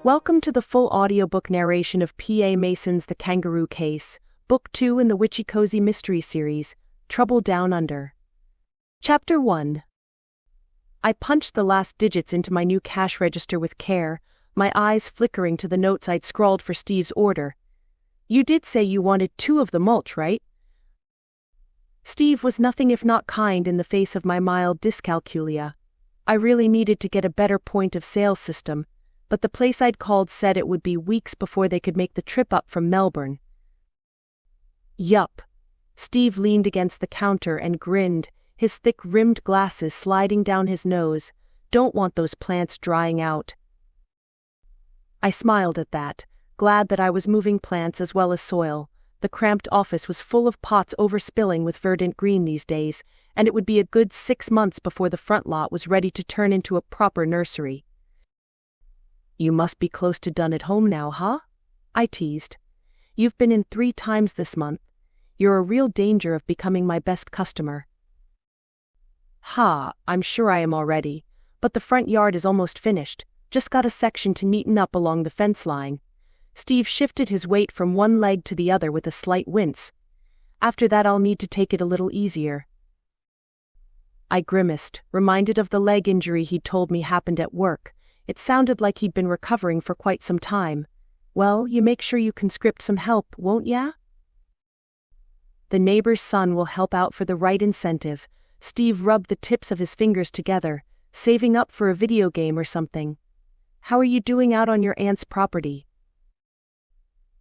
Welcome to the full audiobook narration of P.A. Mason's The Kangaroo Case, Book 2 in the Witchy Cozy Mystery Series, Trouble Down Under. Chapter 1. I punched the last digits into my new cash register with care, my eyes flickering to the notes I'd scrawled for Steve's order. "You did say you wanted 2 of the mulch, right?" Steve was nothing if not kind in the face of my mild dyscalculia. I really needed to get a better point of sale system, but the place I'd called said it would be weeks before they could make the trip up from Melbourne. Yup. Steve leaned against the counter and grinned, his thick-rimmed glasses sliding down his nose. "Don't want those plants drying out." I smiled at that, glad that I was moving plants as well as soil. The cramped office was full of pots overspilling with verdant green these days, and it would be a good 6 months before the front lot was ready to turn into a proper nursery. "You must be close to done at home now, huh?" I teased. "You've been in 3 times this month. You're a real danger of becoming my best customer." "Ha, I'm sure I am already, but the front yard is almost finished, just got a section to neaten up along the fence line." Steve shifted his weight from one leg to the other with a slight wince. "After that I'll need to take it a little easier." I grimaced, reminded of the leg injury he'd told me happened at work. It sounded like he'd been recovering for quite some time. "Well, you make sure you conscript some help, won't ya?" "The neighbor's son will help out for the right incentive." Steve rubbed the tips of his fingers together, saving up for a video game or something. "How are you doing out on your aunt's property?"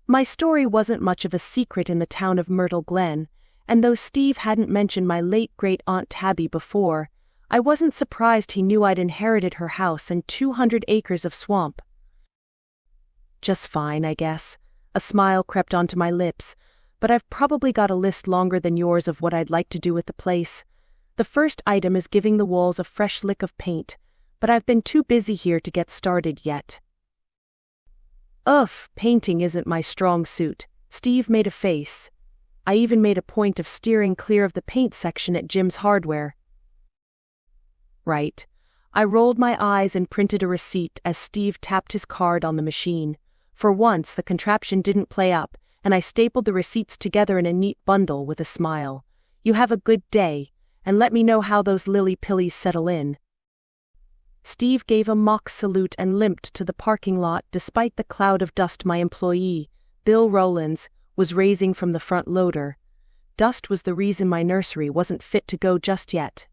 My story wasn't much of a secret in the town of Myrtle Glen, and though Steve hadn't mentioned my late great-aunt Tabby before, I wasn't surprised he knew I'd inherited her house and 200 acres of swamp. "Just fine, I guess." A smile crept onto my lips, "but I've probably got a list longer than yours of what I'd like to do with the place. The first item is giving the walls a fresh lick of paint, but I've been too busy here to get started yet." "Ugh, painting isn't my strong suit." Steve made a face. "I even made a point of steering clear of the paint section at Jim's Hardware." "Right." I rolled my eyes and printed a receipt as Steve tapped his card on the machine. For once the contraption didn't play up, and I stapled the receipts together in a neat bundle with a smile. "You have a good day, and let me know how those lily-pillies settle in." Steve gave a mock salute and limped to the parking lot despite the cloud of dust my employee, Bill Rowlands, was raising from the front loader. Dust was the reason my nursery wasn't fit to go just yet.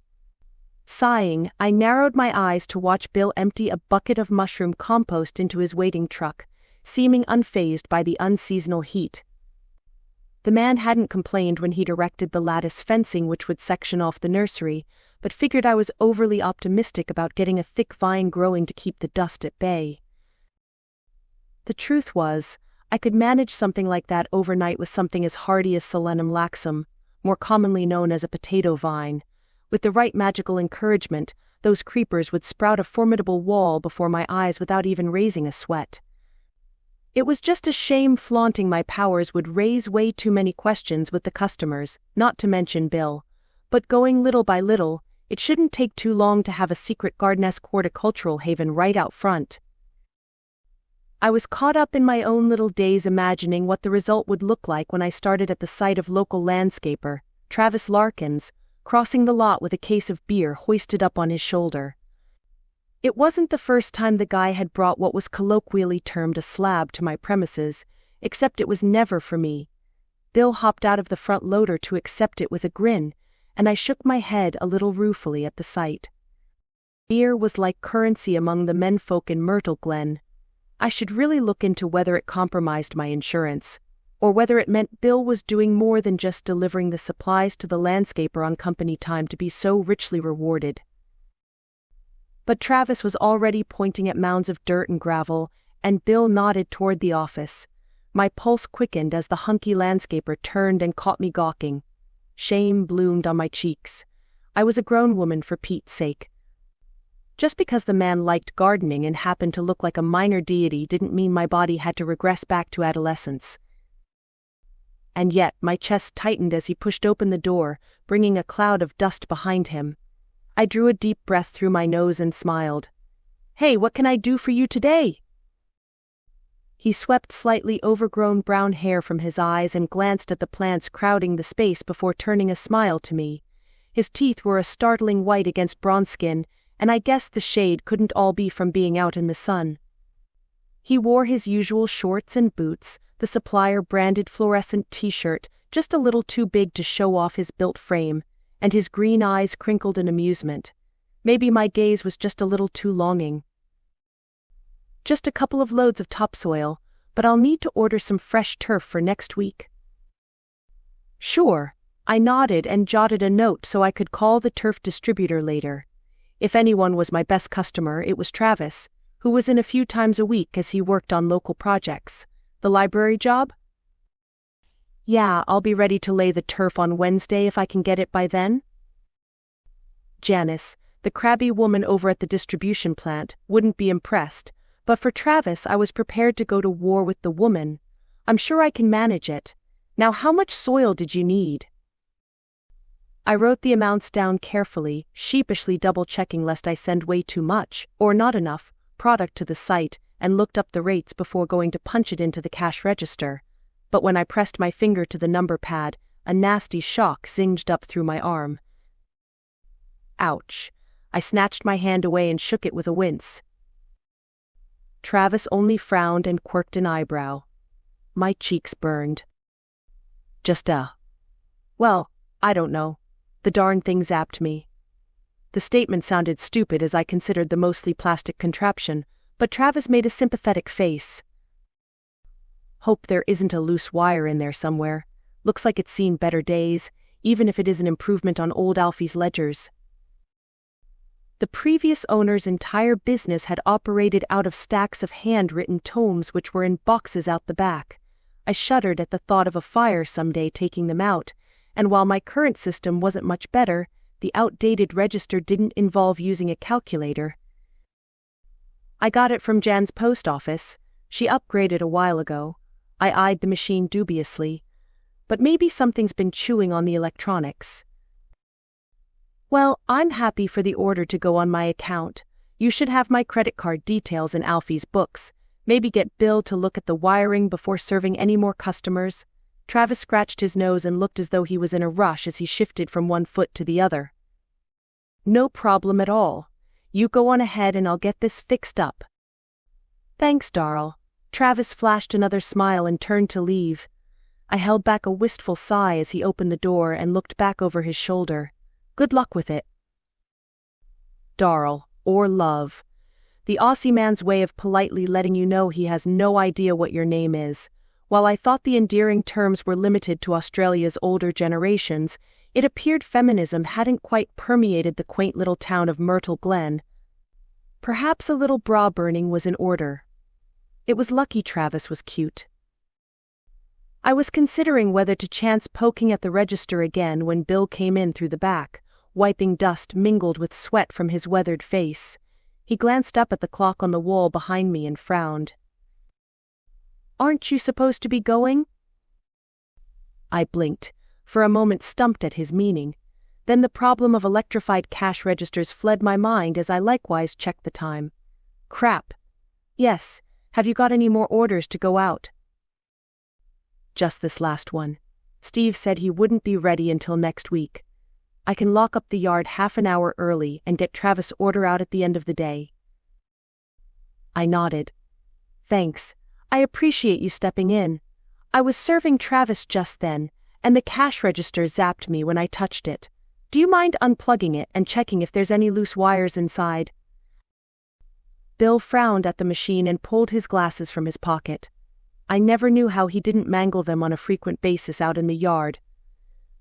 Sighing, I narrowed my eyes to watch Bill empty a bucket of mushroom compost into his waiting truck, seeming unfazed by the unseasonal heat. The man hadn't complained when he'd erected the lattice fencing which would section off the nursery, but figured I was overly optimistic about getting a thick vine growing to keep the dust at bay. The truth was, I could manage something like that overnight with something as hardy as Solenum laxum, more commonly known as a potato vine. With the right magical encouragement, those creepers would sprout a formidable wall before my eyes without even raising a sweat. It was just a shame flaunting my powers would raise way too many questions with the customers, not to mention Bill. But going little by little, it shouldn't take too long to have a secret gardenesque horticultural haven right out front. I was caught up in my own little daze imagining what the result would look like when I started at the site of local landscaper, Travis Larkins, crossing the lot with a case of beer hoisted up on his shoulder. It wasn't the first time the guy had brought what was colloquially termed a slab to my premises, except it was never for me. Bill hopped out of the front loader to accept it with a grin, and I shook my head a little ruefully at the sight. Beer was like currency among the menfolk in Myrtle Glen. I should really look into whether it compromised my insurance, or whether it meant Bill was doing more than just delivering the supplies to the landscaper on company time to be so richly rewarded. But Travis was already pointing at mounds of dirt and gravel, and Bill nodded toward the office. My pulse quickened as the hunky landscaper turned and caught me gawking. Shame bloomed on my cheeks. I was a grown woman for Pete's sake. Just because the man liked gardening and happened to look like a minor deity didn't mean my body had to regress back to adolescence. And yet my chest tightened as he pushed open the door, bringing a cloud of dust behind him. I drew a deep breath through my nose and smiled. "Hey, what can I do for you today?" He swept slightly overgrown brown hair from his eyes and glanced at the plants crowding the space before turning a smile to me. His teeth were a startling white against bronze skin, and I guessed the shade couldn't all be from being out in the sun. He wore his usual shorts and boots, the supplier-branded fluorescent t-shirt, just a little too big to show off his built frame, and his green eyes crinkled in amusement. Maybe my gaze was just a little too longing. "Just a couple of loads of topsoil, but I'll need to order some fresh turf for next week." "Sure." I nodded and jotted a note so I could call the turf distributor later. If anyone was my best customer, it was Travis, who was in a few times a week as he worked on local projects. "The library job?" "Yeah, I'll be ready to lay the turf on Wednesday if I can get it by then." Janice, the crabby woman over at the distribution plant, wouldn't be impressed, but for Travis I was prepared to go to war with the woman. "I'm sure I can manage it. Now how much soil did you need?" I wrote the amounts down carefully, sheepishly double-checking lest I send way too much, or not enough, product to the site, and looked up the rates before going to punch it into the cash register. But when I pressed my finger to the number pad, a nasty shock zinged up through my arm. Ouch. I snatched my hand away and shook it with a wince. Travis only frowned and quirked an eyebrow. My cheeks burned. Well, I don't know. The darn thing zapped me. The statement sounded stupid as I considered the mostly plastic contraption, but Travis made a sympathetic face. "Hope there isn't a loose wire in there somewhere. Looks like it's seen better days, even if it is an improvement on old Alfie's ledgers." The previous owner's entire business had operated out of stacks of handwritten tomes which were in boxes out the back. I shuddered at the thought of a fire someday taking them out, and while my current system wasn't much better, the outdated register didn't involve using a calculator. "I got it from Jan's post office. She upgraded a while ago." I eyed the machine dubiously. "But maybe something's been chewing on the electronics." "Well, I'm happy for the order to go on my account. You should have my credit card details in Alfie's books. Maybe get Bill to look at the wiring before serving any more customers." Travis scratched his nose and looked as though he was in a rush as he shifted from one foot to the other. "No problem at all. You go on ahead and I'll get this fixed up." "Thanks, Darl." Travis flashed another smile and turned to leave. I held back a wistful sigh as he opened the door and looked back over his shoulder. "Good luck with it." Darl, or love. The Aussie man's way of politely letting you know he has no idea what your name is. While I thought the endearing terms were limited to Australia's older generations, it appeared feminism hadn't quite permeated the quaint little town of Myrtle Glen. Perhaps a little bra burning was in order. It was lucky Travis was cute. I was considering whether to chance poking at the register again when Bill came in through the back, wiping dust mingled with sweat from his weathered face. He glanced up at the clock on the wall behind me and frowned. "Aren't you supposed to be going?" I blinked, for a moment stumped at his meaning. Then the problem of electrified cash registers fled my mind as I likewise checked the time. Crap. "Yes, have you got any more orders to go out?" "Just this last one. Steve said he wouldn't be ready until next week. I can lock up the yard half an hour early and get Travis' order out at the end of the day." I nodded. "Thanks. I appreciate you stepping in. I was serving Travis just then, and the cash register zapped me when I touched it. Do you mind unplugging it and checking if there's any loose wires inside?" Bill frowned at the machine and pulled his glasses from his pocket. I never knew how he didn't mangle them on a frequent basis out in the yard.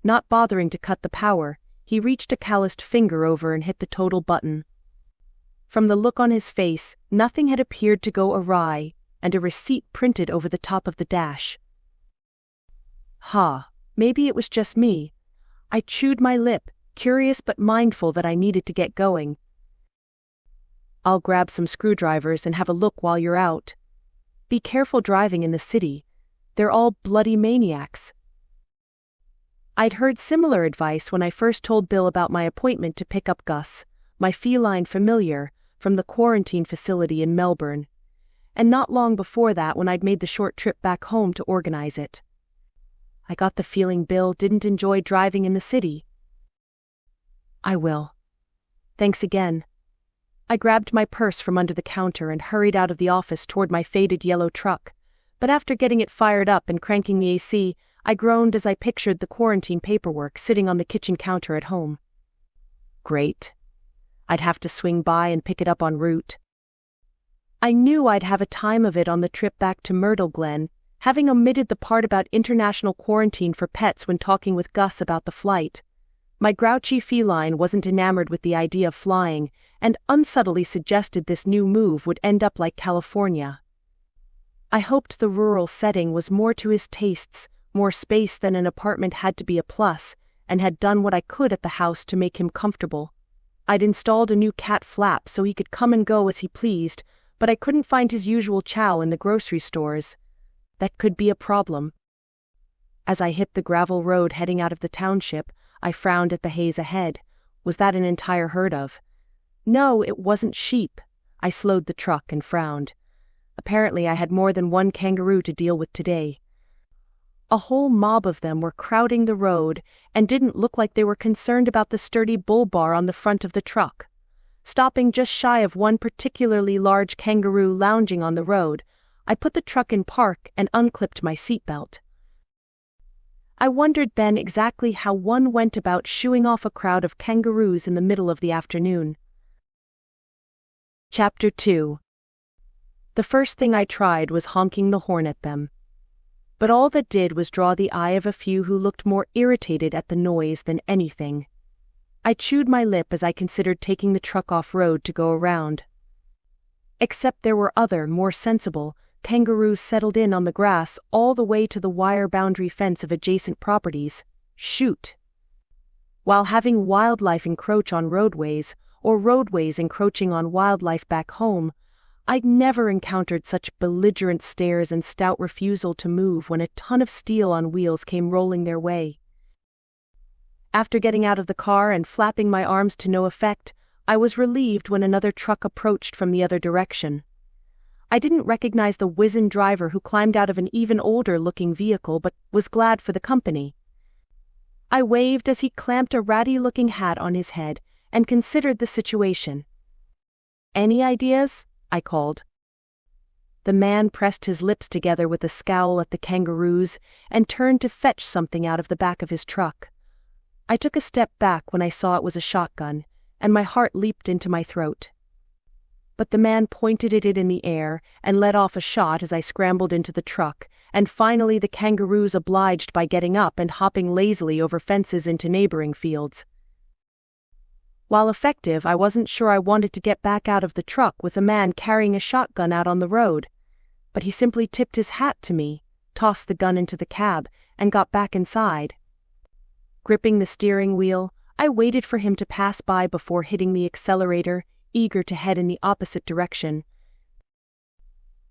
Not bothering to cut the power, he reached a calloused finger over and hit the total button. From the look on his face, nothing had appeared to go awry, and a receipt printed over the top of the dash. Maybe it was just me. I chewed my lip, curious but mindful that I needed to get going. "I'll grab some screwdrivers and have a look while you're out. Be careful driving in the city. They're all bloody maniacs." I'd heard similar advice when I first told Bill about my appointment to pick up Gus, my feline familiar, from the quarantine facility in Melbourne. and not long before that when I'd made the short trip back home to organize it. I got the feeling Bill didn't enjoy driving in the city. I will. Thanks again. I grabbed my purse from under the counter and hurried out of the office toward my faded yellow truck, but after getting it fired up and cranking the AC, I groaned as I pictured the quarantine paperwork sitting on the kitchen counter at home. Great. I'd have to swing by and pick it up en route. I knew I'd have a time of it on the trip back to Myrtle Glen, having omitted the part about international quarantine for pets when talking with Gus about the flight. My grouchy feline wasn't enamored with the idea of flying, and unsubtly suggested this new move would end up like California. I hoped the rural setting was more to his tastes, more space than an apartment had to be a plus, and had done what I could at the house to make him comfortable. I'd installed a new cat flap so he could come and go as he pleased, but I couldn't find his usual chow in the grocery stores. That could be a problem. As I hit the gravel road heading out of the township, I frowned at the haze ahead. Was that an entire herd of? No, it wasn't sheep. I slowed the truck and frowned. Apparently I had more than one kangaroo to deal with today. A whole mob of them were crowding the road and didn't look like they were concerned about the sturdy bull bar on the front of the truck. Stopping just shy of one particularly large kangaroo lounging on the road, I put the truck in park and unclipped my seatbelt. I wondered then exactly how one went about shooing off a crowd of kangaroos in the middle of the afternoon. Chapter 2. The first thing I tried was honking the horn at them. But all that did was draw the eye of a few who looked more irritated at the noise than anything. I chewed my lip as I considered taking the truck off-road to go around. Except there were other, more sensible, kangaroos settled in on the grass all the way to the wire boundary fence of adjacent properties. Shoot! While having wildlife encroach on roadways, or roadways encroaching on wildlife back home, I'd never encountered such belligerent stares and stout refusal to move when a ton of steel on wheels came rolling their way. After getting out of the car and flapping my arms to no effect, I was relieved when another truck approached from the other direction. I didn't recognize the wizened driver who climbed out of an even older-looking vehicle but was glad for the company. I waved as he clamped a ratty-looking hat on his head and considered the situation. "Any ideas?" I called. The man pressed his lips together with a scowl at the kangaroos and turned to fetch something out of the back of his truck. I took a step back when I saw it was a shotgun, and my heart leaped into my throat. But the man pointed it in the air and let off a shot as I scrambled into the truck, and finally the kangaroos obliged by getting up and hopping lazily over fences into neighboring fields. While effective, I wasn't sure I wanted to get back out of the truck with a man carrying a shotgun out on the road, but he simply tipped his hat to me, tossed the gun into the cab, and got back inside. Gripping the steering wheel, I waited for him to pass by before hitting the accelerator, eager to head in the opposite direction.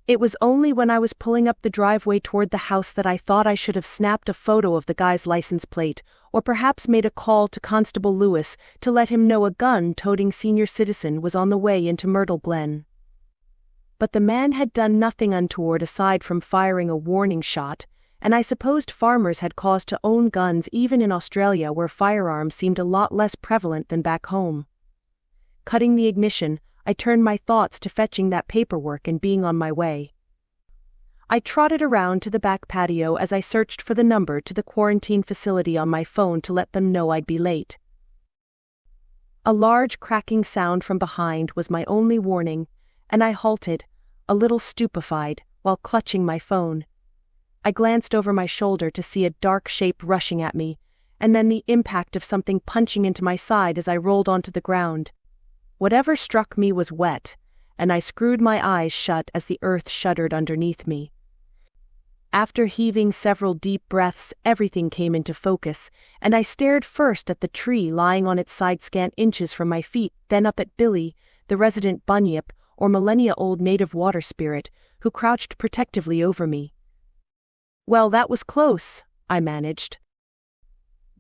It was only when I was pulling up the driveway toward the house that I thought I should have snapped a photo of the guy's license plate, or perhaps made a call to Constable Lewis to let him know a gun-toting senior citizen was on the way into Myrtle Glen. But the man had done nothing untoward aside from firing a warning shot, and I supposed farmers had cause to own guns even in Australia where firearms seemed a lot less prevalent than back home. Cutting the ignition, I turned my thoughts to fetching that paperwork and being on my way. I trotted around to the back patio as I searched for the number to the quarantine facility on my phone to let them know I'd be late. A large cracking sound from behind was my only warning, and I halted, a little stupefied, while clutching my phone. I glanced over my shoulder to see a dark shape rushing at me, and then the impact of something punching into my side as I rolled onto the ground. Whatever struck me was wet, and I screwed my eyes shut as the earth shuddered underneath me. After heaving several deep breaths, everything came into focus, and I stared first at the tree lying on its side scant inches from my feet, then up at Billy, the resident bunyip, or millennia-old native water spirit, who crouched protectively over me. "Well, that was close," I managed.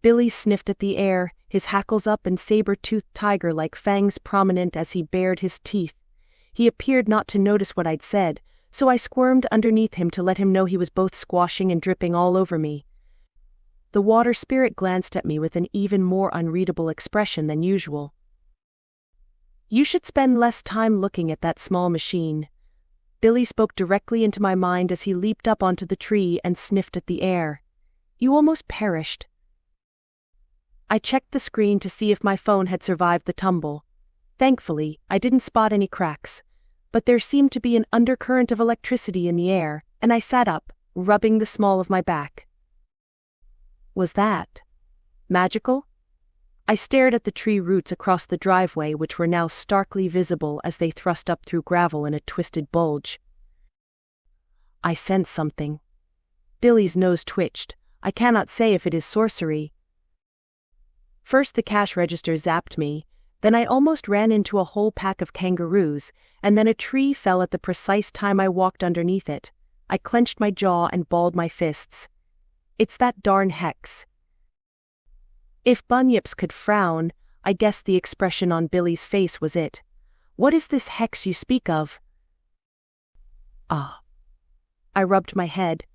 Billy sniffed at the air, his hackles up and saber-toothed tiger-like fangs prominent as he bared his teeth. He appeared not to notice what I'd said, so I squirmed underneath him to let him know he was both squashing and dripping all over me. The water spirit glanced at me with an even more unreadable expression than usual. "You should spend less time looking at that small machine." Billy spoke directly into my mind as he leaped up onto the tree and sniffed at the air. "You almost perished." I checked the screen to see if my phone had survived the tumble. Thankfully, I didn't spot any cracks, but there seemed to be an undercurrent of electricity in the air, and I sat up, rubbing the small of my back. Was that magical? I stared at the tree roots across the driveway, which were now starkly visible as they thrust up through gravel in a twisted bulge. I sensed something. Billy's nose twitched. I cannot say if it is sorcery. First the cash register zapped me, then I almost ran into a whole pack of kangaroos, and then a tree fell at the precise time I walked underneath it. I clenched my jaw and balled my fists. It's that darn hex. If bunyips could frown, I guessed the expression on Billy's face was it. "What is this hex you speak of?" "Ah." I rubbed my head,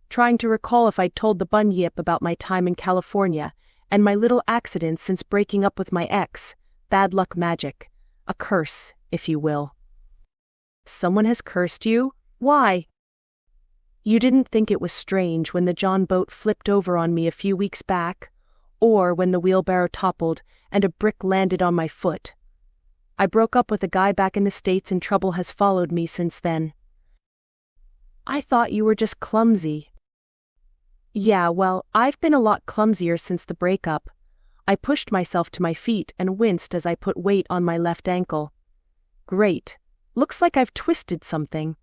trying to recall if I'd told the bunyip about my time in California, and my little accidents since breaking up with my ex. Bad luck magic. A curse, if you will. "Someone has cursed you? Why?" "You didn't think it was strange when the John boat flipped over on me a few weeks back? Or when the wheelbarrow toppled and a brick landed on my foot? I broke up with a guy back in the States and trouble has followed me since then." "I thought you were just clumsy." "Yeah, well, I've been a lot clumsier since the breakup." I pushed myself to my feet and winced as I put weight on my left ankle. "Great. Looks like I've twisted something."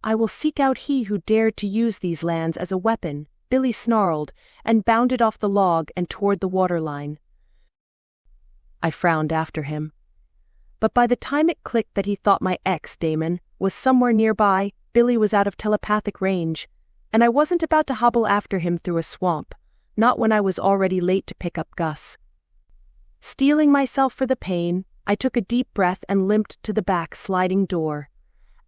"I will seek out he who dared to use these lands as a weapon," Billy snarled, and bounded off the log and toward the waterline. I frowned after him. But by the time it clicked that he thought my ex, Damon, was somewhere nearby, Billy was out of telepathic range, and I wasn't about to hobble after him through a swamp, not when I was already late to pick up Gus. Steeling myself for the pain, I took a deep breath and limped to the back sliding door.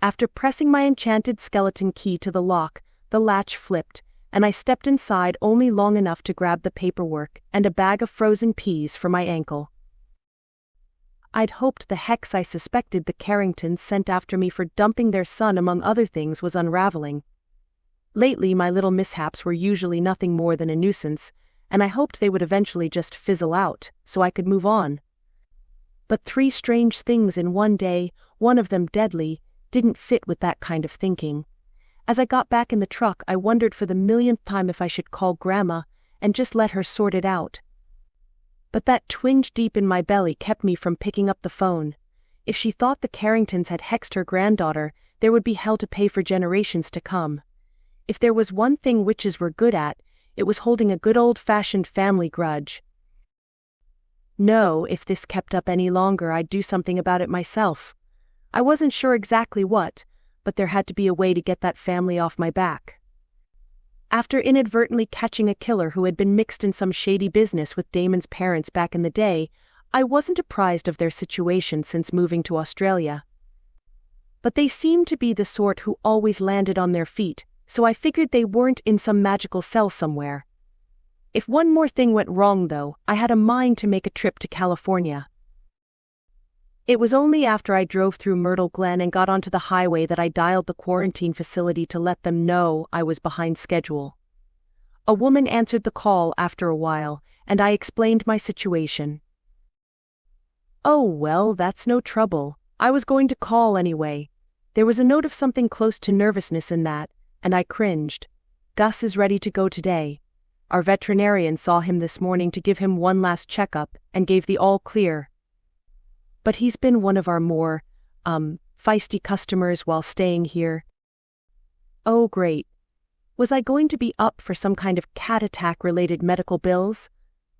After pressing my enchanted skeleton key to the lock, the latch flipped, and I stepped inside only long enough to grab the paperwork and a bag of frozen peas for my ankle. I'd hoped the hex I suspected the Carringtons sent after me for dumping their son among other things was unraveling. Lately my little mishaps were usually nothing more than a nuisance, and I hoped they would eventually just fizzle out, so I could move on. But 3 strange things in one day, one of them deadly, didn't fit with that kind of thinking. As I got back in the truck, I wondered for the millionth time if I should call Grandma and just let her sort it out. But that twinge deep in my belly kept me from picking up the phone. If she thought the Carringtons had hexed her granddaughter, there would be hell to pay for generations to come. If there was one thing witches were good at, it was holding a good old-fashioned family grudge. No, if this kept up any longer, I'd do something about it myself. I wasn't sure exactly what, but there had to be a way to get that family off my back. After inadvertently catching a killer who had been mixed in some shady business with Damon's parents back in the day, I wasn't apprised of their situation since moving to Australia. But they seemed to be the sort who always landed on their feet, so I figured they weren't in some magical cell somewhere. If one more thing went wrong though, I had a mind to make a trip to California. It was only after I drove through Myrtle Glen and got onto the highway that I dialed the quarantine facility to let them know I was behind schedule. A woman answered the call after a while, and I explained my situation. "Oh well, that's no trouble. I was going to call anyway." There was a note of something close to nervousness in that, and I cringed. "Gus is ready to go today. Our veterinarian saw him this morning to give him one last checkup and gave the all clear. But he's been one of our more, feisty customers while staying here." Oh great. Was I going to be up for some kind of cat attack-related medical bills?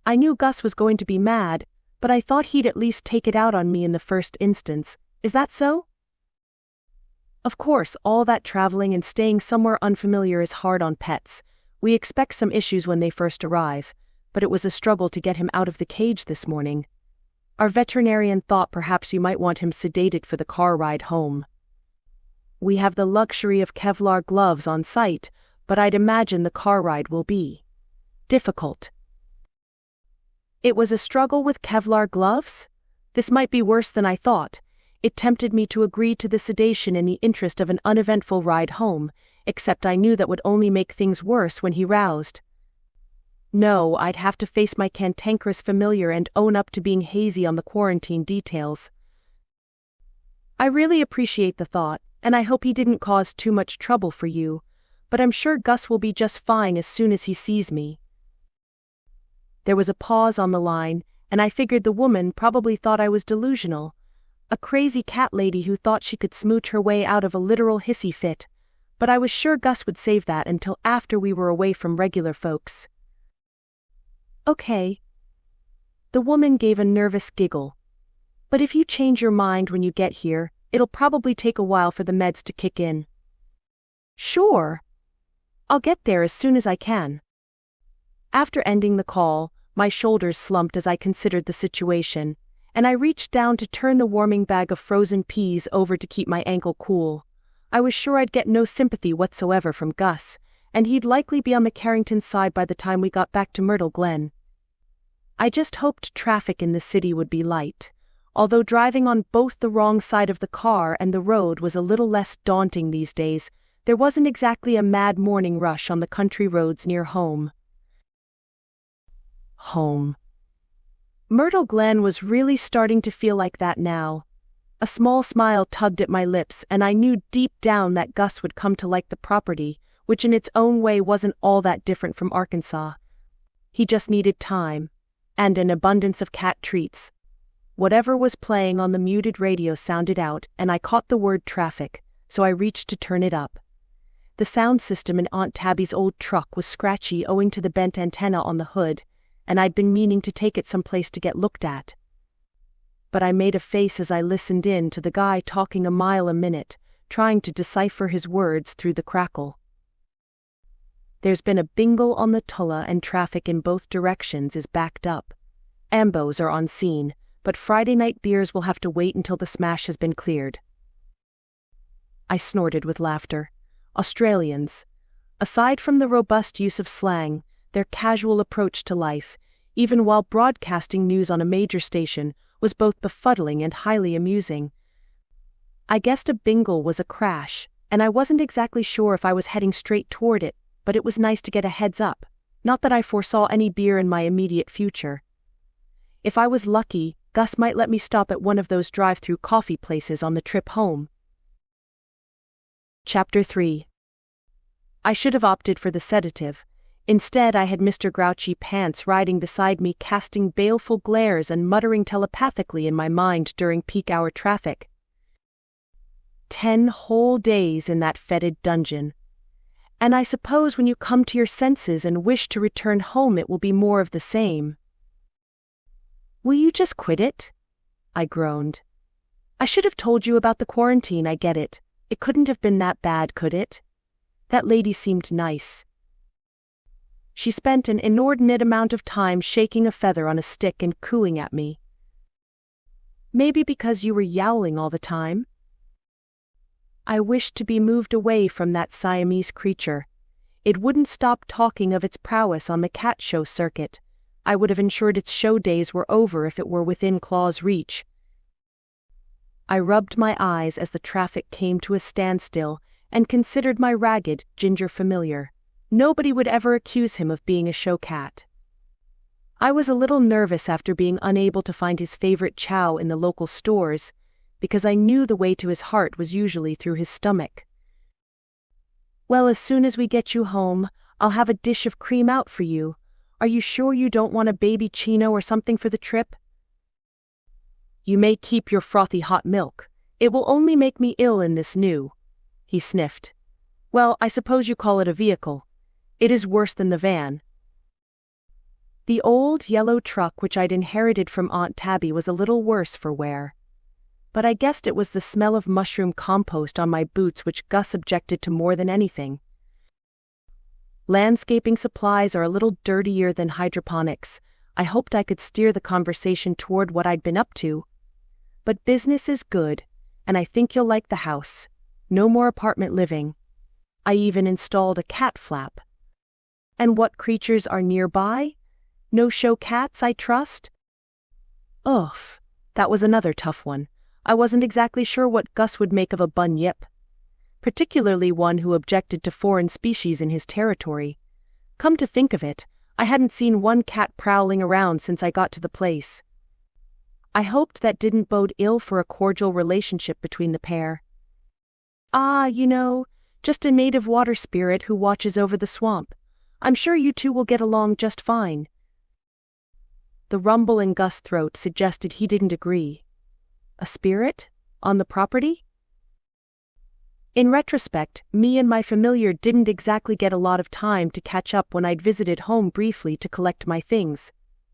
I knew Gus was going to be mad, but I thought he'd at least take it out on me in the first instance. Is that so? Of course, all that traveling and staying somewhere unfamiliar is hard on pets. We expect some issues when they first arrive, but it was a struggle to get him out of the cage this morning. Our veterinarian thought perhaps you might want him sedated for the car ride home. We have the luxury of Kevlar gloves on site, but I'd imagine the car ride will be difficult. It was a struggle with Kevlar gloves? This might be worse than I thought. It tempted me to agree to the sedation in the interest of an uneventful ride home, except I knew that would only make things worse when he roused. No, I'd have to face my cantankerous familiar and own up to being hazy on the quarantine details. I really appreciate the thought, and I hope he didn't cause too much trouble for you, but I'm sure Gus will be just fine as soon as he sees me. There was a pause on the line, and I figured the woman probably thought I was delusional. A crazy cat lady who thought she could smooch her way out of a literal hissy fit, but I was sure Gus would save that until after we were away from regular folks. Okay. The woman gave a nervous giggle. But if you change your mind when you get here, it'll probably take a while for the meds to kick in. Sure. I'll get there as soon as I can. After ending the call, my shoulders slumped as I considered the situation, and I reached down to turn the warming bag of frozen peas over to keep my ankle cool. I was sure I'd get no sympathy whatsoever from Gus, and he'd likely be on the Carrington side by the time we got back to Myrtle Glen. I just hoped traffic in the city would be light, although driving on both the wrong side of the car and the road was a little less daunting these days. There wasn't exactly a mad morning rush on the country roads near home. Myrtle Glen was really starting to feel like that now. A small smile tugged at my lips, and I knew deep down that Gus would come to like the property, which in its own way wasn't all that different from Arkansas. He just needed time, and an abundance of cat treats. Whatever was playing on the muted radio sounded out, and I caught the word traffic, so I reached to turn it up. The sound system in Aunt Tabby's old truck was scratchy owing to the bent antenna on the hood, and I'd been meaning to take it someplace to get looked at. But I made a face as I listened in to the guy talking a mile a minute, trying to decipher his words through the crackle. There's been a bingle on the Tulla and traffic in both directions is backed up. Ambos are on scene, but Friday night beers will have to wait until the smash has been cleared. I snorted with laughter. Australians. Aside from the robust use of slang, their casual approach to life, even while broadcasting news on a major station, was both befuddling and highly amusing. I guessed a bingle was a crash, and I wasn't exactly sure if I was heading straight toward it, but it was nice to get a heads up, not that I foresaw any beer in my immediate future. If I was lucky, Gus might let me stop at one of those drive-through coffee places on the trip home. Chapter 3. I should have opted for the sedative. Instead, I had Mr. Grouchy Pants riding beside me, casting baleful glares and muttering telepathically in my mind during peak-hour traffic. 10 whole days in that fetid dungeon. And I suppose when you come to your senses and wish to return home it will be more of the same. Will you just quit it? I groaned. I should have told you about the quarantine, I get it. It couldn't have been that bad, could it? That lady seemed nice. She spent an inordinate amount of time shaking a feather on a stick and cooing at me. Maybe because you were yowling all the time? I wished to be moved away from that Siamese creature. It wouldn't stop talking of its prowess on the cat show circuit. I would have ensured its show days were over if it were within claw's reach. I rubbed my eyes as the traffic came to a standstill and considered my ragged, ginger familiar. Nobody would ever accuse him of being a show cat. I was a little nervous after being unable to find his favorite chow in the local stores, because I knew the way to his heart was usually through his stomach. Well, as soon as we get you home, I'll have a dish of cream out for you. Are you sure you don't want a baby chino or something for the trip? You may keep your frothy hot milk. It will only make me ill in this new. He sniffed. Well, I suppose you call it a vehicle. It is worse than the van. The old yellow truck which I'd inherited from Aunt Tabby was a little worse for wear. But I guessed it was the smell of mushroom compost on my boots which Gus objected to more than anything. Landscaping supplies are a little dirtier than hydroponics. I hoped I could steer the conversation toward what I'd been up to. But business is good, and I think you'll like the house. No more apartment living. I even installed a cat flap. And what creatures are nearby? No show cats, I trust? Oof, that was another tough one. I wasn't exactly sure what Gus would make of a bunyip, particularly one who objected to foreign species in his territory. Come to think of it, I hadn't seen one cat prowling around since I got to the place. I hoped that didn't bode ill for a cordial relationship between the pair. Just a native water spirit who watches over the swamp. I'm sure you two will get along just fine. The rumble in Gus' throat suggested he didn't agree. A spirit? On the property? In retrospect, me and my familiar didn't exactly get a lot of time to catch up when I'd visited home briefly to collect my things.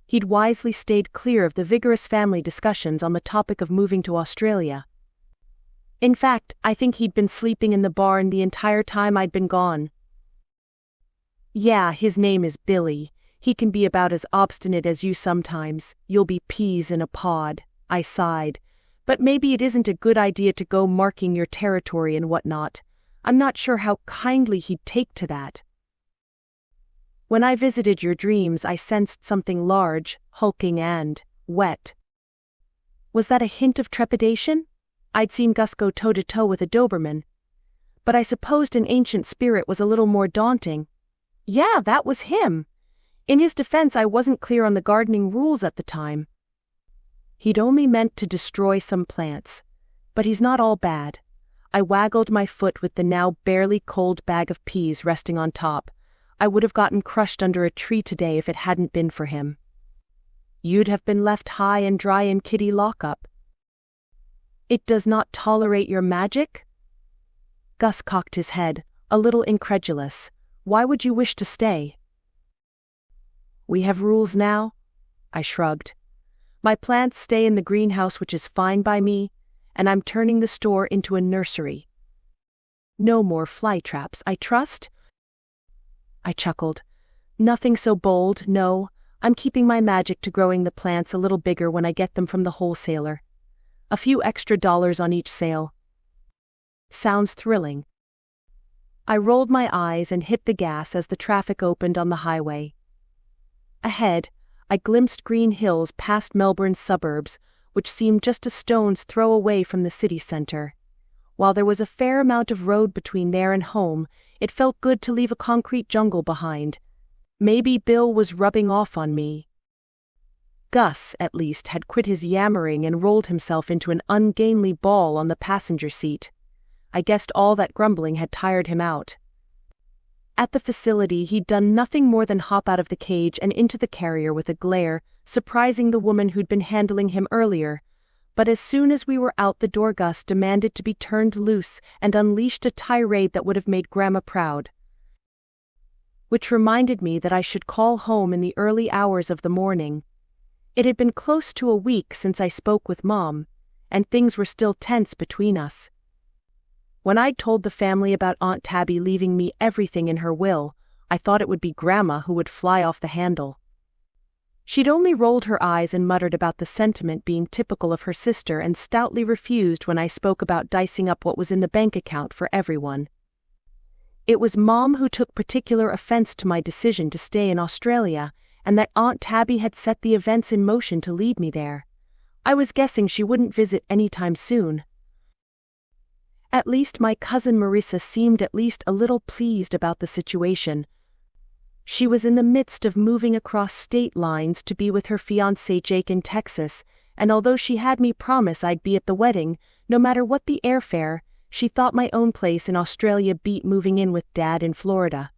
He'd wisely stayed clear of the vigorous family discussions on the topic of moving to Australia. In fact, I think he'd been sleeping in the barn the entire time I'd been gone. Yeah, his name is Billy. He can be about as obstinate as you sometimes. You'll be peas in a pod, I sighed. But maybe it isn't a good idea to go marking your territory and whatnot. I'm not sure how kindly he'd take to that. When I visited your dreams, I sensed something large, hulking and wet. Was that a hint of trepidation? I'd seen Gus go toe-to-toe with a Doberman. But I supposed an ancient spirit was a little more daunting. Yeah, that was him. In his defense, I wasn't clear on the gardening rules at the time. He'd only meant to destroy some plants. But he's not all bad. I waggled my foot with the now barely cold bag of peas resting on top. I would have gotten crushed under a tree today if it hadn't been for him. You'd have been left high and dry in kitty lockup. It does not tolerate your magic? Gus cocked his head, a little incredulous. Why would you wish to stay? We have rules now, I shrugged. My plants stay in the greenhouse, which is fine by me, and I'm turning the store into a nursery. No more fly traps, I trust? I chuckled. Nothing so bold, no. I'm keeping my magic to growing the plants a little bigger when I get them from the wholesaler. A few extra dollars on each sale. Sounds thrilling. I rolled my eyes and hit the gas as the traffic opened on the highway. Ahead, I glimpsed green hills past Melbourne's suburbs, which seemed just a stone's throw away from the city centre. While there was a fair amount of road between there and home, it felt good to leave a concrete jungle behind. Maybe Bill was rubbing off on me. Gus, at least, had quit his yammering and rolled himself into an ungainly ball on the passenger seat. I guessed all that grumbling had tired him out. At the facility, he'd done nothing more than hop out of the cage and into the carrier with a glare, surprising the woman who'd been handling him earlier. But as soon as we were out the door, Gus demanded to be turned loose and unleashed a tirade that would have made Grandma proud. Which reminded me that I should call home in the early hours of the morning. It had been close to a week since I spoke with Mom, and things were still tense between us. When I'd told the family about Aunt Tabby leaving me everything in her will, I thought it would be Grandma who would fly off the handle. She'd only rolled her eyes and muttered about the sentiment being typical of her sister and stoutly refused when I spoke about dicing up what was in the bank account for everyone. It was Mom who took particular offense to my decision to stay in Australia, and that Aunt Tabby had set the events in motion to lead me there. I was guessing she wouldn't visit anytime soon. At least my cousin Marissa seemed at least a little pleased about the situation. She was in the midst of moving across state lines to be with her fiancé Jake in Texas, and although she had me promise I'd be at the wedding, no matter what the airfare, she thought my own place in Australia beat moving in with Dad in Florida.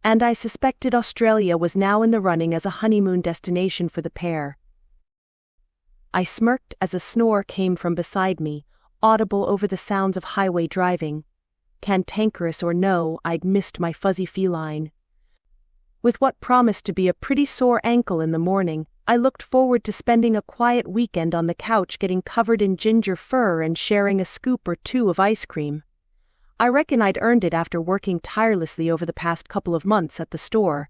And I suspected Australia was now in the running as a honeymoon destination for the pair. I smirked as a snore came from beside me, audible over the sounds of highway driving. Cantankerous or no, I'd missed my fuzzy feline. With what promised to be a pretty sore ankle in the morning, I looked forward to spending a quiet weekend on the couch getting covered in ginger fur and sharing a scoop or two of ice cream. I reckon I'd earned it after working tirelessly over the past couple of months at the store.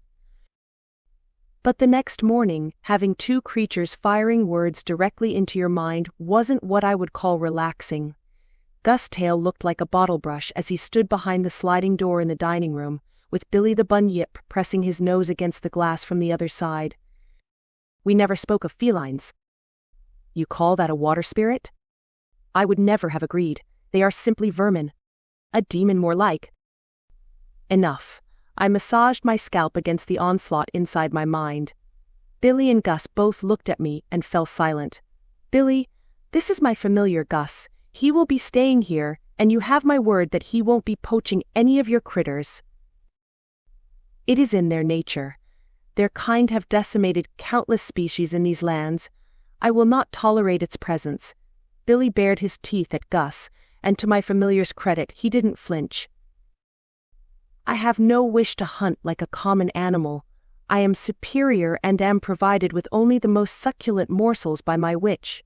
But the next morning, having two creatures firing words directly into your mind wasn't what I would call relaxing. Gus' tail looked like a bottle brush as he stood behind the sliding door in the dining room, with Billy the Bunyip pressing his nose against the glass from the other side. We never spoke of felines. You call that a water spirit? I would never have agreed. They are simply vermin. A demon more like. Enough. I massaged my scalp against the onslaught inside my mind. Billy and Gus both looked at me and fell silent. Billy, this is my familiar Gus. He will be staying here, and you have my word that he won't be poaching any of your critters. It is in their nature. Their kind have decimated countless species in these lands. I will not tolerate its presence. Billy bared his teeth at Gus, and to my familiar's credit, he didn't flinch. I have no wish to hunt like a common animal. I am superior and am provided with only the most succulent morsels by my witch.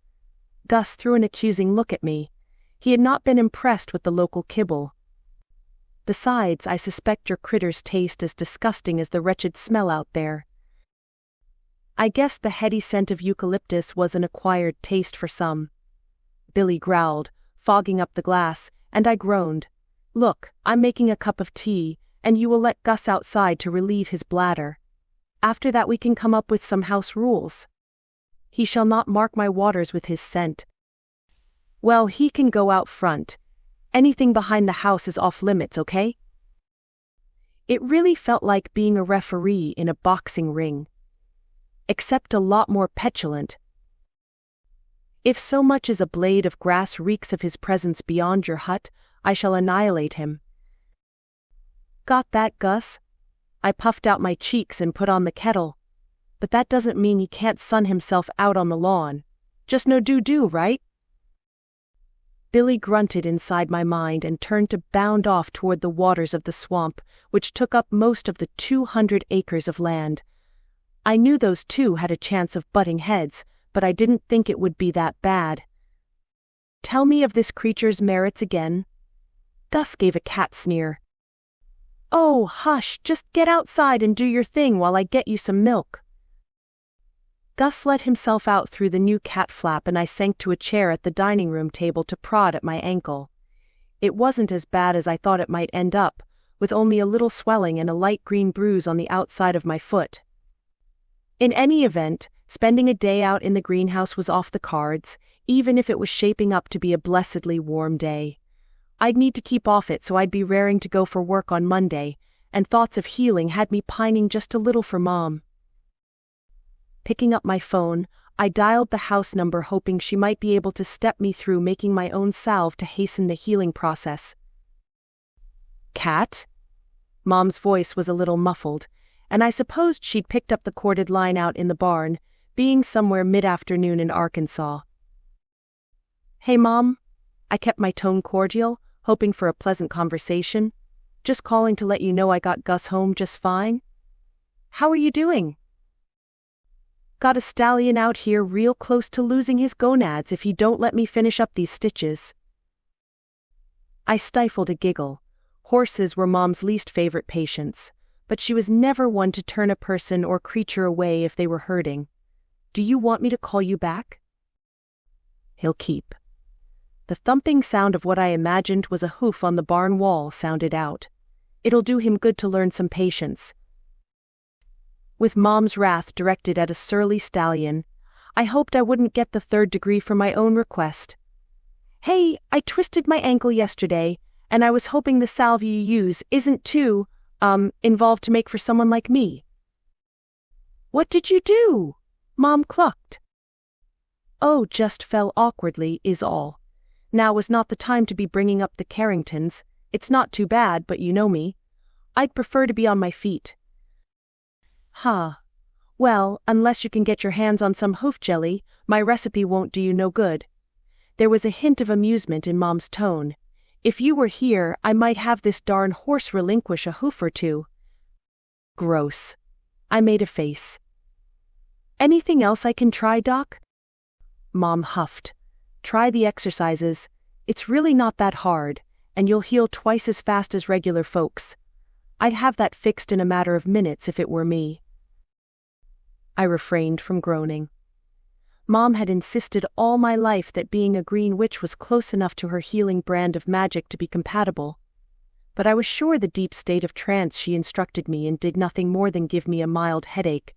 Gus threw an accusing look at me. He had not been impressed with the local kibble. Besides, I suspect your critters taste as disgusting as the wretched smell out there. I guess the heady scent of eucalyptus was an acquired taste for some. Billy growled, fogging up the glass, and I groaned. Look, I'm making a cup of tea, and you will let Gus outside to relieve his bladder. After that we can come up with some house rules. He shall not mark my waters with his scent. Well, he can go out front. Anything behind the house is off limits, okay? It really felt like being a referee in a boxing ring. Except a lot more petulant. If so much as a blade of grass reeks of his presence beyond your hut, I shall annihilate him. Got that, Gus? I puffed out my cheeks and put on the kettle. But that doesn't mean he can't sun himself out on the lawn. Just no do, right? Billy grunted inside my mind and turned to bound off toward the waters of the swamp, which took up most of the 200 acres of land. I knew those two had a chance of butting heads, but I didn't think it would be that bad. Tell me of this creature's merits again. Gus gave a cat sneer. Oh, hush, just get outside and do your thing while I get you some milk. Gus let himself out through the new cat flap and I sank to a chair at the dining room table to prod at my ankle. It wasn't as bad as I thought it might end up, with only a little swelling and a light green bruise on the outside of my foot. In any event, spending a day out in the greenhouse was off the cards, even if it was shaping up to be a blessedly warm day. I'd need to keep off it so I'd be raring to go for work on Monday, and thoughts of healing had me pining just a little for Mom. Picking up my phone, I dialed the house number hoping she might be able to step me through making my own salve to hasten the healing process. Kat? Mom's voice was a little muffled, and I supposed she'd picked up the corded line out in the barn, being somewhere mid-afternoon in Arkansas. Hey Mom? I kept my tone cordial, hoping for a pleasant conversation. Just calling to let you know I got Gus home just fine. How are you doing? Got a stallion out here real close to losing his gonads if you don't let me finish up these stitches. I stifled a giggle. Horses were Mom's least favorite patients, but she was never one to turn a person or creature away if they were hurting. Do you want me to call you back? He'll keep. The thumping sound of what I imagined was a hoof on the barn wall sounded out. It'll do him good to learn some patience. With Mom's wrath directed at a surly stallion, I hoped I wouldn't get the 3rd degree for my own request. Hey, I twisted my ankle yesterday, and I was hoping the salve you use isn't too, involved to make for someone like me. What did you do? Mom clucked. Oh, just fell awkwardly is all. Now was not the time to be bringing up the Carringtons. It's not too bad, but you know me. I'd prefer to be on my feet. Huh. Well, unless you can get your hands on some hoof jelly, my recipe won't do you no good. There was a hint of amusement in Mom's tone. If you were here, I might have this darn horse relinquish a hoof or two. Gross. I made a face. Anything else I can try, Doc? Mom huffed. Try the exercises. It's really not that hard, and you'll heal twice as fast as regular folks. I'd have that fixed in a matter of minutes if it were me. I refrained from groaning. Mom had insisted all my life that being a green witch was close enough to her healing brand of magic to be compatible. But I was sure the deep state of trance she instructed me in did nothing more than give me a mild headache,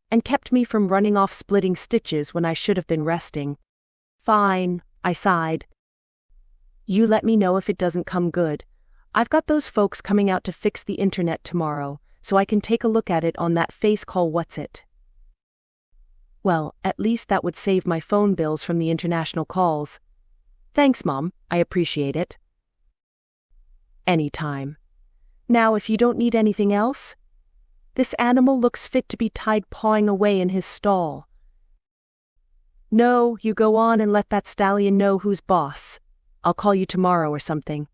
and kept me from running off splitting stitches when I should have been resting. Fine, I sighed. You let me know if it doesn't come good. I've got those folks coming out to fix the internet tomorrow, so I can take a look at it on that face call what's-it. Well, at least that would save my phone bills from the international calls. Thanks, Mom, I appreciate it. Anytime. Now if you don't need anything else? This animal looks fit to be tied pawing away in his stall. No, you go on and let that stallion know who's boss. I'll call you tomorrow or something.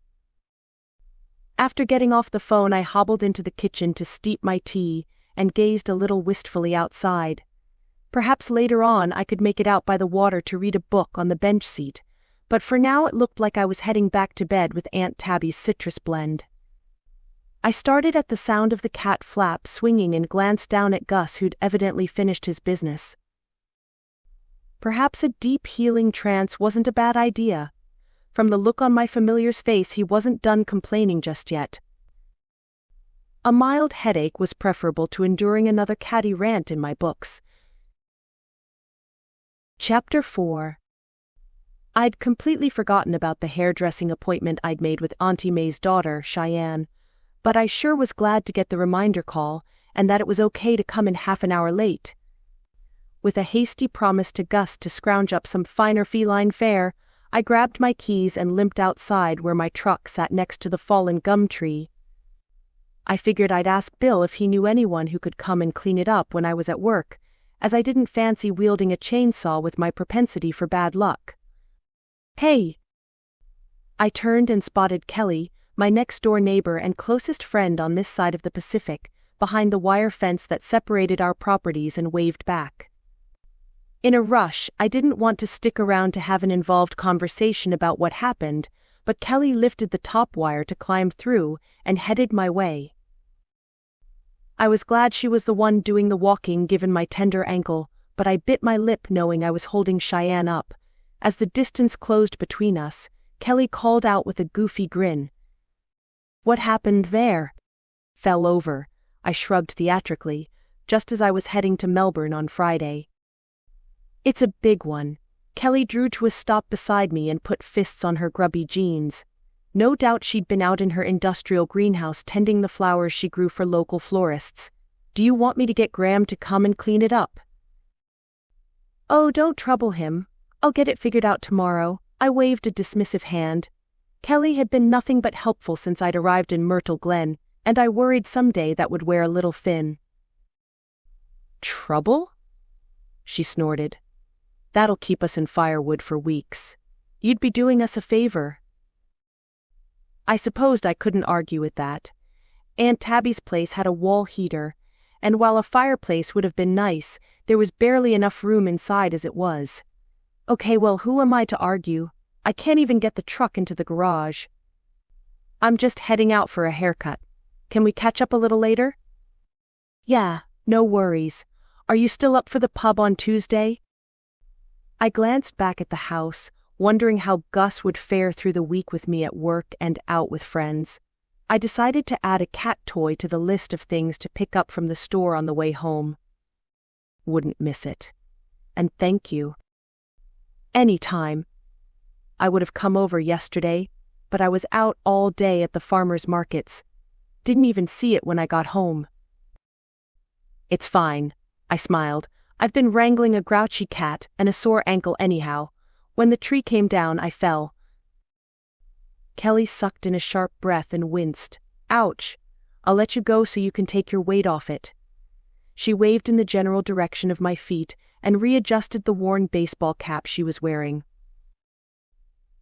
After getting off the phone, I hobbled into the kitchen to steep my tea and gazed a little wistfully outside. Perhaps later on I could make it out by the water to read a book on the bench seat, but for now it looked like I was heading back to bed with Aunt Tabby's citrus blend. I started at the sound of the cat flap swinging and glanced down at Gus, who'd evidently finished his business. Perhaps a deep healing trance wasn't a bad idea. From the look on my familiar's face, he wasn't done complaining just yet. A mild headache was preferable to enduring another catty rant in my books. Chapter 4. I'd completely forgotten about the hairdressing appointment I'd made with Auntie May's daughter, Cheyenne, but I sure was glad to get the reminder call and that it was okay to come in half an hour late. With a hasty promise to Gus to scrounge up some finer feline fare, I grabbed my keys and limped outside where my truck sat next to the fallen gum tree. I figured I'd ask Bill if he knew anyone who could come and clean it up when I was at work, as I didn't fancy wielding a chainsaw with my propensity for bad luck. Hey! I turned and spotted Kelly, my next-door neighbor and closest friend on this side of the Pacific, behind the wire fence that separated our properties, and waved back. In a rush, I didn't want to stick around to have an involved conversation about what happened, but Kelly lifted the top wire to climb through and headed my way. I was glad she was the one doing the walking given my tender ankle, but I bit my lip knowing I was holding Cheyenne up. As the distance closed between us, Kelly called out with a goofy grin. What happened there? Fell over, I shrugged theatrically, just as I was heading to Melbourne on Friday. It's a big one. Kelly drew to a stop beside me and put fists on her grubby jeans. No doubt she'd been out in her industrial greenhouse tending the flowers she grew for local florists. Do you want me to get Graham to come and clean it up? Oh, don't trouble him. I'll get it figured out tomorrow. I waved a dismissive hand. Kelly had been nothing but helpful since I'd arrived in Myrtle Glen, and I worried someday that would wear a little thin. Trouble? She snorted. That'll keep us in firewood for weeks. You'd be doing us a favor. I supposed I couldn't argue with that. Aunt Tabby's place had a wall heater, and while a fireplace would have been nice, there was barely enough room inside as it was. Okay, well, who am I to argue? I can't even get the truck into the garage. I'm just heading out for a haircut. Can we catch up a little later? Yeah, no worries. Are you still up for the pub on Tuesday? I glanced back at the house, wondering how Gus would fare through the week with me at work and out with friends. I decided to add a cat toy to the list of things to pick up from the store on the way home. Wouldn't miss it. And thank you. Anytime. I would have come over yesterday, but I was out all day at the farmers' markets. Didn't even see it when I got home. It's fine, I smiled. I've been wrangling a grouchy cat and a sore ankle anyhow. When the tree came down, I fell. Kelly sucked in a sharp breath and winced. Ouch. I'll let you go so you can take your weight off it. She waved in the general direction of my feet and readjusted the worn baseball cap she was wearing.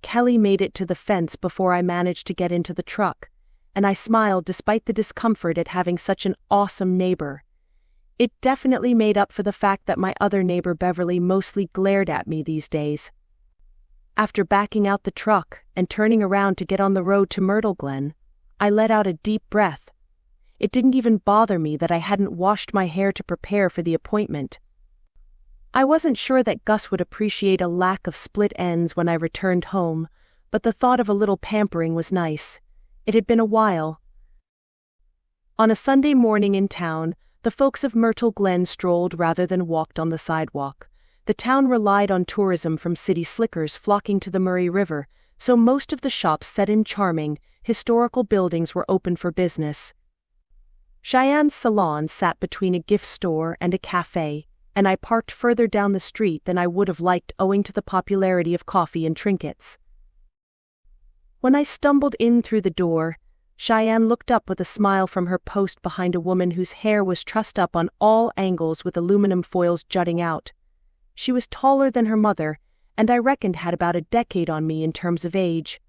Kelly made it to the fence before I managed to get into the truck, and I smiled despite the discomfort at having such an awesome neighbor. It definitely made up for the fact that my other neighbor Beverly mostly glared at me these days. After backing out the truck and turning around to get on the road to Myrtle Glen, I let out a deep breath. It didn't even bother me that I hadn't washed my hair to prepare for the appointment. I wasn't sure that Gus would appreciate a lack of split ends when I returned home, but the thought of a little pampering was nice. It had been a while. On a Sunday morning in town, the folks of Myrtle Glen strolled rather than walked on the sidewalk. The town relied on tourism from city slickers flocking to the Murray River, so most of the shops set in charming, historical buildings were open for business. Cheyenne's salon sat between a gift store and a cafe, and I parked further down the street than I would have liked owing to the popularity of coffee and trinkets. When I stumbled in through the door, Cheyenne looked up with a smile from her post behind a woman whose hair was trussed up on all angles with aluminum foils jutting out. She was taller than her mother, and I reckoned had about a decade on me in terms of age.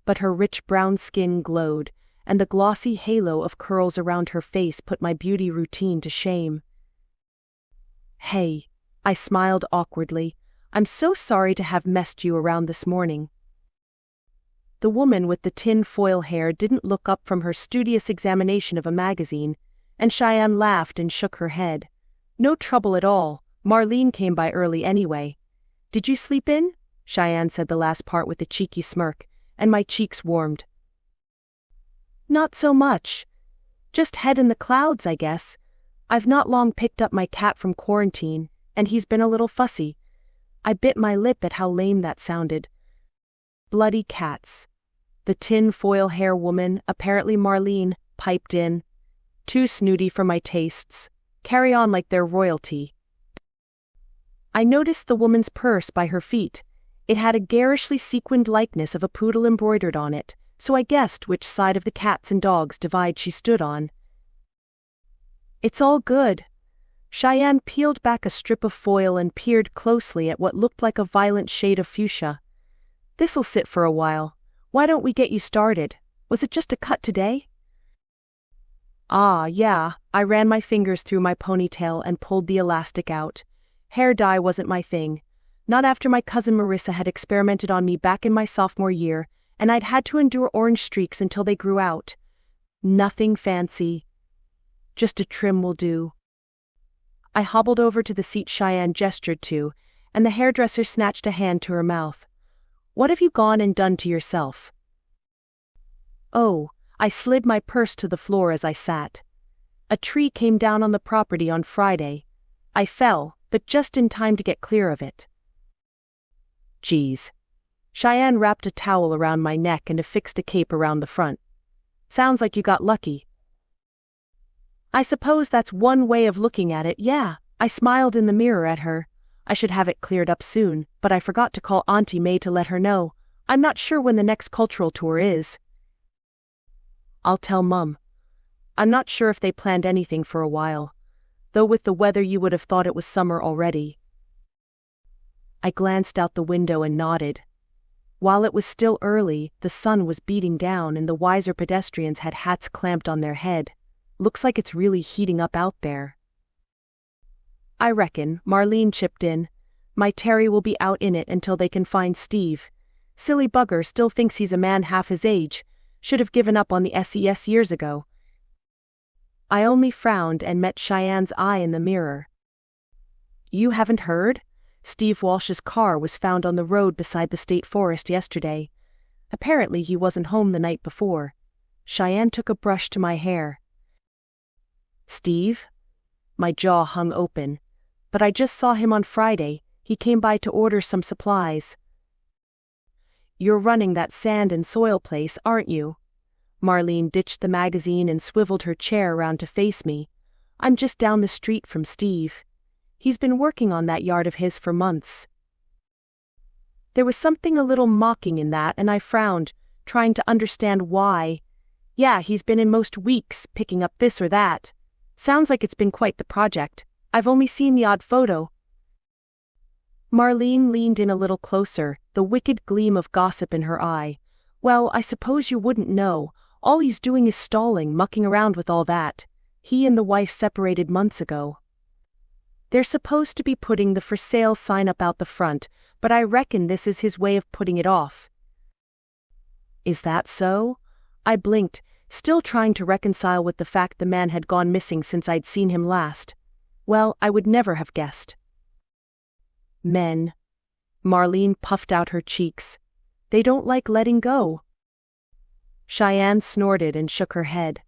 But her rich brown skin glowed, and the glossy halo of curls around her face put my beauty routine to shame. "Hey," I smiled awkwardly, "I'm so sorry to have messed you around this morning." The woman with the tin foil hair didn't look up from her studious examination of a magazine, and Cheyenne laughed and shook her head. "No trouble at all, Marlene came by early anyway." "Did you sleep in?" Cheyenne said the last part with a cheeky smirk, and my cheeks warmed. "Not so much. Just head in the clouds, I guess. I've not long picked up my cat from quarantine, and he's been a little fussy." I bit my lip at how lame that sounded. "Bloody cats." The tin foil hair woman, apparently Marlene, piped in. "Too snooty for my tastes. Carry on like they're royalty." I noticed the woman's purse by her feet. It had a garishly sequined likeness of a poodle embroidered on it, so I guessed which side of the cats and dogs divide she stood on. "It's all good." Cheyenne peeled back a strip of foil and peered closely at what looked like a violent shade of fuchsia. "This'll sit for a while. Why don't we get you started? Was it just a cut today?" "Ah, yeah." I ran my fingers through my ponytail and pulled the elastic out. Hair dye wasn't my thing. Not after my cousin Marissa had experimented on me back in my sophomore year, and I'd had to endure orange streaks until they grew out. Nothing fancy. Just a trim will do. I hobbled over to the seat Cheyenne gestured to, and the hairdresser snatched a hand to her mouth. "What have you gone and done to yourself?" "Oh," I slid my purse to the floor as I sat. "A tree came down on the property on Friday. I fell, but just in time to get clear of it." "Geez." Cheyenne wrapped a towel around my neck and affixed a cape around the front. "Sounds like you got lucky." "I suppose that's one way of looking at it, yeah." I smiled in the mirror at her. I should have it cleared up soon, but I forgot to call Auntie May to let her know. I'm not sure when the next cultural tour is. "I'll tell Mum." I'm not sure if they planned anything for a while, though with the weather you would have thought it was summer already. I glanced out the window and nodded. While it was still early, the sun was beating down and the wiser pedestrians had hats clamped on their head. "Looks like it's really heating up out there." "I reckon," Marlene chipped in. "My Terry will be out in it until they can find Steve. Silly bugger still thinks he's a man half his age. Should have given up on the SES years ago." I only frowned and met Cheyenne's eye in the mirror. "You haven't heard? Steve Walsh's car was found on the road beside the state forest yesterday. Apparently he wasn't home the night before." Cheyenne took a brush to my hair. "Steve?" My jaw hung open. "But I just saw him on Friday. He came by to order some supplies." "You're running that sand and soil place, aren't you?" Marlene ditched the magazine and swiveled her chair around to face me. "I'm just down the street from Steve. He's been working on that yard of his for months." There was something a little mocking in that, and I frowned, trying to understand why. "Yeah, he's been in most weeks, picking up this or that. Sounds like it's been quite the project. I've only seen the odd photo." Marlene leaned in a little closer, the wicked gleam of gossip in her eye. "Well, I suppose you wouldn't know. All he's doing is stalling, mucking around with all that. He and the wife separated months ago. They're supposed to be putting the for sale sign up out the front, but I reckon this is his way of putting it off." "Is that so?" I blinked, still trying to reconcile with the fact the man had gone missing since I'd seen him last. Well, I would never have guessed. Men. Marlene puffed out her cheeks. They don't like letting go. Cheyenne snorted and shook her head.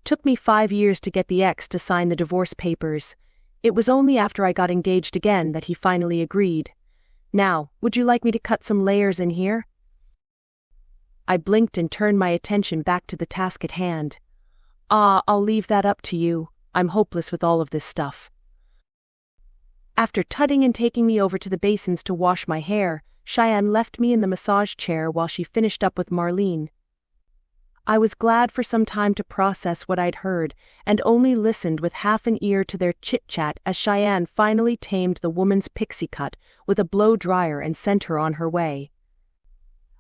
Took me 5 years to get the ex to sign the divorce papers. It was only after I got engaged again that he finally agreed. Now, would you like me to cut some layers in here? I blinked and turned my attention back to the task at hand. I'll leave that up to you. I'm hopeless with all of this stuff. After tutting and taking me over to the basins to wash my hair, Cheyenne left me in the massage chair while she finished up with Marlene. I was glad for some time to process what I'd heard, and only listened with half an ear to their chit-chat as Cheyenne finally tamed the woman's pixie cut with a blow dryer and sent her on her way.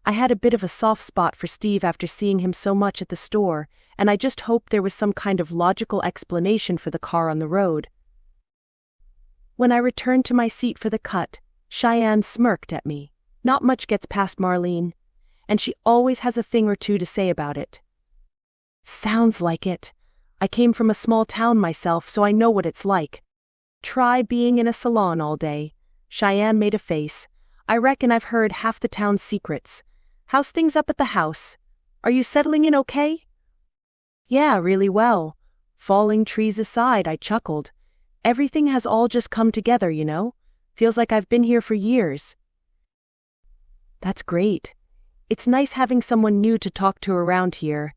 I had a bit of a soft spot for Steve after seeing him so much at the store, and I just hoped there was some kind of logical explanation for the car on the road. When I returned to my seat for the cut, Cheyenne smirked at me. Not much gets past Marlene, and she always has a thing or two to say about it. Sounds like it. I came from a small town myself, so I know what it's like. Try being in a salon all day. Cheyenne made a face. I reckon I've heard half the town's secrets. How's things up at the house? Are you settling in okay? Yeah, really well. Falling trees aside, I chuckled. Everything has all just come together, you know? Feels like I've been here for years. That's great. It's nice having someone new to talk to around here.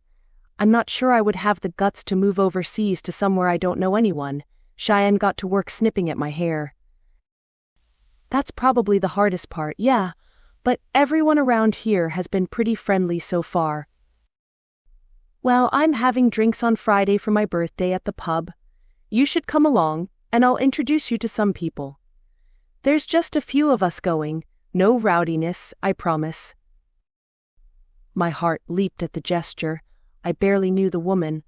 I'm not sure I would have the guts to move overseas to somewhere I don't know anyone. Cheyenne got to work snipping at my hair. That's probably the hardest part, yeah, but everyone around here has been pretty friendly so far. Well, I'm having drinks on Friday for my birthday at the pub. You should come along, and I'll introduce you to some people. There's just a few of us going, no rowdiness, I promise. My heart leaped at the gesture. I barely knew the woman.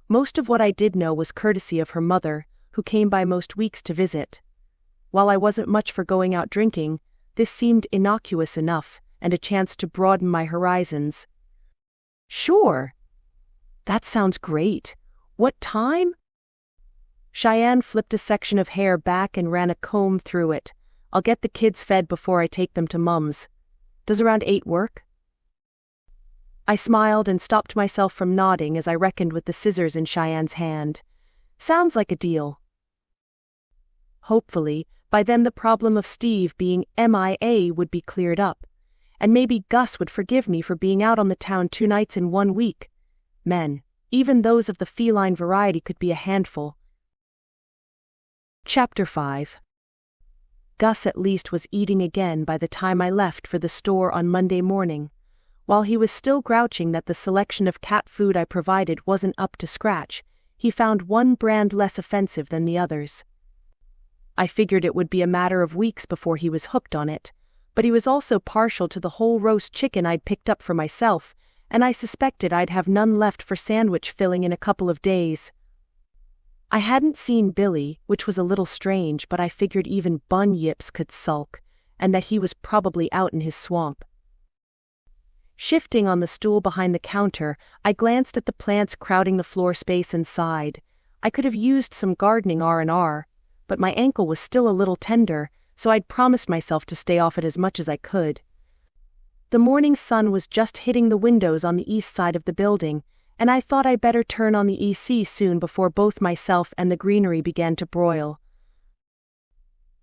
Most of what I did know was courtesy of her mother, who came by most weeks to visit. While I wasn't much for going out drinking, this seemed innocuous enough, and a chance to broaden my horizons. Sure. That sounds great. What time? Cheyenne flipped a section of hair back and ran a comb through it. I'll get the kids fed before I take them to Mum's. Does around 8 work? I smiled and stopped myself from nodding as I reckoned with the scissors in Cheyenne's hand. Sounds like a deal. Hopefully, by then the problem of Steve being MIA would be cleared up, and maybe Gus would forgive me for being out on the town 2 nights in 1 week. Men, even those of the feline variety, could be a handful. Chapter 5. Gus at least was eating again by the time I left for the store on Monday morning. While he was still grouching that the selection of cat food I provided wasn't up to scratch, he found one brand less offensive than the others. I figured it would be a matter of weeks before he was hooked on it, but he was also partial to the whole roast chicken I'd picked up for myself, and I suspected I'd have none left for sandwich filling in a couple of days. I hadn't seen Billy, which was a little strange, but I figured even Bun Yips could sulk, and that he was probably out in his swamp. Shifting on the stool behind the counter, I glanced at the plants crowding the floor space and sighed. I could have used some gardening R&R, but my ankle was still a little tender, so I'd promised myself to stay off it as much as I could. The morning sun was just hitting the windows on the east side of the building, and I thought I'd better turn on the AC soon before both myself and the greenery began to broil.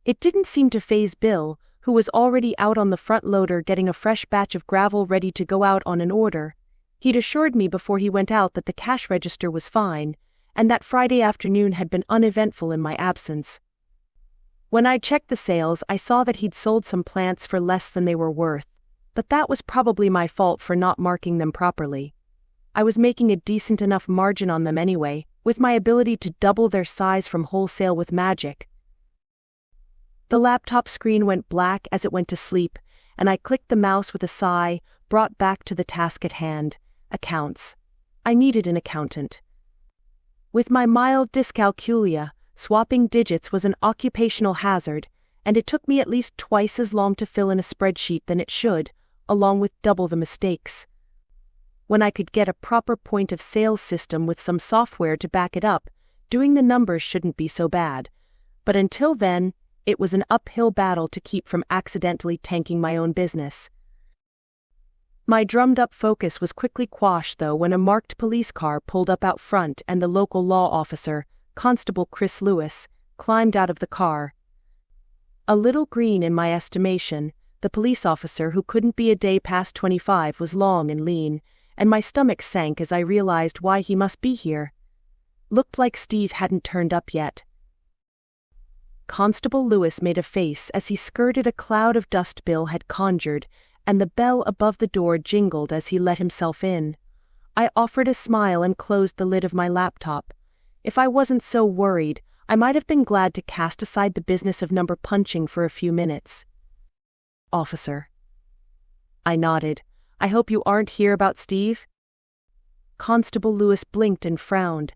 It didn't seem to faze Bill, who was already out on the front loader getting a fresh batch of gravel ready to go out on an order. He'd assured me before he went out that the cash register was fine, and that Friday afternoon had been uneventful in my absence. When I checked the sales, I saw that he'd sold some plants for less than they were worth, but that was probably my fault for not marking them properly. I was making a decent enough margin on them anyway, with my ability to double their size from wholesale with magic. The laptop screen went black as it went to sleep, and I clicked the mouse with a sigh, brought back to the task at hand: accounts. I needed an accountant. With my mild dyscalculia, swapping digits was an occupational hazard, and it took me at least twice as long to fill in a spreadsheet than it should, along with double the mistakes. When I could get a proper point of sales system with some software to back it up, doing the numbers shouldn't be so bad. But until then, It was an uphill battle to keep from accidentally tanking my own business. My drummed-up focus was quickly quashed though when a marked police car pulled up out front and the local law officer, Constable Chris Lewis, climbed out of the car. A little green in my estimation, the police officer who couldn't be a day past 25 was long and lean, and my stomach sank as I realized why he must be here. Looked like Steve hadn't turned up yet. Constable Lewis made a face as he skirted a cloud of dust Bill had conjured, and the bell above the door jingled as he let himself in. I offered a smile and closed the lid of my laptop. If I wasn't so worried, I might have been glad to cast aside the business of number punching for a few minutes. Officer. I nodded. I hope you aren't here about Steve? Constable Lewis blinked and frowned.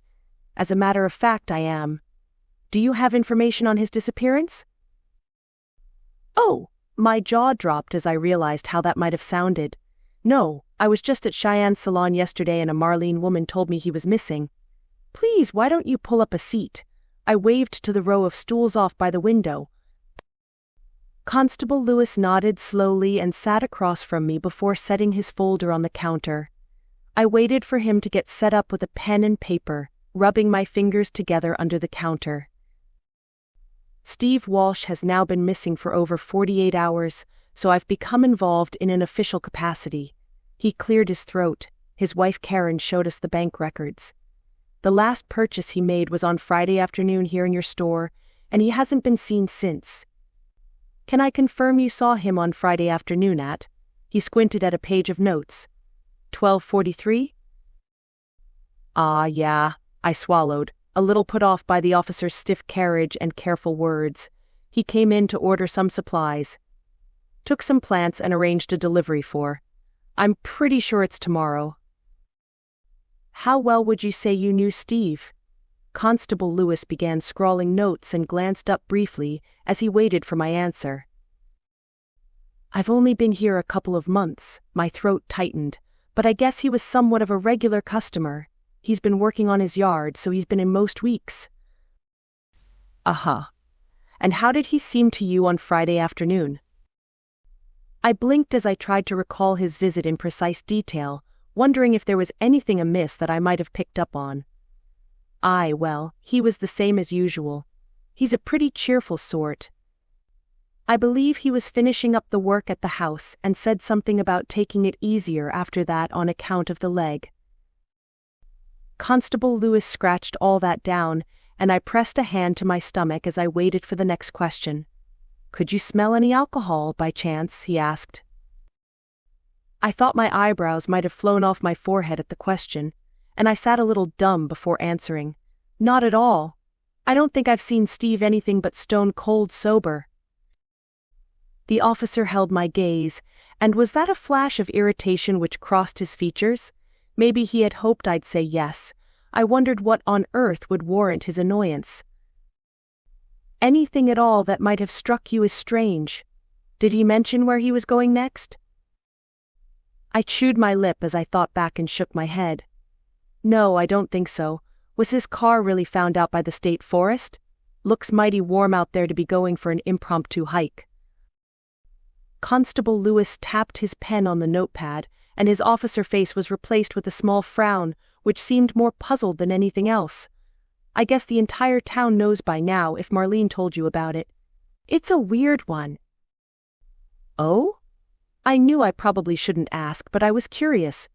As a matter of fact, I am. Do you have information on his disappearance? Oh, my jaw dropped as I realized how that might have sounded. No, I was just at Cheyenne's salon yesterday and a Marlene woman told me he was missing. Please, why don't you pull up a seat? I waved to the row of stools off by the window. Constable Lewis nodded slowly and sat across from me before setting his folder on the counter. I waited for him to get set up with a pen and paper, rubbing my fingers together under the counter. Steve Walsh has now been missing for over 48 hours, so I've become involved in an official capacity. He cleared his throat. His wife Karen showed us the bank records. The last purchase he made was on Friday afternoon here in your store, and he hasn't been seen since. Can I confirm you saw him on Friday afternoon at? He squinted at a page of notes. 12:43? Yeah, I swallowed, a little put off by the officer's stiff carriage and careful words. He came in to order some supplies. Took some plants and arranged a delivery for. I'm pretty sure it's tomorrow. How well would you say you knew Steve? Constable Lewis began scrawling notes and glanced up briefly as he waited for my answer. I've only been here a couple of months, my throat tightened, but I guess he was somewhat of a regular customer. He's been working on his yard, so he's been in most weeks. And how did he seem to you on Friday afternoon? I blinked as I tried to recall his visit in precise detail, wondering if there was anything amiss that I might have picked up on. Well, he was the same as usual. He's a pretty cheerful sort. I believe he was finishing up the work at the house and said something about taking it easier after that on account of the leg. Constable Lewis scratched all that down, and I pressed a hand to my stomach as I waited for the next question. Could you smell any alcohol, by chance? He asked. I thought my eyebrows might have flown off my forehead at the question, and I sat a little dumb before answering. Not at all. I don't think I've seen Steve anything but stone cold sober. The officer held my gaze, and was that a flash of irritation which crossed his features? Maybe he had hoped I'd say yes. I wondered what on earth would warrant his annoyance. Anything at all that might have struck you as strange? Did he mention where he was going next? I chewed my lip as I thought back and shook my head. No, I don't think so. Was his car really found out by the state forest? Looks mighty warm out there to be going for an impromptu hike. Constable Lewis tapped his pen on the notepad, and his officer face was replaced with a small frown, which seemed more puzzled than anything else. I guess the entire town knows by now if Marlene told you about it. It's a weird one. Oh? I knew I probably shouldn't ask, but I was curious.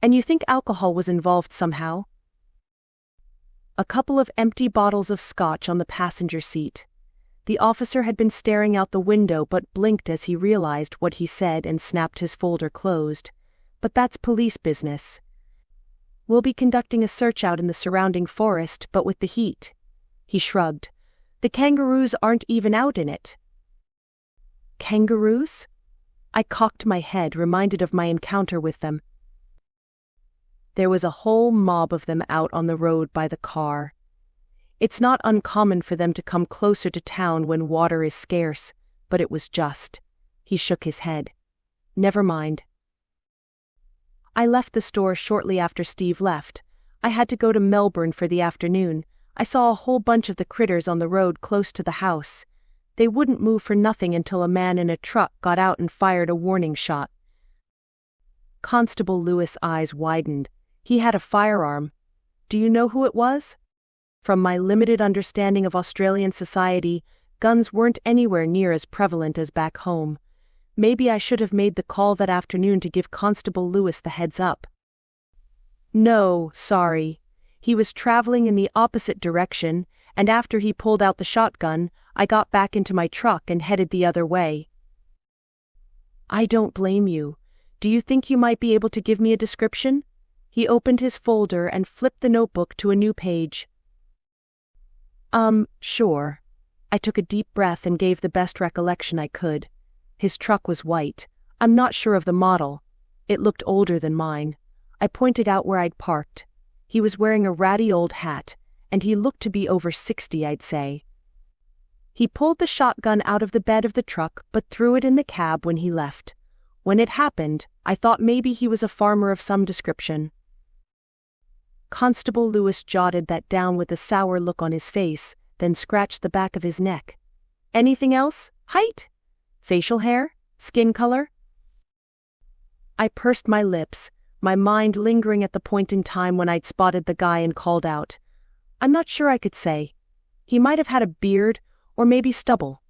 And you think alcohol was involved somehow? A couple of empty bottles of scotch on the passenger seat. The officer had been staring out the window but blinked as he realized what he said and snapped his folder closed. But that's police business. We'll be conducting a search out in the surrounding forest, but with the heat. He shrugged. The kangaroos aren't even out in it. Kangaroos? I cocked my head, reminded of my encounter with them. There was a whole mob of them out on the road by the car. It's not uncommon for them to come closer to town when water is scarce, but it was just. He shook his head. Never mind. I left the store shortly after Steve left. I had to go to Melbourne for the afternoon. I saw a whole bunch of the critters on the road close to the house. They wouldn't move for nothing until a man in a truck got out and fired a warning shot. Constable Lewis' eyes widened. He had a firearm. Do you know who it was? From my limited understanding of Australian society, guns weren't anywhere near as prevalent as back home. Maybe I should have made the call that afternoon to give Constable Lewis the heads up. No, sorry. He was traveling in the opposite direction, and after he pulled out the shotgun, I got back into my truck and headed the other way. I don't blame you. Do you think you might be able to give me a description? He opened his folder and flipped the notebook to a new page. Sure. I took a deep breath and gave the best recollection I could. His truck was white. I'm not sure of the model. It looked older than mine. I pointed out where I'd parked. He was wearing a ratty old hat, and he looked to be over 60, I'd say. He pulled the shotgun out of the bed of the truck but threw it in the cab when he left. When it happened, I thought maybe he was a farmer of some description. Constable Lewis jotted that down with a sour look on his face, then scratched the back of his neck. Anything else? Height? Facial hair? Skin color? I pursed my lips, my mind lingering at the point in time when I'd spotted the guy and called out. I'm not sure I could say. He might have had a beard, or maybe stubble.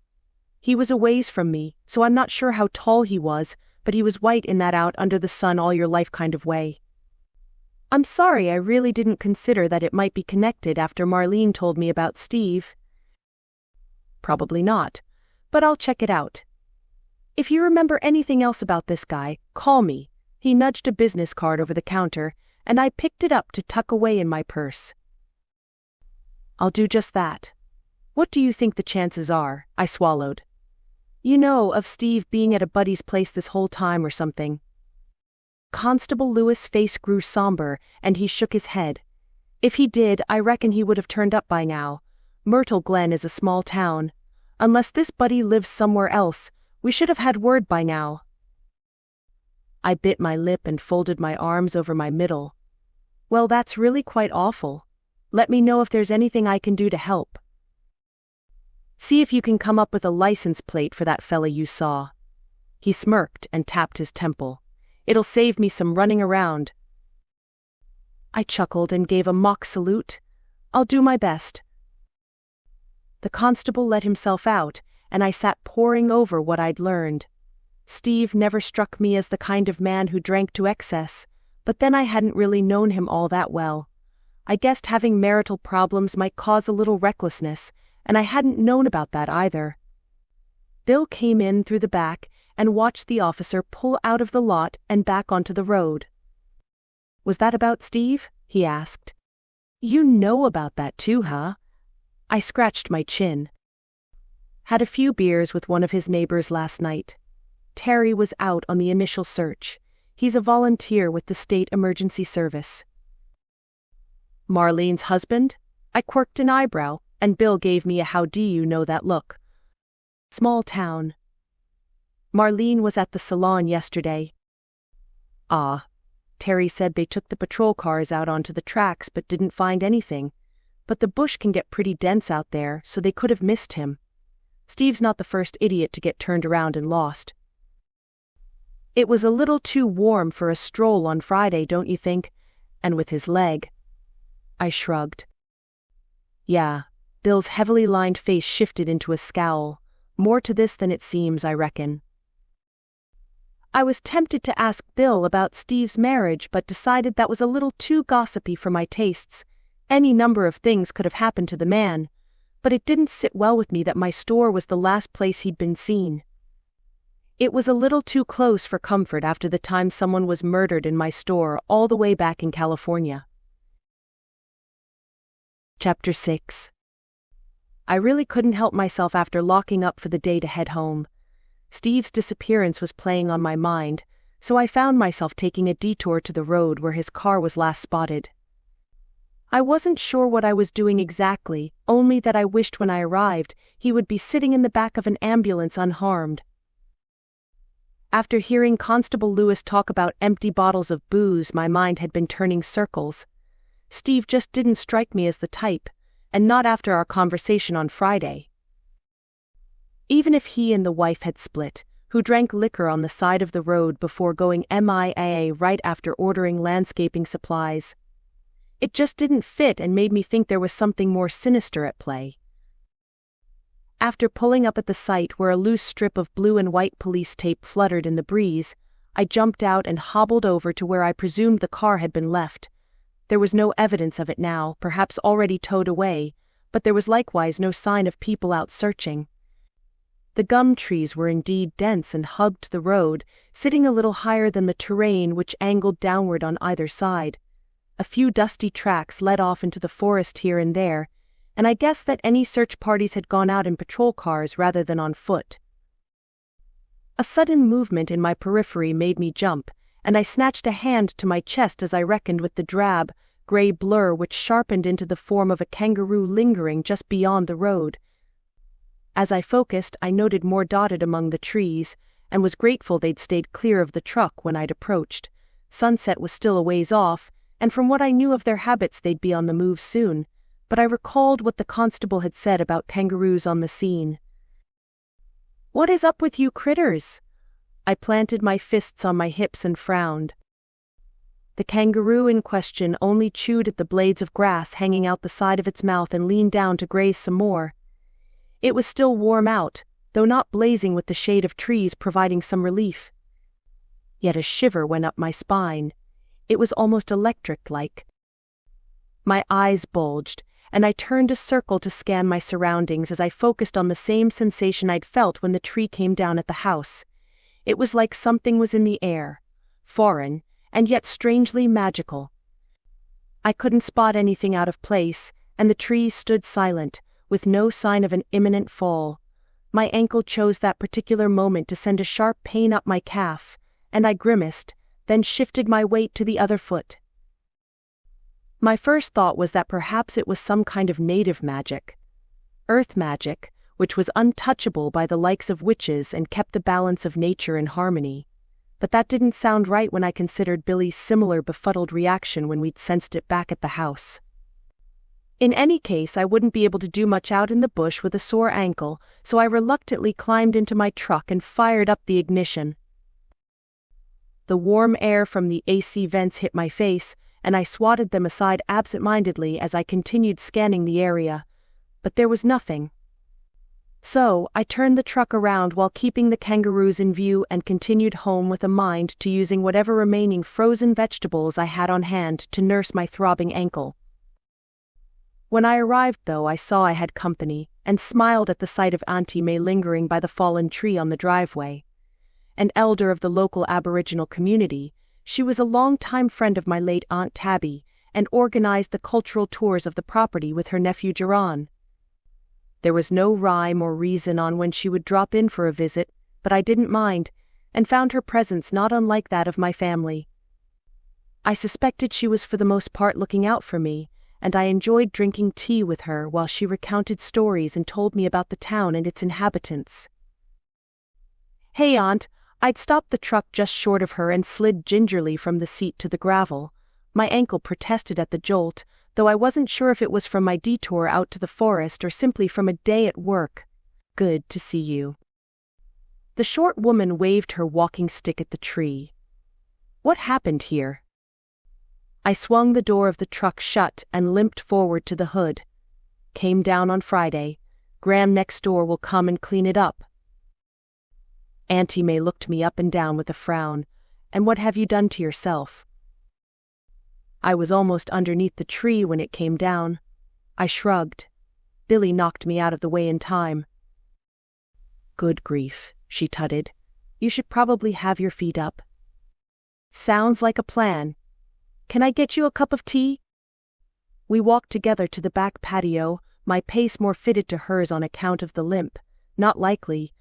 He was a ways from me, so I'm not sure how tall he was, but he was white in that out under the sun all your life kind of way. I'm sorry, I really didn't consider that it might be connected after Marlene told me about Steve. Probably not, but I'll check it out. If you remember anything else about this guy, call me. He nudged a business card over the counter, and I picked it up to tuck away in my purse. I'll do just that. What do you think the chances are? I swallowed. You know, of Steve being at a buddy's place this whole time or something. Constable Lewis' face grew somber, and he shook his head. If he did, I reckon he would have turned up by now. Myrtle Glen is a small town. Unless this buddy lives somewhere else, we should have had word by now. I bit my lip and folded my arms over my middle. Well, that's really quite awful. Let me know if there's anything I can do to help. See if you can come up with a license plate for that fella you saw. He smirked and tapped his temple. It'll save me some running around. I chuckled and gave a mock salute. I'll do my best. The constable let himself out, and I sat poring over what I'd learned. Steve never struck me as the kind of man who drank to excess, but then I hadn't really known him all that well. I guessed having marital problems might cause a little recklessness, and I hadn't known about that either. Bill came in through the back and watched the officer pull out of the lot and back onto the road. Was that about Steve? He asked. You know about that too, huh? I scratched my chin. Had a few beers with one of his neighbors last night. Terry was out on the initial search. He's a volunteer with the State Emergency Service. Marlene's husband? I quirked an eyebrow, and Bill gave me a how do you know that look. Small town. Marlene was at the salon yesterday. Ah. Terry said they took the patrol cars out onto the tracks but didn't find anything. But the bush can get pretty dense out there, so they could have missed him. Steve's not the first idiot to get turned around and lost. It was a little too warm for a stroll on Friday, don't you think? And with his leg. I shrugged. Yeah. Bill's heavily lined face shifted into a scowl. More to this than it seems, I reckon. I was tempted to ask Bill about Steve's marriage but decided that was a little too gossipy for my tastes. Any number of things could have happened to the man, but it didn't sit well with me that my store was the last place he'd been seen. It was a little too close for comfort after the time someone was murdered in my store all the way back in California. Chapter 6. I really couldn't help myself after locking up for the day to head home. Steve's disappearance was playing on my mind, so I found myself taking a detour to the road where his car was last spotted. I wasn't sure what I was doing exactly, only that I wished when I arrived he would be sitting in the back of an ambulance unharmed. After hearing Constable Lewis talk about empty bottles of booze, my mind had been turning circles. Steve just didn't strike me as the type, and not after our conversation on Friday. Even if he and the wife had split, who drank liquor on the side of the road before going MIA right after ordering landscaping supplies. It just didn't fit and made me think there was something more sinister at play. After pulling up at the site where a loose strip of blue and white police tape fluttered in the breeze, I jumped out and hobbled over to where I presumed the car had been left. There was no evidence of it now, perhaps already towed away, but there was likewise no sign of people out searching. The gum trees were indeed dense and hugged the road, sitting a little higher than the terrain which angled downward on either side. A few dusty tracks led off into the forest here and there, and I guessed that any search parties had gone out in patrol cars rather than on foot. A sudden movement in my periphery made me jump, and I snatched a hand to my chest as I reckoned with the drab, gray blur which sharpened into the form of a kangaroo lingering just beyond the road. As I focused, I noted more dotted among the trees, and was grateful they'd stayed clear of the truck when I'd approached. Sunset was still a ways off, and from what I knew of their habits they'd be on the move soon, but I recalled what the constable had said about kangaroos on the scene. "What is up with you critters?" I planted my fists on my hips and frowned. The kangaroo in question only chewed at the blades of grass hanging out the side of its mouth and leaned down to graze some more. It was still warm out, though not blazing with the shade of trees providing some relief. Yet a shiver went up my spine. It was almost electric-like. My eyes bulged, and I turned a circle to scan my surroundings as I focused on the same sensation I'd felt when the tree came down at the house. It was like something was in the air, foreign, and yet strangely magical. I couldn't spot anything out of place, and the trees stood silent, with no sign of an imminent fall. My ankle chose that particular moment to send a sharp pain up my calf, and I grimaced, then shifted my weight to the other foot. My first thought was that perhaps it was some kind of native magic. Earth magic, which was untouchable by the likes of witches and kept the balance of nature in harmony. But that didn't sound right when I considered Billy's similar befuddled reaction when we'd sensed it back at the house. In any case, I wouldn't be able to do much out in the bush with a sore ankle, so I reluctantly climbed into my truck and fired up the ignition. The warm air from the AC vents hit my face, and I swatted them aside absent-mindedly as I continued scanning the area. But there was nothing. So, I turned the truck around while keeping the kangaroos in view and continued home with a mind to using whatever remaining frozen vegetables I had on hand to nurse my throbbing ankle. When I arrived, though, I saw I had company, and smiled at the sight of Auntie May lingering by the fallen tree on the driveway. An elder of the local Aboriginal community, she was a long-time friend of my late Aunt Tabby, and organized the cultural tours of the property with her nephew Geron. There was no rhyme or reason on when she would drop in for a visit, but I didn't mind, and found her presence not unlike that of my family. I suspected she was for the most part looking out for me, and I enjoyed drinking tea with her while she recounted stories and told me about the town and its inhabitants. "Hey, Aunt," I'd stopped the truck just short of her and slid gingerly from the seat to the gravel. My ankle protested at the jolt, though I wasn't sure if it was from my detour out to the forest or simply from a day at work. "Good to see you." The short woman waved her walking stick at the tree. "What happened here?" I swung the door of the truck shut and limped forward to the hood. "Came down on Friday. Graham next door will come and clean it up." Auntie May looked me up and down with a frown. "And what have you done to yourself?" I was almost underneath the tree when it came down. I shrugged. Billy knocked me out of the way in time. "Good grief," she tutted. "You should probably have your feet up." "Sounds like a plan. Can I get you a cup of tea?" We walked together to the back patio, my pace more fitted to hers on account of the limp. "Not likely.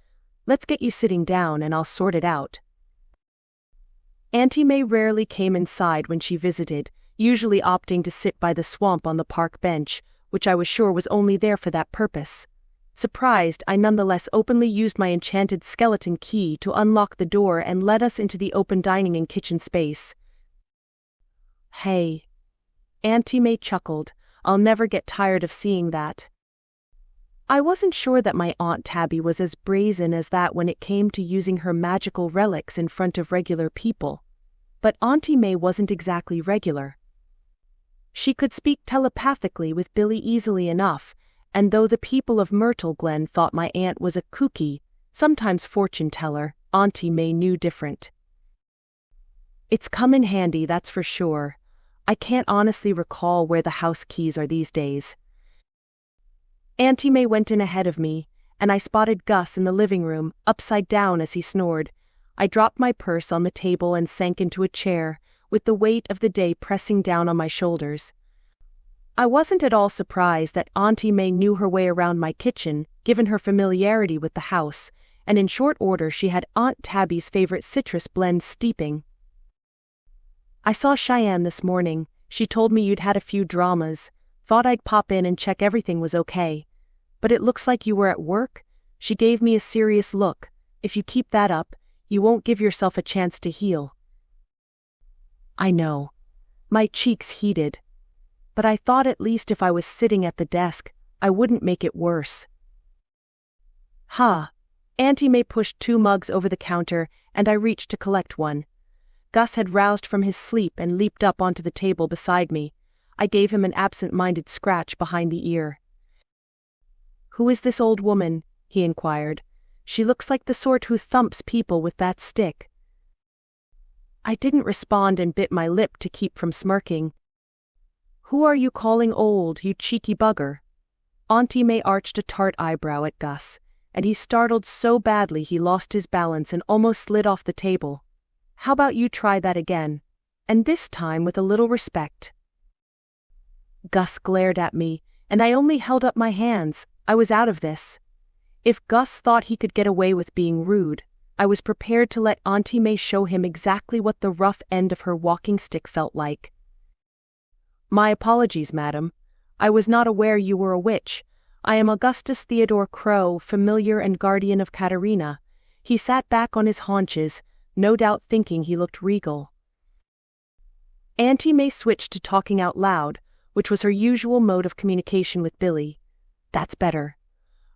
Let's get you sitting down and I'll sort it out." Auntie May rarely came inside when she visited, usually opting to sit by the swamp on the park bench, which I was sure was only there for that purpose. Surprised, I nonetheless openly used my enchanted skeleton key to unlock the door and let us into the open dining and kitchen space. "Hey." Auntie May chuckled. "I'll never get tired of seeing that." I wasn't sure that my Aunt Tabby was as brazen as that when it came to using her magical relics in front of regular people. But Auntie May wasn't exactly regular. She could speak telepathically with Billy easily enough, and though the people of Myrtle Glen thought my aunt was a kooky, sometimes fortune teller, Auntie May knew different. It's come in handy, that's for sure. I can't honestly recall where the house keys are these days. Auntie May went in ahead of me, and I spotted Gus in the living room, upside down as he snored. I dropped my purse on the table and sank into a chair, with the weight of the day pressing down on my shoulders. I wasn't at all surprised that Auntie May knew her way around my kitchen, given her familiarity with the house, and in short order she had Aunt Tabby's favorite citrus blend steeping. I saw Cheyenne this morning. She told me you'd had a few dramas. Thought I'd pop in and check everything was okay. But it looks like you were at work. She gave me a serious look. If you keep that up, you won't give yourself a chance to heal. I know. My cheeks heated. But I thought at least if I was sitting at the desk, I wouldn't make it worse. Auntie May pushed 2 mugs over the counter, and I reached to collect one. Gus had roused from his sleep and leaped up onto the table beside me. I gave him an absent-minded scratch behind the ear. "Who is this old woman?" he inquired. "She looks like the sort who thumps people with that stick." I didn't respond and bit my lip to keep from smirking. "Who are you calling old, you cheeky bugger?" Auntie May arched a tart eyebrow at Gus, and he startled so badly he lost his balance and almost slid off the table. "How about you try that again? And this time with a little respect." Gus glared at me, and I only held up my hands. I was out of this. If Gus thought he could get away with being rude, I was prepared to let Auntie May show him exactly what the rough end of her walking stick felt like. "My apologies, madam. I was not aware you were a witch. I am Augustus Theodore Crowe, familiar and guardian of Katerina." He sat back on his haunches, no doubt thinking he looked regal. Auntie May switched to talking out loud, which was her usual mode of communication with Billy. "That's better.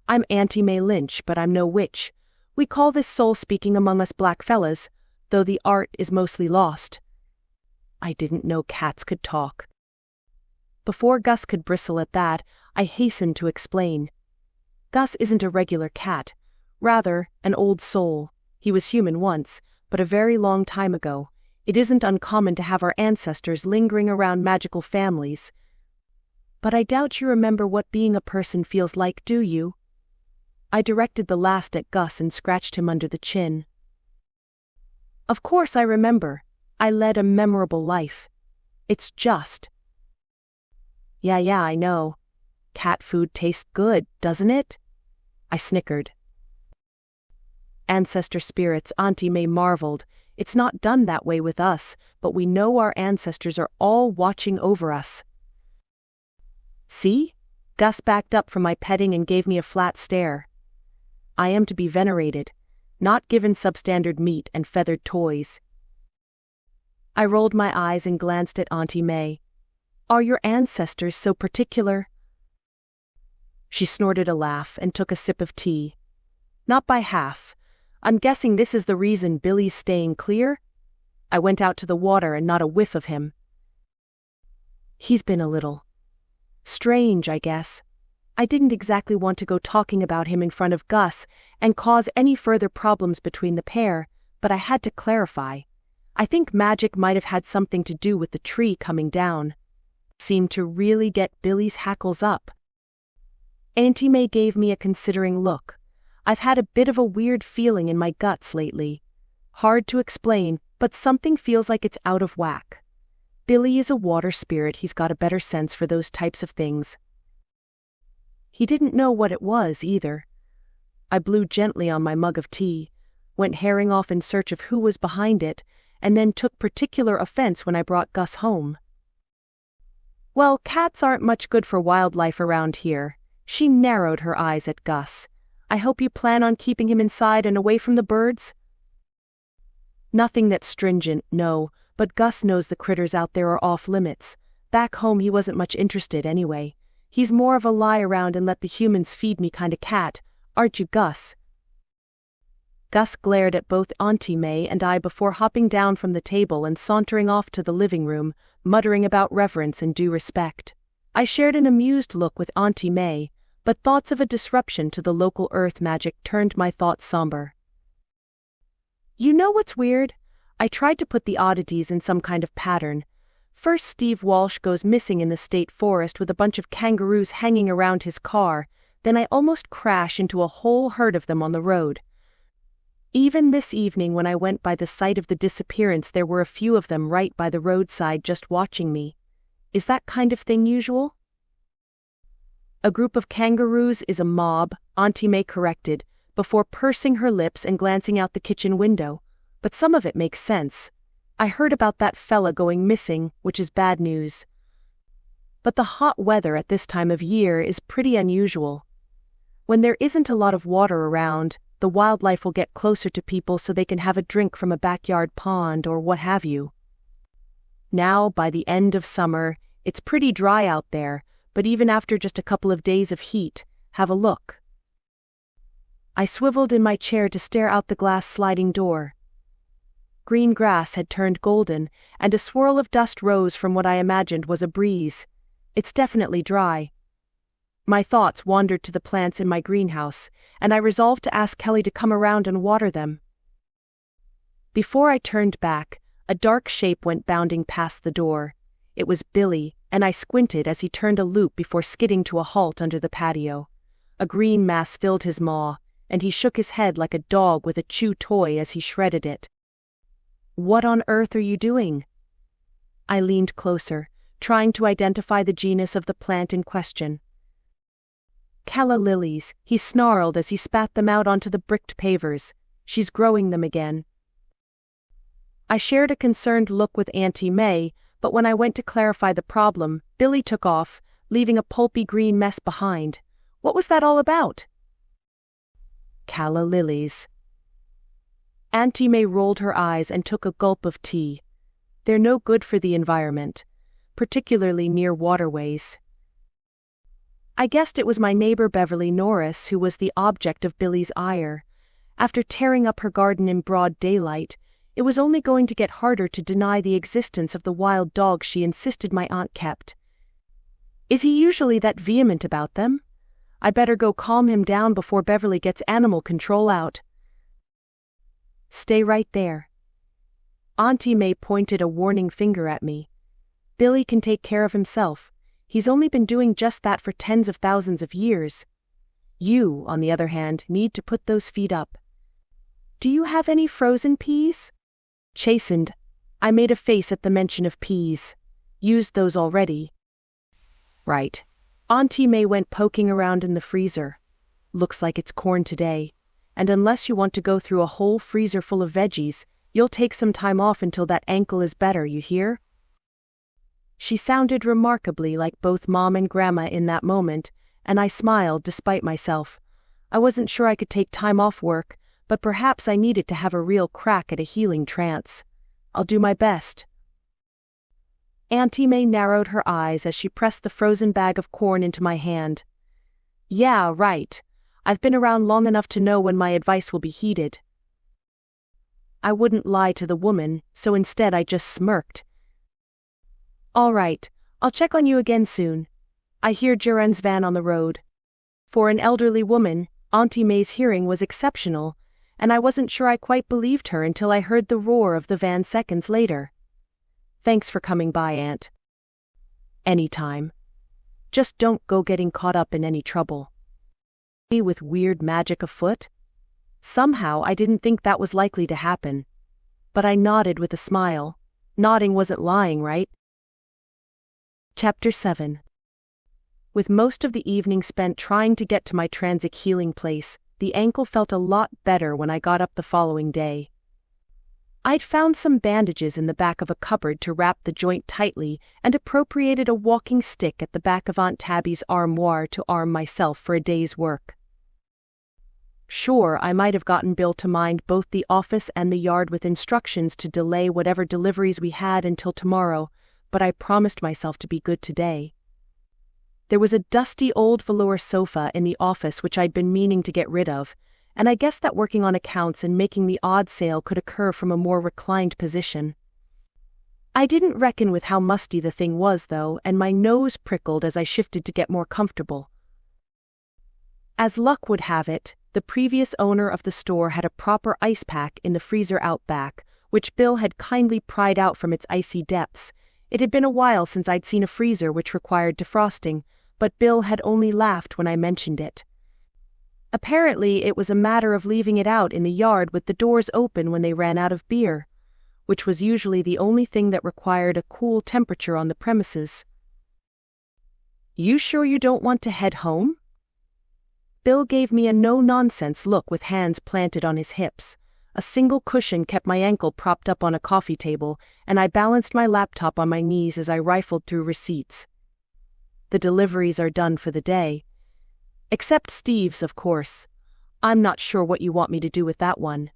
I'm Auntie May Lynch, but I'm no witch. We call this soul-speaking among us black fellas, though the art is mostly lost." I didn't know cats could talk. Before Gus could bristle at that, I hastened to explain. "Gus isn't a regular cat. Rather, an old soul. He was human once, but a very long time ago. It isn't uncommon to have our ancestors lingering around magical families. But I doubt you remember what being a person feels like, do you?" I directed the last at Gus and scratched him under the chin. "Of course I remember. I led a memorable life. It's just..." Yeah, I know. Cat food tastes good, doesn't it?" I snickered. "Ancestor spirits," Auntie May marveled. "It's not done that way with us, but we know our ancestors are all watching over us." "See?" Gus backed up from my petting and gave me a flat stare. "I am to be venerated, not given substandard meat and feathered toys." I rolled my eyes and glanced at Auntie May. "Are your ancestors so particular?" She snorted a laugh and took a sip of tea. "Not by half. I'm guessing this is the reason Billy's staying clear?" I went out to the water and not a whiff of him. "He's been a little strange, I guess. I didn't exactly want to go talking about him in front of Gus and cause any further problems between the pair, but I had to clarify. I think magic might have had something to do with the tree coming down. Seemed to really get Billy's hackles up." Auntie May gave me a considering look. "I've had a bit of a weird feeling in my guts lately. Hard to explain, but something feels like it's out of whack. Billy is a water spirit. He's got a better sense for those types of things." He didn't know what it was, either. I blew gently on my mug of tea, went herring off in search of who was behind it, and then took particular offense when I brought Gus home. "Well, cats aren't much good for wildlife around here." She narrowed her eyes at Gus. "I hope you plan on keeping him inside and away from the birds?" "Nothing that stringent, no, but Gus knows the critters out there are off limits. Back home he wasn't much interested anyway. He's more of a lie around and let the humans feed me kind of cat, aren't you, Gus? Gus glared at both Auntie May and I before hopping down from the table and sauntering off to the living room, muttering about reverence and due respect. I shared an amused look with Auntie May, but thoughts of a disruption to the local earth magic turned my thoughts somber. You know what's weird? I tried to put the oddities in some kind of pattern. First, Steve Walsh goes missing in the state forest with a bunch of kangaroos hanging around his car, then I almost crash into a whole herd of them on the road. Even this evening when I went by the site of the disappearance, there were a few of them right by the roadside just watching me. Is that kind of thing usual? A group of kangaroos is a mob, Auntie May corrected, before pursing her lips and glancing out the kitchen window. But some of it makes sense. I heard about that fella going missing, which is bad news. But the hot weather at this time of year is pretty unusual. When there isn't a lot of water around, the wildlife will get closer to people so they can have a drink from a backyard pond or what have you. Now, by the end of summer, it's pretty dry out there, but even after just a couple of days of heat, have a look. I swiveled in my chair to stare out the glass sliding door. Green grass had turned golden, and a swirl of dust rose from what I imagined was a breeze. It's definitely dry. My thoughts wandered to the plants in my greenhouse, and I resolved to ask Kelly to come around and water them. Before I turned back, a dark shape went bounding past the door. It was Billy, and I squinted as he turned a loop before skidding to a halt under the patio. A green mass filled his maw, and he shook his head like a dog with a chew toy as he shredded it. What on earth are you doing? I leaned closer, trying to identify the genus of the plant in question. Calla lilies, he snarled as he spat them out onto the bricked pavers. She's growing them again. I shared a concerned look with Auntie May, but when I went to clarify the problem, Billy took off, leaving a pulpy green mess behind. What was that all about? Calla lilies. Auntie May rolled her eyes and took a gulp of tea. They're no good for the environment, particularly near waterways. I guessed it was my neighbor Beverly Norris who was the object of Billy's ire. After tearing up her garden in broad daylight, it was only going to get harder to deny the existence of the wild dog she insisted my aunt kept. Is he usually that vehement about them? I better go calm him down before Beverly gets animal control out. Stay right there. Auntie May pointed a warning finger at me. Billy can take care of himself. He's only been doing just that for tens of thousands of years. You, on the other hand, need to put those feet up. Do you have any frozen peas? Chastened, I made a face at the mention of peas. Used those already. Right. Auntie May went poking around in the freezer. Looks like it's corn today. And unless you want to go through a whole freezer full of veggies, you'll take some time off until that ankle is better, you hear? She sounded remarkably like both Mom and Grandma in that moment, and I smiled despite myself. I wasn't sure I could take time off work, but perhaps I needed to have a real crack at a healing trance. I'll do my best. Auntie May narrowed her eyes as she pressed the frozen bag of corn into my hand. Yeah, right. I've been around long enough to know when my advice will be heeded. I wouldn't lie to the woman, so instead I just smirked. All right, I'll check on you again soon. I hear Jaren's van on the road. For an elderly woman, Auntie May's hearing was exceptional, and I wasn't sure I quite believed her until I heard the roar of the van seconds later. Thanks for coming by, Aunt. Anytime. Just don't go getting caught up in any trouble. With weird magic afoot? Somehow I didn't think that was likely to happen. But I nodded with a smile. Nodding wasn't lying, right? Chapter 7. With most of the evening spent trying to get to my transit healing place, the ankle felt a lot better when I got up the following day. I'd found some bandages in the back of a cupboard to wrap the joint tightly and appropriated a walking stick at the back of Aunt Tabby's armoire to arm myself for a day's work. Sure, I might have gotten Bill to mind both the office and the yard with instructions to delay whatever deliveries we had until tomorrow, but I promised myself to be good today. There was a dusty old velour sofa in the office which I'd been meaning to get rid of, and I guessed that working on accounts and making the odd sale could occur from a more reclined position. I didn't reckon with how musty the thing was, though, and my nose prickled as I shifted to get more comfortable. As luck would have it, the previous owner of the store had a proper ice pack in the freezer out back, which Bill had kindly pried out from its icy depths. It had been a while since I'd seen a freezer which required defrosting, but Bill had only laughed when I mentioned it. Apparently, it was a matter of leaving it out in the yard with the doors open when they ran out of beer, which was usually the only thing that required a cool temperature on the premises. "You sure you don't want to head home?" Bill gave me a no-nonsense look with hands planted on his hips. A single cushion kept my ankle propped up on a coffee table, and I balanced my laptop on my knees as I rifled through receipts. The deliveries are done for the day. Except Steve's, of course. I'm not sure what you want me to do with that one.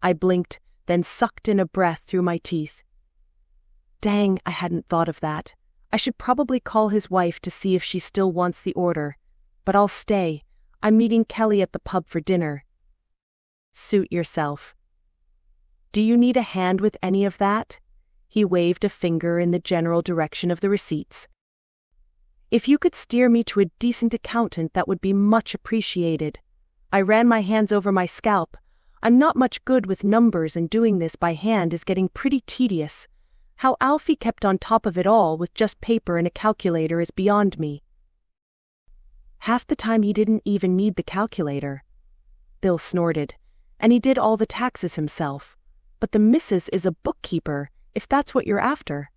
I blinked, then sucked in a breath through my teeth. Dang, I hadn't thought of that. I should probably call his wife to see if she still wants the order. But I'll stay. I'm meeting Kelly at the pub for dinner. Suit yourself. Do you need a hand with any of that? He waved a finger in the general direction of the receipts. If you could steer me to a decent accountant, that would be much appreciated. I ran my hands over my scalp. I'm not much good with numbers, and doing this by hand is getting pretty tedious. How Alfie kept on top of it all with just paper and a calculator is beyond me. Half the time he didn't even need the calculator. Bill snorted. And he did all the taxes himself. But the missus is a bookkeeper, if that's what you're after.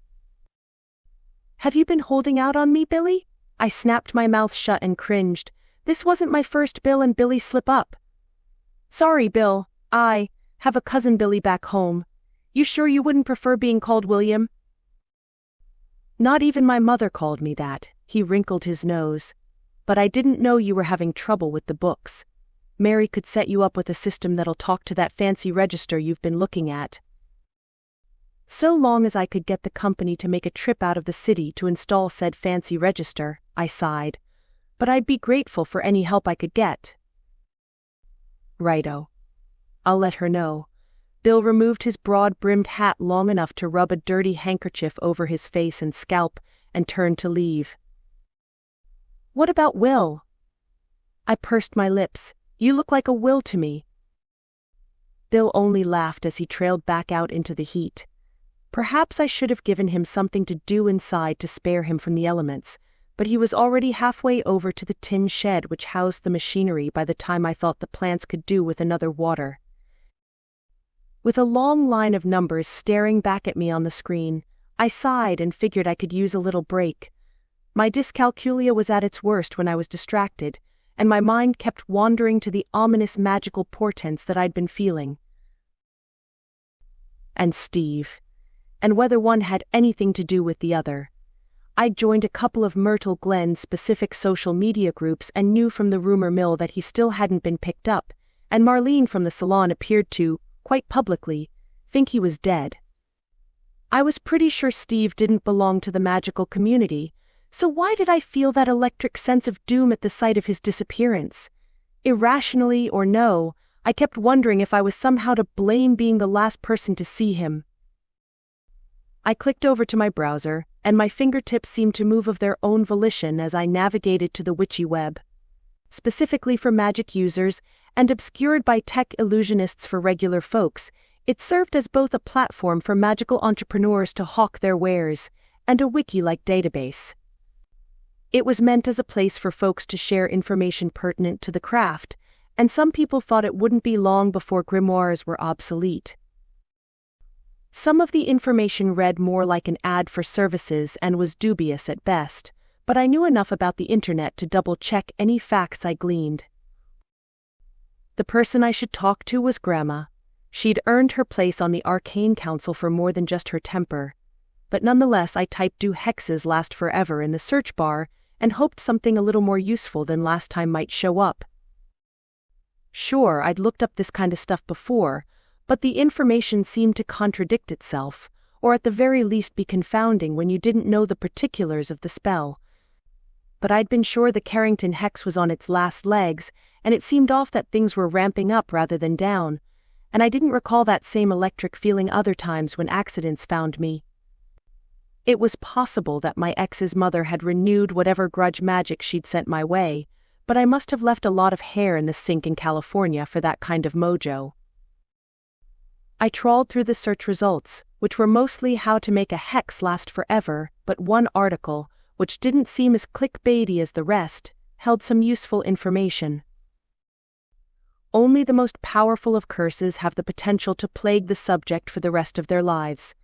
Have you been holding out on me, Billy? I snapped my mouth shut and cringed. This wasn't my first Bill and Billy slip up. Sorry, Bill. I have a cousin Billy back home. You sure you wouldn't prefer being called William? Not even my mother called me that. He wrinkled his nose. But I didn't know you were having trouble with the books. Mary could set you up with a system that'll talk to that fancy register you've been looking at. So long as I could get the company to make a trip out of the city to install said fancy register, I sighed. But I'd be grateful for any help I could get. Righto. I'll let her know. Bill removed his broad-brimmed hat long enough to rub a dirty handkerchief over his face and scalp, and turned to leave. What about Will? I pursed my lips. You look like a Will to me. Bill only laughed as he trailed back out into the heat. Perhaps I should have given him something to do inside to spare him from the elements, but he was already halfway over to the tin shed which housed the machinery by the time I thought the plants could do with another water. With a long line of numbers staring back at me on the screen, I sighed and figured I could use a little break. My dyscalculia was at its worst when I was distracted, and my mind kept wandering to the ominous magical portents that I'd been feeling. And Steve. And whether one had anything to do with the other. I'd joined a couple of Myrtle Glen-specific social media groups and knew from the rumor mill that he still hadn't been picked up, and Marlene from the salon appeared to, quite publicly, think he was dead. I was pretty sure Steve didn't belong to the magical community, so why did I feel that electric sense of doom at the sight of his disappearance? Irrationally or no, I kept wondering if I was somehow to blame being the last person to see him. I clicked over to my browser, and my fingertips seemed to move of their own volition as I navigated to the witchy web. Specifically for magic users, and obscured by tech illusionists for regular folks, it served as both a platform for magical entrepreneurs to hawk their wares, and a wiki-like database. It was meant as a place for folks to share information pertinent to the craft, and some people thought it wouldn't be long before grimoires were obsolete. Some of the information read more like an ad for services and was dubious at best, but I knew enough about the internet to double-check any facts I gleaned. The person I should talk to was Grandma. She'd earned her place on the Arcane Council for more than just her temper. But nonetheless I typed "do hexes last forever" in the search bar and hoped something a little more useful than last time might show up. Sure, I'd looked up this kind of stuff before, but the information seemed to contradict itself, or at the very least be confounding when you didn't know the particulars of the spell. but I'd been sure the Carrington hex was on its last legs, and it seemed off that things were ramping up rather than down, and I didn't recall that same electric feeling other times when accidents found me. It was possible that my ex's mother had renewed whatever grudge magic she'd sent my way, but I must have left a lot of hair in the sink in California for that kind of mojo. I trawled through the search results, which were mostly how to make a hex last forever, but one article, which didn't seem as clickbaity as the rest, held some useful information. Only the most powerful of curses have the potential to plague the subject for the rest of their lives.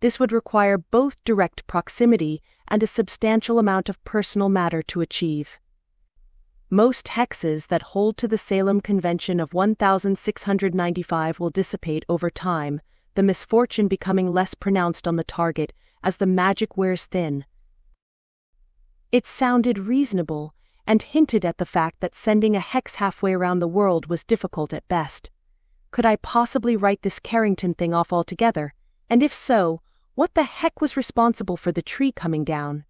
This would require both direct proximity and a substantial amount of personal matter to achieve. Most hexes that hold to the Salem Convention of 1695 will dissipate over time, the misfortune becoming less pronounced on the target as the magic wears thin. It sounded reasonable, and hinted at the fact that sending a hex halfway around the world was difficult at best. Could I possibly write this Carrington thing off altogether? And if so, what the heck was responsible for the tree coming down?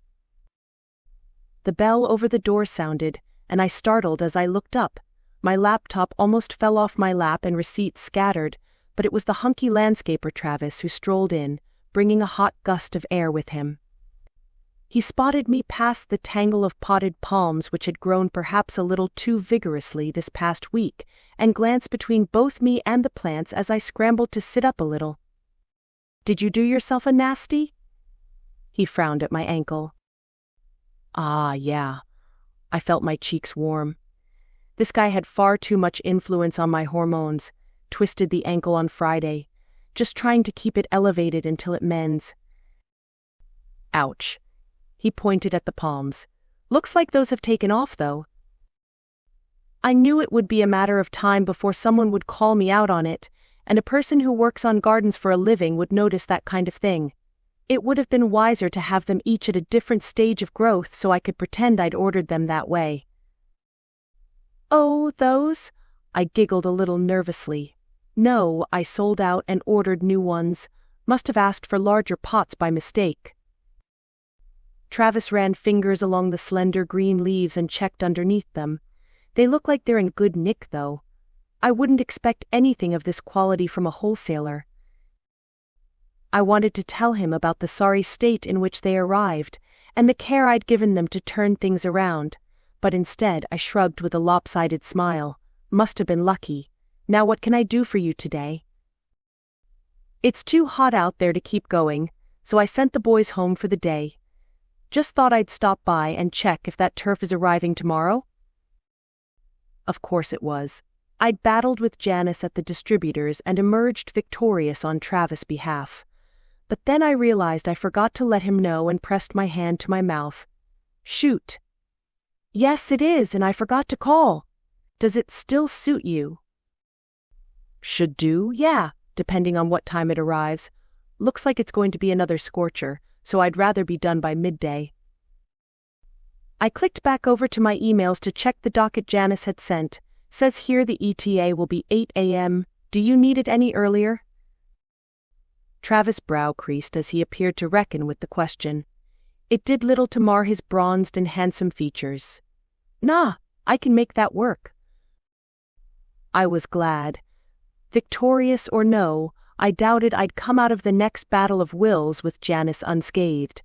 The bell over the door sounded, and I startled as I looked up. My laptop almost fell off my lap and receipts scattered, but it was the hunky landscaper Travis who strolled in, bringing a hot gust of air with him. He spotted me past the tangle of potted palms which had grown perhaps a little too vigorously this past week, and glanced between both me and the plants as I scrambled to sit up a little. "Did you do yourself a nasty?" He frowned at my ankle. "Ah, yeah." I felt my cheeks warm. This guy had far too much influence on my hormones. Twisted the ankle on Friday, just trying to keep it elevated until it mends. Ouch. He pointed at the palms. "Looks like those have taken off, though." I knew it would be a matter of time before someone would call me out on it, and a person who works on gardens for a living would notice that kind of thing. It would have been wiser to have them each at a different stage of growth so I could pretend I'd ordered them that way. "Oh, those?" I giggled a little nervously. "No, I sold out and ordered new ones. Must have asked for larger pots by mistake." Travis ran fingers along the slender green leaves and checked underneath them. "They look like they're in good nick, though. I wouldn't expect anything of this quality from a wholesaler." I wanted to tell him about the sorry state in which they arrived, and the care I'd given them to turn things around, but instead I shrugged with a lopsided smile. "Must have been lucky. Now what can I do for you today?" "It's too hot out there to keep going, so I sent the boys home for the day. Just thought I'd stop by and check if that turf is arriving tomorrow." Of course it was. I'd battled with Janice at the distributors and emerged victorious on Travis' behalf. But then I realized I forgot to let him know and pressed my hand to my mouth. "Shoot." "Yes, it is, and I forgot to call. Does it still suit you?" "Should do, yeah, depending on what time it arrives. Looks like it's going to be another scorcher, so I'd rather be done by midday." I clicked back over to my emails to check the docket Janice had sent. "Says here the ETA will be 8 a.m. Do you need it any earlier?" Travis' brow creased as he appeared to reckon with the question. It did little to mar his bronzed and handsome features. "Nah, I can make that work." I was glad. Victorious or no, I doubted I'd come out of the next battle of wills with Janice unscathed.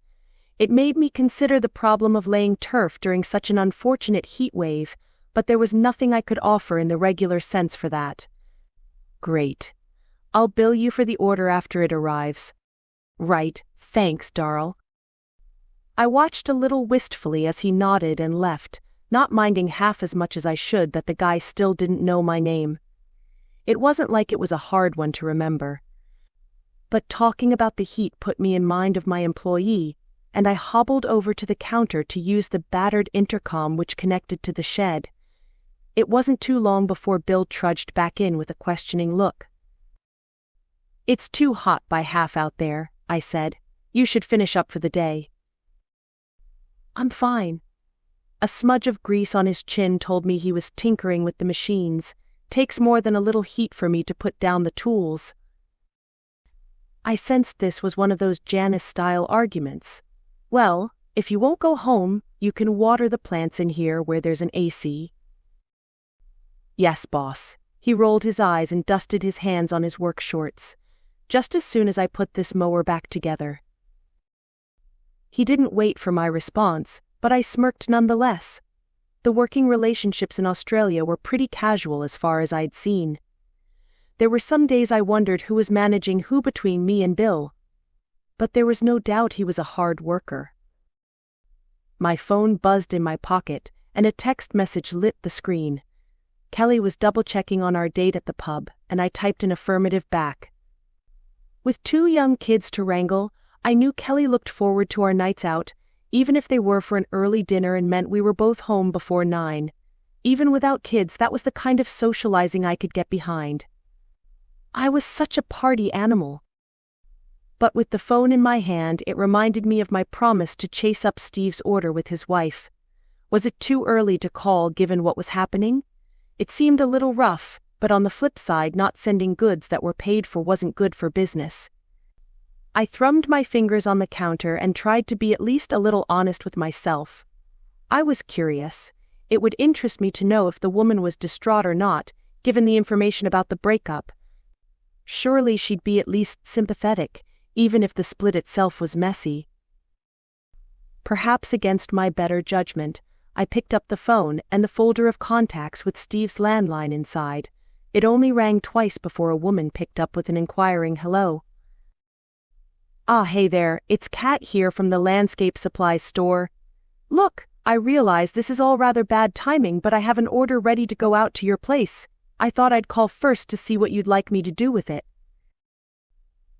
It made me consider the problem of laying turf during such an unfortunate heat wave, but there was nothing I could offer in the regular sense for that. "Great. I'll bill you for the order after it arrives." "Right, thanks, Darl." I watched a little wistfully as he nodded and left, not minding half as much as I should that the guy still didn't know my name. It wasn't like it was a hard one to remember. But talking about the heat put me in mind of my employee, and I hobbled over to the counter to use the battered intercom which connected to the shed. It wasn't too long before Bill trudged back in with a questioning look. "It's too hot by half out there," I said. "You should finish up for the day." "I'm fine." A smudge of grease on his chin told me he was tinkering with the machines. Takes more than a little heat for me to put down the tools. I sensed this was one of those Janice-style arguments. "Well, if you won't go home, You can water the plants in here where there's an AC. Yes, boss. He rolled his eyes and dusted his hands on his work shorts. Just as soon as I put this mower back together. He didn't wait for my response, but I smirked nonetheless. The working relationships in Australia were pretty casual as far as I'd seen. There were some days I wondered who was managing who between me and Bill. But there was no doubt he was a hard worker. My phone buzzed in my pocket, and a text message lit the screen. Kelly was double-checking on our date at the pub, and I typed an affirmative back. With 2 young kids to wrangle, I knew Kelly looked forward to our nights out, even if they were for an early dinner and meant we were both home before 9. Even without kids, that was the kind of socializing I could get behind. I was such a party animal. But with the phone in my hand, it reminded me of my promise to chase up Steve's order with his wife. Was it too early to call given what was happening? It seemed a little rough, but on the flip side, not sending goods that were paid for wasn't good for business. I thrummed my fingers on the counter and tried to be at least a little honest with myself. I was curious. It would interest me to know if the woman was distraught or not, given the information about the breakup. Surely she'd be at least sympathetic, even if the split itself was messy. Perhaps against my better judgment, I picked up the phone and the folder of contacts with Steve's landline inside. It only rang twice before a woman picked up with an inquiring hello. "Ah, hey there, it's Kat here from the landscape supplies store. Look, I realize this is all rather bad timing, but I have an order ready to go out to your place. I thought I'd call first to see what you'd like me to do with it."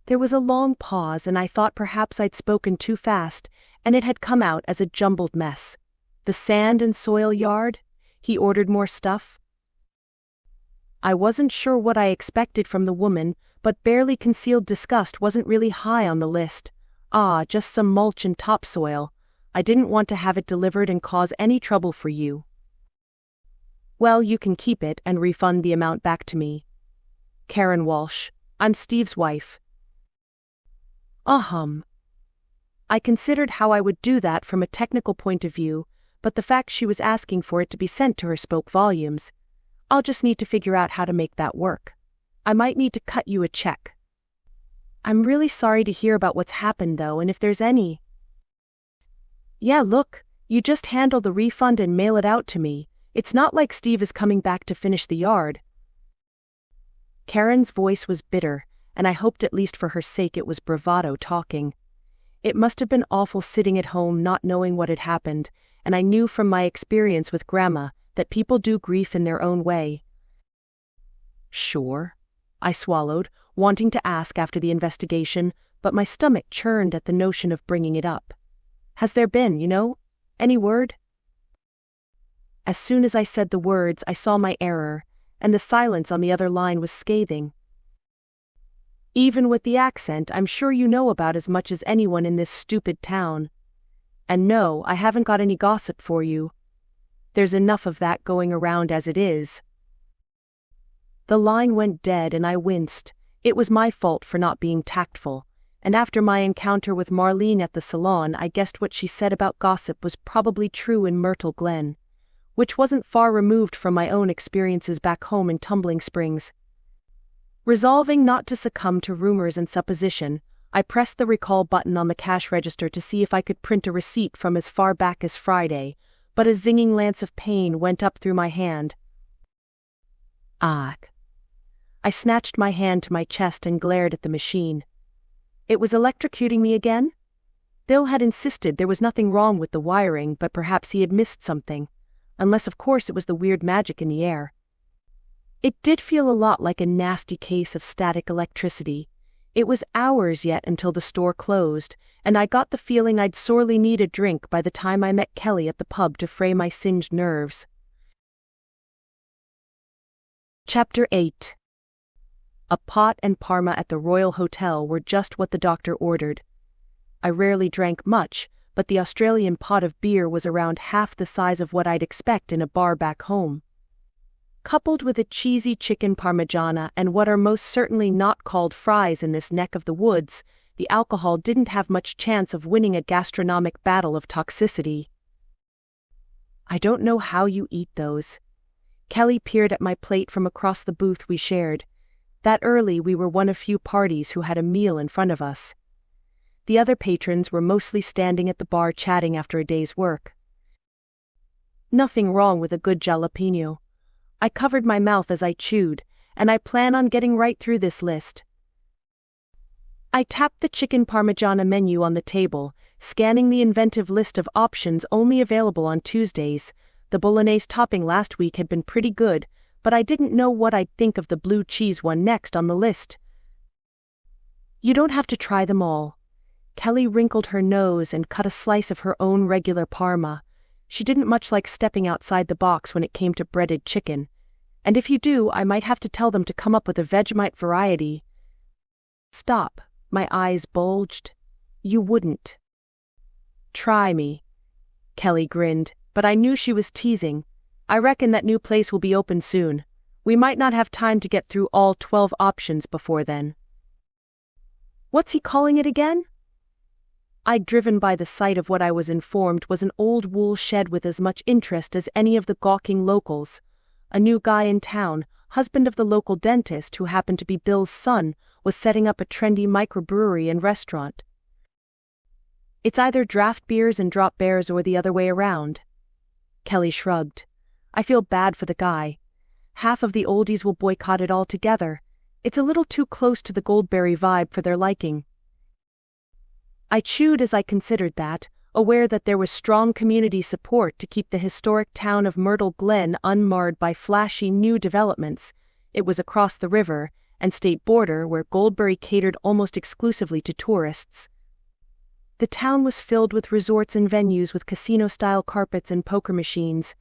There was a long pause, and I thought perhaps I'd spoken too fast, and it had come out as a jumbled mess. The sand and soil yard? He ordered more stuff? I wasn't sure what I expected from the woman, but barely concealed disgust wasn't really high on the list. Just some mulch and topsoil. I didn't want to have it delivered and cause any trouble for you. Well, you can keep it and refund the amount back to me. Karen Walsh. I'm Steve's wife. I considered how I would do that from a technical point of view, but the fact she was asking for it to be sent to her spoke volumes. I'll just need to figure out how to make that work. I might need to cut you a check. I'm really sorry to hear about what's happened though, and if there's any... Yeah, look, you just handle the refund and mail it out to me. It's not like Steve is coming back to finish the yard. Karen's voice was bitter, and I hoped at least for her sake it was bravado talking. It must have been awful sitting at home not knowing what had happened, and I knew from my experience with Grandma that people do grief in their own way. Sure, I swallowed, wanting to ask after the investigation, but my stomach churned at the notion of bringing it up. Has there been, any word? As soon as I said the words, I saw my error, and the silence on the other line was scathing. Even with the accent, I'm sure you know about as much as anyone in this stupid town. And no, I haven't got any gossip for you. There's enough of that going around as it is. The line went dead and I winced. It was my fault for not being tactful, and after my encounter with Marlene at the salon, I guessed what she said about gossip was probably true in Myrtle Glen, which wasn't far removed from my own experiences back home in Tumbling Springs. Resolving not to succumb to rumors and supposition, I pressed the recall button on the cash register to see if I could print a receipt from as far back as Friday, but a zinging lance of pain went up through my hand. I snatched my hand to my chest and glared at the machine. It was electrocuting me again? Bill had insisted there was nothing wrong with the wiring, but perhaps he had missed something. Unless of course it was the weird magic in the air. It did feel a lot like a nasty case of static electricity. It was hours yet until the store closed, and I got the feeling I'd sorely need a drink by the time I met Kelly at the pub to fray my singed nerves. Chapter 8. A pot and parma at the Royal Hotel were just what the doctor ordered. I rarely drank much, but the Australian pot of beer was around half the size of what I'd expect in a bar back home. Coupled with a cheesy chicken parmigiana and what are most certainly not called fries in this neck of the woods, the alcohol didn't have much chance of winning a gastronomic battle of toxicity. I don't know how you eat those. Kelly peered at my plate from across the booth we shared. That early we were one of few parties who had a meal in front of us. The other patrons were mostly standing at the bar chatting after a day's work. Nothing wrong with a good jalapeno. I covered my mouth as I chewed, and I plan on getting right through this list. I tapped the chicken parmigiana menu on the table, scanning the inventive list of options only available on Tuesdays. The bolognese topping last week had been pretty good, but I didn't know what I'd think of the blue cheese one next on the list. You don't have to try them all. Kelly wrinkled her nose and cut a slice of her own regular parma. She didn't much like stepping outside the box when it came to breaded chicken. And if you do, I might have to tell them to come up with a Vegemite variety. Stop. My eyes bulged. You wouldn't. Try me. Kelly grinned, but I knew she was teasing. I reckon that new place will be open soon. We might not have time to get through all 12 options before then. What's he calling it again? I'd driven by the sight of what I was informed was an old wool shed with as much interest as any of the gawking locals. A new guy in town, husband of the local dentist who happened to be Bill's son, was setting up a trendy microbrewery and restaurant. It's either draft beers and drop bears or the other way around. Kelly shrugged. I feel bad for the guy. Half of the oldies will boycott it altogether. It's a little too close to the Goldberry vibe for their liking. I chewed as I considered that, aware that there was strong community support to keep the historic town of Myrtle Glen unmarred by flashy new developments. It was across the river and state border where Goldberry catered almost exclusively to tourists. The town was filled with resorts and venues with casino-style carpets and poker machines.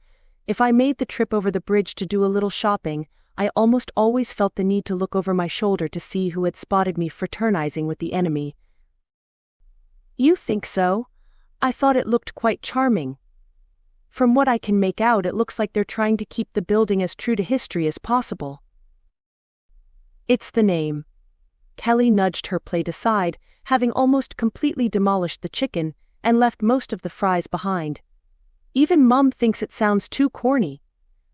If I made the trip over the bridge to do a little shopping, I almost always felt the need to look over my shoulder to see who had spotted me fraternizing with the enemy. You think so? I thought it looked quite charming. From what I can make out, it looks like they're trying to keep the building as true to history as possible. It's the name. Kelly nudged her plate aside, having almost completely demolished the chicken, and left most of the fries behind. Even Mum thinks it sounds too corny.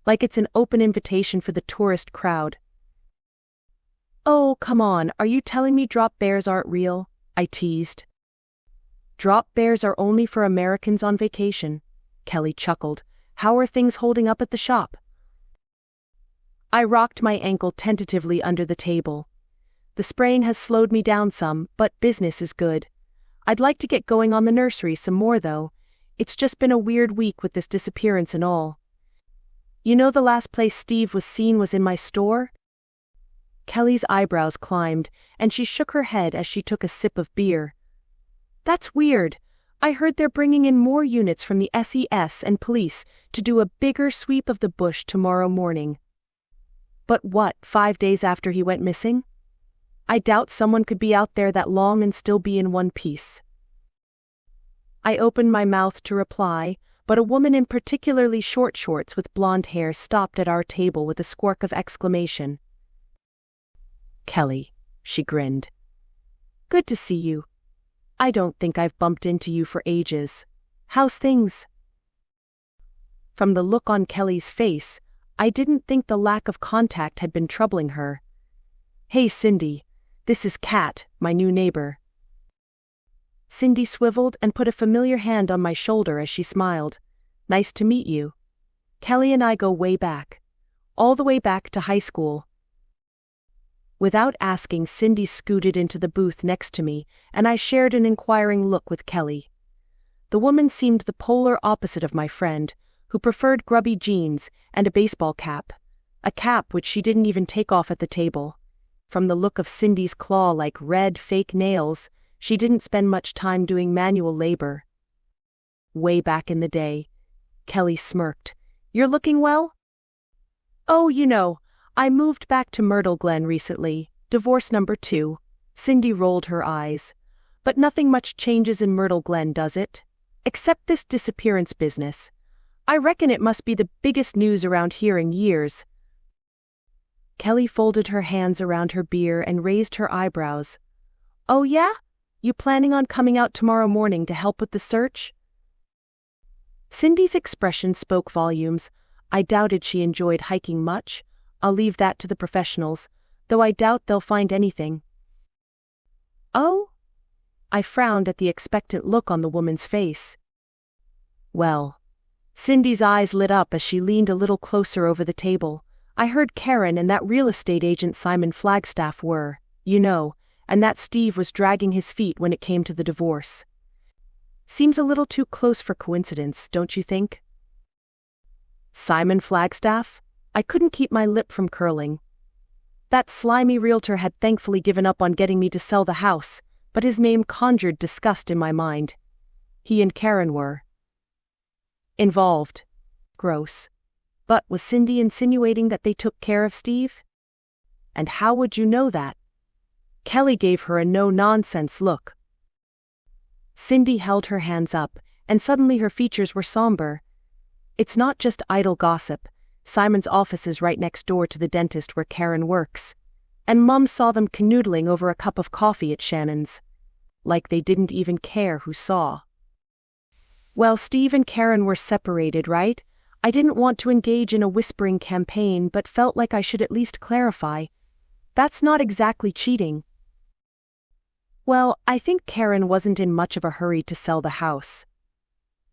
Like it's an open invitation for the tourist crowd. Oh, come on, are you telling me drop bears aren't real? I teased. Drop bears are only for Americans on vacation. Kelly chuckled. How are things holding up at the shop? I rocked my ankle tentatively under the table. The sprain has slowed me down some, but business is good. I'd like to get going on the nursery some more though. It's just been a weird week with this disappearance and all. You know the last place Steve was seen was in my store? Kelly's eyebrows climbed, and she shook her head as she took a sip of beer. That's weird. I heard they're bringing in more units from the SES and police to do a bigger sweep of the bush tomorrow morning. But what, 5 days after he went missing? I doubt someone could be out there that long and still be in one piece. I opened my mouth to reply, but a woman in particularly short shorts with blonde hair stopped at our table with a squawk of exclamation. Kelly, she grinned. Good to see you. I don't think I've bumped into you for ages. How's things? From the look on Kelly's face, I didn't think the lack of contact had been troubling her. Hey Cindy, this is Kat, my new neighbor. Cindy swiveled and put a familiar hand on my shoulder as she smiled. Nice to meet you. Kelly and I go way back. All the way back to high school. Without asking, Cindy scooted into the booth next to me, and I shared an inquiring look with Kelly. The woman seemed the polar opposite of my friend, who preferred grubby jeans and a baseball cap, a cap which she didn't even take off at the table. From the look of Cindy's claw-like red fake nails, she didn't spend much time doing manual labor. Way back in the day. Kelly smirked. You're looking well? Oh, you know, I moved back to Myrtle Glen recently, divorce number 2. Cindy rolled her eyes. But nothing much changes in Myrtle Glen, does it? Except this disappearance business. I reckon it must be the biggest news around here in years. Kelly folded her hands around her beer and raised her eyebrows. Oh yeah? You planning on coming out tomorrow morning to help with the search? Cindy's expression spoke volumes. I doubted she enjoyed hiking much. I'll leave that to the professionals, though I doubt they'll find anything. Oh? I frowned at the expectant look on the woman's face. Well. Cindy's eyes lit up as she leaned a little closer over the table. I heard Karen and that real estate agent Simon Flagstaff were, and that Steve was dragging his feet when it came to the divorce. Seems a little too close for coincidence, don't you think? Simon Flagstaff? I couldn't keep my lip from curling. That slimy realtor had thankfully given up on getting me to sell the house, but his name conjured disgust in my mind. He and Karen were involved. Gross. But was Cindy insinuating that they took care of Steve? And how would you know that? Kelly gave her a no-nonsense look. Cindy held her hands up, and suddenly her features were somber. It's not just idle gossip. Simon's office is right next door to the dentist where Karen works. And Mum saw them canoodling over a cup of coffee at Shannon's. Like they didn't even care who saw. Well, Steve and Karen were separated, right? I didn't want to engage in a whispering campaign but felt like I should at least clarify. That's not exactly cheating. Well, I think Karen wasn't in much of a hurry to sell the house.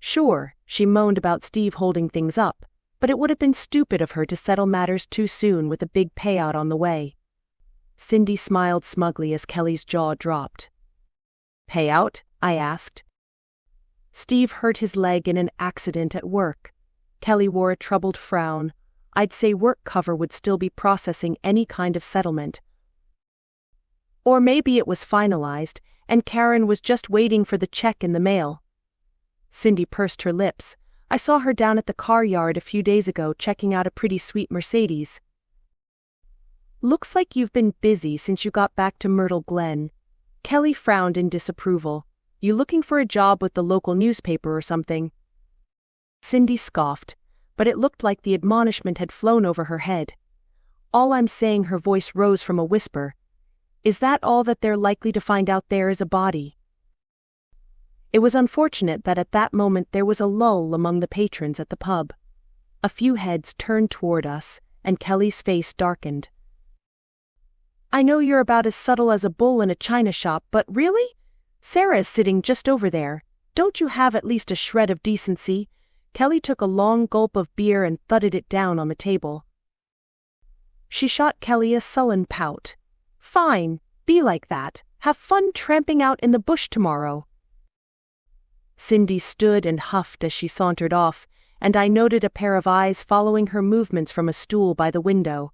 Sure, she moaned about Steve holding things up, but it would have been stupid of her to settle matters too soon with a big payout on the way. Cindy smiled smugly as Kelly's jaw dropped. Payout? I asked. Steve hurt his leg in an accident at work. Kelly wore a troubled frown. I'd say work cover would still be processing any kind of settlement. Or maybe it was finalized, and Karen was just waiting for the check in the mail. Cindy pursed her lips. I saw her down at the car yard a few days ago checking out a pretty sweet Mercedes. Looks like you've been busy since you got back to Myrtle Glen. Kelly frowned in disapproval. You looking for a job with the local newspaper or something? Cindy scoffed, but it looked like the admonishment had flown over her head. All I'm saying, her voice rose from a whisper. Is that all that they're likely to find out there is a body? It was unfortunate that at that moment there was a lull among the patrons at the pub. A few heads turned toward us, and Kelly's face darkened. I know you're about as subtle as a bull in a china shop, but really? Sarah is sitting just over there. Don't you have at least a shred of decency? Kelly took a long gulp of beer and thudded it down on the table. She shot Kelly a sullen pout. Fine, be like that. Have fun tramping out in the bush tomorrow. Cindy stood and huffed as she sauntered off, and I noted a pair of eyes following her movements from a stool by the window.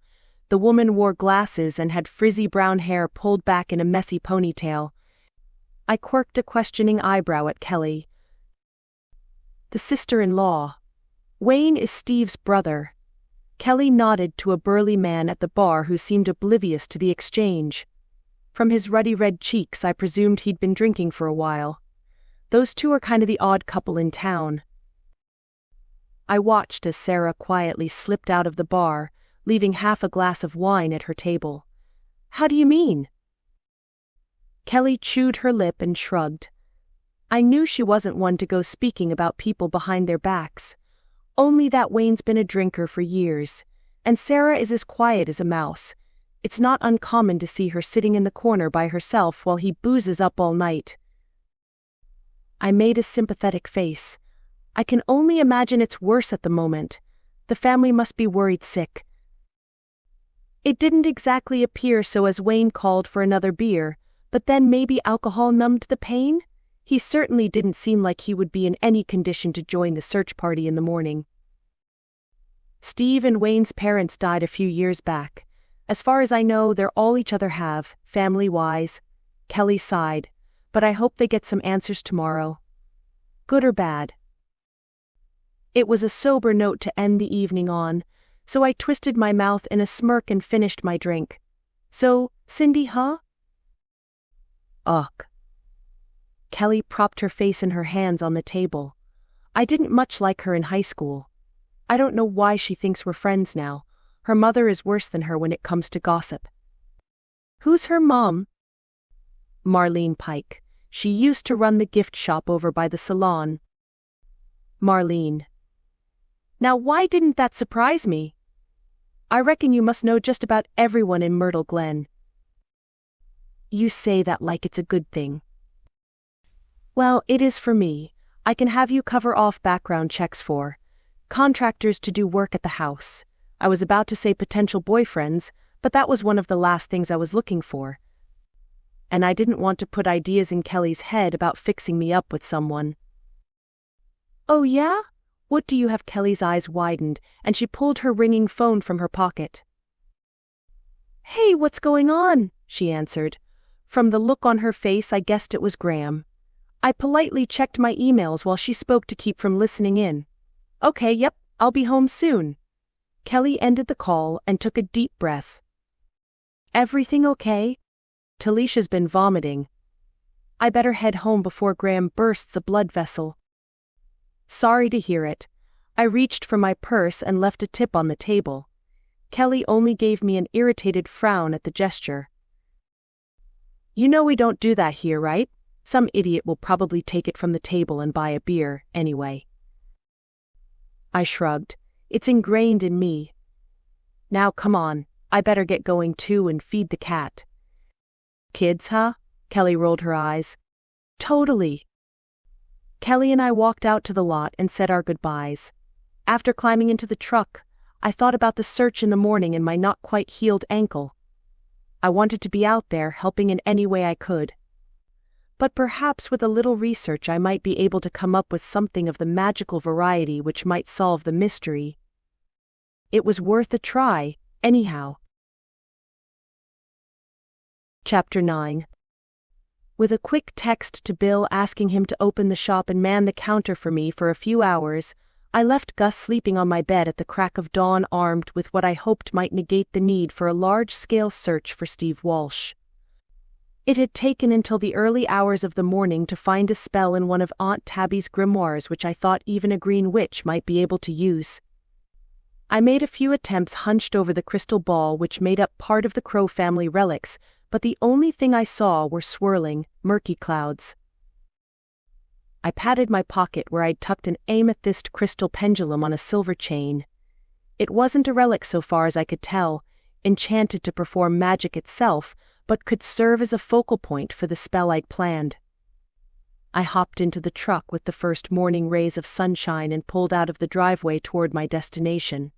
The woman wore glasses and had frizzy brown hair pulled back in a messy ponytail. I quirked a questioning eyebrow at Kelly. The sister-in-law. Wayne is Steve's brother. Kelly nodded to a burly man at the bar who seemed oblivious to the exchange. From his ruddy red cheeks I presumed he'd been drinking for a while. Those two are kind of the odd couple in town. I watched as Sarah quietly slipped out of the bar, leaving half a glass of wine at her table. How do you mean? Kelly chewed her lip and shrugged. I knew she wasn't one to go speaking about people behind their backs. Only that Wayne's been a drinker for years, and Sarah is as quiet as a mouse. It's not uncommon to see her sitting in the corner by herself while he boozes up all night. I made a sympathetic face. I can only imagine it's worse at the moment. The family must be worried sick. It didn't exactly appear so as Wayne called for another beer, but then maybe alcohol numbed the pain? He certainly didn't seem like he would be in any condition to join the search party in the morning. Steve and Wayne's parents died a few years back. As far as I know, they're all each other have, family-wise. Kelly sighed, but I hope they get some answers tomorrow. Good or bad? It was a sober note to end the evening on, so I twisted my mouth in a smirk and finished my drink. So, Cindy, huh? Ugh. Kelly propped her face in her hands on the table. I didn't much like her in high school. I don't know why she thinks we're friends now. Her mother is worse than her when it comes to gossip. Who's her mom? Marlene Pike. She used to run the gift shop over by the salon. Marlene. Now why didn't that surprise me? I reckon you must know just about everyone in Myrtle Glen. You say that like it's a good thing. Well, it is for me. I can have you cover off background checks for contractors to do work at the house. I was about to say potential boyfriends, but that was one of the last things I was looking for. And I didn't want to put ideas in Kelly's head about fixing me up with someone. Oh yeah? What do you have? Kelly's eyes widened, and she pulled her ringing phone from her pocket. Hey, what's going on? She answered. From the look on her face, I guessed it was Graham. I politely checked my emails while she spoke to keep from listening in. Okay, yep, I'll be home soon. Kelly ended the call and took a deep breath. Everything okay? Talisha's been vomiting. I better head home before Graham bursts a blood vessel. Sorry to hear it. I reached for my purse and left a tip on the table. Kelly only gave me an irritated frown at the gesture. You know we don't do that here, right? Some idiot will probably take it from the table and buy a beer, anyway. I shrugged. It's ingrained in me. Now come on, I better get going too and feed the cat. Kids, huh? Kelly rolled her eyes. Totally. Kelly and I walked out to the lot and said our goodbyes. After climbing into the truck, I thought about the search in the morning and my not quite healed ankle. I wanted to be out there helping in any way I could. But perhaps with a little research I might be able to come up with something of the magical variety which might solve the mystery. It was worth a try, anyhow. Chapter 9. With a quick text to Bill asking him to open the shop and man the counter for me for a few hours, I left Gus sleeping on my bed at the crack of dawn, armed with what I hoped might negate the need for a large-scale search for Steve Walsh. It had taken until the early hours of the morning to find a spell in one of Aunt Tabby's grimoires which I thought even a green witch might be able to use. I made a few attempts hunched over the crystal ball which made up part of the Crowe family relics, but the only thing I saw were swirling, murky clouds. I patted my pocket where I'd tucked an amethyst crystal pendulum on a silver chain. It wasn't a relic so far as I could tell, enchanted to perform magic itself, but could serve as a focal point for the spell I'd planned. I hopped into the truck with the first morning rays of sunshine and pulled out of the driveway toward my destination.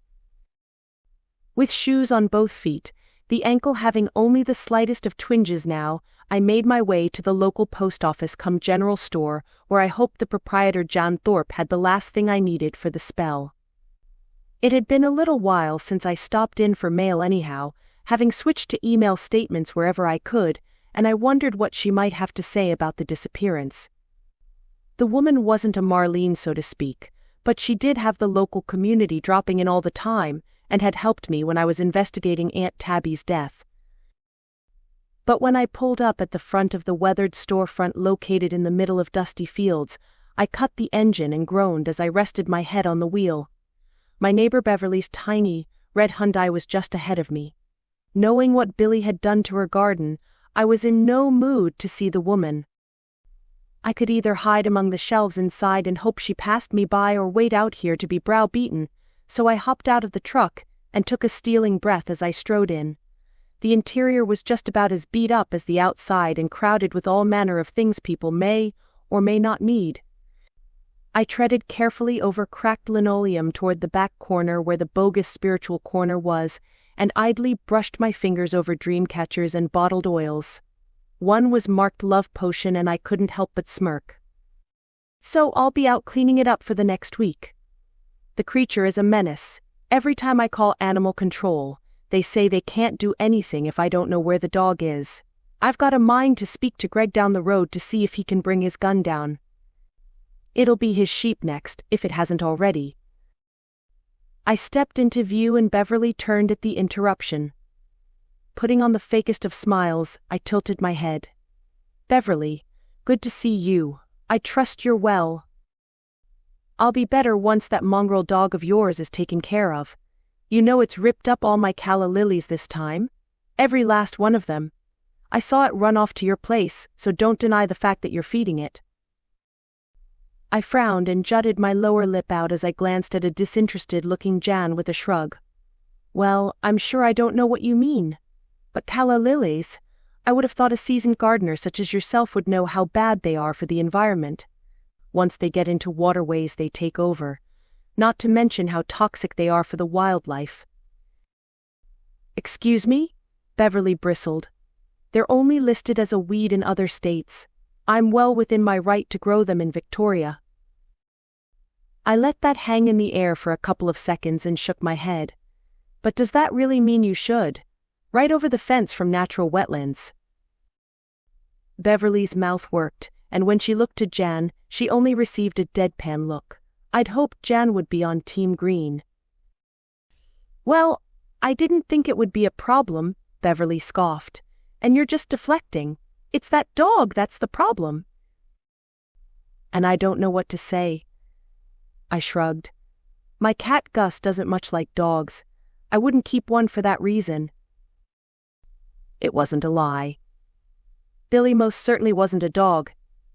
With shoes on both feet, the ankle having only the slightest of twinges now, I made my way to the local post office cum general store, where I hoped the proprietor John Thorpe had the last thing I needed for the spell. It had been a little while since I stopped in for mail anyhow, having switched to email statements wherever I could, and I wondered what she might have to say about the disappearance. The woman wasn't a Marlene, so to speak, but she did have the local community dropping in all the time, and had helped me when I was investigating Aunt Tabby's death. But when I pulled up at the front of the weathered storefront located in the middle of dusty fields, I cut the engine and groaned as I rested my head on the wheel. My neighbor Beverly's tiny, red Hyundai was just ahead of me. Knowing what Billy had done to her garden, I was in no mood to see the woman. I could either hide among the shelves inside and hope she passed me by or wait out here to be browbeaten, so I hopped out of the truck and took a stealing breath as I strode in. The interior was just about as beat up as the outside and crowded with all manner of things people may or may not need. I treaded carefully over cracked linoleum toward the back corner where the bogus spiritual corner was, and idly brushed my fingers over dream catchers and bottled oils. One was marked Love Potion and I couldn't help but smirk. So I'll be out cleaning it up for the next week. The creature is a menace. Every time I call animal control, they say they can't do anything if I don't know where the dog is. I've got a mind to speak to Greg down the road to see if he can bring his gun down. It'll be his sheep next, if it hasn't already. I stepped into view and Beverly turned at the interruption. Putting on the fakest of smiles, I tilted my head. Beverly, good to see you. I trust you're well. I'll be better once that mongrel dog of yours is taken care of. You know it's ripped up all my calla lilies this time. Every last one of them. I saw it run off to your place, so don't deny the fact that you're feeding it. I frowned and jutted my lower lip out as I glanced at a disinterested-looking Jan with a shrug. Well, I'm sure I don't know what you mean. But calla lilies, I would have thought a seasoned gardener such as yourself would know how bad they are for the environment. Once they get into waterways they take over, not to mention how toxic they are for the wildlife. Excuse me? Beverly bristled. They're only listed as a weed in other states. I'm well within my right to grow them in Victoria. I let that hang in the air for a couple of seconds and shook my head. But does that really mean you should? Right over the fence from natural wetlands. Beverly's mouth worked, and when she looked to Jan, she only received a deadpan look. I'd hoped Jan would be on Team Green. Well, I didn't think it would be a problem, Beverly scoffed. And you're just deflecting. It's that dog that's the problem. And I don't know what to say. I shrugged. My cat Gus doesn't much like dogs. I wouldn't keep one for that reason. It wasn't a lie. Billy most certainly wasn't a dog,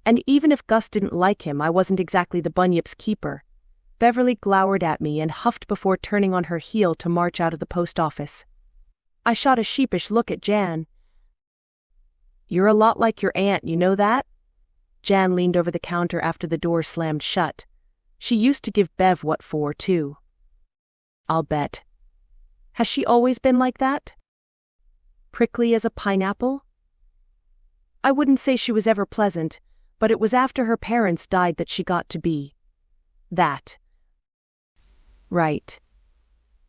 and even if Gus didn't like him, I wasn't exactly the bunyip's keeper. Beverly glowered at me and huffed before turning on her heel to march out of the post office. I shot a sheepish look at Jan. You're a lot like your aunt, you know that? Jan leaned over the counter after the door slammed shut. She used to give Bev what for, too. I'll bet. Has she always been like that? Prickly as a pineapple? I wouldn't say she was ever pleasant, but it was after her parents died that she got to be that. Right.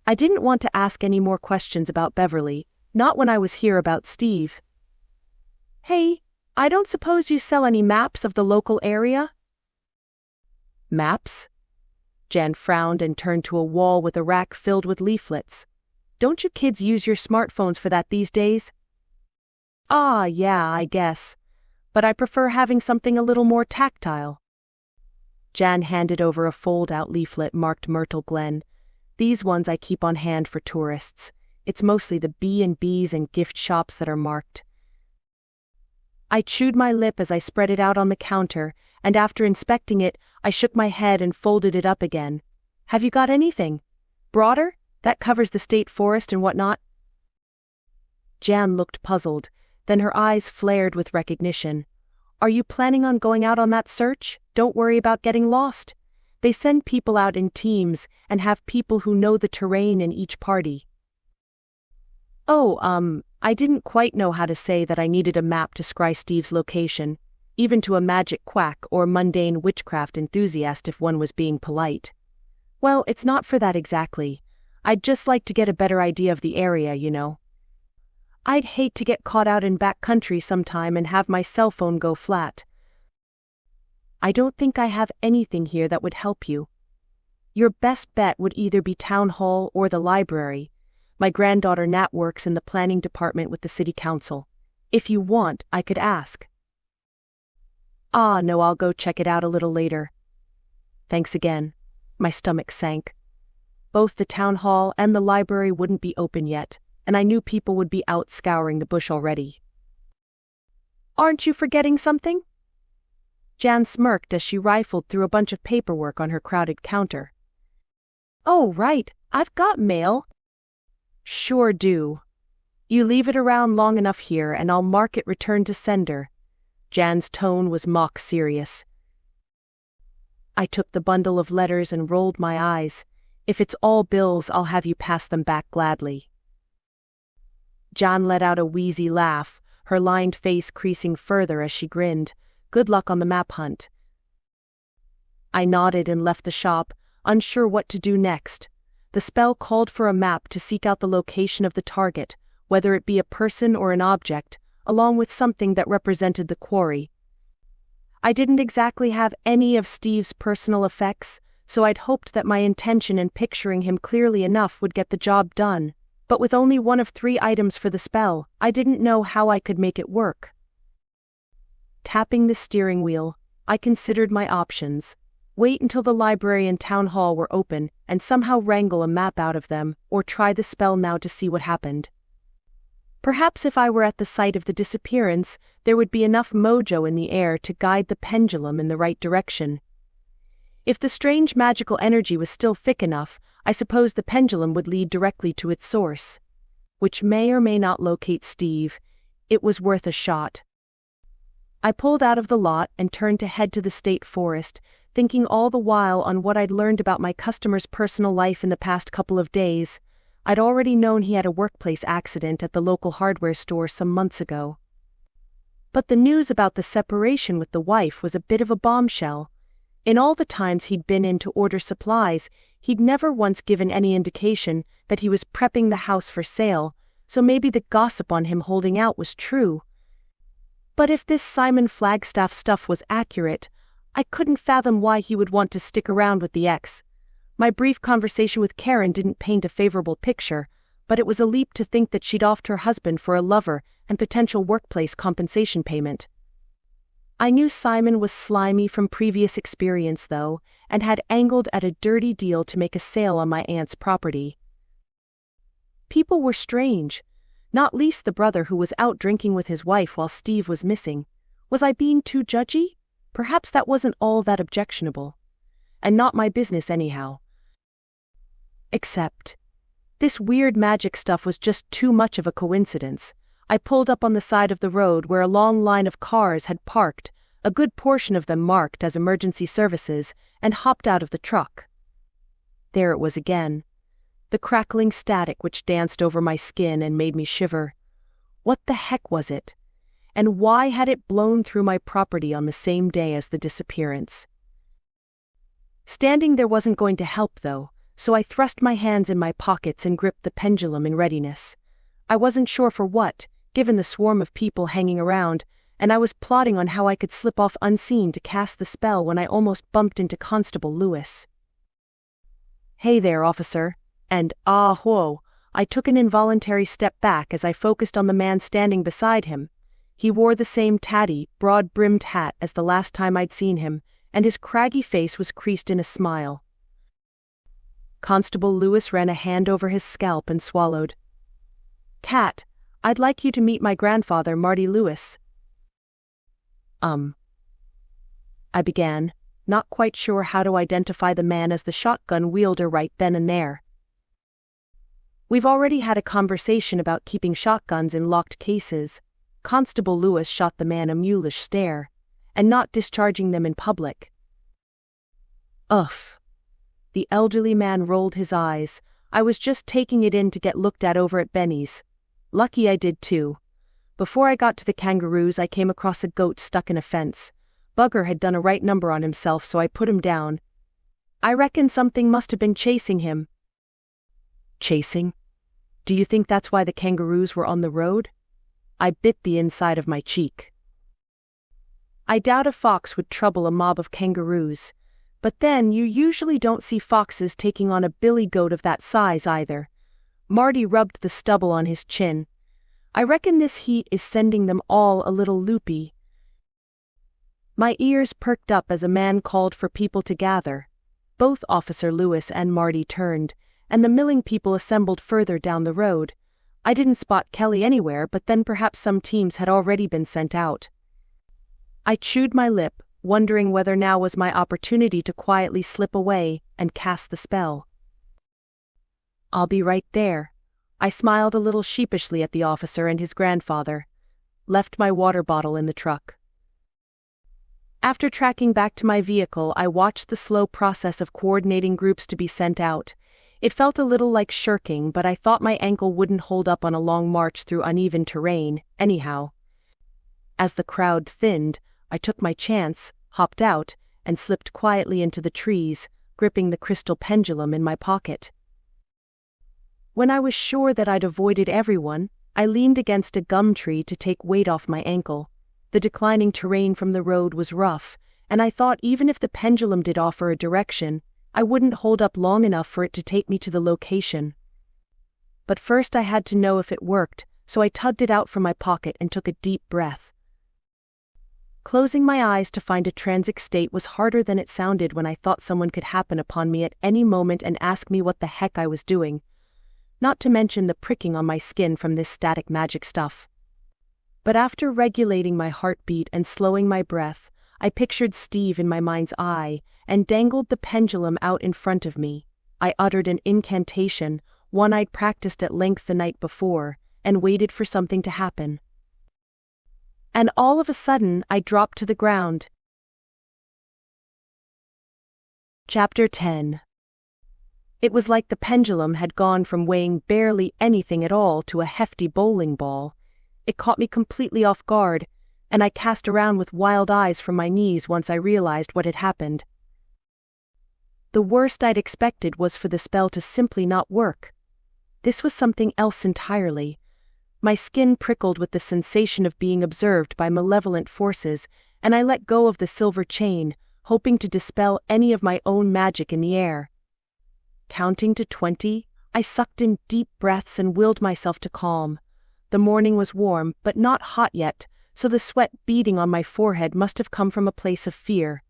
I didn't want to ask any more questions about Beverly, not when I was here about Steve. Hey, I don't suppose you sell any maps of the local area? Maps? Jan frowned and turned to a wall with a rack filled with leaflets. Don't you kids use your smartphones for that these days? Ah, yeah, I guess. But I prefer having something a little more tactile. Jan handed over a fold-out leaflet marked Myrtle Glen. These ones I keep on hand for tourists. It's mostly the B&Bs and gift shops that are marked. I chewed my lip as I spread it out on the counter, and after inspecting it, I shook my head and folded it up again. Have you got anything? Broader? That covers the state forest and whatnot? Jan looked puzzled, then her eyes flared with recognition. Are you planning on going out on that search? Don't worry about getting lost. They send people out in teams and have people who know the terrain in each party. Oh, I didn't quite know how to say that I needed a map to scry Steve's location, even to a magic quack or mundane witchcraft enthusiast if one was being polite. Well, it's not for that exactly. I'd just like to get a better idea of the area, you know. I'd hate to get caught out in back country sometime and have my cell phone go flat. I don't think I have anything here that would help you. Your best bet would either be town hall or the library. My granddaughter Nat works in the planning department with the city council. If you want, I could ask. Ah, no, I'll go check it out a little later. Thanks again. My stomach sank. Both the town hall and the library wouldn't be open yet, and I knew people would be out scouring the bush already. Aren't you forgetting something? Jan smirked as she rifled through a bunch of paperwork on her crowded counter. Oh, right, I've got mail. Sure do. You leave it around long enough here and I'll mark it returned to sender. Jan's tone was mock serious. I took the bundle of letters and rolled my eyes. If it's all bills, I'll have you pass them back gladly. Jan let out a wheezy laugh, her lined face creasing further as she grinned. Good luck on the map hunt. I nodded and left the shop, unsure what to do next. The spell called for a map to seek out the location of the target, whether it be a person or an object, along with something that represented the quarry. I didn't exactly have any of Steve's personal effects, so I'd hoped that my intention in picturing him clearly enough would get the job done, but with only one of 3 items for the spell, I didn't know how I could make it work. Tapping the steering wheel, I considered my options. Wait until the library and town hall were open and somehow wrangle a map out of them, or try the spell now to see what happened. Perhaps if I were at the site of the disappearance, there would be enough mojo in the air to guide the pendulum in the right direction. If the strange magical energy was still thick enough, I suppose the pendulum would lead directly to its source. Which may or may not locate Steve. It was worth a shot. I pulled out of the lot and turned to head to the state forest, thinking all the while on what I'd learned about my customer's personal life in the past couple of days. I'd already known he had a workplace accident at the local hardware store some months ago. But the news about the separation with the wife was a bit of a bombshell. In all the times he'd been in to order supplies, he'd never once given any indication that he was prepping the house for sale, so maybe the gossip on him holding out was true. But if this Simon Flagstaff stuff was accurate, I couldn't fathom why he would want to stick around with the ex. My brief conversation with Karen didn't paint a favorable picture, but it was a leap to think that she'd offed her husband for a lover and potential workplace compensation payment. I knew Simon was slimy from previous experience though, and had angled at a dirty deal to make a sale on my aunt's property. People were strange, not least the brother who was out drinking with his wife while Steve was missing. Was I being too judgy? Perhaps that wasn't all that objectionable. And not my business anyhow. Except, this weird magic stuff was just too much of a coincidence. I pulled up on the side of the road where a long line of cars had parked, a good portion of them marked as emergency services, and hopped out of the truck. There it was again. The crackling static which danced over my skin and made me shiver. What the heck was it? And why had it blown through my property on the same day as the disappearance? Standing there wasn't going to help though, so I thrust my hands in my pockets and gripped the pendulum in readiness. I wasn't sure for what, given the swarm of people hanging around, and I was plotting on how I could slip off unseen to cast the spell when I almost bumped into Constable Lewis. "Hey there, officer," and whoa, I took an involuntary step back as I focused on the man standing beside him. He wore the same tatty, broad-brimmed hat as the last time I'd seen him, and his craggy face was creased in a smile. Constable Lewis ran a hand over his scalp and swallowed. "Kat, I'd like you to meet my grandfather, Marty Lewis." I began, not quite sure how to identify the man as the shotgun wielder right then and there. "We've already had a conversation about keeping shotguns in locked cases." Constable Lewis shot the man a mulish stare, "and not discharging them in public." Ugh. The elderly man rolled his eyes. "I was just taking it in to get looked at over at Benny's. Lucky I did too. Before I got to the Kangaroos I came across a goat stuck in a fence. Bugger had done a right number on himself so I put him down. I reckon something must have been chasing him." "Chasing? Do you think that's why the Kangaroos were on the road?" I bit the inside of my cheek. I doubt a fox would trouble a mob of kangaroos, but then you usually don't see foxes taking on a billy goat of that size either. Marty rubbed the stubble on his chin. "I reckon this heat is sending them all a little loopy." My ears perked up as a man called for people to gather. Both Officer Lewis and Marty turned, and the milling people assembled further down the road. I didn't spot Kelly anywhere, but then perhaps some teams had already been sent out. I chewed my lip, wondering whether now was my opportunity to quietly slip away and cast the spell. "I'll be right there." I smiled a little sheepishly at the officer and his grandfather. Left my water bottle in the truck. After tracking back to my vehicle, I watched the slow process of coordinating groups to be sent out. It felt a little like shirking, but I thought my ankle wouldn't hold up on a long march through uneven terrain, anyhow. As the crowd thinned, I took my chance, hopped out, and slipped quietly into the trees, gripping the crystal pendulum in my pocket. When I was sure that I'd avoided everyone, I leaned against a gum tree to take weight off my ankle. The declining terrain from the road was rough, and I thought even if the pendulum did offer a direction, I wouldn't hold up long enough for it to take me to the location. But first I had to know if it worked, so I tugged it out from my pocket and took a deep breath. Closing my eyes to find a transic state was harder than it sounded when I thought someone could happen upon me at any moment and ask me what the heck I was doing. Not to mention the pricking on my skin from this static magic stuff. But after regulating my heartbeat and slowing my breath, I pictured Steve in my mind's eye, and dangled the pendulum out in front of me. I uttered an incantation, one I'd practiced at length the night before, and waited for something to happen. And all of a sudden, I dropped to the ground. Chapter 10. It was like the pendulum had gone from weighing barely anything at all to a hefty bowling ball. It caught me completely off guard, and I cast around with wild eyes from my knees once I realized what had happened. The worst I'd expected was for the spell to simply not work. This was something else entirely. My skin prickled with the sensation of being observed by malevolent forces, and I let go of the silver chain, hoping to dispel any of my own magic in the air. Counting to 20, I sucked in deep breaths and willed myself to calm. The morning was warm, but not hot yet, so the sweat beading on my forehead must have come from a place of fear.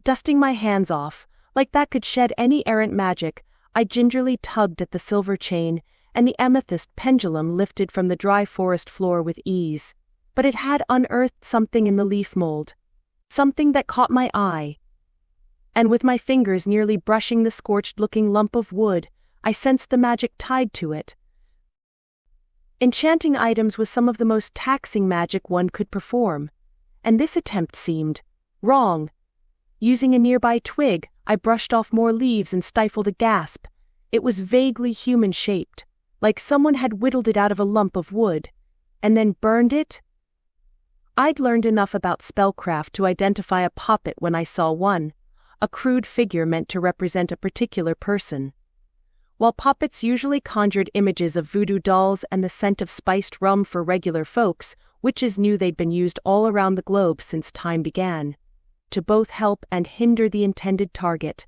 Dusting my hands off, like that could shed any errant magic, I gingerly tugged at the silver chain, and the amethyst pendulum lifted from the dry forest floor with ease. But it had unearthed something in the leaf mold. Something that caught my eye. And with my fingers nearly brushing the scorched-looking lump of wood, I sensed the magic tied to it. Enchanting items was some of the most taxing magic one could perform, and this attempt seemed wrong. Using a nearby twig, I brushed off more leaves and stifled a gasp. It was vaguely human-shaped, like someone had whittled it out of a lump of wood, and then burned it. I'd learned enough about spellcraft to identify a poppet when I saw one, a crude figure meant to represent a particular person. While poppets usually conjured images of voodoo dolls and the scent of spiced rum for regular folks, witches knew they'd been used all around the globe since time began, to both help and hinder the intended target.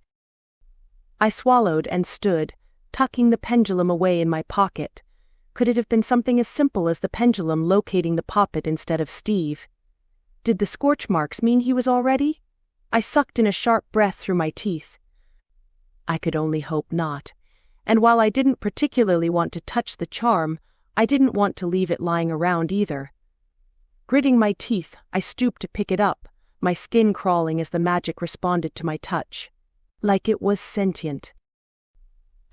I swallowed and stood, tucking the pendulum away in my pocket. Could it have been something as simple as the pendulum locating the poppet instead of Steve? Did the scorch marks mean he was all ready? I sucked in a sharp breath through my teeth. I could only hope not. And while I didn't particularly want to touch the charm, I didn't want to leave it lying around either. Gritting my teeth, I stooped to pick it up, my skin crawling as the magic responded to my touch. Like it was sentient.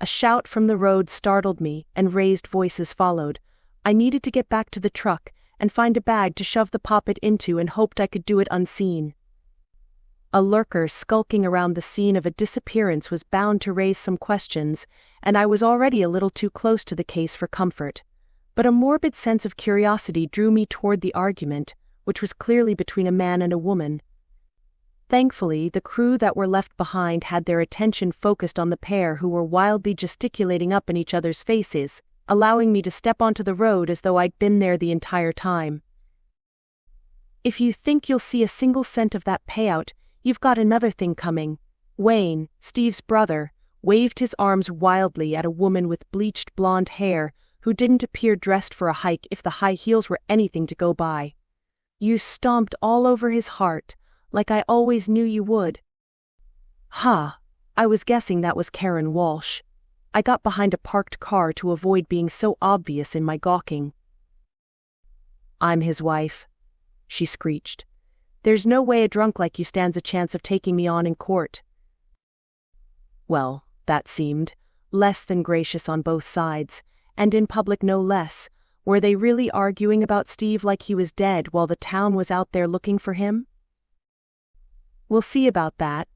A shout from the road startled me, and raised voices followed. I needed to get back to the truck and find a bag to shove the poppet into, and hoped I could do it unseen. A lurker skulking around the scene of a disappearance was bound to raise some questions, and I was already a little too close to the case for comfort. But a morbid sense of curiosity drew me toward the argument, which was clearly between a man and a woman. Thankfully, the crew that were left behind had their attention focused on the pair, who were wildly gesticulating up in each other's faces, allowing me to step onto the road as though I'd been there the entire time. If you think you'll see a single cent of that payout, you've got another thing coming. Wayne, Steve's brother, waved his arms wildly at a woman with bleached blonde hair who didn't appear dressed for a hike if the high heels were anything to go by. You stomped all over his heart, like I always knew you would. I was guessing that was Karen Walsh. I got behind a parked car to avoid being so obvious in my gawking. I'm his wife, she screeched. There's no way a drunk like you stands a chance of taking me on in court. Well, that seemed less than gracious on both sides, and in public no less. Were they really arguing about Steve like he was dead while the town was out there looking for him? We'll see about that.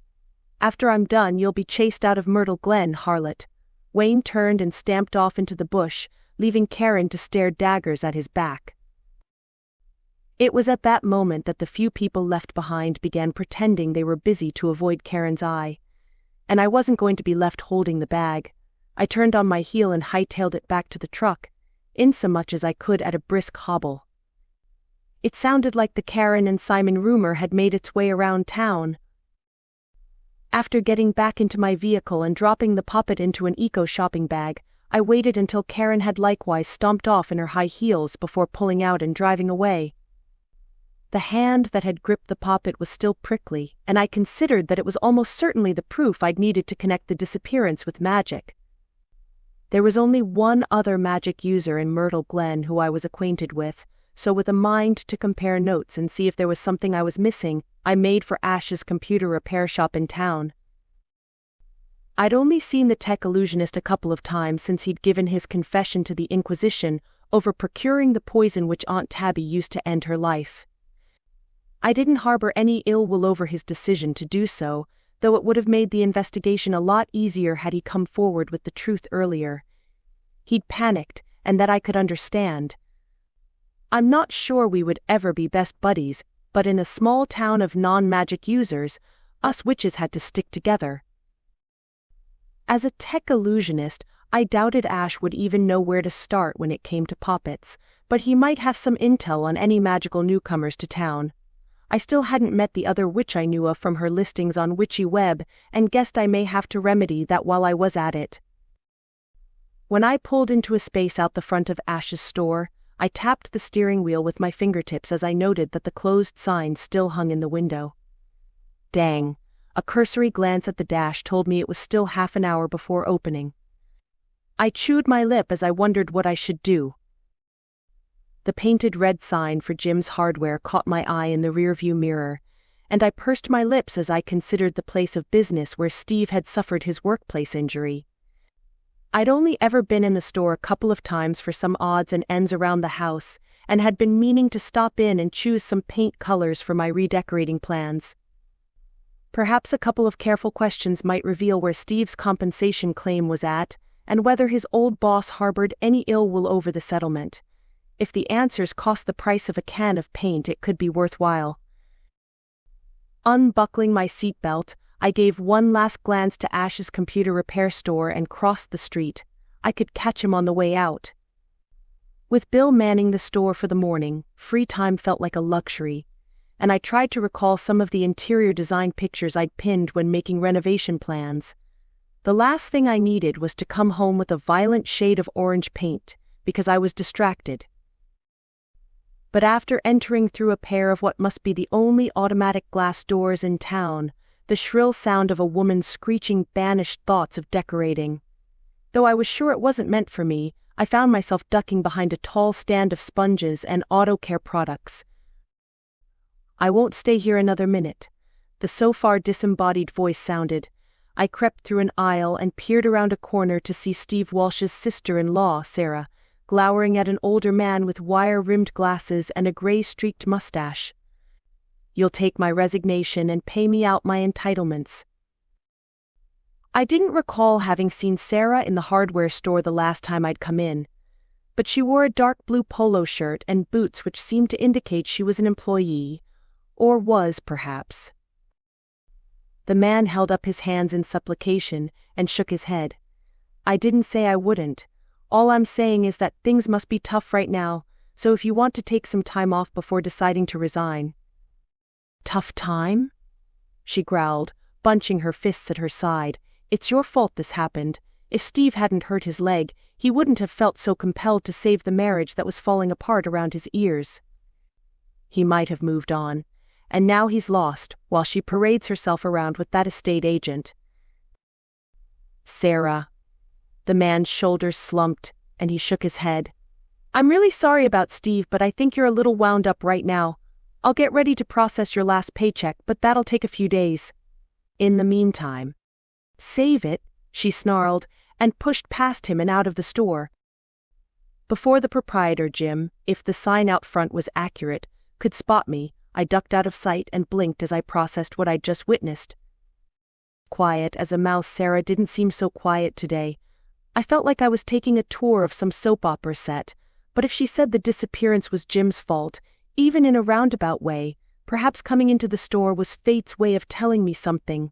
After I'm done, you'll be chased out of Myrtle Glen, harlot. Wayne turned and stamped off into the bush, leaving Karen to stare daggers at his back. It was at that moment that the few people left behind began pretending they were busy to avoid Karen's eye. And I wasn't going to be left holding the bag. I turned on my heel and hightailed it back to the truck, insomuch as I could at a brisk hobble. It sounded like the Karen and Simon rumor had made its way around town. After getting back into my vehicle and dropping the poppet into an eco-shopping bag, I waited until Karen had likewise stomped off in her high heels before pulling out and driving away. The hand that had gripped the poppet was still prickly, and I considered that it was almost certainly the proof I'd needed to connect the disappearance with magic. There was only one other magic user in Myrtle Glen who I was acquainted with, so with a mind to compare notes and see if there was something I was missing, I made for Ash's computer repair shop in town. I'd only seen the tech illusionist a couple of times since he'd given his confession to the Inquisition over procuring the poison which Aunt Tabby used to end her life. I didn't harbor any ill will over his decision to do so, though it would have made the investigation a lot easier had he come forward with the truth earlier. He'd panicked, and that I could understand. I'm not sure we would ever be best buddies, but in a small town of non-magic users, us witches had to stick together. As a tech illusionist, I doubted Ash would even know where to start when it came to poppets, but he might have some intel on any magical newcomers to town. I still hadn't met the other witch I knew of from her listings on Witchy Web, and guessed I may have to remedy that while I was at it. When I pulled into a space out the front of Ash's store, I tapped the steering wheel with my fingertips as I noted that the closed sign still hung in the window. Dang. A cursory glance at the dash told me it was still half an hour before opening. I chewed my lip as I wondered what I should do. The painted red sign for Jim's Hardware caught my eye in the rearview mirror, and I pursed my lips as I considered the place of business where Steve had suffered his workplace injury. I'd only ever been in the store a couple of times for some odds and ends around the house, and had been meaning to stop in and choose some paint colors for my redecorating plans. Perhaps a couple of careful questions might reveal where Steve's compensation claim was at, and whether his old boss harbored any ill will over the settlement. If the answers cost the price of a can of paint, it could be worthwhile. Unbuckling my seatbelt, I gave one last glance to Ash's computer repair store and crossed the street. I could catch him on the way out. With Bill manning the store for the morning, free time felt like a luxury, and I tried to recall some of the interior design pictures I'd pinned when making renovation plans. The last thing I needed was to come home with a violent shade of orange paint, because I was distracted. But after entering through a pair of what must be the only automatic glass doors in town, the shrill sound of a woman screeching banished thoughts of decorating. Though I was sure it wasn't meant for me, I found myself ducking behind a tall stand of sponges and auto care products. I won't stay here another minute, the so far disembodied voice sounded. I crept through an aisle and peered around a corner to see Steve Walsh's sister-in-law, Sarah, glowering at an older man with wire-rimmed glasses and a gray-streaked mustache. You'll take my resignation and pay me out my entitlements. I didn't recall having seen Sarah in the hardware store the last time I'd come in, but she wore a dark blue polo shirt and boots which seemed to indicate she was an employee, or was, perhaps. The man held up his hands in supplication and shook his head. I didn't say I wouldn't. All I'm saying is that things must be tough right now, so if you want to take some time off before deciding to resign. Tough time? She growled, bunching her fists at her side. It's your fault this happened. If Steve hadn't hurt his leg, he wouldn't have felt so compelled to save the marriage that was falling apart around his ears. He might have moved on, and now he's lost, while she parades herself around with that estate agent. Sarah. The man's shoulders slumped, and he shook his head. I'm really sorry about Steve, but I think you're a little wound up right now. I'll get ready to process your last paycheck, but that'll take a few days. In the meantime. Save it, she snarled, and pushed past him and out of the store. Before the proprietor, Jim, if the sign out front was accurate, could spot me, I ducked out of sight and blinked as I processed what I'd just witnessed. Quiet as a mouse, Sarah didn't seem so quiet today. I felt like I was taking a tour of some soap opera set, but if she said the disappearance was Jim's fault, even in a roundabout way, perhaps coming into the store was fate's way of telling me something.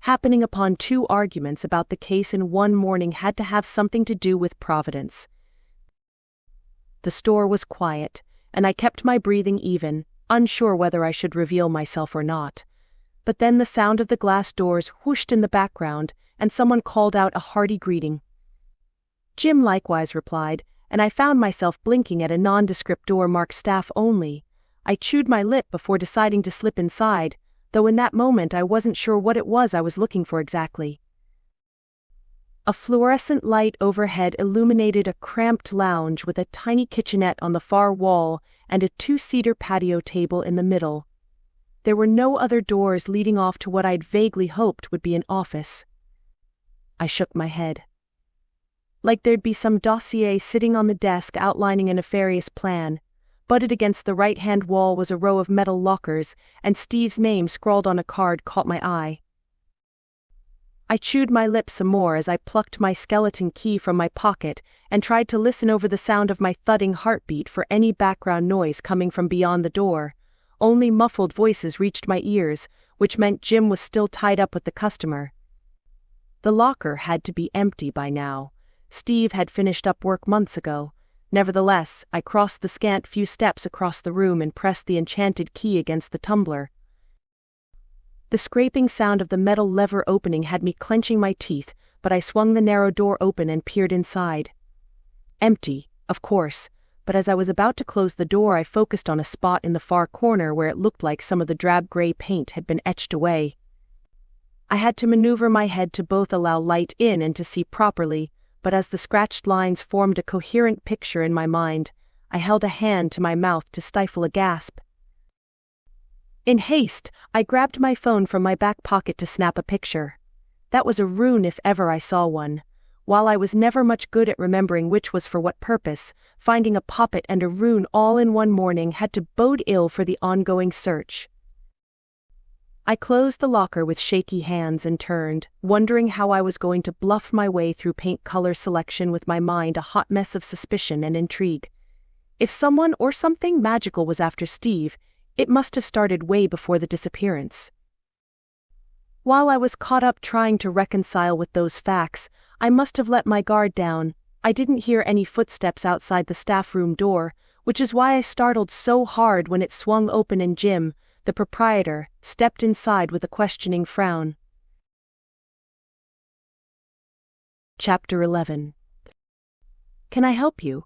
Happening upon two arguments about the case in one morning had to have something to do with Providence. The store was quiet, and I kept my breathing even, unsure whether I should reveal myself or not. But then the sound of the glass doors whooshed in the background, and someone called out a hearty greeting. Jim likewise replied, and I found myself blinking at a nondescript door marked staff only. I chewed my lip before deciding to slip inside, though in that moment I wasn't sure what it was I was looking for exactly. A fluorescent light overhead illuminated a cramped lounge with a tiny kitchenette on the far wall and a two-seater patio table in the middle. There were no other doors leading off to what I'd vaguely hoped would be an office. I shook my head. Like there'd be some dossier sitting on the desk outlining a nefarious plan. Butted against the right-hand wall was a row of metal lockers, and Steve's name scrawled on a card caught my eye. I chewed my lips some more as I plucked my skeleton key from my pocket and tried to listen over the sound of my thudding heartbeat for any background noise coming from beyond the door. Only muffled voices reached my ears, which meant Jim was still tied up with the customer. The locker had to be empty by now. Steve had finished up work months ago. Nevertheless, I crossed the scant few steps across the room and pressed the enchanted key against the tumbler. The scraping sound of the metal lever opening had me clenching my teeth, but I swung the narrow door open and peered inside. Empty, of course, but as I was about to close the door I focused on a spot in the far corner where it looked like some of the drab gray paint had been etched away. I had to maneuver my head to both allow light in and to see properly, but as the scratched lines formed a coherent picture in my mind, I held a hand to my mouth to stifle a gasp. In haste, I grabbed my phone from my back pocket to snap a picture. That was a rune if ever I saw one. While I was never much good at remembering which was for what purpose, finding a poppet and a rune all in one morning had to bode ill for the ongoing search. I closed the locker with shaky hands and turned, wondering how I was going to bluff my way through paint color selection with my mind a hot mess of suspicion and intrigue. If someone or something magical was after Steve, it must have started way before the disappearance. While I was caught up trying to reconcile with those facts, I must have let my guard down. I didn't hear any footsteps outside the staff room door, which is why I startled so hard when it swung open and Jim, the proprietor, stepped inside with a questioning frown. Chapter 11. Can I help you?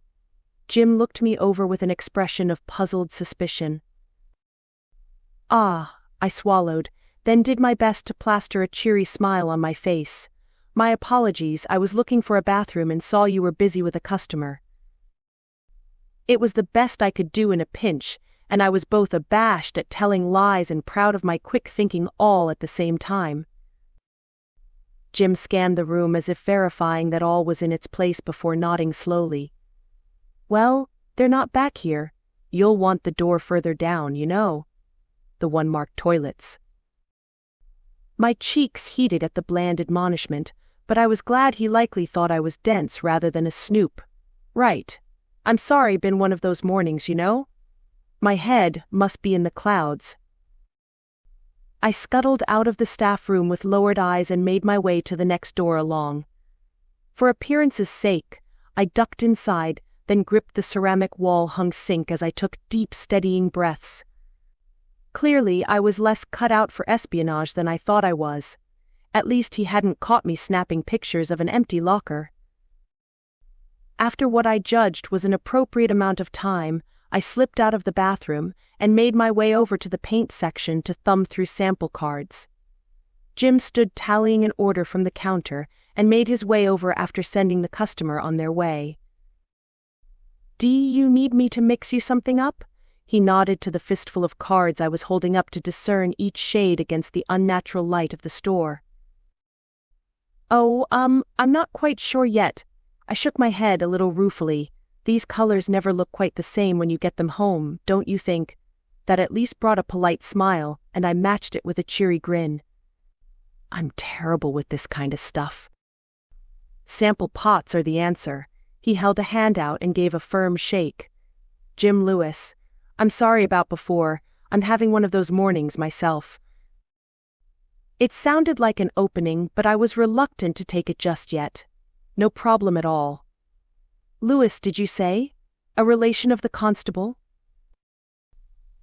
Jim looked me over with an expression of puzzled suspicion. Ah, I swallowed, then did my best to plaster a cheery smile on my face. My apologies, I was looking for a bathroom and saw you were busy with a customer. It was the best I could do in a pinch, and I was both abashed at telling lies and proud of my quick thinking all at the same time. Jim scanned the room as if verifying that all was in its place before nodding slowly. Well, they're not back here. You'll want the door further down, you know. The one marked toilets. My cheeks heated at the bland admonishment, but I was glad he likely thought I was dense rather than a snoop. Right. I'm sorry, been one of those mornings, you know? My head must be in the clouds. I scuttled out of the staff room with lowered eyes and made my way to the next door along. For appearance's sake, I ducked inside, then gripped the ceramic wall-hung sink as I took deep, steadying breaths. Clearly, I was less cut out for espionage than I thought I was. At least he hadn't caught me snapping pictures of an empty locker. After what I judged was an appropriate amount of time, I slipped out of the bathroom and made my way over to the paint section to thumb through sample cards. Jim stood tallying an order from the counter and made his way over after sending the customer on their way. Do you need me to mix you something up? He nodded to the fistful of cards I was holding up to discern each shade against the unnatural light of the store. Oh, I'm not quite sure yet. I shook my head a little ruefully. These colors never look quite the same when you get them home, don't you think? That at least brought a polite smile, and I matched it with a cheery grin. I'm terrible with this kind of stuff. Sample pots are the answer. He held a hand out and gave a firm shake. Jim Lewis. I'm sorry about before. I'm having one of those mornings myself. It sounded like an opening, but I was reluctant to take it just yet. No problem at all. Lewis, did you say? A relation of the constable?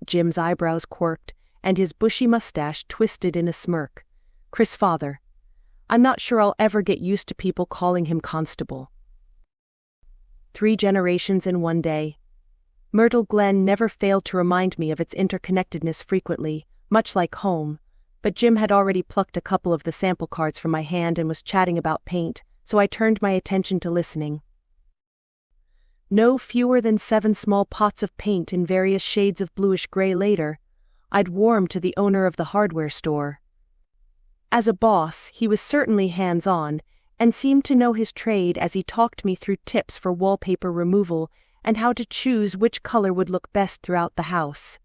Jim's eyebrows quirked, and his bushy mustache twisted in a smirk. Chris' father. I'm not sure I'll ever get used to people calling him constable. 3 generations in one day. Myrtle Glen never failed to remind me of its interconnectedness frequently, much like home, but Jim had already plucked a couple of the sample cards from my hand and was chatting about paint, so I turned my attention to listening. No fewer than 7 small pots of paint in various shades of bluish-gray later, I'd warmed to the owner of the hardware store. As a boss, he was certainly hands-on, and seemed to know his trade as he talked me through tips for wallpaper removal and how to choose which color would look best throughout the house.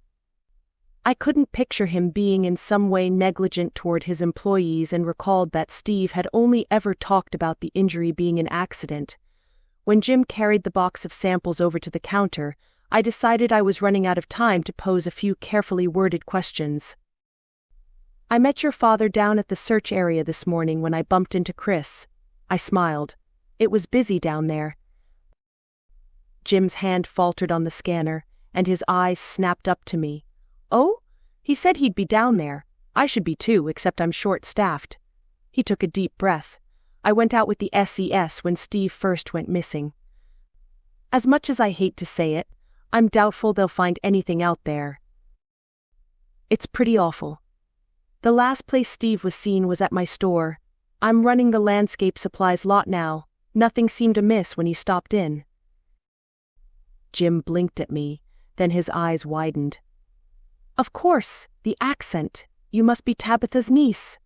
I couldn't picture him being in some way negligent toward his employees and recalled that Steve had only ever talked about the injury being an accident. When Jim carried the box of samples over to the counter, I decided I was running out of time to pose a few carefully worded questions. "I met your father down at the search area this morning when I bumped into Chris." I smiled. "It was busy down there." Jim's hand faltered on the scanner, and his eyes snapped up to me. "Oh? He said he'd be down there. I should be too, except I'm short-staffed." He took a deep breath. "I went out with the SES when Steve first went missing. As much as I hate to say it, I'm doubtful they'll find anything out there. It's pretty awful. The last place Steve was seen was at my store. I'm running the landscape supplies lot now. Nothing seemed amiss when he stopped in." Jim blinked at me, then his eyes widened. "Of course, the accent. You must be Tabitha's niece.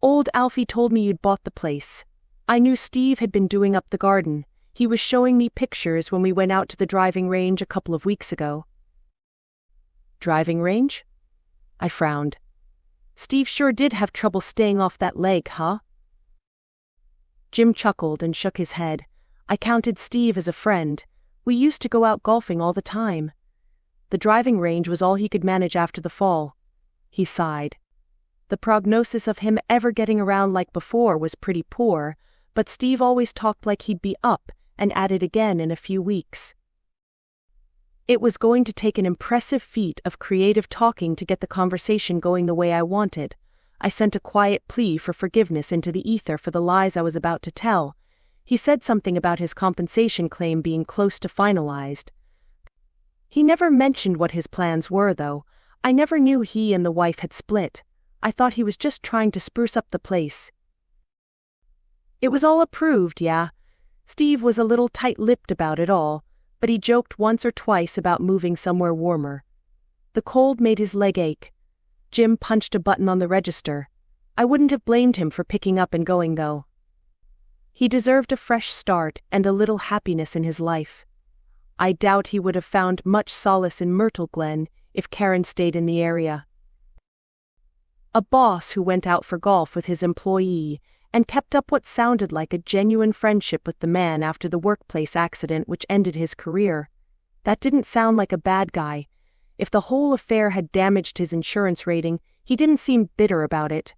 Old Alfie told me you'd bought the place. I knew Steve had been doing up the garden. He was showing me pictures when we went out to the driving range a couple of weeks ago." "Driving range?" I frowned. "Steve sure did have trouble staying off that leg, huh?" Jim chuckled and shook his head. "I counted Steve as a friend. We used to go out golfing all the time. The driving range was all he could manage after the fall." He sighed. "The prognosis of him ever getting around like before was pretty poor, but Steve always talked like he'd be up and at it again in a few weeks." It was going to take an impressive feat of creative talking to get the conversation going the way I wanted. I sent a quiet plea for forgiveness into the ether for the lies I was about to tell. He said something about his compensation claim being close to finalized. He never mentioned what his plans were, though. I never knew he and the wife had split. I thought he was just trying to spruce up the place. It was all approved, yeah. Steve was a little tight-lipped about it all, but he joked once or twice about moving somewhere warmer. The cold made his leg ache. Jim punched a button on the register. I wouldn't have blamed him for picking up and going, though. He deserved a fresh start and a little happiness in his life. I doubt he would have found much solace in Myrtle Glen if Karen stayed in the area. A boss who went out for golf with his employee and kept up what sounded like a genuine friendship with the man after the workplace accident which ended his career. That didn't sound like a bad guy. If the whole affair had damaged his insurance rating, he didn't seem bitter about it.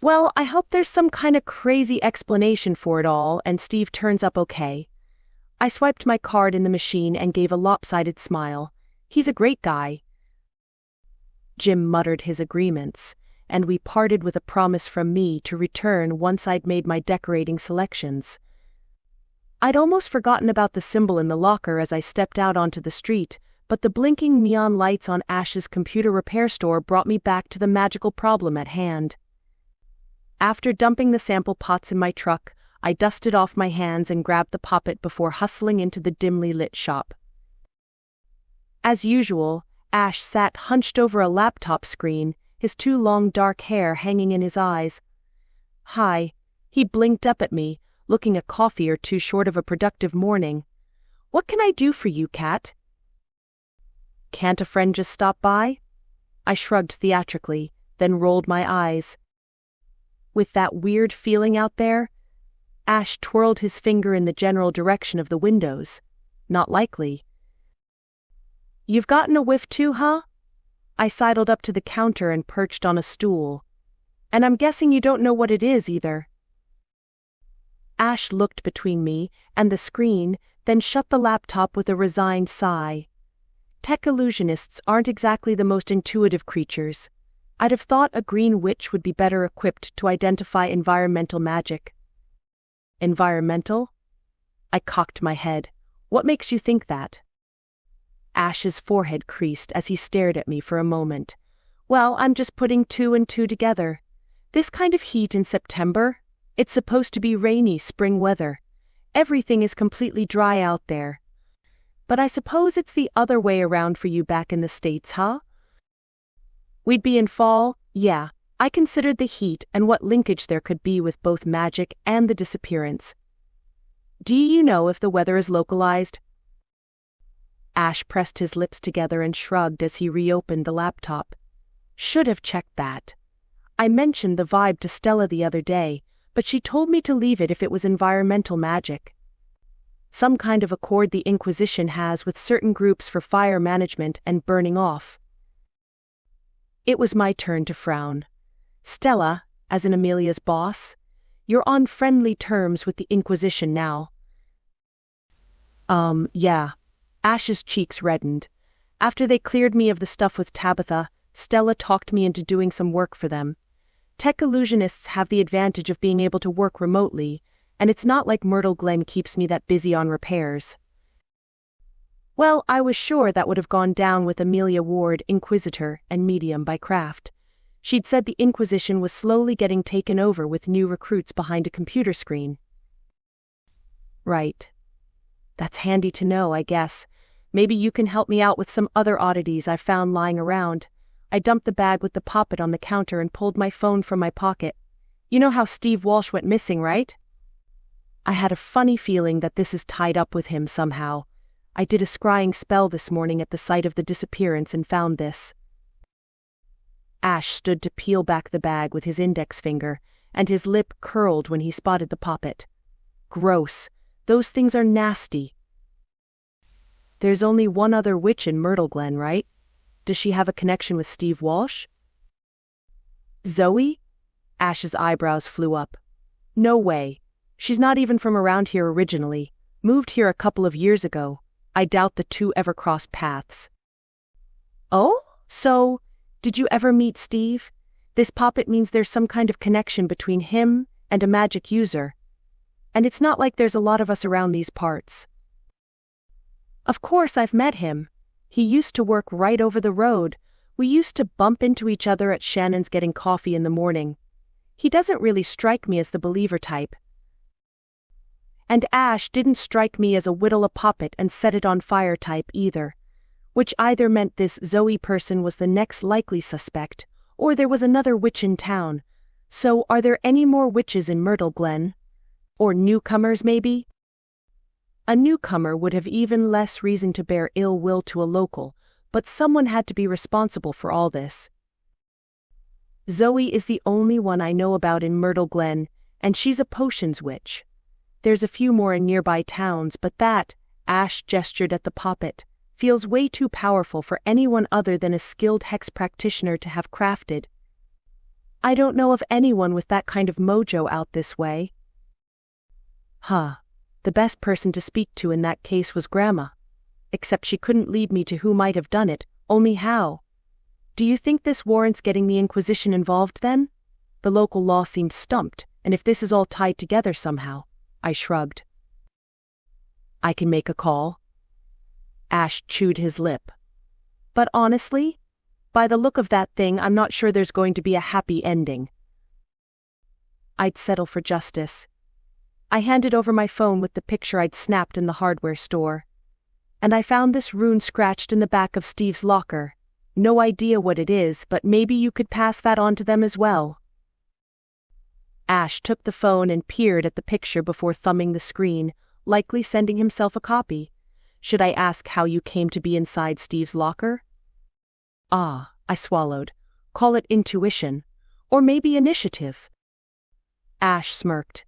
"Well, I hope there's some kind of crazy explanation for it all and Steve turns up okay." I swiped my card in the machine and gave a lopsided smile. "He's a great guy." Jim muttered his agreements, and we parted with a promise from me to return once I'd made my decorating selections. I'd almost forgotten about the symbol in the locker as I stepped out onto the street, but the blinking neon lights on Ash's computer repair store brought me back to the magical problem at hand. After dumping the sample pots in my truck, I dusted off my hands and grabbed the poppet before hustling into the dimly lit shop. As usual, Ash sat hunched over a laptop screen, his 2 long dark hair hanging in his eyes. "Hi." He blinked up at me, looking a coffee or two short of a productive morning. "What can I do for you, Kat?" "Can't a friend just stop by?" I shrugged theatrically, then rolled my eyes. "With that weird feeling out there?" Ash twirled his finger in the general direction of the windows. "Not likely." "You've gotten a whiff too, huh?" I sidled up to the counter and perched on a stool. "And I'm guessing you don't know what it is either." Ash looked between me and the screen, then shut the laptop with a resigned sigh. Tech illusionists aren't exactly the most intuitive creatures. I'd have thought a green witch would be better equipped to identify environmental magic. "Environmental?" I cocked my head. "What makes you think that?" Ash's forehead creased as he stared at me for a moment. "Well, I'm just putting 2 and 2 together. This kind of heat in September? It's supposed to be rainy spring weather. Everything is completely dry out there. But I suppose it's the other way around for you back in the States, huh? We'd be in fall, yeah. I considered the heat and what linkage there could be with both magic and the disappearance. Do you know if the weather is localized? Ash pressed his lips together and shrugged as he reopened the laptop. Should have checked that. I mentioned the vibe to Stella the other day, but she told me to leave it if it was environmental magic. Some kind of accord the Inquisition has with certain groups for fire management and burning off. It was my turn to frown. Stella, as in Amelia's boss, you're on friendly terms with the Inquisition now. Yeah. Ash's cheeks reddened. After they cleared me of the stuff with Tabitha, Stella talked me into doing some work for them. Tech illusionists have the advantage of being able to work remotely, and it's not like Myrtle Glen keeps me that busy on repairs. Well, I was sure that would have gone down with Amelia Ward, Inquisitor and medium by craft. She'd said the Inquisition was slowly getting taken over with new recruits behind a computer screen. Right. That's handy to know, I guess. Maybe you can help me out with some other oddities I've found lying around. I dumped the bag with the poppet on the counter and pulled my phone from my pocket. You know how Steve Walsh went missing, right? I had a funny feeling that this is tied up with him somehow. I did a scrying spell this morning at the site of the disappearance and found this. Ash stood to peel back the bag with his index finger, and his lip curled when he spotted the poppet. Gross. Those things are nasty. There's only one other witch in Myrtle Glen, right? Does she have a connection with Steve Walsh? Zoe? Ash's eyebrows flew up. No way. She's not even from around here originally. Moved here a couple of years ago. I doubt the two ever crossed paths. Oh? So, did you ever meet Steve? This poppet means there's some kind of connection between him and a magic user. And it's not like there's a lot of us around these parts. Of course I've met him. He used to work right over the road. We used to bump into each other at Shannon's getting coffee in the morning. He doesn't really strike me as the believer type. And Ash didn't strike me as a whittle a poppet and set it on fire type either. Which either meant this Zoe person was the next likely suspect, or there was another witch in town. So are there any more witches in Myrtle Glen? Or newcomers, maybe? A newcomer would have even less reason to bear ill will to a local, but someone had to be responsible for all this. Zoe is the only one I know about in Myrtle Glen, and she's a potions witch. There's a few more in nearby towns, but that, Ash gestured at the poppet, feels way too powerful for anyone other than a skilled hex practitioner to have crafted. I don't know of anyone with that kind of mojo out this way. Huh. The best person to speak to in that case was Grandma. Except she couldn't lead me to who might have done it, only how. Do you think this warrants getting the Inquisition involved then? The local law seemed stumped, and if this is all tied together somehow, I shrugged. I can make a call. Ash chewed his lip. But honestly, by the look of that thing, I'm not sure there's going to be a happy ending. I'd settle for justice. I handed over my phone with the picture I'd snapped in the hardware store. And I found this rune scratched in the back of Steve's locker. No idea what it is, but maybe you could pass that on to them as well. Ash took the phone and peered at the picture before thumbing the screen, likely sending himself a copy. Should I ask how you came to be inside Steve's locker? Ah, I swallowed. Call it intuition. Or maybe initiative. Ash smirked.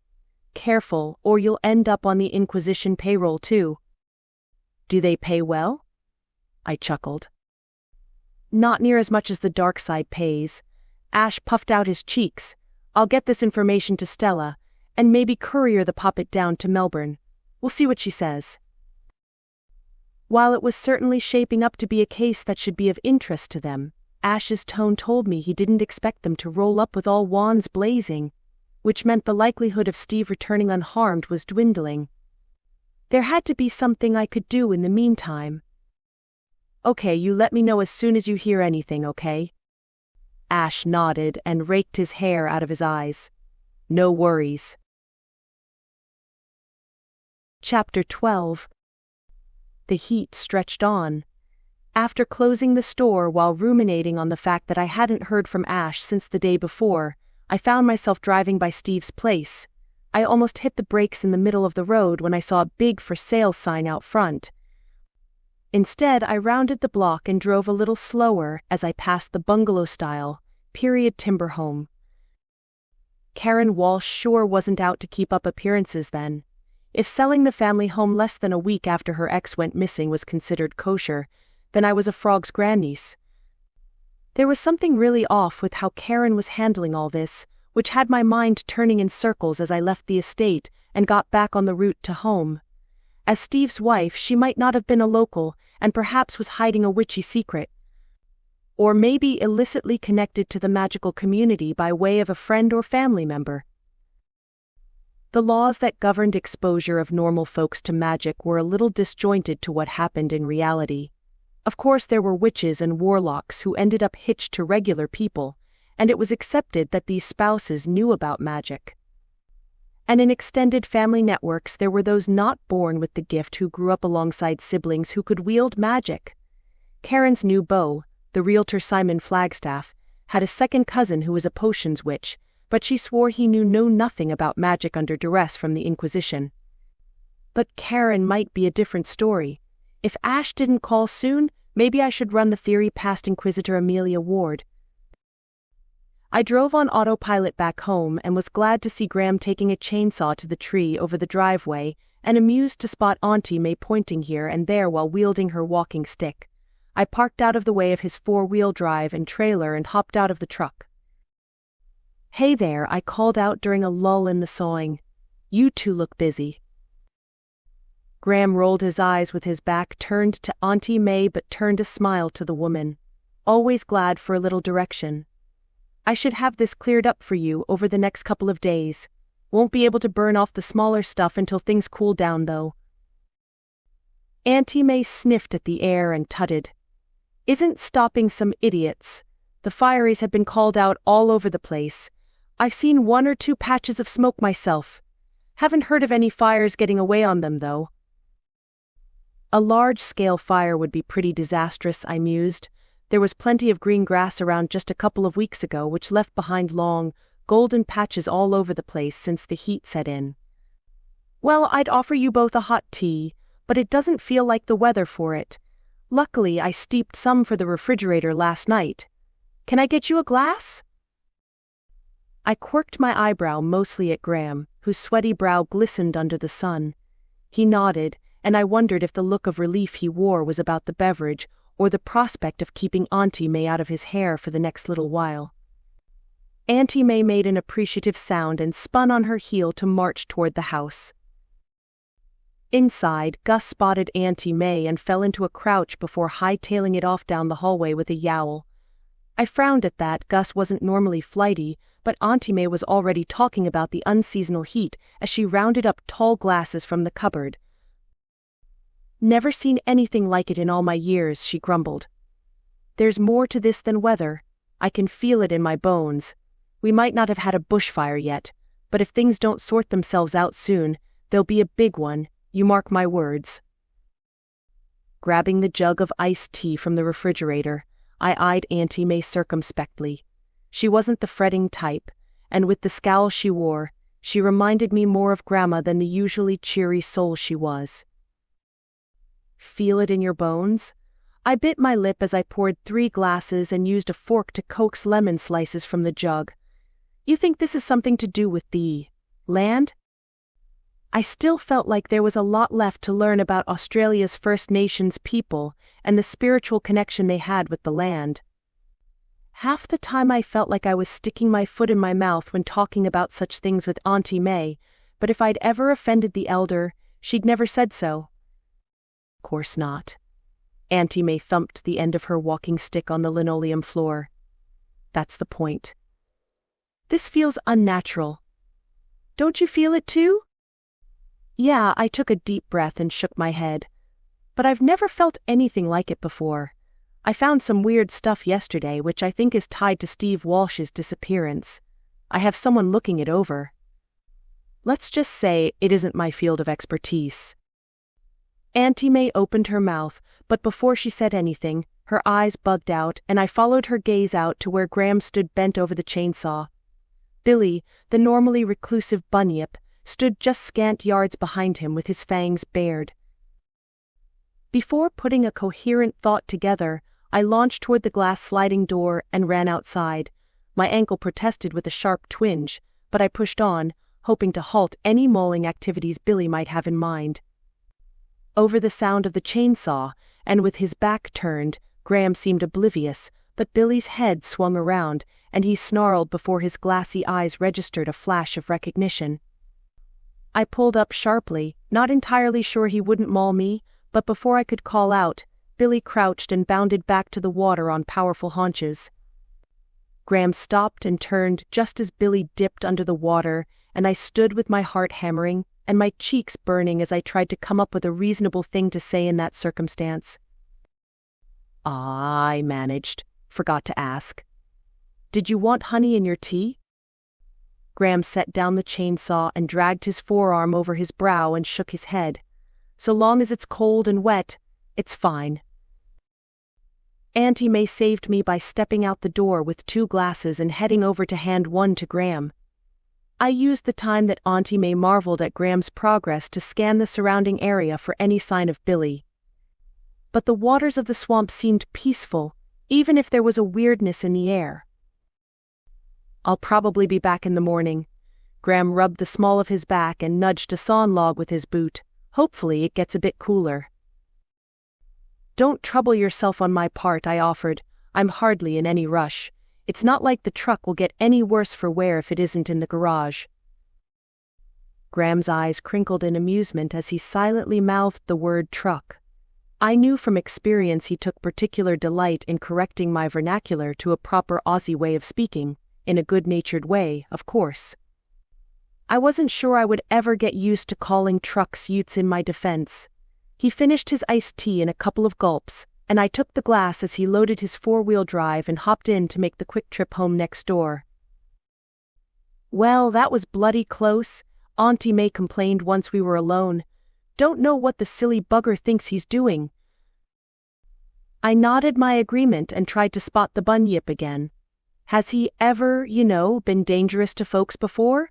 Careful, or you'll end up on the Inquisition payroll too. Do they pay well? I chuckled. Not near as much as the dark side pays. Ash puffed out his cheeks. I'll get this information to Stella, and maybe courier the poppet down to Melbourne. We'll see what she says. While it was certainly shaping up to be a case that should be of interest to them, Ash's tone told me he didn't expect them to roll up with all wands blazing, which meant the likelihood of Steve returning unharmed was dwindling. There had to be something I could do in the meantime. Okay, you let me know as soon as you hear anything, okay? Ash nodded and raked his hair out of his eyes. No worries. Chapter 12. The heat stretched on. After closing the store while ruminating on the fact that I hadn't heard from Ash since the day before, I found myself driving by Steve's place. I almost hit the brakes in the middle of the road when I saw a big for sale sign out front. Instead, I rounded the block and drove a little slower as I passed the bungalow-style, period timber home. Karen Walsh sure wasn't out to keep up appearances then. If selling the family home less than a week after her ex went missing was considered kosher, then I was a frog's grandniece. There was something really off with how Karen was handling all this, which had my mind turning in circles as I left the estate and got back on the route to home. As Steve's wife, she might not have been a local, and perhaps was hiding a witchy secret. Or maybe illicitly connected to the magical community by way of a friend or family member. The laws that governed exposure of normal folks to magic were a little disjointed to what happened in reality. Of course, there were witches and warlocks who ended up hitched to regular people, and it was accepted that these spouses knew about magic. And in extended family networks there were those not born with the gift who grew up alongside siblings who could wield magic. Karen's new beau, the realtor Simon Flagstaff, had a second cousin who was a potions witch, but she swore he knew nothing about magic under duress from the Inquisition. But Karen might be a different story. If Ash didn't call soon, maybe I should run the theory past Inquisitor Amelia Ward. I drove on autopilot back home and was glad to see Graham taking a chainsaw to the tree over the driveway, and amused to spot Auntie May pointing here and there while wielding her walking stick. I parked out of the way of his four-wheel drive and trailer and hopped out of the truck. "Hey there," I called out during a lull in the sawing. "You two look busy." Graham rolled his eyes with his back turned to Auntie May but turned a smile to the woman. "Always glad for a little direction. I should have this cleared up for you over the next couple of days. Won't be able to burn off the smaller stuff until things cool down though." Auntie May sniffed at the air and tutted. "Isn't stopping some idiots. The fireys have been called out all over the place. I've seen 1 or 2 patches of smoke myself. Haven't heard of any fires getting away on them though." A large-scale fire would be pretty disastrous, I mused. There was plenty of green grass around just a couple of weeks ago which left behind long, golden patches all over the place since the heat set in. "Well, I'd offer you both a hot tea, but it doesn't feel like the weather for it. Luckily, I steeped some for the refrigerator last night. Can I get you a glass?" I quirked my eyebrow mostly at Graham, whose sweaty brow glistened under the sun. He nodded, and I wondered if the look of relief he wore was about the beverage or the prospect of keeping Auntie May out of his hair for the next little while. Auntie May made an appreciative sound and spun on her heel to march toward the house. Inside, Gus spotted Auntie May and fell into a crouch before hightailing it off down the hallway with a yowl. I frowned at that. Gus wasn't normally flighty, but Auntie May was already talking about the unseasonal heat as she rounded up tall glasses from the cupboard. "Never seen anything like it in all my years," she grumbled. "There's more to this than weather. I can feel it in my bones. We might not have had a bushfire yet, but if things don't sort themselves out soon, there'll be a big one, you mark my words." Grabbing the jug of iced tea from the refrigerator, I eyed Auntie May circumspectly. She wasn't the fretting type, and with the scowl she wore, she reminded me more of Grandma than the usually cheery soul she was. "Feel it in your bones?" I bit my lip as I poured 3 glasses and used a fork to coax lemon slices from the jug. "You think this is something to do with the land?" I still felt like there was a lot left to learn about Australia's First Nations people and the spiritual connection they had with the land. Half the time I felt like I was sticking my foot in my mouth when talking about such things with Auntie May, but if I'd ever offended the elder, she'd never said so. "Course not." Auntie May thumped the end of her walking stick on the linoleum floor. "That's the point. This feels unnatural. Don't you feel it too?" "Yeah," I took a deep breath and shook my head. "But I've never felt anything like it before. I found some weird stuff yesterday which I think is tied to Steve Walsh's disappearance. I have someone looking it over." Let's just say it isn't my field of expertise. Auntie May opened her mouth, but before she said anything, her eyes bugged out and I followed her gaze out to where Graham stood bent over the chainsaw. Billy, the normally reclusive bunyip, stood just scant yards behind him with his fangs bared. Before putting a coherent thought together, I launched toward the glass sliding door and ran outside. My ankle protested with a sharp twinge, but I pushed on, hoping to halt any mauling activities Billy might have in mind. Over the sound of the chainsaw, and with his back turned, Graham seemed oblivious, but Billy's head swung around, and he snarled before his glassy eyes registered a flash of recognition. I pulled up sharply, not entirely sure he wouldn't maul me, but before I could call out, Billy crouched and bounded back to the water on powerful haunches. Graham stopped and turned just as Billy dipped under the water, and I stood with my heart hammering and my cheeks burning as I tried to come up with a reasonable thing to say in that circumstance. I managed, forgot to ask. Did you want honey in your tea? Graham set down the chainsaw and dragged his forearm over his brow and shook his head. So long as it's cold and wet, it's fine. Auntie May saved me by stepping out the door with 2 glasses and heading over to hand one to Graham. I used the time that Auntie May marveled at Graham's progress to scan the surrounding area for any sign of Billy. But the waters of the swamp seemed peaceful, even if there was a weirdness in the air. I'll probably be back in the morning. Graham rubbed the small of his back and nudged a sawn log with his boot. Hopefully it gets a bit cooler. Don't trouble yourself on my part, I offered. I'm hardly in any rush. It's not like the truck will get any worse for wear if it isn't in the garage. Graham's eyes crinkled in amusement as he silently mouthed the word truck. I knew from experience he took particular delight in correcting my vernacular to a proper Aussie way of speaking, in a good-natured way, of course. I wasn't sure I would ever get used to calling trucks utes in my defense. He finished his iced tea in a couple of gulps, and I took the glass as he loaded his 4-wheel drive and hopped in to make the quick trip home next door. Well, that was bloody close, Auntie May complained once we were alone. Don't know what the silly bugger thinks he's doing. I nodded my agreement and tried to spot the bunyip again. Has he ever, been dangerous to folks before?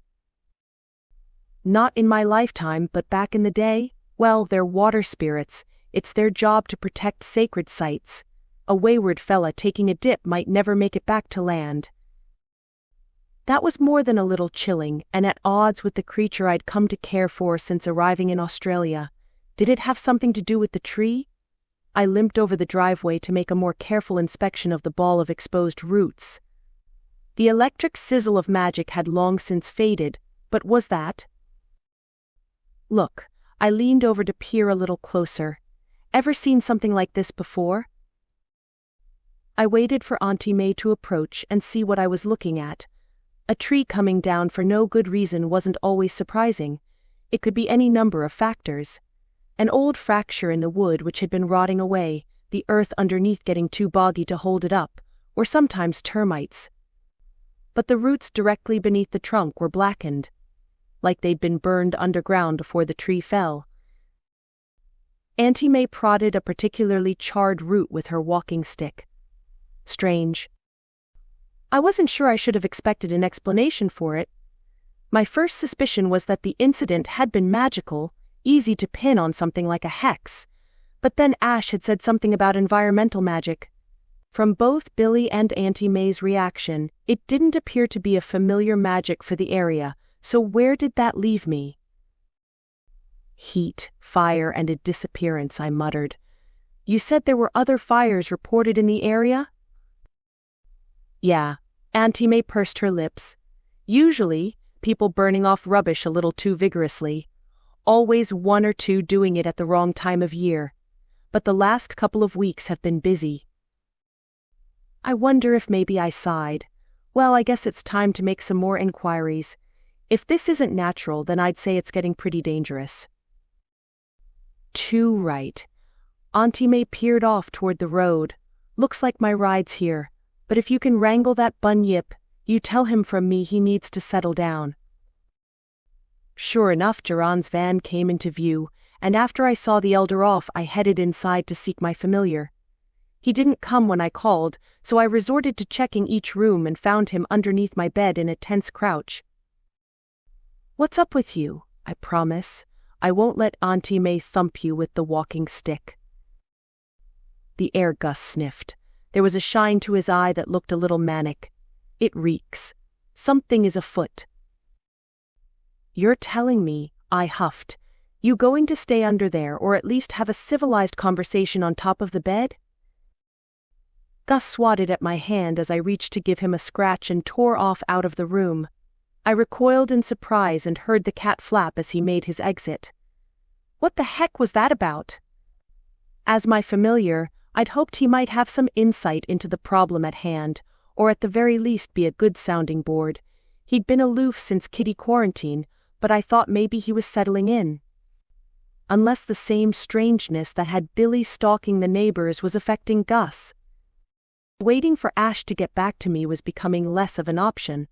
Not in my lifetime, but back in the day, well, they're water spirits. It's their job to protect sacred sites. A wayward fella taking a dip might never make it back to land. That was more than a little chilling, and at odds with the creature I'd come to care for since arriving in Australia. Did it have something to do with the tree? I limped over the driveway to make a more careful inspection of the ball of exposed roots. The electric sizzle of magic had long since faded, but was that? Look, I leaned over to peer a little closer. Ever seen something like this before? I waited for Auntie May to approach and see what I was looking at. A tree coming down for no good reason wasn't always surprising. It could be any number of factors. An old fracture in the wood which had been rotting away, the earth underneath getting too boggy to hold it up, or sometimes termites. But the roots directly beneath the trunk were blackened, like they'd been burned underground before the tree fell. Auntie May prodded a particularly charred root with her walking stick. Strange. I wasn't sure I should have expected an explanation for it. My first suspicion was that the incident had been magical, easy to pin on something like a hex, but then Ash had said something about environmental magic. From both Billy and Auntie May's reaction, it didn't appear to be a familiar magic for the area, so where did that leave me? Heat, fire, and a disappearance, I muttered. You said there were other fires reported in the area? Yeah, Auntie May pursed her lips. Usually, people burning off rubbish a little too vigorously. Always 1 or 2 doing it at the wrong time of year. But the last couple of weeks have been busy. I wonder if maybe I sighed. Well, I guess it's time to make some more inquiries. If this isn't natural, then I'd say it's getting pretty dangerous. Too right. Auntie May peered off toward the road. Looks like my ride's here, but if you can wrangle that bunyip, you tell him from me he needs to settle down. Sure enough, Duran's van came into view, and after I saw the elder off, I headed inside to seek my familiar. He didn't come when I called, so I resorted to checking each room and found him underneath my bed in a tense crouch. "What's up with you? I promise. I won't let Auntie May thump you with the walking stick." The air Gus sniffed. There was a shine to his eye that looked a little manic. "It reeks. Something is afoot." "You're telling me," I huffed, "you going to stay under there or at least have a civilized conversation on top of the bed?" Gus swatted at my hand as I reached to give him a scratch and tore off out of the room. I recoiled in surprise and heard the cat flap as he made his exit. What the heck was that about? As my familiar, I'd hoped he might have some insight into the problem at hand, or at the very least be a good sounding board. He'd been aloof since Kitty quarantine, but I thought maybe he was settling in. Unless the same strangeness that had Billy stalking the neighbors was affecting Gus. Waiting for Ash to get back to me was becoming less of an option.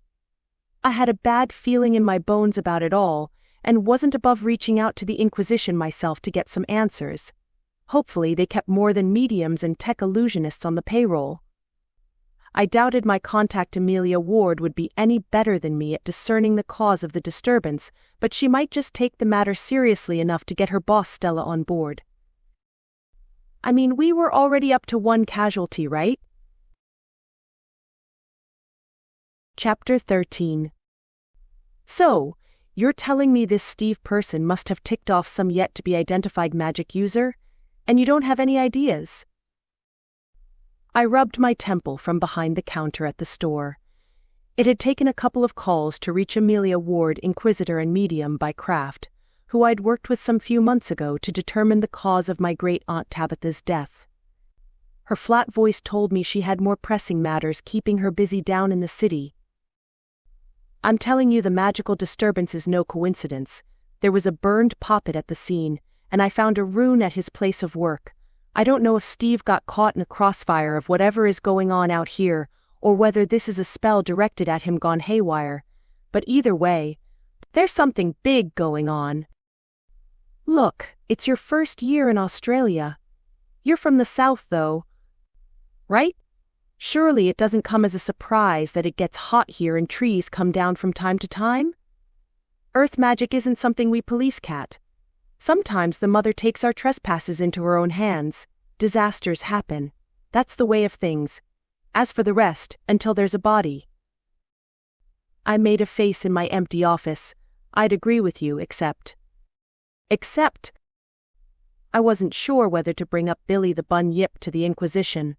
I had a bad feeling in my bones about it all, and wasn't above reaching out to the Inquisition myself to get some answers. Hopefully they kept more than mediums and tech illusionists on the payroll. I doubted my contact Amelia Ward would be any better than me at discerning the cause of the disturbance, but she might just take the matter seriously enough to get her boss Stella on board. I mean, we were already up to one casualty, right? Chapter 13. So, you're telling me this Steve person must have ticked off some yet-to-be-identified magic user, and you don't have any ideas? I rubbed my temple from behind the counter at the store. It had taken a couple of calls to reach Amelia Ward, Inquisitor and Medium by craft, who I'd worked with some few months ago to determine the cause of my great-aunt Tabitha's death. Her flat voice told me she had more pressing matters keeping her busy down in the city. "I'm telling you, the magical disturbance is no coincidence. There was a burned poppet at the scene, and I found a rune at his place of work. I don't know if Steve got caught in the crossfire of whatever is going on out here, or whether this is a spell directed at him gone haywire. But either way, there's something big going on. Look, it's your first year in Australia. You're from the south though, right? Surely it doesn't come as a surprise that it gets hot here and trees come down from time to time? Earth magic isn't something we police, Kat. Sometimes the mother takes our trespasses into her own hands. Disasters happen. That's the way of things. As for the rest, until there's a body." I made a face in my empty office. I'd agree with you, except... I wasn't sure whether to bring up Billy the Bun Yip to the Inquisition.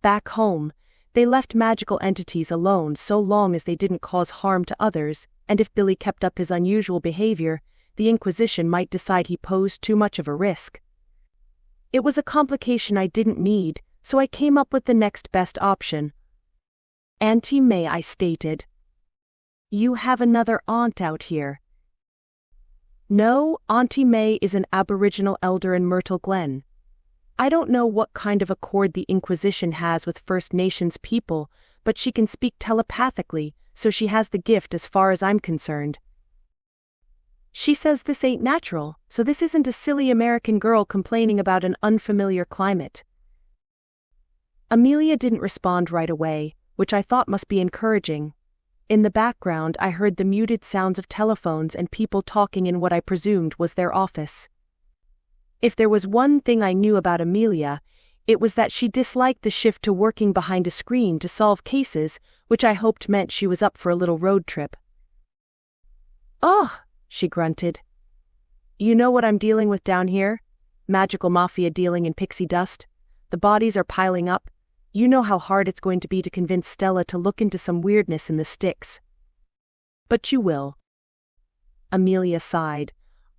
Back home, they left magical entities alone so long as they didn't cause harm to others, and if Billy kept up his unusual behavior, the Inquisition might decide he posed too much of a risk. It was a complication I didn't need, so I came up with the next best option. "Auntie May," I stated. "You have another aunt out here." "No, Auntie May is an Aboriginal elder in Myrtle Glen. I don't know what kind of accord the Inquisition has with First Nations people, but she can speak telepathically, so she has the gift as far as I'm concerned. She says this ain't natural, so this isn't a silly American girl complaining about an unfamiliar climate." Amelia didn't respond right away, which I thought must be encouraging. In the background I heard the muted sounds of telephones and people talking in what I presumed was their office. If there was one thing I knew about Amelia, it was that she disliked the shift to working behind a screen to solve cases, which I hoped meant she was up for a little road trip. "Ugh," she grunted. "You know what I'm dealing with down here? Magical mafia dealing in pixie dust. The bodies are piling up. You know how hard it's going to be to convince Stella to look into some weirdness in the sticks." "But you will." Amelia sighed.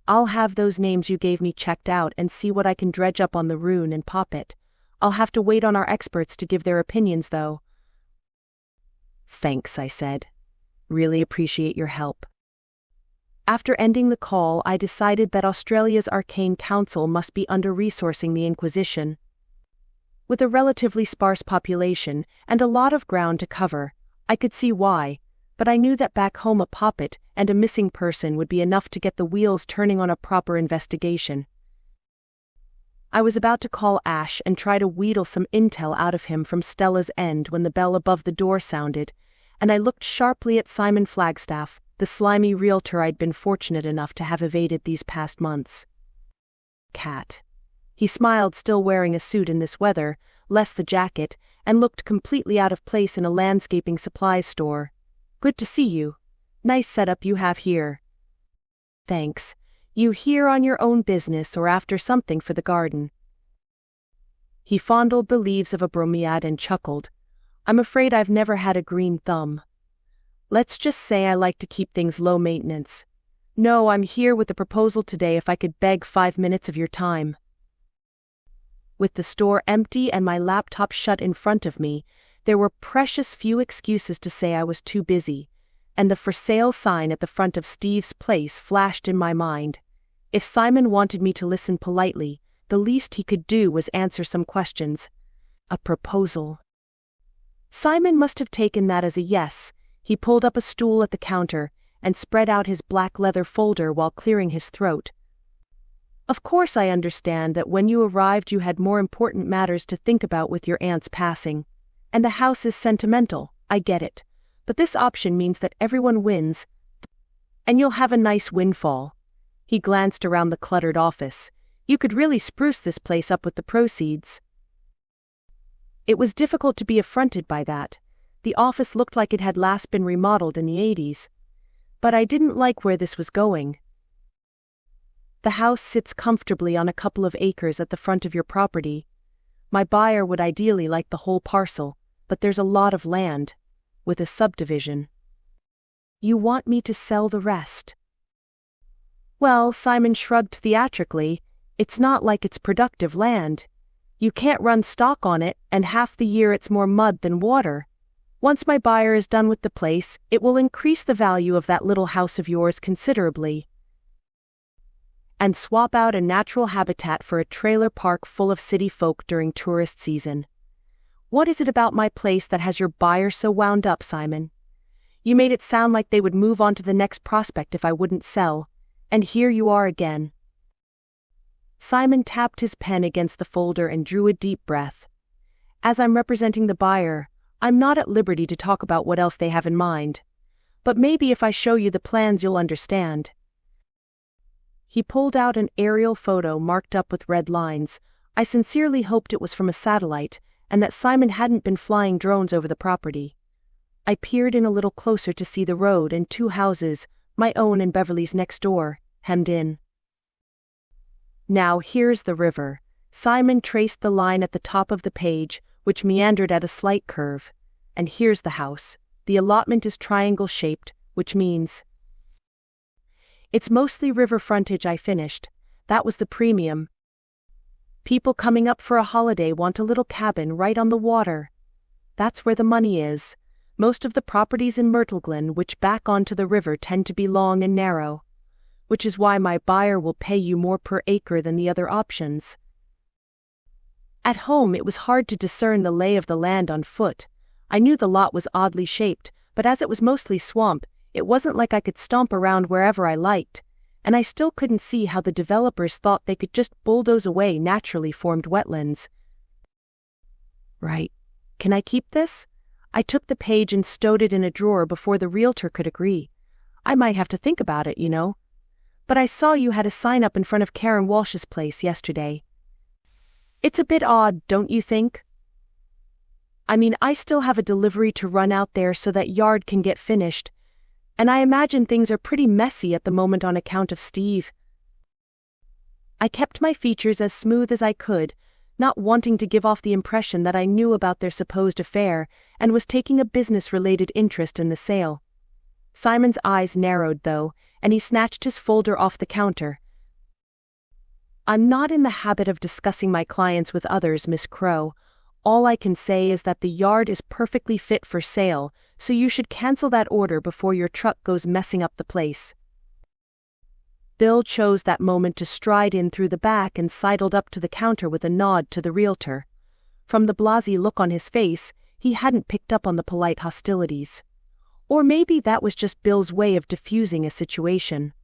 "I'll have those names you gave me checked out and see what I can dredge up on the rune and pop it. I'll have to wait on our experts to give their opinions though." "Thanks," I said. "Really appreciate your help." After ending the call, I decided that Australia's Arcane Council must be under-resourcing the Inquisition. With a relatively sparse population and a lot of ground to cover, I could see why. but I knew that back home a poppet and a missing person would be enough to get the wheels turning on a proper investigation. I was about to call Ash and try to wheedle some intel out of him from Stella's end when the bell above the door sounded, and I looked sharply at Simon Flagstaff, the slimy realtor I'd been fortunate enough to have evaded these past months. Kat. He smiled, still wearing a suit in this weather, less the jacket, and looked completely out of place in a landscaping supplies store. Good to see you. Nice setup you have here. Thanks. You here on your own business or after something for the garden? He fondled the leaves of a bromeliad and chuckled. I'm afraid I've never had a green thumb. Let's just say I like to keep things low maintenance. No, I'm here with a proposal today if I could beg 5 minutes of your time. With the store empty and my laptop shut in front of me, there were precious few excuses to say I was too busy, and the for sale sign at the front of Steve's place flashed in my mind. If Simon wanted me to listen politely, the least he could do was answer some questions. A proposal. Simon must have taken that as a yes. He pulled up a stool at the counter and spread out his black leather folder while clearing his throat. Of course I understand that when you arrived you had more important matters to think about with your aunt's passing. And the house is sentimental, I get it. But this option means that everyone wins. And you'll have a nice windfall. He glanced around the cluttered office. You could really spruce this place up with the proceeds. It was difficult to be affronted by that. The office looked like it had last been remodeled in the 80s. But I didn't like where this was going. The house sits comfortably on a couple of acres at the front of your property. My buyer would ideally like the whole parcel, but there's a lot of land, with a subdivision. You want me to sell the rest? Well, Simon shrugged theatrically, it's not like it's productive land. You can't run stock on it, and half the year it's more mud than water. Once my buyer is done with the place, it will increase the value of that little house of yours considerably. And swap out a natural habitat for a trailer park full of city folk during tourist season. What is it about my place that has your buyer so wound up, Simon? You made it sound like they would move on to the next prospect if I wouldn't sell, and here you are again. Simon tapped his pen against the folder and drew a deep breath. As I'm representing the buyer, I'm not at liberty to talk about what else they have in mind. But maybe if I show you the plans you'll understand. He pulled out an aerial photo marked up with red lines. I sincerely hoped it was from a satellite, and that Simon hadn't been flying drones over the property. I peered in a little closer to see the road and 2 houses, my own and Beverly's next door, hemmed in. Now here's the river. Simon traced the line at the top of the page, which meandered at a slight curve. And here's the house. The allotment is triangle-shaped, which means it's mostly river frontage. I finished. That was the premium. People coming up for a holiday want a little cabin right on the water. That's where the money is. Most of the properties in Myrtle Glen which back onto the river tend to be long and narrow. Which is why my buyer will pay you more per acre than the other options. At home it was hard to discern the lay of the land on foot. I knew the lot was oddly shaped, but as it was mostly swamp, it wasn't like I could stomp around wherever I liked, and I still couldn't see how the developers thought they could just bulldoze away naturally formed wetlands. Right. Can I keep this? I took the page and stowed it in a drawer before the realtor could agree. I might have to think about it, you know. But I saw you had a sign up in front of Karen Walsh's place yesterday. It's a bit odd, don't you think? I mean, I still have a delivery to run out there so that yard can get finished, and I imagine things are pretty messy at the moment on account of Steve. I kept my features as smooth as I could, not wanting to give off the impression that I knew about their supposed affair and was taking a business-related interest in the sale. Simon's eyes narrowed, though, and he snatched his folder off the counter. I'm not in the habit of discussing my clients with others, Miss Crowe. All I can say is that the yard is perfectly fit for sale, so you should cancel that order before your truck goes messing up the place. Bill chose that moment to stride in through the back and sidled up to the counter with a nod to the realtor. From the blasé look on his face, he hadn't picked up on the polite hostilities. Or maybe that was just Bill's way of diffusing a situation.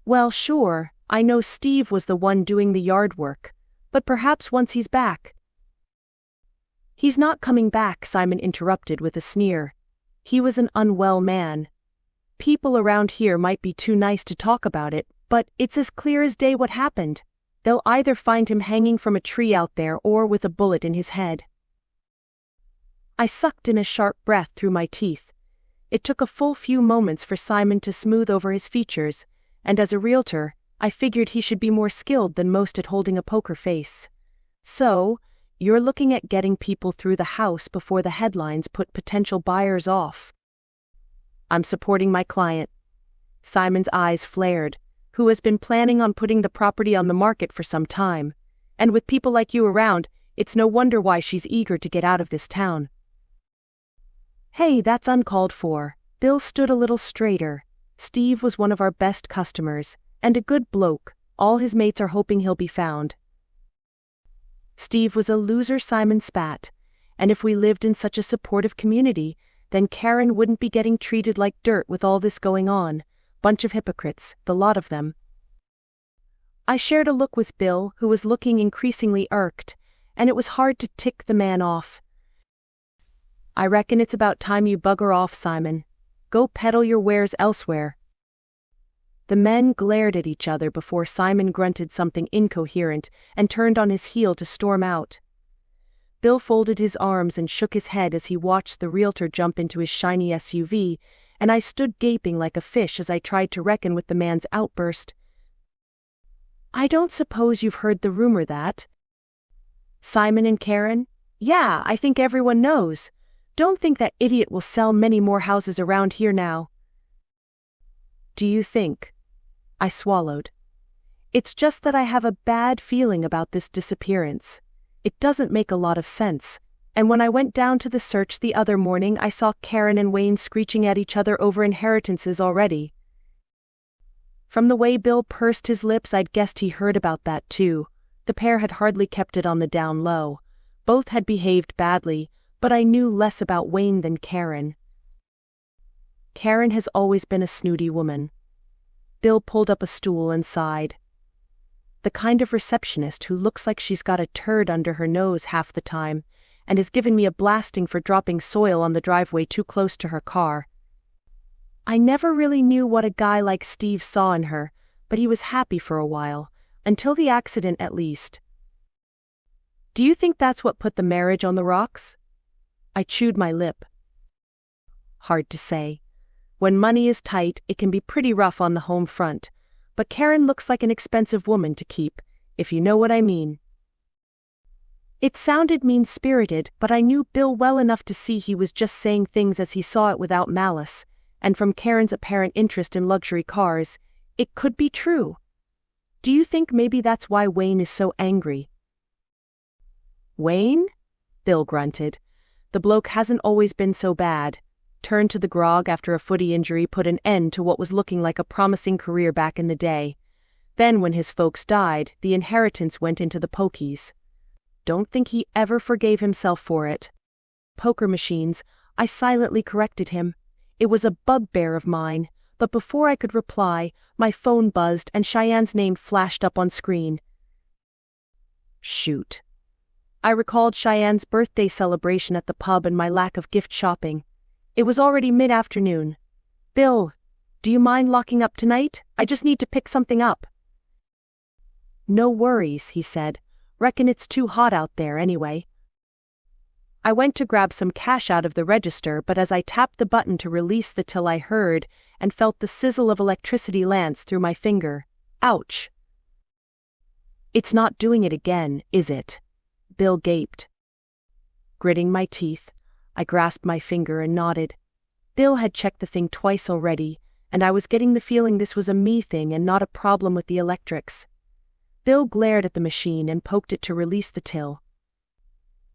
Well, sure, I know Steve was the one doing the yard work, but perhaps once he's back. He's not coming back, Simon interrupted with a sneer. He was an unwell man. People around here might be too nice to talk about it, but it's as clear as day what happened. They'll either find him hanging from a tree out there or with a bullet in his head. I sucked in a sharp breath through my teeth. It took a full few moments for Simon to smooth over his features, and as a realtor, I figured he should be more skilled than most at holding a poker face. So, you're looking at getting people through the house before the headlines put potential buyers off. I'm supporting my client. Simon's eyes flared, who has been planning on putting the property on the market for some time. And with people like you around, it's no wonder why she's eager to get out of this town. Hey, that's uncalled for. Bill stood a little straighter. Steve was one of our best customers, and a good bloke. All his mates are hoping he'll be found. Steve was a loser, Simon spat. And if we lived in such a supportive community, then Karen wouldn't be getting treated like dirt with all this going on. Bunch of hypocrites, the lot of them. I shared a look with Bill, who was looking increasingly irked, and it was hard to tick the man off. I reckon it's about time you bugger off, Simon. Go peddle your wares elsewhere. The men glared at each other before Simon grunted something incoherent and turned on his heel to storm out. Bill folded his arms and shook his head as he watched the realtor jump into his shiny SUV, and I stood gaping like a fish as I tried to reckon with the man's outburst. I don't suppose you've heard the rumor that Simon and Karen? Yeah, I think everyone knows. Don't think that idiot will sell many more houses around here now. Do you think? I swallowed. It's just that I have a bad feeling about this disappearance. It doesn't make a lot of sense, and when I went down to the search the other morning I saw Karen and Wayne screeching at each other over inheritances already. From the way Bill pursed his lips I'd guessed he heard about that too. The pair had hardly kept it on the down low. Both had behaved badly, but I knew less about Wayne than Karen. Karen has always been a snooty woman. Bill pulled up a stool and sighed. The kind of receptionist who looks like she's got a turd under her nose half the time, and has given me a blasting for dropping soil on the driveway too close to her car. I never really knew what a guy like Steve saw in her, but he was happy for a while, until the accident at least. Do you think that's what put the marriage on the rocks? I chewed my lip. Hard to say. When money is tight, it can be pretty rough on the home front, but Karen looks like an expensive woman to keep, if you know what I mean. It sounded mean-spirited, but I knew Bill well enough to see he was just saying things as he saw it without malice, and from Karen's apparent interest in luxury cars, it could be true. Do you think maybe that's why Wayne is so angry? Wayne? Bill grunted. The bloke hasn't always been so bad. Turned to the grog after a footy injury put an end to what was looking like a promising career back in the day. Then when his folks died, the inheritance went into the pokies. Don't think he ever forgave himself for it. Poker machines, I silently corrected him. It was a bugbear of mine, but before I could reply, my phone buzzed and Cheyenne's name flashed up on screen. Shoot. I recalled Cheyenne's birthday celebration at the pub and my lack of gift shopping. It was already mid-afternoon. Bill, do you mind locking up tonight? I just need to pick something up. No worries, he said. Reckon it's too hot out there anyway. I went to grab some cash out of the register, but as I tapped the button to release the till I heard and felt the sizzle of electricity lance through my finger. Ouch. It's not doing it again, is it? Bill gaped. Gritting my teeth, I grasped my finger and nodded. Bill had checked the thing twice already, and I was getting the feeling this was a me thing and not a problem with the electrics. Bill glared at the machine and poked it to release the till.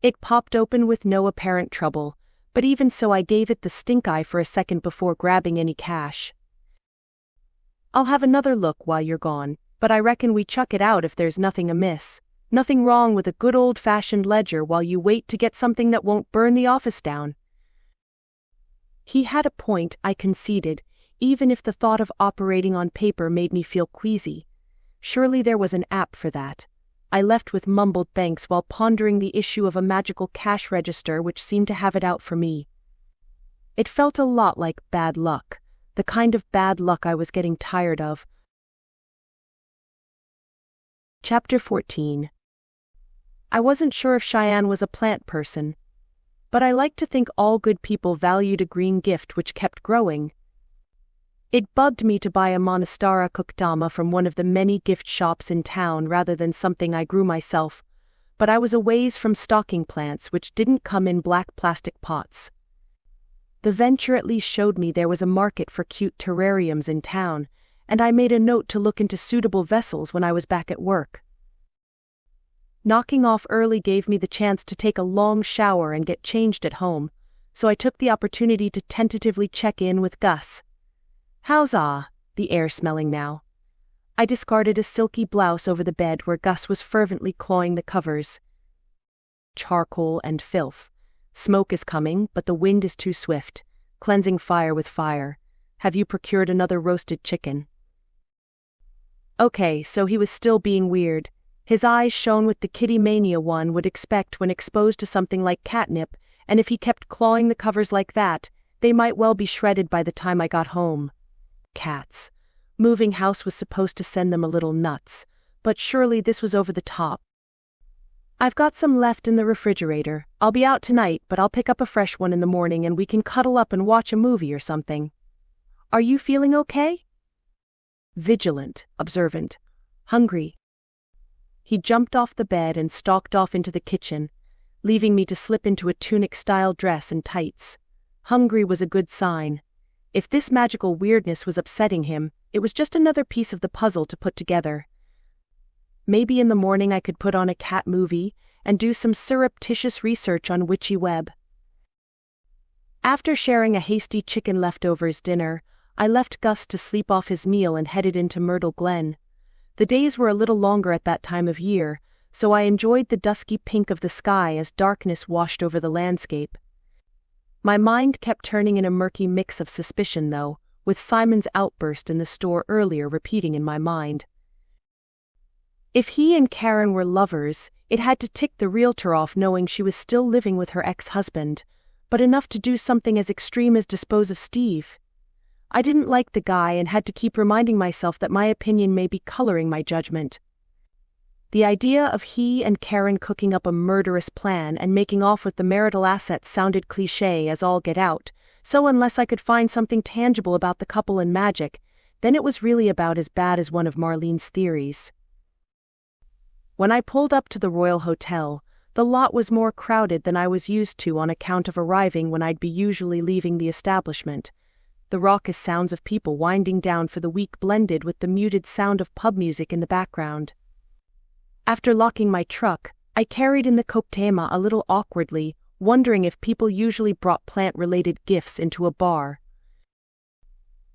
It popped open with no apparent trouble, but even so I gave it the stink eye for a second before grabbing any cash. I'll have another look while you're gone, but I reckon we chuck it out if there's nothing amiss. Nothing wrong with a good old-fashioned ledger while you wait to get something that won't burn the office down. He had a point, I conceded, even if the thought of operating on paper made me feel queasy. Surely there was an app for that. I left with mumbled thanks while pondering the issue of a magical cash register which seemed to have it out for me. It felt a lot like bad luck, the kind of bad luck I was getting tired of. Chapter 14. I wasn't sure if Cheyenne was a plant person, but I liked to think all good people valued a green gift which kept growing. It bugged me to buy a Monastera Kukdama from one of the many gift shops in town rather than something I grew myself, but I was a ways from stocking plants which didn't come in black plastic pots. The venture at least showed me there was a market for cute terrariums in town, and I made a note to look into suitable vessels when I was back at work. Knocking off early gave me the chance to take a long shower and get changed at home, so I took the opportunity to tentatively check in with Gus. "How's the air smelling now?" I discarded a silky blouse over the bed where Gus was fervently clawing the covers. "Charcoal and filth. Smoke is coming, but the wind is too swift. Cleansing fire with fire. Have you procured another roasted chicken?" Okay, so he was still being weird. His eyes shone with the kitty mania one would expect when exposed to something like catnip, and if he kept clawing the covers like that, they might well be shredded by the time I got home. Cats. Moving house was supposed to send them a little nuts, but surely this was over the top. "I've got some left in the refrigerator. I'll be out tonight, but I'll pick up a fresh one in the morning and we can cuddle up and watch a movie or something. Are you feeling okay?" Vigilant, observant, hungry. He jumped off the bed and stalked off into the kitchen, leaving me to slip into a tunic-style dress and tights. Hungry was a good sign. If this magical weirdness was upsetting him, it was just another piece of the puzzle to put together. Maybe in the morning I could put on a cat movie and do some surreptitious research on witchy web. After sharing a hasty chicken leftovers dinner, I left Gus to sleep off his meal and headed into Myrtle Glen. The days were a little longer at that time of year, so I enjoyed the dusky pink of the sky as darkness washed over the landscape. My mind kept turning in a murky mix of suspicion though, with Simon's outburst in the store earlier repeating in my mind. If he and Karen were lovers, it had to tick the realtor off knowing she was still living with her ex-husband, but enough to do something as extreme as dispose of Steve. I didn't like the guy and had to keep reminding myself that my opinion may be coloring my judgment. The idea of he and Karen cooking up a murderous plan and making off with the marital assets sounded cliché as all get out, so unless I could find something tangible about the couple and magic, then it was really about as bad as one of Marlene's theories. When I pulled up to the Royal Hotel, the lot was more crowded than I was used to on account of arriving when I'd be usually leaving the establishment. The raucous sounds of people winding down for the week blended with the muted sound of pub music in the background. After locking my truck, I carried in the cocktail a little awkwardly, wondering if people usually brought plant-related gifts into a bar.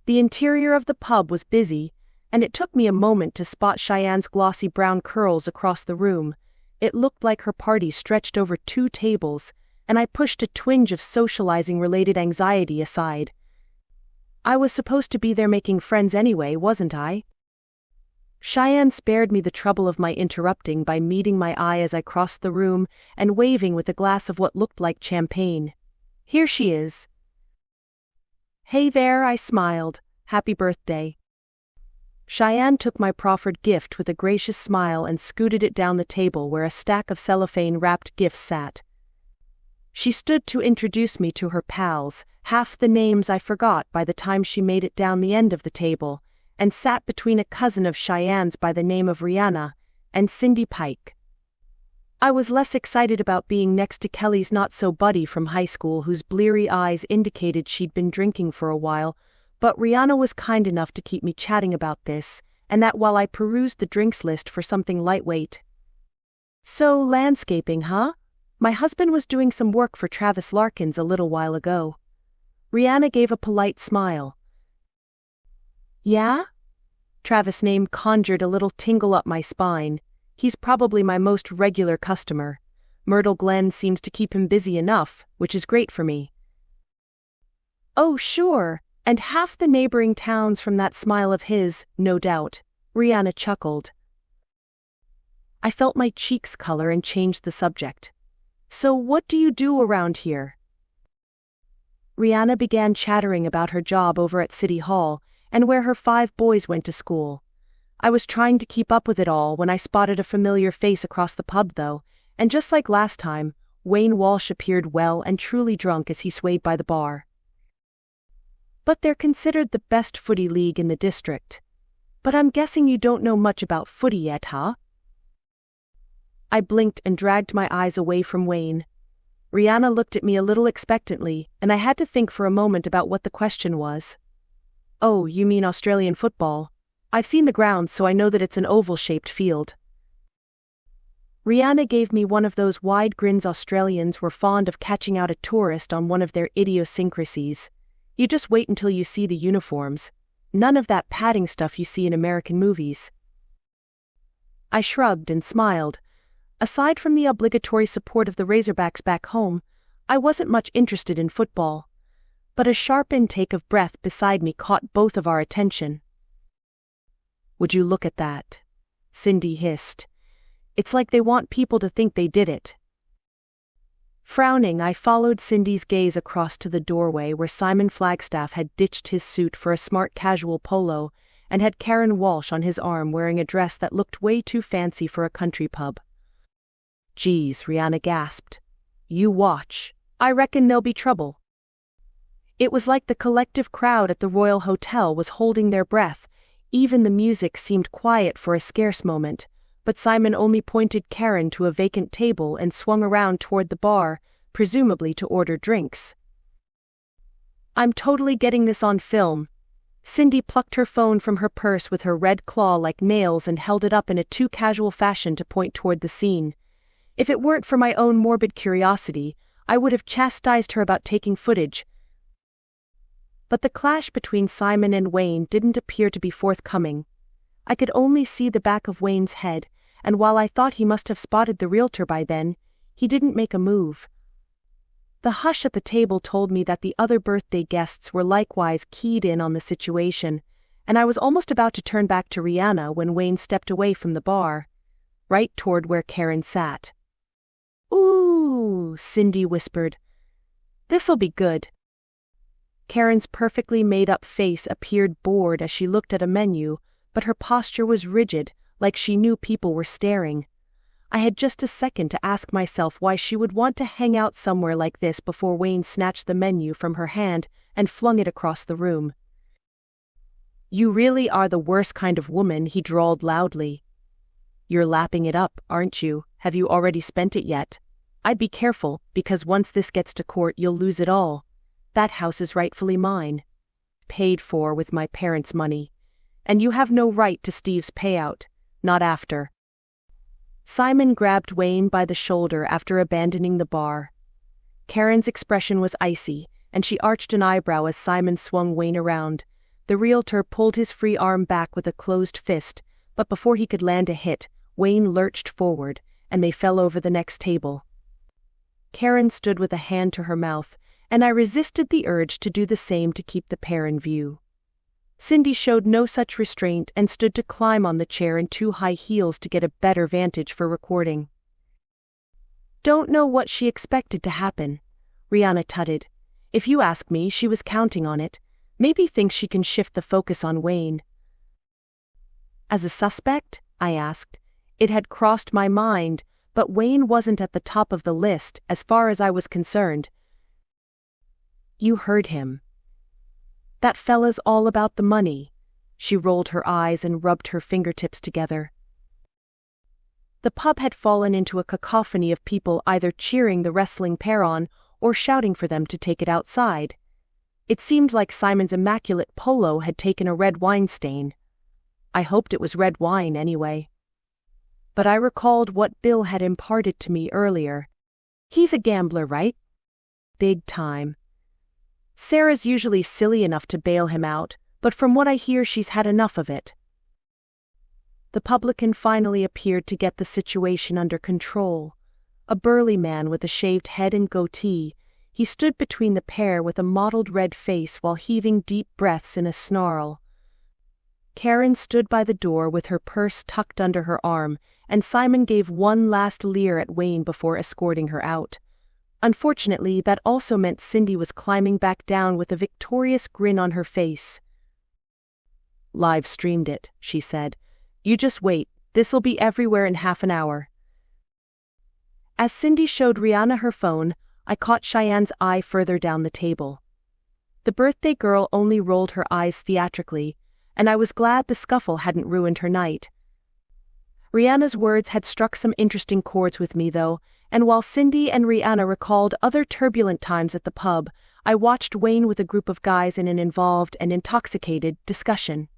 The interior of the pub was busy, and it took me a moment to spot Cheyenne's glossy brown curls across the room. It looked like her party stretched over 2 tables, and I pushed a twinge of socializing-related anxiety aside. I was supposed to be there making friends anyway, wasn't I? Cheyenne spared me the trouble of my interrupting by meeting my eye as I crossed the room and waving with a glass of what looked like champagne. "Here she is." "Hey there," I smiled. "Happy birthday." Cheyenne took my proffered gift with a gracious smile and scooted it down the table where a stack of cellophane-wrapped gifts sat. She stood to introduce me to her pals, half the names I forgot by the time she made it down the end of the table, and sat between a cousin of Cheyenne's by the name of Rihanna and Cindy Pike. I was less excited about being next to Kelly's not-so-buddy from high school whose bleary eyes indicated she'd been drinking for a while, but Rihanna was kind enough to keep me chatting about this, and that while I perused the drinks list for something lightweight. "So, landscaping, huh? My husband was doing some work for Travis Larkins a little while ago." Rihanna gave a polite smile. "Yeah?" Travis' name conjured a little tingle up my spine. He's probably my most regular customer. Myrtle Glen seems to keep him busy enough, which is great for me. Oh, sure, and half the neighboring towns from that smile of his, no doubt, Rihanna chuckled. I felt my cheeks color and changed the subject. So what do you do around here? Rihanna began chattering about her job over at City Hall and where her 5 boys went to school. I was trying to keep up with it all when I spotted a familiar face across the pub though, and just like last time, Wayne Walsh appeared well and truly drunk as he swayed by the bar. But they're considered the best footy league in the district. But I'm guessing you don't know much about footy yet, huh? I blinked and dragged my eyes away from Wayne. Rihanna looked at me a little expectantly, and I had to think for a moment about what the question was. Oh, you mean Australian football? I've seen the grounds, so I know that it's an oval-shaped field. Rihanna gave me one of those wide grins Australians were fond of catching out a tourist on one of their idiosyncrasies. You just wait until you see the uniforms. None of that padding stuff you see in American movies. I shrugged and smiled. Aside from the obligatory support of the Razorbacks back home, I wasn't much interested in football. But a sharp intake of breath beside me caught both of our attention. Would you look at that? Cindy hissed. It's like they want people to think they did it. Frowning, I followed Cindy's gaze across to the doorway where Simon Flagstaff had ditched his suit for a smart casual polo and had Karen Walsh on his arm wearing a dress that looked way too fancy for a country pub. Geez, Rihanna gasped. You watch. I reckon there'll be trouble. It was like the collective crowd at the Royal Hotel was holding their breath. Even the music seemed quiet for a scarce moment, but Simon only pointed Karen to a vacant table and swung around toward the bar, presumably to order drinks. I'm totally getting this on film. Cindy plucked her phone from her purse with her red claw like nails and held it up in a too casual fashion to point toward the scene. If it weren't for my own morbid curiosity, I would have chastised her about taking footage. But the clash between Simon and Wayne didn't appear to be forthcoming. I could only see the back of Wayne's head, and while I thought he must have spotted the realtor by then, he didn't make a move. The hush at the table told me that the other birthday guests were likewise keyed in on the situation, and I was almost about to turn back to Rihanna when Wayne stepped away from the bar, right toward where Karen sat. Ooh, Cindy whispered. This'll be good. Karen's perfectly made-up face appeared bored as she looked at a menu, but her posture was rigid, like she knew people were staring. I had just a second to ask myself why she would want to hang out somewhere like this before Wayne snatched the menu from her hand and flung it across the room. You really are the worst kind of woman, he drawled loudly. You're lapping it up, aren't you? Have you already spent it yet? I'd be careful, because once this gets to court you'll lose it all. That house is rightfully mine. Paid for with my parents' money. And you have no right to Steve's payout, not after. Simon grabbed Wayne by the shoulder after abandoning the bar. Karen's expression was icy, and she arched an eyebrow as Simon swung Wayne around. The realtor pulled his free arm back with a closed fist, but before he could land a hit, Wayne lurched forward, and they fell over the next table. Karen stood with a hand to her mouth, and I resisted the urge to do the same to keep the pair in view. Cindy showed no such restraint and stood to climb on the chair in 2 high heels to get a better vantage for recording. Don't know what she expected to happen, Rihanna tutted. If you ask me, she was counting on it. Maybe thinks she can shift the focus on Wayne. As a suspect? I asked. It had crossed my mind, but Wayne wasn't at the top of the list as far as I was concerned. You heard him. That fella's all about the money. She rolled her eyes and rubbed her fingertips together. The pub had fallen into a cacophony of people either cheering the wrestling pair on or shouting for them to take it outside. It seemed like Simon's immaculate polo had taken a red wine stain. I hoped it was red wine anyway. But I recalled what Bill had imparted to me earlier. He's a gambler, right? Big time. Sarah's usually silly enough to bail him out, but from what I hear she's had enough of it. The publican finally appeared to get the situation under control. A burly man with a shaved head and goatee, He stood between the pair with a mottled red face while heaving deep breaths in a snarl. Karen stood by the door with her purse tucked under her arm, and Simon gave one last leer at Wayne before escorting her out. Unfortunately, that also meant Cindy was climbing back down with a victorious grin on her face. "Live streamed it," she said. "You just wait, this'll be everywhere in half an hour." As Cindy showed Rihanna her phone, I caught Cheyenne's eye further down the table. The birthday girl only rolled her eyes theatrically, and I was glad the scuffle hadn't ruined her night. Rihanna's words had struck some interesting chords with me though, and while Cindy and Rihanna recalled other turbulent times at the pub, I watched Wayne with a group of guys in an involved and intoxicated discussion.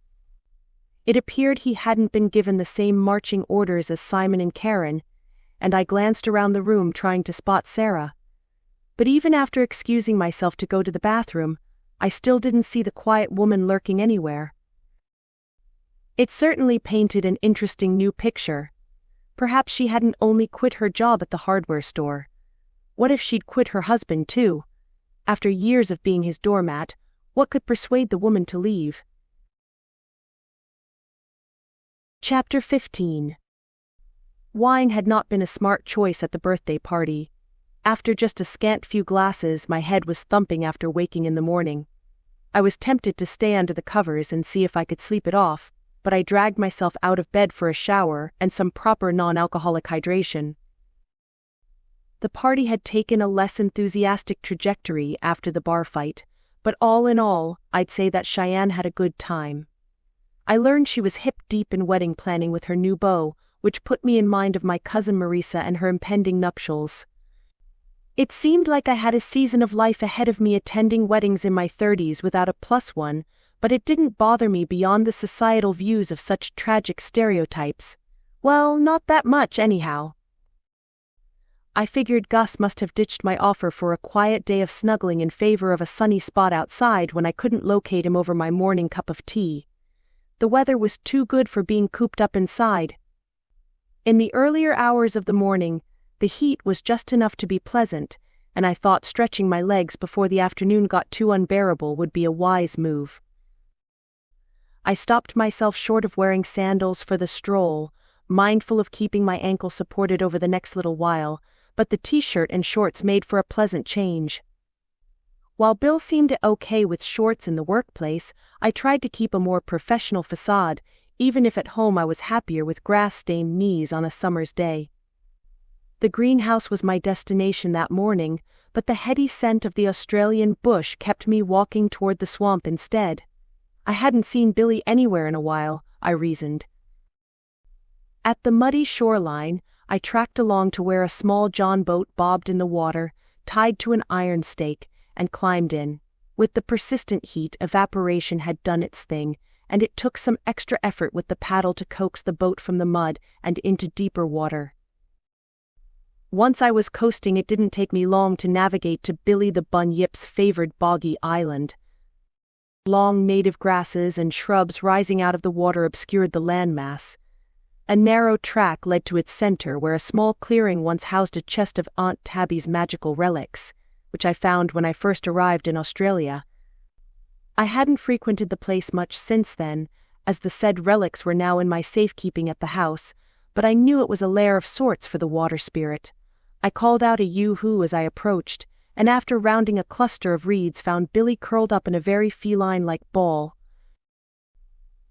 It appeared he hadn't been given the same marching orders as Simon and Karen, and I glanced around the room trying to spot Sarah. But even after excusing myself to go to the bathroom, I still didn't see the quiet woman lurking anywhere. It certainly painted an interesting new picture. Perhaps she hadn't only quit her job at the hardware store. What if she'd quit her husband too? After years of being his doormat, what could persuade the woman to leave? Chapter 15. Wine had not been a smart choice at the birthday party. After just a scant few glasses, my head was thumping after waking in the morning. I was tempted to stay under the covers and see if I could sleep it off, but I dragged myself out of bed for a shower and some proper non-alcoholic hydration. The party had taken a less enthusiastic trajectory after the bar fight, but all in all, I'd say that Cheyenne had a good time. I learned she was hip-deep in wedding planning with her new beau, which put me in mind of my cousin Marisa and her impending nuptials. It seemed like I had a season of life ahead of me attending weddings in my 30s without a plus one, but it didn't bother me beyond the societal views of such tragic stereotypes. Well, not that much anyhow. I figured Gus must have ditched my offer for a quiet day of snuggling in favor of a sunny spot outside when I couldn't locate him over my morning cup of tea. The weather was too good for being cooped up inside. In the earlier hours of the morning, the heat was just enough to be pleasant, and I thought stretching my legs before the afternoon got too unbearable would be a wise move. I stopped myself short of wearing sandals for the stroll, mindful of keeping my ankle supported over the next little while, but the t-shirt and shorts made for a pleasant change. While Bill seemed okay with shorts in the workplace, I tried to keep a more professional facade, even if at home I was happier with grass-stained knees on a summer's day. The greenhouse was my destination that morning, but the heady scent of the Australian bush kept me walking toward the swamp instead. I hadn't seen Billy anywhere in a while, I reasoned. At the muddy shoreline, I tracked along to where a small john boat bobbed in the water, tied to an iron stake, and climbed in. With the persistent heat, evaporation had done its thing, and it took some extra effort with the paddle to coax the boat from the mud and into deeper water. Once I was coasting, it didn't take me long to navigate to Billy the Bunyip's favored boggy island. Long native grasses and shrubs rising out of the water obscured the landmass. A narrow track led to its center where a small clearing once housed a chest of Aunt Tabby's magical relics, which I found when I first arrived in Australia. I hadn't frequented the place much since then, as the said relics were now in my safekeeping at the house, but I knew it was a lair of sorts for the water spirit. I called out a yoo-hoo as I approached, and after rounding a cluster of reeds found Billy curled up in a very feline-like ball.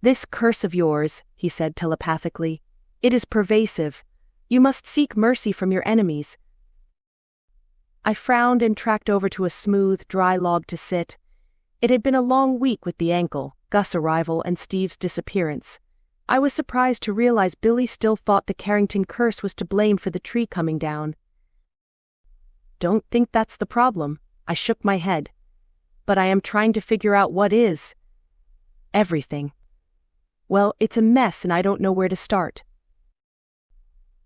"This curse of yours," he said telepathically. "It is pervasive. You must seek mercy from your enemies." I frowned and tracked over to a smooth, dry log to sit. It had been a long week with the ankle, Gus' arrival, and Steve's disappearance. I was surprised to realize Billy still thought the Carrington curse was to blame for the tree coming down. "Don't think that's the problem," I shook my head. "But I am trying to figure out what is." "Everything." "Well, it's a mess and I don't know where to start."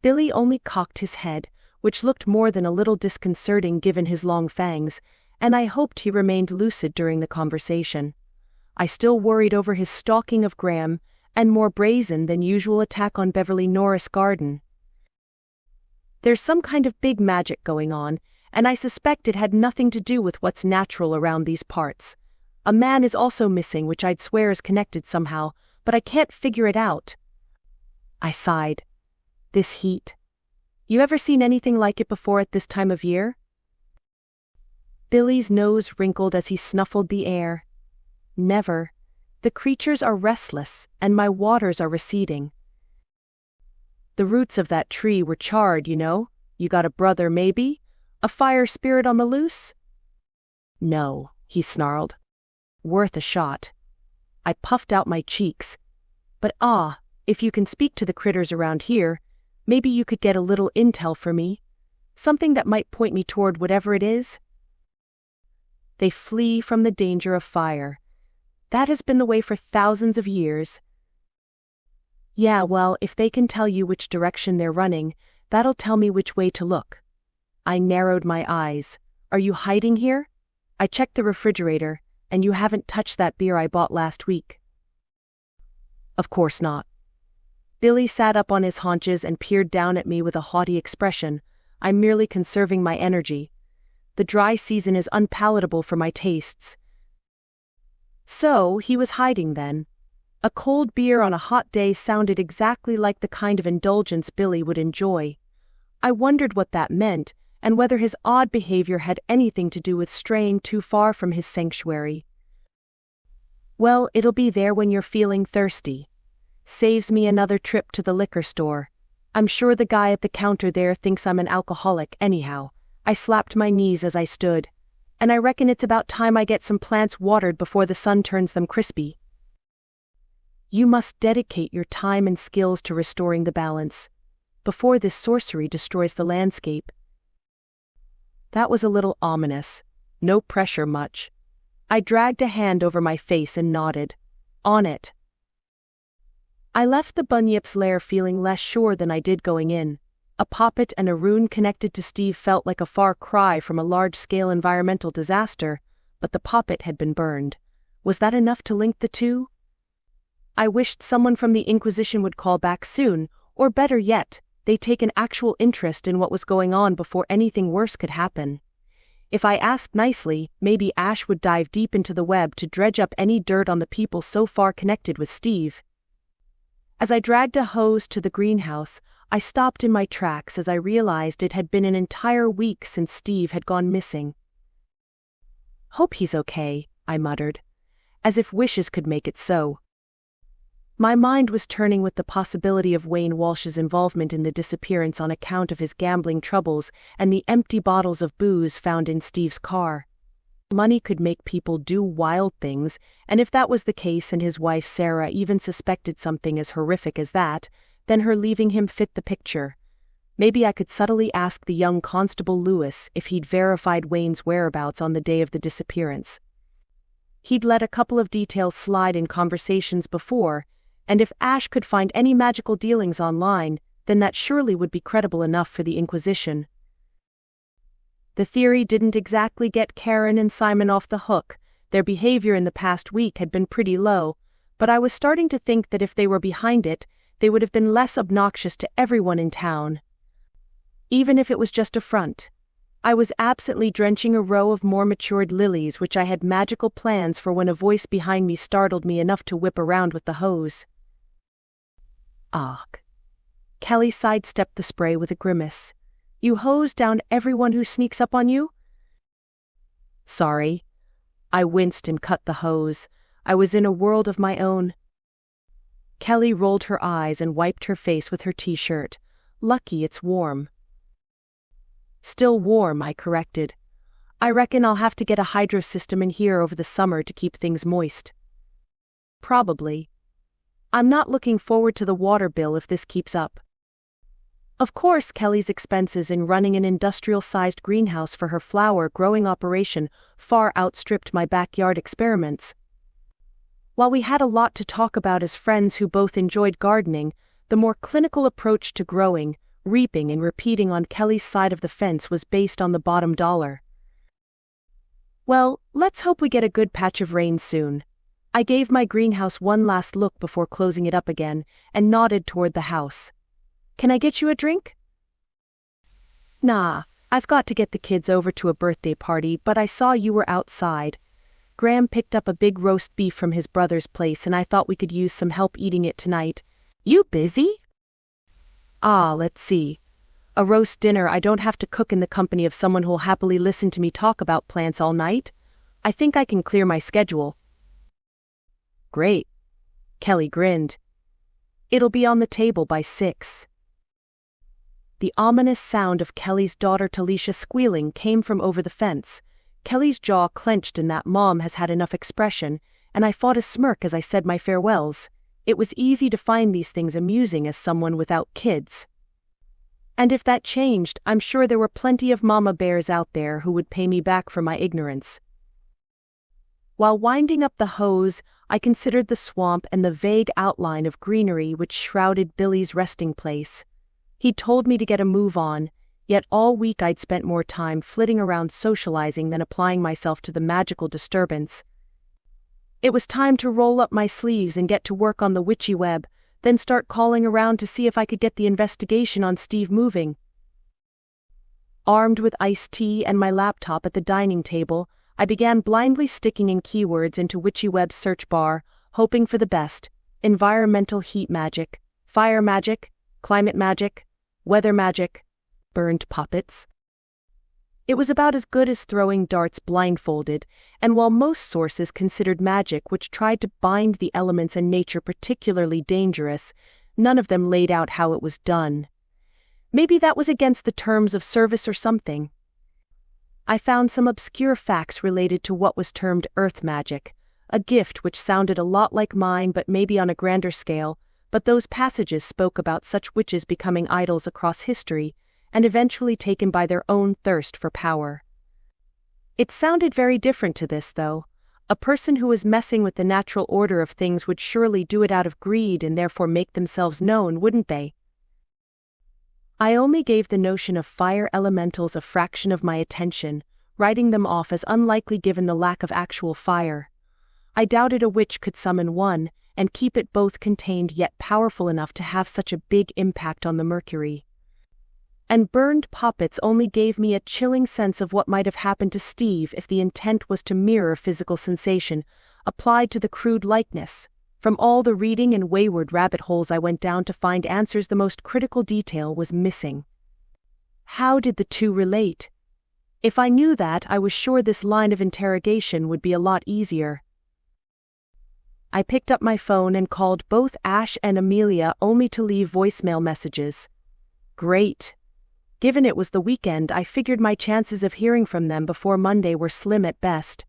Billy only cocked his head, which looked more than a little disconcerting given his long fangs, and I hoped he remained lucid during the conversation. I still worried over his stalking of Graham, and more brazen than usual attack on Beverly Norris Garden. "There's some kind of big magic going on, and I suspect it had nothing to do with what's natural around these parts. A man is also missing, which I'd swear is connected somehow, but I can't figure it out. I sighed. This heat. You ever seen anything like it before at this time of year? Billy's nose wrinkled as he snuffled the air. Never. The creatures are restless, and my waters are receding. The roots of that tree were charred, you know. You got a brother, maybe? A fire spirit on the loose? No, he snarled. Worth a shot. I puffed out my cheeks. But if you can speak to the critters around here, maybe you could get a little intel for me. Something that might point me toward whatever it is. They flee from the danger of fire. That has been the way for thousands of years. Yeah, well, if they can tell you which direction they're running, that'll tell me which way to look. I narrowed my eyes. Are you hiding here? I checked the refrigerator, and you haven't touched that beer I bought last week. Of course not. Billy sat up on his haunches and peered down at me with a haughty expression. I'm merely conserving my energy. The dry season is unpalatable for my tastes. So, he was hiding then. A cold beer on a hot day sounded exactly like the kind of indulgence Billy would enjoy. I wondered what that meant, and whether his odd behavior had anything to do with straying too far from his sanctuary. Well, it'll be there when you're feeling thirsty. Saves me another trip to the liquor store. I'm sure the guy at the counter there thinks I'm an alcoholic anyhow. I slapped my knees as I stood. And I reckon it's about time I get some plants watered before the sun turns them crispy. You must dedicate your time and skills to restoring the balance, before this sorcery destroys the landscape. That was a little ominous. No pressure much. I dragged a hand over my face and nodded. On it. I left the Bunyip's lair feeling less sure than I did going in. A poppet and a rune connected to Steve felt like a far cry from a large-scale environmental disaster, but the poppet had been burned. Was that enough to link the two? I wished someone from the Inquisition would call back soon, or better yet, they take an actual interest in what was going on before anything worse could happen. If I asked nicely, maybe Ash would dive deep into the web to dredge up any dirt on the people so far connected with Steve. As I dragged a hose to the greenhouse, I stopped in my tracks as I realized it had been an entire week since Steve had gone missing. Hope he's okay, I muttered, as if wishes could make it so. My mind was turning with the possibility of Wayne Walsh's involvement in the disappearance on account of his gambling troubles and the empty bottles of booze found in Steve's car. Money could make people do wild things, and if that was the case and his wife Sarah even suspected something as horrific as that, then her leaving him fit the picture. Maybe I could subtly ask the young Constable Lewis if he'd verified Wayne's whereabouts on the day of the disappearance. He'd let a couple of details slide in conversations before, and if Ash could find any magical dealings online, then that surely would be credible enough for the Inquisition. The theory didn't exactly get Karen and Simon off the hook. Their behavior in the past week had been pretty low, but I was starting to think that if they were behind it, they would have been less obnoxious to everyone in town. Even if it was just a front. I was absently drenching a row of more matured lilies which I had magical plans for when a voice behind me startled me enough to whip around with the hose. Ugh. Kelly sidestepped the spray with a grimace. You hose down everyone who sneaks up on you? Sorry. I winced and cut the hose. I was in a world of my own. Kelly rolled her eyes and wiped her face with her t-shirt. Lucky it's warm. Still warm, I corrected. I reckon I'll have to get a hydro system in here over the summer to keep things moist. Probably. I'm not looking forward to the water bill if this keeps up. Of course, Kelly's expenses in running an industrial-sized greenhouse for her flower-growing operation far outstripped my backyard experiments. While we had a lot to talk about as friends who both enjoyed gardening, the more clinical approach to growing, reaping and repeating on Kelly's side of the fence was based on the bottom dollar. Well, let's hope we get a good patch of rain soon. I gave my greenhouse one last look before closing it up again, and nodded toward the house. Can I get you a drink? Nah, I've got to get the kids over to a birthday party, but I saw you were outside. Graham picked up a big roast beef from his brother's place and I thought we could use some help eating it tonight. You busy? Let's see. A roast dinner. I don't have to cook in the company of someone who'll happily listen to me talk about plants all night. I think I can clear my schedule. Great. Kelly grinned. It'll be on the table by 6. The ominous sound of Kelly's daughter Talisha squealing came from over the fence. Kelly's jaw clenched in that mom has had enough expression, and I fought a smirk as I said my farewells. It was easy to find these things amusing as someone without kids. And if that changed, I'm sure there were plenty of mama bears out there who would pay me back for my ignorance. While winding up the hose, I considered the swamp and the vague outline of greenery which shrouded Billy's resting place. He'd told me to get a move on, yet all week I'd spent more time flitting around socializing than applying myself to the magical disturbance. It was time to roll up my sleeves and get to work on the witchy web, then start calling around to see if I could get the investigation on Steve moving. Armed with iced tea and my laptop at the dining table, I began blindly sticking in keywords into witchy web's search bar, hoping for the best: environmental heat magic, fire magic, climate magic, weather magic, burned puppets. It was about as good as throwing darts blindfolded, and while most sources considered magic which tried to bind the elements and nature particularly dangerous, none of them laid out how it was done. Maybe that was against the terms of service or something. I found some obscure facts related to what was termed earth magic, a gift which sounded a lot like mine but maybe on a grander scale, but those passages spoke about such witches becoming idols across history, and eventually taken by their own thirst for power. It sounded very different to this, though. A person who was messing with the natural order of things would surely do it out of greed and therefore make themselves known, wouldn't they? I only gave the notion of fire elementals a fraction of my attention, writing them off as unlikely given the lack of actual fire. I doubted a witch could summon one, and keep it both contained yet powerful enough to have such a big impact on the mercury. And burned puppets only gave me a chilling sense of what might have happened to Steve if the intent was to mirror physical sensation, applied to the crude likeness. From all the reading and wayward rabbit holes I went down to find answers, the most critical detail was missing. How did the two relate? If I knew that, I was sure this line of interrogation would be a lot easier. I picked up my phone and called both Ash and Amelia only to leave voicemail messages. Great. Given it was the weekend, I figured my chances of hearing from them before Monday were slim at best.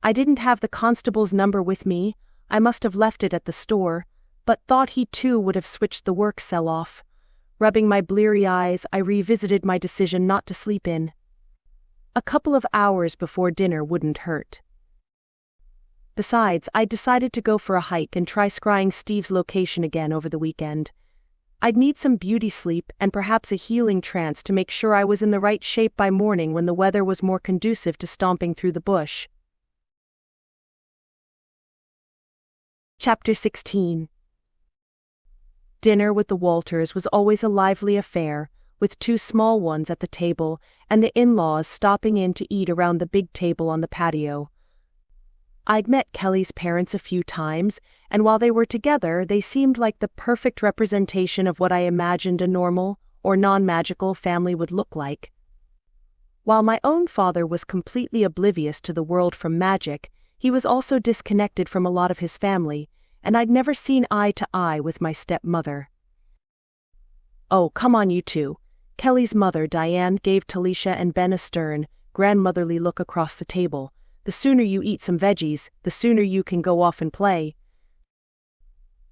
I didn't have the constable's number with me. I must have left it at the store, but thought he too would have switched the work cell off. Rubbing my bleary eyes, I revisited my decision not to sleep in. A couple of hours before dinner wouldn't hurt. Besides, I'd decided to go for a hike and try scrying Steve's location again over the weekend. I'd need some beauty sleep and perhaps a healing trance to make sure I was in the right shape by morning when the weather was more conducive to stomping through the bush. Chapter 16. Dinner with the Walters was always a lively affair, with two small ones at the table and the in-laws stopping in to eat around the big table on the patio. I'd met Kelly's parents a few times, and while they were together, they seemed like the perfect representation of what I imagined a normal, or non-magical family would look like. While my own father was completely oblivious to the world from magic, he was also disconnected from a lot of his family, and I'd never seen eye to eye with my stepmother. "Oh, come on, you two." Kelly's mother, Diane, gave Talisha and Ben a stern, grandmotherly look across the table. "The sooner you eat some veggies, the sooner you can go off and play."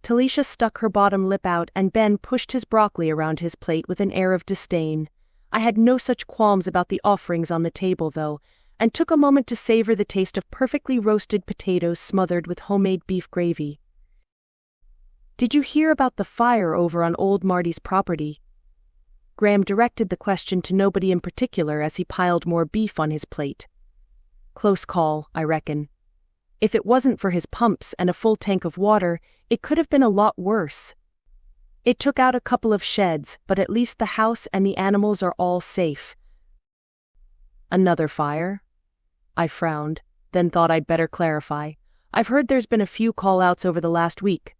Talisha stuck her bottom lip out and Ben pushed his broccoli around his plate with an air of disdain. I had no such qualms about the offerings on the table, though, and took a moment to savor the taste of perfectly roasted potatoes smothered with homemade beef gravy. "Did you hear about the fire over on old Marty's property?" Graham directed the question to nobody in particular as he piled more beef on his plate. "Close call, I reckon. If it wasn't for his pumps and a full tank of water, it could have been a lot worse. It took out a couple of sheds, but at least the house and the animals are all safe. Another fire? I frowned, then thought I'd better clarify. I've heard there's been a few call-outs over the last week.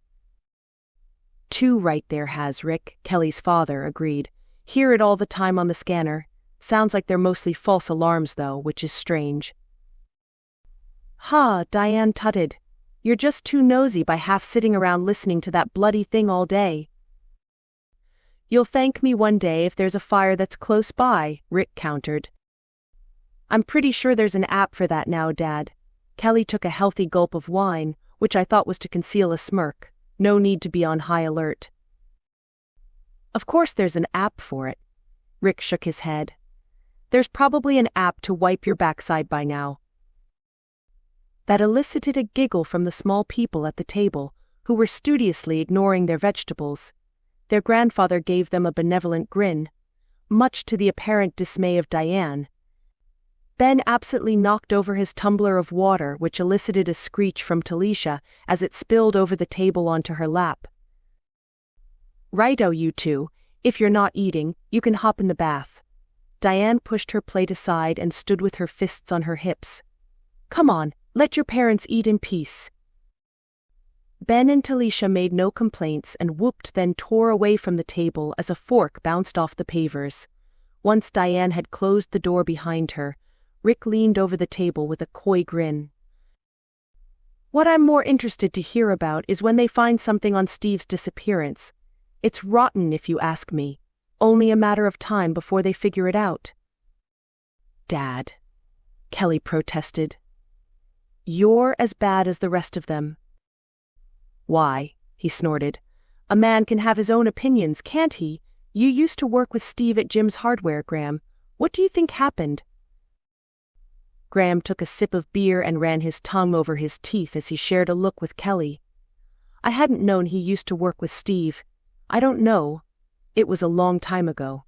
2 right there has, Rick, Kelly's father agreed. Hear it all the time on the scanner. Sounds like they're mostly false alarms though, which is strange. Ha, Diane tutted. You're just too nosy by half sitting around listening to that bloody thing all day. You'll thank me one day if there's a fire that's close by, Rick countered. I'm pretty sure there's an app for that now, Dad. Kelly took a healthy gulp of wine, which I thought was to conceal a smirk. No need to be on high alert. Of course there's an app for it. Rick shook his head. There's probably an app to wipe your backside by now. That elicited a giggle from the small people at the table, who were studiously ignoring their vegetables. Their grandfather gave them a benevolent grin, much to the apparent dismay of Diane. Ben absently knocked over his tumbler of water, which elicited a screech from Talisha as it spilled over the table onto her lap. Righto, you two. If you're not eating, you can hop in the bath. Diane pushed her plate aside and stood with her fists on her hips. Come on, let your parents eat in peace. Ben and Talisha made no complaints and whooped, then tore away from the table as a fork bounced off the pavers. Once Diane had closed the door behind her, Rick leaned over the table with a coy grin. What I'm more interested to hear about is when they find something on Steve's disappearance. It's rotten if you ask me. Only a matter of time before they figure it out. Dad, Kelly protested. You're as bad as the rest of them. Why, he snorted. A man can have his own opinions, can't he? You used to work with Steve at Jim's Hardware, Graham. What do you think happened? Graham took a sip of beer and ran his tongue over his teeth as he shared a look with Kelly. I hadn't known he used to work with Steve. I don't know. It was a long time ago.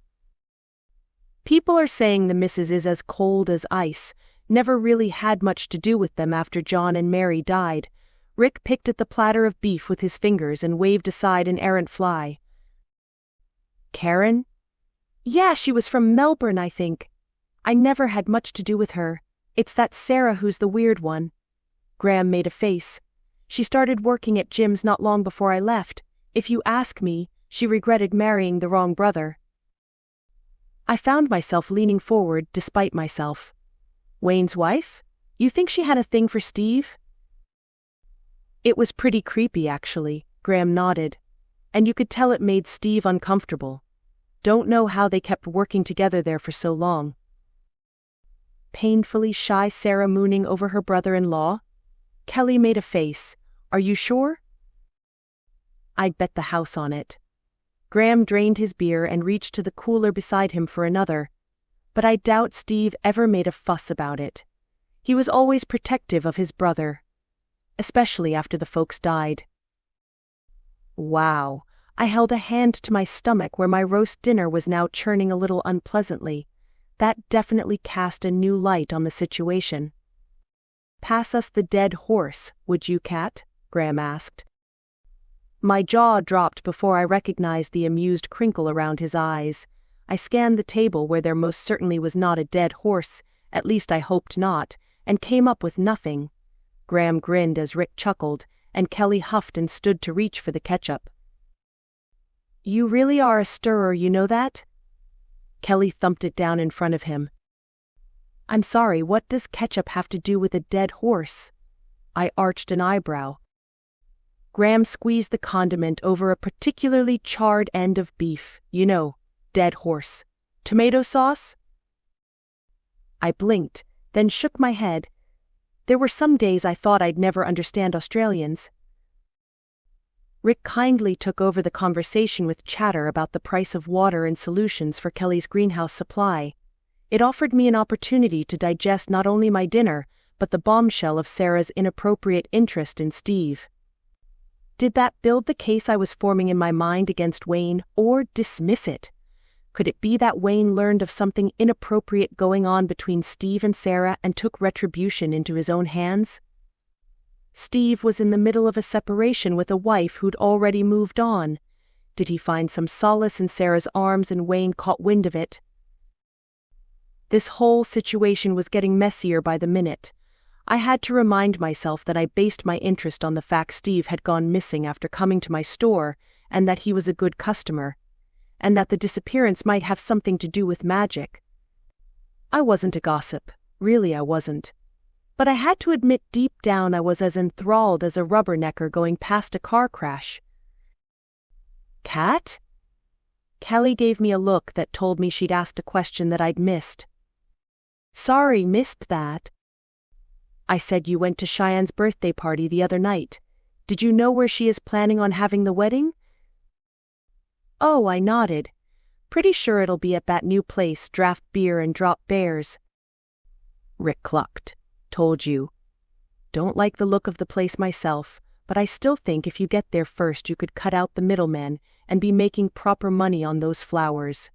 People are saying the missus is as cold as ice, never really had much to do with them after John and Mary died. Rick picked at the platter of beef with his fingers and waved aside an errant fly. Karen? Yeah, she was from Melbourne, I think. I never had much to do with her. It's that Sarah who's the weird one. Graham made a face. She started working at Jim's not long before I left. If you ask me, she regretted marrying the wrong brother. I found myself leaning forward despite myself. Wayne's wife? You think she had a thing for Steve? It was pretty creepy, actually, Graham nodded. And you could tell it made Steve uncomfortable. Don't know how they kept working together there for so long. Painfully shy Sarah mooning over her brother-in-law? Kelly made a face. Are you sure? I'd bet the house on it. Graham drained his beer and reached to the cooler beside him for another. But I doubt Steve ever made a fuss about it. He was always protective of his brother. Especially after the folks died. Wow. I held a hand to my stomach where my roast dinner was now churning a little unpleasantly. That definitely cast a new light on the situation. Pass us the dead horse, would you, Kat? Graham asked. My jaw dropped before I recognized the amused crinkle around his eyes. I scanned the table where there most certainly was not a dead horse, at least I hoped not, and came up with nothing. Graham grinned as Rick chuckled, and Kelly huffed and stood to reach for the ketchup. You really are a stirrer, you know that? Kelly thumped it down in front of him. I'm sorry, what does ketchup have to do with a dead horse? I arched an eyebrow. Graham squeezed the condiment over a particularly charred end of beef, you know, dead horse. Tomato sauce? I blinked, then shook my head. There were some days I thought I'd never understand Australians. Rick kindly took over the conversation with chatter about the price of water and solutions for Kelly's greenhouse supply. It offered me an opportunity to digest not only my dinner, but the bombshell of Sarah's inappropriate interest in Steve. Did that build the case I was forming in my mind against Wayne, or dismiss it? Could it be that Wayne learned of something inappropriate going on between Steve and Sarah and took retribution into his own hands? Steve was in the middle of a separation with a wife who'd already moved on. Did he find some solace in Sarah's arms and Wayne caught wind of it? This whole situation was getting messier by the minute. I had to remind myself that I based my interest on the fact Steve had gone missing after coming to my store, and that he was a good customer, and that the disappearance might have something to do with magic. I wasn't a gossip, really I wasn't. But I had to admit deep down I was as enthralled as a rubbernecker going past a car crash. Kat? Kelly gave me a look that told me she'd asked a question that I'd missed. Sorry, missed that. I said you went to Cheyenne's birthday party the other night. Did you know where she is planning on having the wedding? Oh, I nodded. Pretty sure it'll be at that new place, Draft Beer and Drop Bears. Rick clucked. Told you. Don't like the look of the place myself, but I still think if you get there first you could cut out the middleman and be making proper money on those flowers.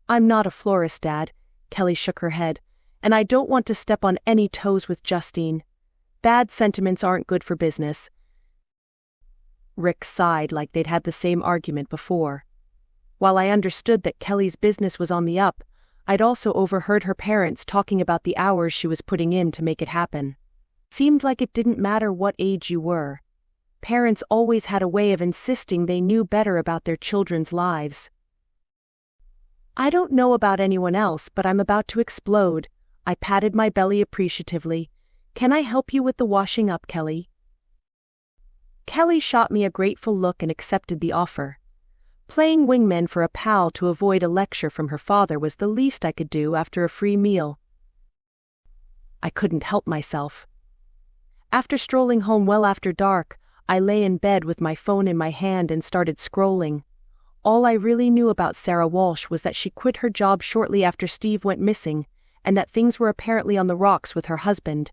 I'm not a florist, Dad, Kelly shook her head, and I don't want to step on any toes with Justine. Bad sentiments aren't good for business. Rick sighed like they'd had the same argument before. While I understood that Kelly's business was on the up, I'd also overheard her parents talking about the hours she was putting in to make it happen. Seemed like it didn't matter what age you were. Parents always had a way of insisting they knew better about their children's lives. I don't know about anyone else, but I'm about to explode. I patted my belly appreciatively. Can I help you with the washing up, Kelly? Kelly shot me a grateful look and accepted the offer. Playing wingman for a pal to avoid a lecture from her father was the least I could do after a free meal. I couldn't help myself. After strolling home well after dark, I lay in bed with my phone in my hand and started scrolling. All I really knew about Sarah Walsh was that she quit her job shortly after Steve went missing, and that things were apparently on the rocks with her husband.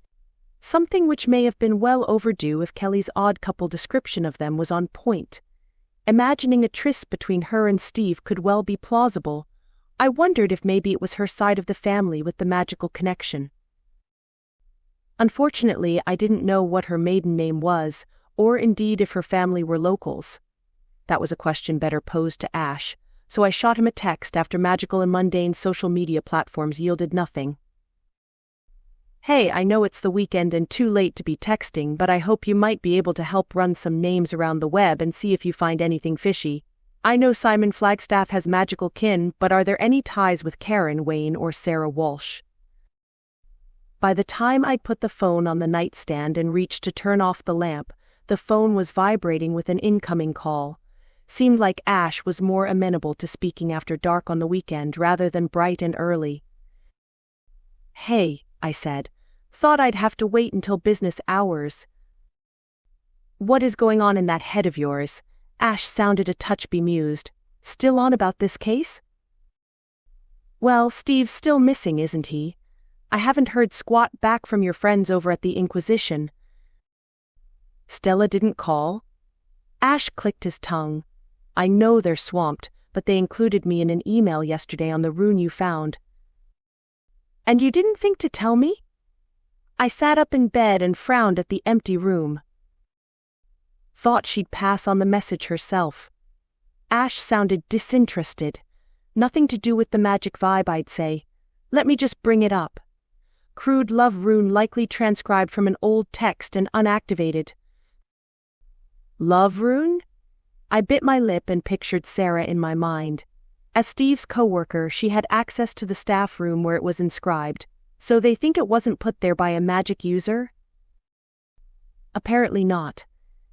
Something which may have been well overdue if Kelly's odd couple description of them was on point. Imagining a tryst between her and Steve could well be plausible. I wondered if maybe it was her side of the family with the magical connection. Unfortunately, I didn't know what her maiden name was, or indeed if her family were locals. That was a question better posed to Ash, so I shot him a text after magical and mundane social media platforms yielded nothing. Hey, I know it's the weekend and too late to be texting, but I hope you might be able to help run some names around the web and see if you find anything fishy. I know Simon Flagstaff has magical kin, but are there any ties with Karen Wayne or Sarah Walsh? By the time I'd put the phone on the nightstand and reached to turn off the lamp, the phone was vibrating with an incoming call. Seemed like Ash was more amenable to speaking after dark on the weekend rather than bright and early. Hey, I said. Thought I'd have to wait until business hours. What is going on in that head of yours? Ash sounded a touch bemused. Still on about this case? Well, Steve's still missing, isn't he? I haven't heard squat back from your friends over at the Inquisition. Stella didn't call? Ash clicked his tongue. I know they're swamped, but they included me in an email yesterday on the rune you found. And you didn't think to tell me? I sat up in bed and frowned at the empty room. Thought she'd pass on the message herself. Ash sounded disinterested. Nothing to do with the magic vibe, I'd say. Let me just bring it up. Crude love rune likely transcribed from an old text and unactivated. Love rune? I bit my lip and pictured Sarah in my mind. As Steve's co-worker, she had access to the staff room where it was inscribed, so they think it wasn't put there by a magic user? Apparently not.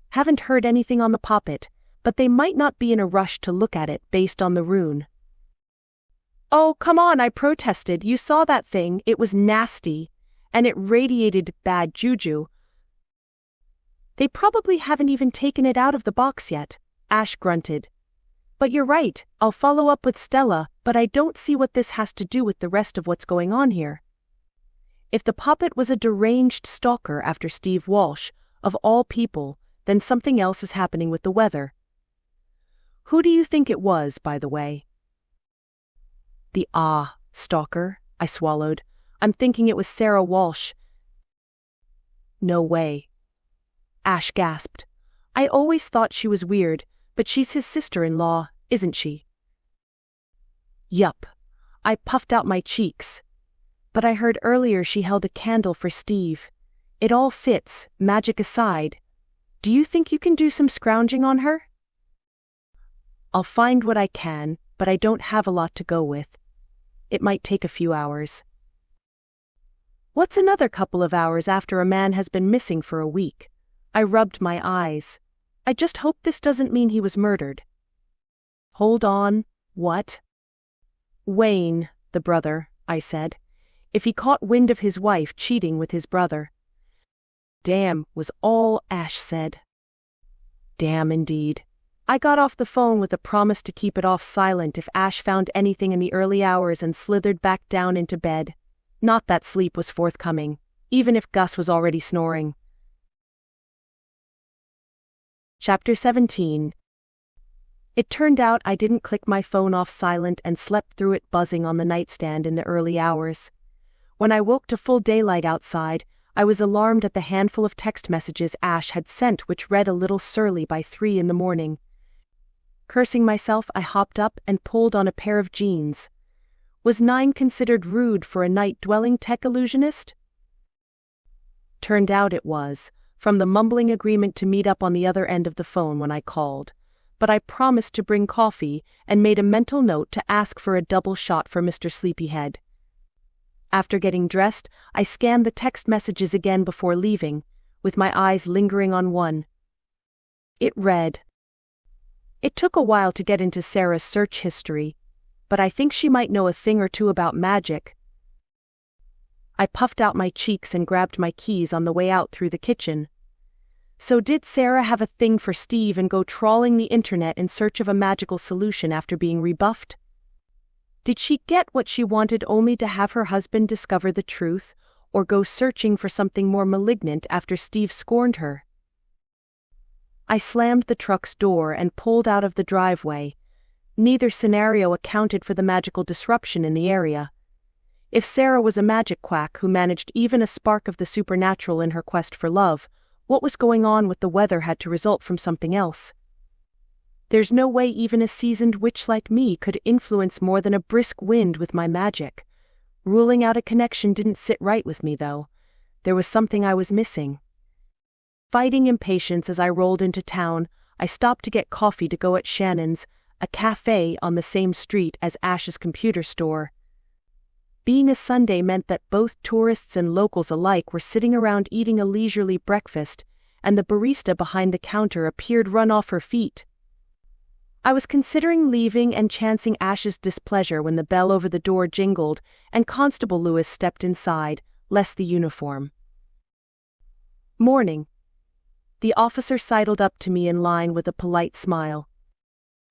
Haven't heard anything on the poppet, but they might not be in a rush to look at it based on the rune. Oh, come on, I protested. You saw that thing, it was nasty, and it radiated bad juju. They probably haven't even taken it out of the box yet, Ash grunted. But you're right, I'll follow up with Stella, but I don't see what this has to do with the rest of what's going on here. If the puppet was a deranged stalker after Steve Walsh, of all people, then something else is happening with the weather. Who do you think it was, by the way? The stalker, I swallowed. I'm thinking it was Sarah Walsh. No way. Ash gasped. I always thought she was weird, but she's his sister-in-law, isn't she? Yup. I puffed out my cheeks. But I heard earlier she held a candle for Steve. It all fits, magic aside. Do you think you can do some scrounging on her? I'll find what I can, but I don't have a lot to go with. It might take a few hours. What's another couple of hours after a man has been missing for a week? I rubbed my eyes. I just hope this doesn't mean he was murdered. Hold on, what? Wayne, the brother, I said. If he caught wind of his wife cheating with his brother. Damn, was all Ash said. Damn indeed. I got off the phone with a promise to keep it off silent if Ash found anything in the early hours and slithered back down into bed. Not that sleep was forthcoming, even if Gus was already snoring. Chapter 17. It turned out I didn't click my phone off silent and slept through it buzzing on the nightstand in the early hours. When I woke to full daylight outside, I was alarmed at the handful of text messages Ash had sent, which read a little surly by 3 in the morning. Cursing myself, I hopped up and pulled on a pair of jeans. Was 9 considered rude for a night-dwelling tech illusionist? Turned out it was, from the mumbling agreement to meet up on the other end of the phone when I called. But I promised to bring coffee and made a mental note to ask for a double shot for Mr. Sleepyhead. After getting dressed, I scanned the text messages again before leaving, with my eyes lingering on one. It read, "It took a while to get into Sarah's search history, but I think she might know a thing or two about magic." I puffed out my cheeks and grabbed my keys on the way out through the kitchen. So did Sarah have a thing for Steve and go trawling the internet in search of a magical solution after being rebuffed? Did she get what she wanted only to have her husband discover the truth, or go searching for something more malignant after Steve scorned her? I slammed the truck's door and pulled out of the driveway. Neither scenario accounted for the magical disruption in the area. If Sarah was a magic quack who managed even a spark of the supernatural in her quest for love, what was going on with the weather had to result from something else. There's no way even a seasoned witch like me could influence more than a brisk wind with my magic. Ruling out a connection didn't sit right with me, though. There was something I was missing. Fighting impatience as I rolled into town, I stopped to get coffee to go at Shannon's, a cafe on the same street as Ash's computer store. Being a Sunday meant that both tourists and locals alike were sitting around eating a leisurely breakfast, and the barista behind the counter appeared run off her feet. I was considering leaving and chancing Ash's displeasure when the bell over the door jingled and Constable Lewis stepped inside, less the uniform. "Morning." The officer sidled up to me in line with a polite smile.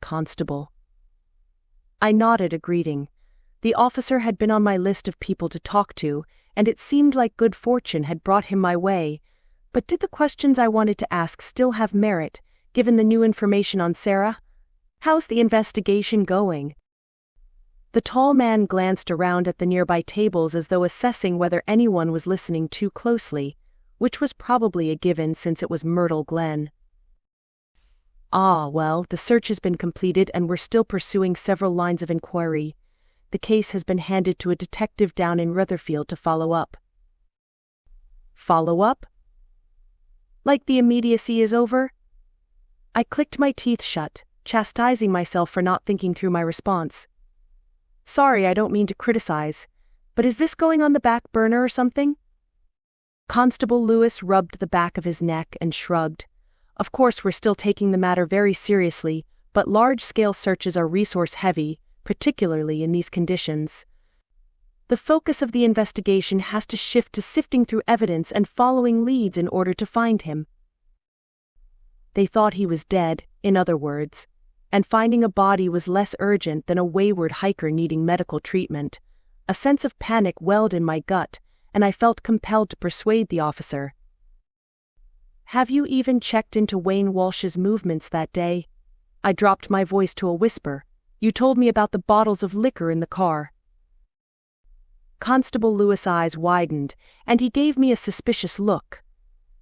"Constable." I nodded a greeting. The officer had been on my list of people to talk to, and it seemed like good fortune had brought him my way. But did the questions I wanted to ask still have merit, given the new information on Sarah? "How's the investigation going?" The tall man glanced around at the nearby tables as though assessing whether anyone was listening too closely, which was probably a given since it was Myrtle Glen. Well, the search has been completed and we're still pursuing several lines of inquiry. The case has been handed to a detective down in Rutherfield to follow up. Follow up? Like the immediacy is over? I clicked my teeth shut, chastising myself for not thinking through my response. Sorry, I don't mean to criticize, but is this going on the back burner or something? Constable Lewis rubbed the back of his neck and shrugged. Of course, we're still taking the matter very seriously, but large-scale searches are resource-heavy, particularly in these conditions. The focus of the investigation has to shift to sifting through evidence and following leads in order to find him. They thought he was dead, in other words, and finding a body was less urgent than a wayward hiker needing medical treatment. A sense of panic welled in my gut, and I felt compelled to persuade the officer. "Have you even checked into Wayne Walsh's movements that day?" I dropped my voice to a whisper. "You told me about the bottles of liquor in the car." Constable Lewis' eyes widened, and he gave me a suspicious look.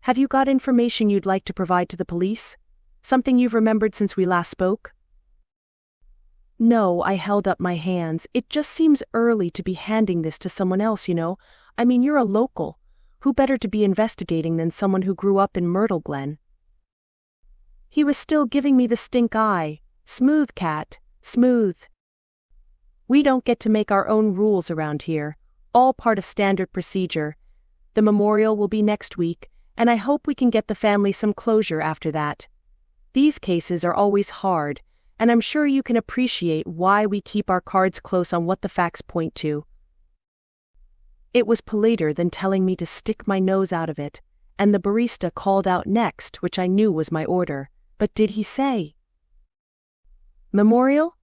"Have you got information you'd like to provide to the police? Something you've remembered since we last spoke?" No, I held up my hands. It just seems early to be handing this to someone else, you know. I mean, you're a local. Who better to be investigating than someone who grew up in Myrtle Glen? He was still giving me the stink eye. Smooth, Kat, smooth. We don't get to make our own rules around here. All part of standard procedure. The memorial will be next week, and I hope we can get the family some closure after that. These cases are always hard, and I'm sure you can appreciate why we keep our cards close on what the facts point to. It was politer than telling me to stick my nose out of it, and the barista called out next, which I knew was my order. But did he say memorial?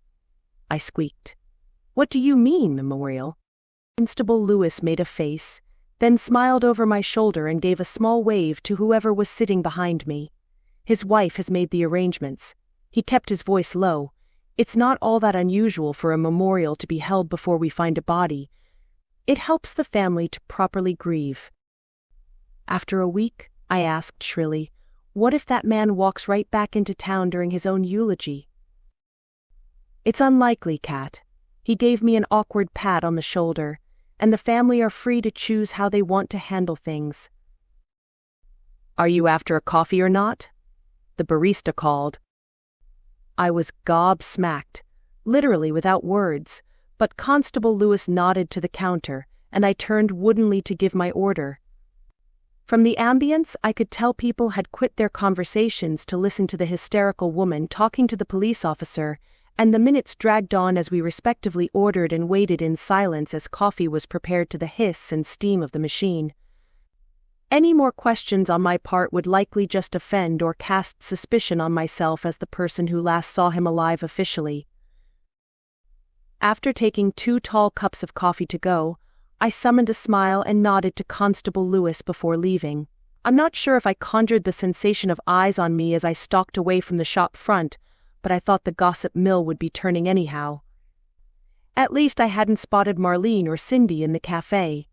I squeaked. What do you mean, memorial? Constable Lewis made a face, then smiled over my shoulder and gave a small wave to whoever was sitting behind me. His wife has made the arrangements. He kept his voice low. It's not all that unusual for a memorial to be held before we find a body. It helps the family to properly grieve. After a week, I asked shrilly, what if that man walks right back into town during his own eulogy? It's unlikely, Kat. He gave me an awkward pat on the shoulder, and the family are free to choose how they want to handle things. Are you after a coffee or not? The barista called. I was gobsmacked, literally without words, but Constable Lewis nodded to the counter, and I turned woodenly to give my order. From the ambience, I could tell people had quit their conversations to listen to the hysterical woman talking to the police officer, and the minutes dragged on as we respectively ordered and waited in silence as coffee was prepared to the hiss and steam of the machine. Any more questions on my part would likely just offend or cast suspicion on myself as the person who last saw him alive officially. After taking 2 tall cups of coffee to go, I summoned a smile and nodded to Constable Lewis before leaving. I'm not sure if I conjured the sensation of eyes on me as I stalked away from the shop front, but I thought the gossip mill would be turning anyhow. At least I hadn't spotted Marlene or Cindy in the cafe.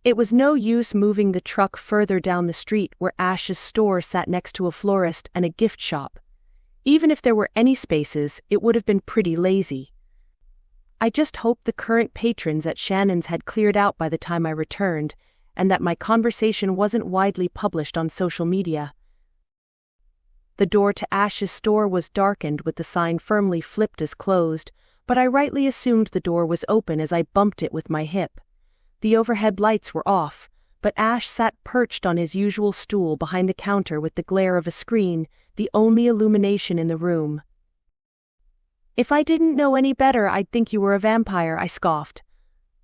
It was no use moving the truck further down the street where Ash's store sat next to a florist and a gift shop. Even if there were any spaces, it would have been pretty lazy. I just hoped the current patrons at Shannon's had cleared out by the time I returned, and that my conversation wasn't widely published on social media. The door to Ash's store was darkened with the sign firmly flipped as closed, but I rightly assumed the door was open as I bumped it with my hip. The overhead lights were off, but Ash sat perched on his usual stool behind the counter with the glare of a screen, the only illumination in the room. If I didn't know any better, I'd think you were a vampire, I scoffed.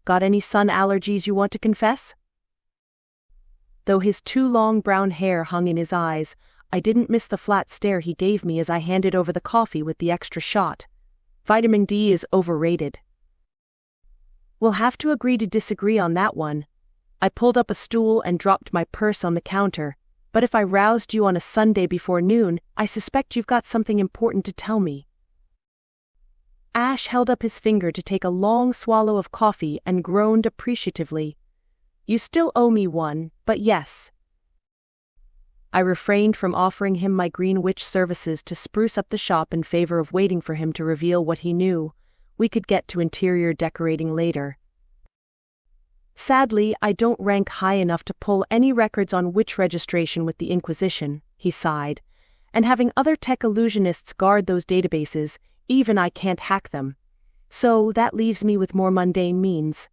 Got any sun allergies you want to confess? Though his too long brown hair hung in his eyes, I didn't miss the flat stare he gave me as I handed over the coffee with the extra shot. Vitamin D is overrated. We'll have to agree to disagree on that one. I pulled up a stool and dropped my purse on the counter, but if I roused you on a Sunday before noon, I suspect you've got something important to tell me. Ash held up his finger to take a long swallow of coffee and groaned appreciatively. You still owe me one, but yes. I refrained from offering him my Green Witch services to spruce up the shop in favor of waiting for him to reveal what he knew. We could get to interior decorating later. Sadly, I don't rank high enough to pull any records on witch registration with the Inquisition, he sighed, and having other tech illusionists guard those databases, even I can't hack them. So that leaves me with more mundane means.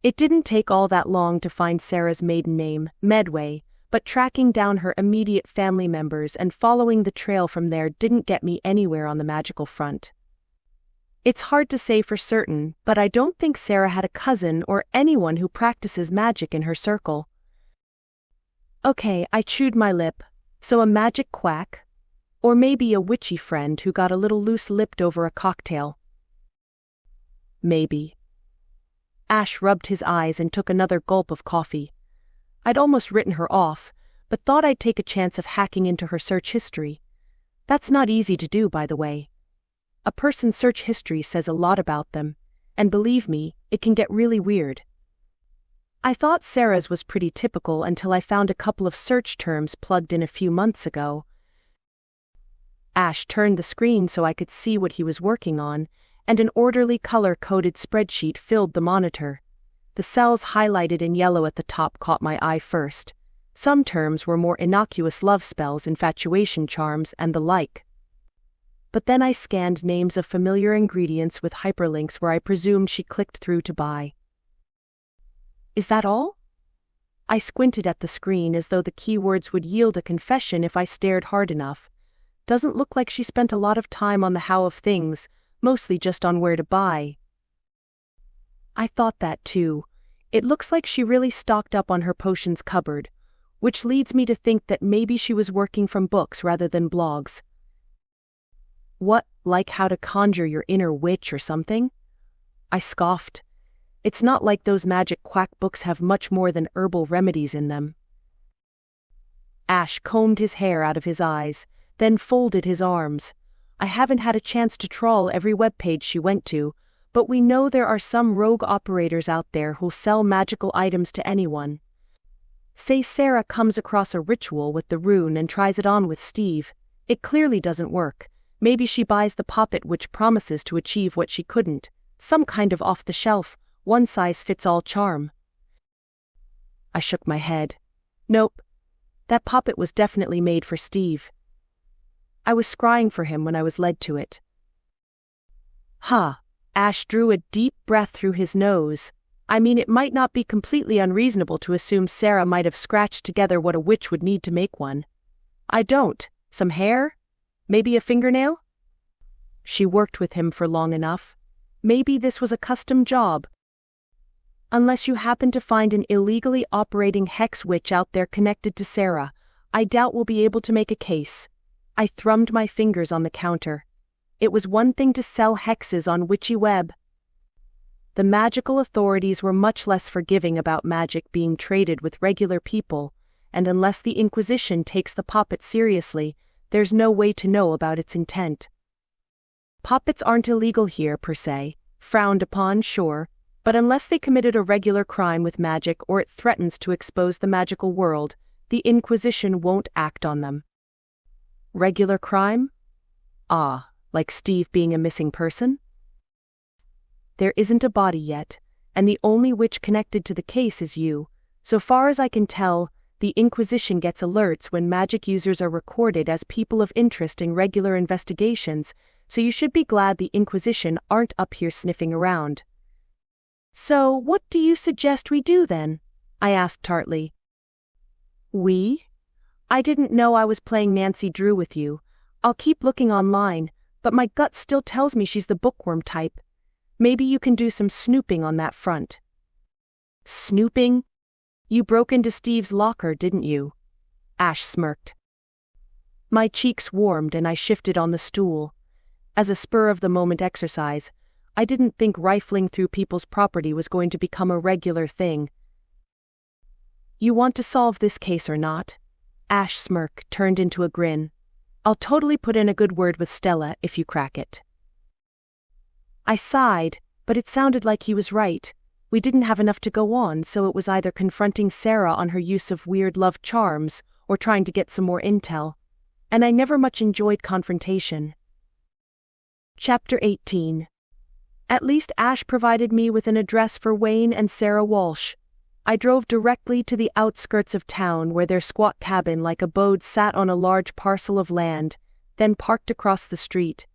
It didn't take all that long to find Sarah's maiden name, Medway, but tracking down her immediate family members and following the trail from there didn't get me anywhere on the magical front. It's hard to say for certain, but I don't think Sarah had a cousin or anyone who practices magic in her circle. Okay, I chewed my lip. So a magic quack? Or maybe a witchy friend who got a little loose-lipped over a cocktail. Maybe. Ash rubbed his eyes and took another gulp of coffee. I'd almost written her off, but thought I'd take a chance of hacking into her search history. That's not easy to do, by the way. A person's search history says a lot about them, and believe me, it can get really weird. I thought Sarah's was pretty typical until I found a couple of search terms plugged in a few months ago. Ash turned the screen so I could see what he was working on, and an orderly color-coded spreadsheet filled the monitor. The cells highlighted in yellow at the top caught my eye first. Some terms were more innocuous: love spells, infatuation charms, and the like. But then I scanned names of familiar ingredients with hyperlinks where I presumed she clicked through to buy. Is that all? I squinted at the screen as though the keywords would yield a confession if I stared hard enough. Doesn't look like she spent a lot of time on the how of things, mostly just on where to buy. I thought that too. It looks like she really stocked up on her potions cupboard, which leads me to think that maybe she was working from books rather than blogs. What, like how to conjure your inner witch or something? I scoffed. It's not like those magic quack books have much more than herbal remedies in them. Ash combed his hair out of his eyes, then folded his arms. I haven't had a chance to trawl every webpage she went to, but we know there are some rogue operators out there who'll sell magical items to anyone. Say Sarah comes across a ritual with the rune and tries it on with Steve. It clearly doesn't work. Maybe she buys the poppet which promises to achieve what she couldn't, some kind of off-the-shelf, one-size-fits-all charm. I shook my head. Nope. That poppet was definitely made for Steve. I was scrying for him when I was led to it. Huh. Ash drew a deep breath through his nose. I mean, it might not be completely unreasonable to assume Sarah might have scratched together what a witch would need to make one. I don't. Some hair? Maybe a fingernail? She worked with him for long enough. Maybe this was a custom job. Unless you happen to find an illegally operating hex witch out there connected to Sarah, I doubt we'll be able to make a case. I thrummed my fingers on the counter. It was one thing to sell hexes on Witchy Web. The magical authorities were much less forgiving about magic being traded with regular people, and unless the Inquisition takes the poppet seriously, there's no way to know about its intent. Poppets aren't illegal here per se, frowned upon, sure, but unless they committed a regular crime with magic or it threatens to expose the magical world, the Inquisition won't act on them. Regular crime? Ah, like Steve being a missing person? There isn't a body yet, and the only witch connected to the case is you. So far as I can tell, the Inquisition gets alerts when magic users are recorded as people of interest in regular investigations, so you should be glad the Inquisition aren't up here sniffing around. So, what do you suggest we do then? I asked tartly. We? I didn't know I was playing Nancy Drew with you. I'll keep looking online, but my gut still tells me she's the bookworm type. Maybe you can do some snooping on that front. Snooping? You broke into Steve's locker, didn't you? Ash smirked. My cheeks warmed and I shifted on the stool. As a spur-of-the-moment exercise, I didn't think rifling through people's property was going to become a regular thing. You want to solve this case or not? Ash's smirk turned into a grin. I'll totally put in a good word with Stella if you crack it. I sighed, but it sounded like he was right. We didn't have enough to go on, so it was either confronting Sarah on her use of weird love charms or trying to get some more intel. And I never much enjoyed confrontation. Chapter 18. At least Ash provided me with an address for Wayne and Sarah Walsh. I drove directly to the outskirts of town where their squat cabin-like abode sat on a large parcel of land, then parked across the street.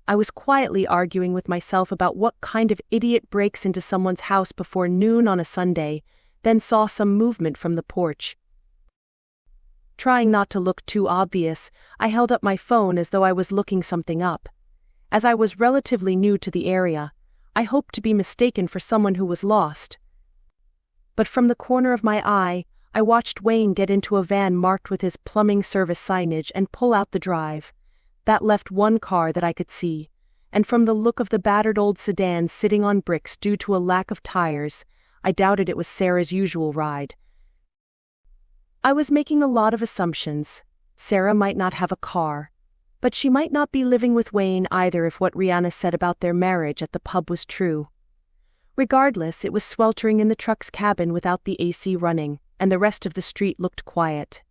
I was quietly arguing with myself about what kind of idiot breaks into someone's house before noon on a Sunday, then saw some movement from the porch. Trying not to look too obvious, I held up my phone as though I was looking something up. As I was relatively new to the area, I hoped to be mistaken for someone who was lost. But from the corner of my eye, I watched Wayne get into a van marked with his plumbing service signage and pull out the drive. That left one car that I could see, and from the look of the battered old sedan sitting on bricks due to a lack of tires, I doubted it was Sarah's usual ride. I was making a lot of assumptions. Sarah might not have a car, but she might not be living with Wayne either if what Rihanna said about their marriage at the pub was true. Regardless, it was sweltering in the truck's cabin without the AC running, and the rest of the street looked quiet.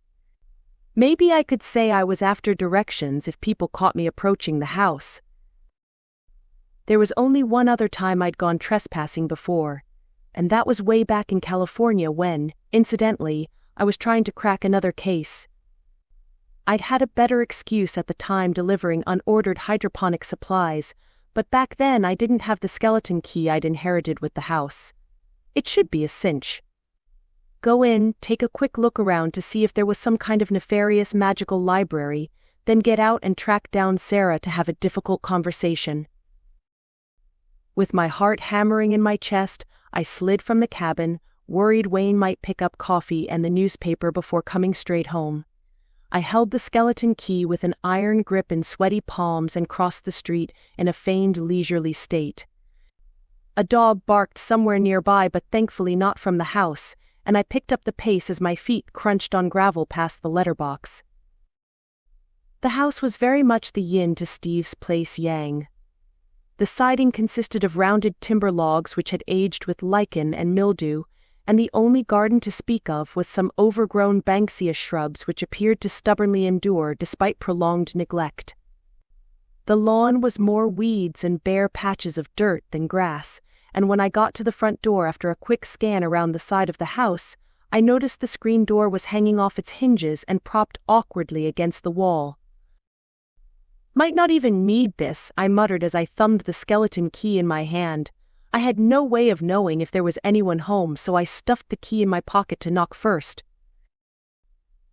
Maybe I could say I was after directions if people caught me approaching the house. There was only one other time I'd gone trespassing before, and that was way back in California when, incidentally, I was trying to crack another case. I'd had a better excuse at the time delivering unordered hydroponic supplies, but back then I didn't have the skeleton key I'd inherited with the house. It should be a cinch. Go in, take a quick look around to see if there was some kind of nefarious magical library, then get out and track down Sarah to have a difficult conversation. With my heart hammering in my chest, I slid from the cabin, worried Wayne might pick up coffee and the newspaper before coming straight home. I held the skeleton key with an iron grip in sweaty palms and crossed the street in a feigned leisurely state. A dog barked somewhere nearby, but thankfully not from the house, and I picked up the pace as my feet crunched on gravel past the letterbox. The house was very much the yin to Steve's place yang. The siding consisted of rounded timber logs which had aged with lichen and mildew, and the only garden to speak of was some overgrown banksia shrubs which appeared to stubbornly endure despite prolonged neglect. The lawn was more weeds and bare patches of dirt than grass, and when I got to the front door after a quick scan around the side of the house, I noticed the screen door was hanging off its hinges and propped awkwardly against the wall. "Might not even need this," I muttered as I thumbed the skeleton key in my hand. I had no way of knowing if there was anyone home, so I stuffed the key in my pocket to knock first.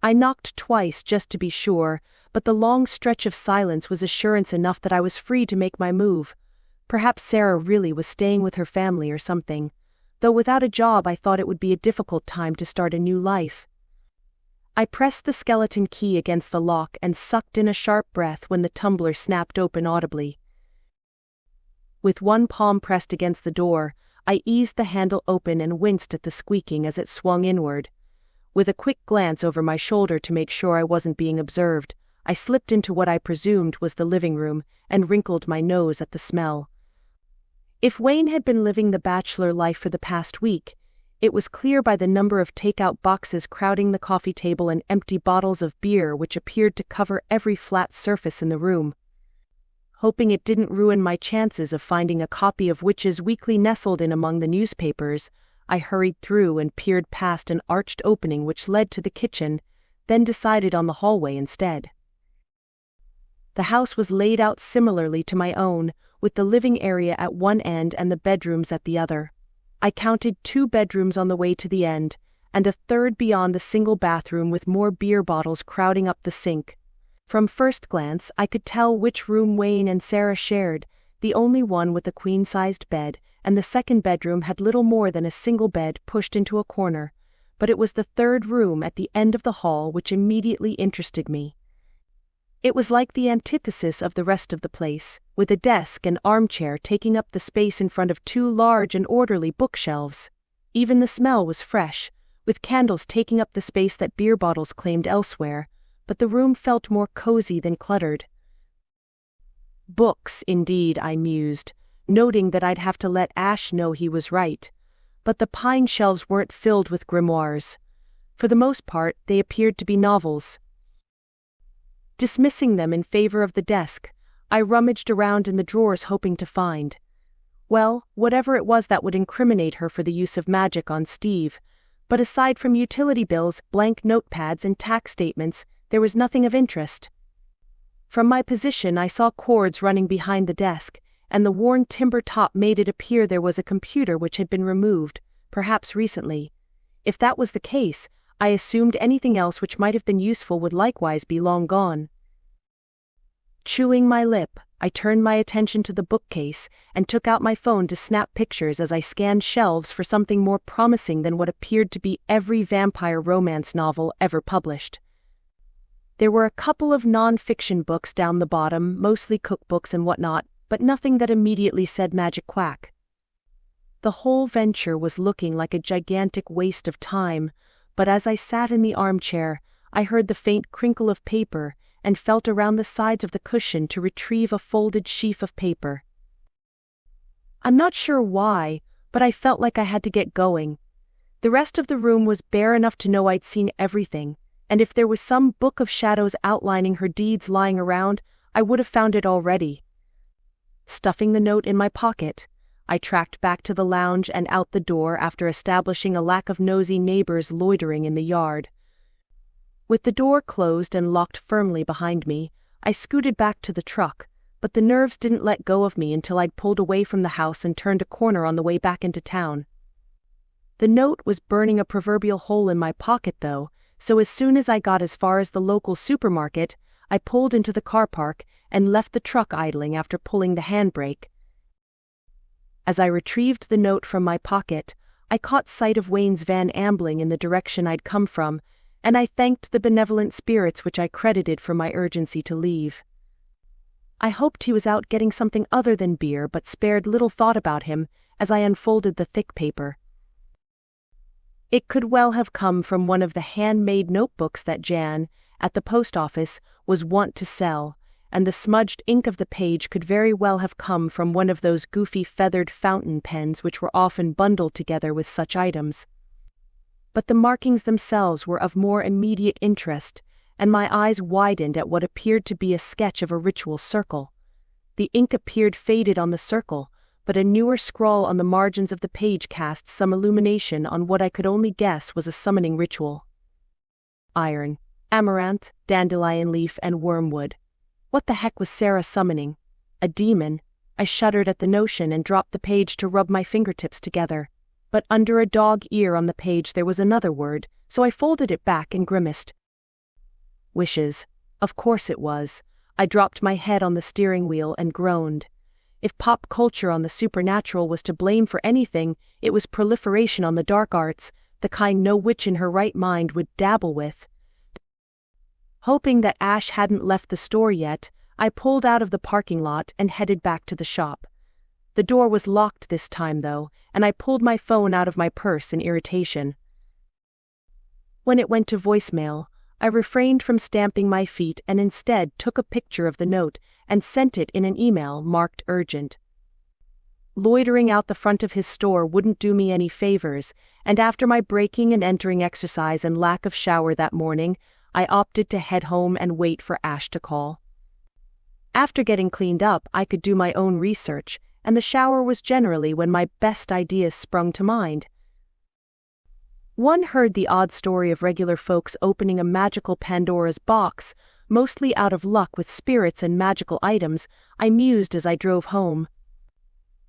I knocked twice just to be sure, but the long stretch of silence was assurance enough that I was free to make my move. Perhaps Sarah really was staying with her family or something. Though without a job I thought it would be a difficult time to start a new life. I pressed the skeleton key against the lock and sucked in a sharp breath when the tumbler snapped open audibly. With one palm pressed against the door, I eased the handle open and winced at the squeaking as it swung inward. With a quick glance over my shoulder to make sure I wasn't being observed, I slipped into what I presumed was the living room and wrinkled my nose at the smell. If Wayne had been living the bachelor life for the past week, it was clear by the number of takeout boxes crowding the coffee table and empty bottles of beer which appeared to cover every flat surface in the room. Hoping it didn't ruin my chances of finding a copy of Witch's Weekly nestled in among the newspapers, I hurried through and peered past an arched opening which led to the kitchen, then decided on the hallway instead. The house was laid out similarly to my own, with the living area at one end and the bedrooms at the other. I counted 2 bedrooms on the way to the end, and a third beyond the single bathroom with more beer bottles crowding up the sink. From first glance, I could tell which room Wayne and Sarah shared, the only one with a queen-sized bed, and the second bedroom had little more than a single bed pushed into a corner, but it was the third room at the end of the hall which immediately interested me. It was like the antithesis of the rest of the place, with a desk and armchair taking up the space in front of 2 large and orderly bookshelves. Even the smell was fresh, with candles taking up the space that beer bottles claimed elsewhere, but the room felt more cozy than cluttered. Books, indeed, I mused, noting that I'd have to let Ash know he was right. But the pine shelves weren't filled with grimoires. For the most part, they appeared to be novels. Dismissing them in favor of the desk, I rummaged around in the drawers hoping to find, well, whatever it was that would incriminate her for the use of magic on Steve, but aside from utility bills, blank notepads and tax statements, there was nothing of interest. From my position I saw cords running behind the desk, and the worn timber top made it appear there was a computer which had been removed, perhaps recently. If that was the case, I assumed anything else which might have been useful would likewise be long gone. Chewing my lip, I turned my attention to the bookcase and took out my phone to snap pictures as I scanned shelves for something more promising than what appeared to be every vampire romance novel ever published. There were a couple of non-fiction books down the bottom, mostly cookbooks and whatnot, but nothing that immediately said magic quack. The whole venture was looking like a gigantic waste of time, but as I sat in the armchair, I heard the faint crinkle of paper and felt around the sides of the cushion to retrieve a folded sheaf of paper. I'm not sure why, but I felt like I had to get going. The rest of the room was bare enough to know I'd seen everything, and if there was some book of shadows outlining her deeds lying around, I would have found it already. Stuffing the note in my pocket, I tracked back to the lounge and out the door after establishing a lack of nosy neighbors loitering in the yard. With the door closed and locked firmly behind me, I scooted back to the truck, but the nerves didn't let go of me until I'd pulled away from the house and turned a corner on the way back into town. The note was burning a proverbial hole in my pocket though, so as soon as I got as far as the local supermarket, I pulled into the car park and left the truck idling after pulling the handbrake. As I retrieved the note from my pocket, I caught sight of Wayne's van ambling in the direction I'd come from, and I thanked the benevolent spirits which I credited for my urgency to leave. I hoped he was out getting something other than beer, but spared little thought about him as I unfolded the thick paper. It could well have come from one of the handmade notebooks that Jan, at the post office, was wont to sell, and the smudged ink of the page could very well have come from one of those goofy feathered fountain pens which were often bundled together with such items. But the markings themselves were of more immediate interest, and my eyes widened at what appeared to be a sketch of a ritual circle. The ink appeared faded on the circle, but a newer scrawl on the margins of the page cast some illumination on what I could only guess was a summoning ritual. Iron, amaranth, dandelion leaf, and wormwood. What the heck was Sarah summoning? A demon? I shuddered at the notion and dropped the page to rub my fingertips together. But under a dog ear on the page there was another word, so I folded it back and grimaced. Wishes. Of course it was. I dropped my head on the steering wheel and groaned. If pop culture on the supernatural was to blame for anything, it was proliferation on the dark arts, the kind no witch in her right mind would dabble with. Hoping that Ash hadn't left the store yet, I pulled out of the parking lot and headed back to the shop. The door was locked this time though, and I pulled my phone out of my purse in irritation. When it went to voicemail, I refrained from stamping my feet and instead took a picture of the note and sent it in an email marked urgent. Loitering out the front of his store wouldn't do me any favors, and after my breaking and entering exercise and lack of shower that morning, I opted to head home and wait for Ash to call. After getting cleaned up, I could do my own research, and the shower was generally when my best ideas sprung to mind. One heard the odd story of regular folks opening a magical Pandora's box, mostly out of luck with spirits and magical items. I mused as I drove home.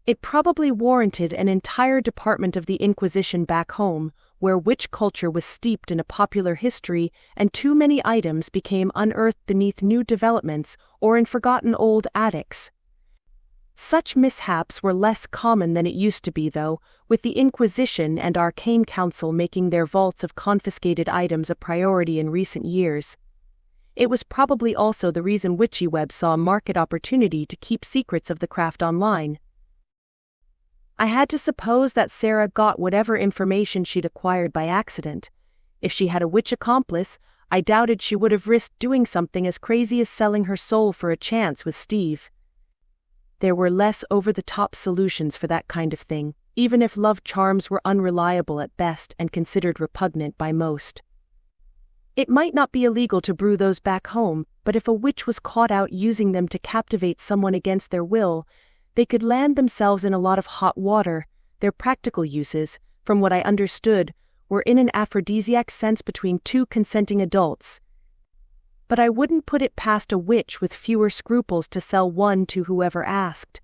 It probably warranted an entire department of the Inquisition back home, where witch culture was steeped in a popular history and too many items became unearthed beneath new developments or in forgotten old attics. Such mishaps were less common than it used to be though, with the Inquisition and Arcane Council making their vaults of confiscated items a priority in recent years. It was probably also the reason WitchyWeb saw a market opportunity to keep secrets of the craft online. I had to suppose that Sarah got whatever information she'd acquired by accident. If she had a witch accomplice, I doubted she would have risked doing something as crazy as selling her soul for a chance with Steve. There were less over-the-top solutions for that kind of thing, even if love charms were unreliable at best and considered repugnant by most. It might not be illegal to brew those back home, but if a witch was caught out using them to captivate someone against their will, they could land themselves in a lot of hot water. Their practical uses, from what I understood, were in an aphrodisiac sense between two consenting adults. But I wouldn't put it past a witch with fewer scruples to sell one to whoever asked.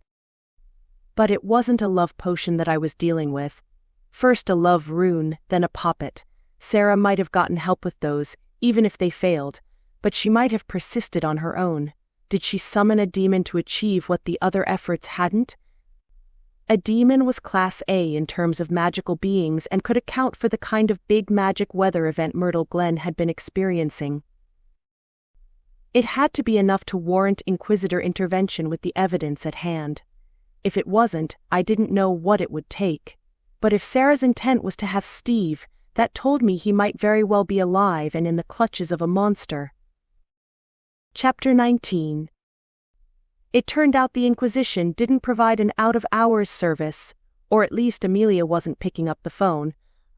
But it wasn't a love potion that I was dealing with. First a love rune, then a poppet. Sarah might have gotten help with those, even if they failed, but she might have persisted on her own. Did she summon a demon to achieve what the other efforts hadn't? A demon was Class A in terms of magical beings and could account for the kind of big magic weather event Myrtle Glen had been experiencing. It had to be enough to warrant Inquisitor intervention with the evidence at hand. If it wasn't, I didn't know what it would take. But if Sarah's intent was to have Steve, that told me he might very well be alive and in the clutches of a monster. Chapter 19. It turned out the Inquisition didn't provide an out-of-hours service, or at least Amelia wasn't picking up the phone.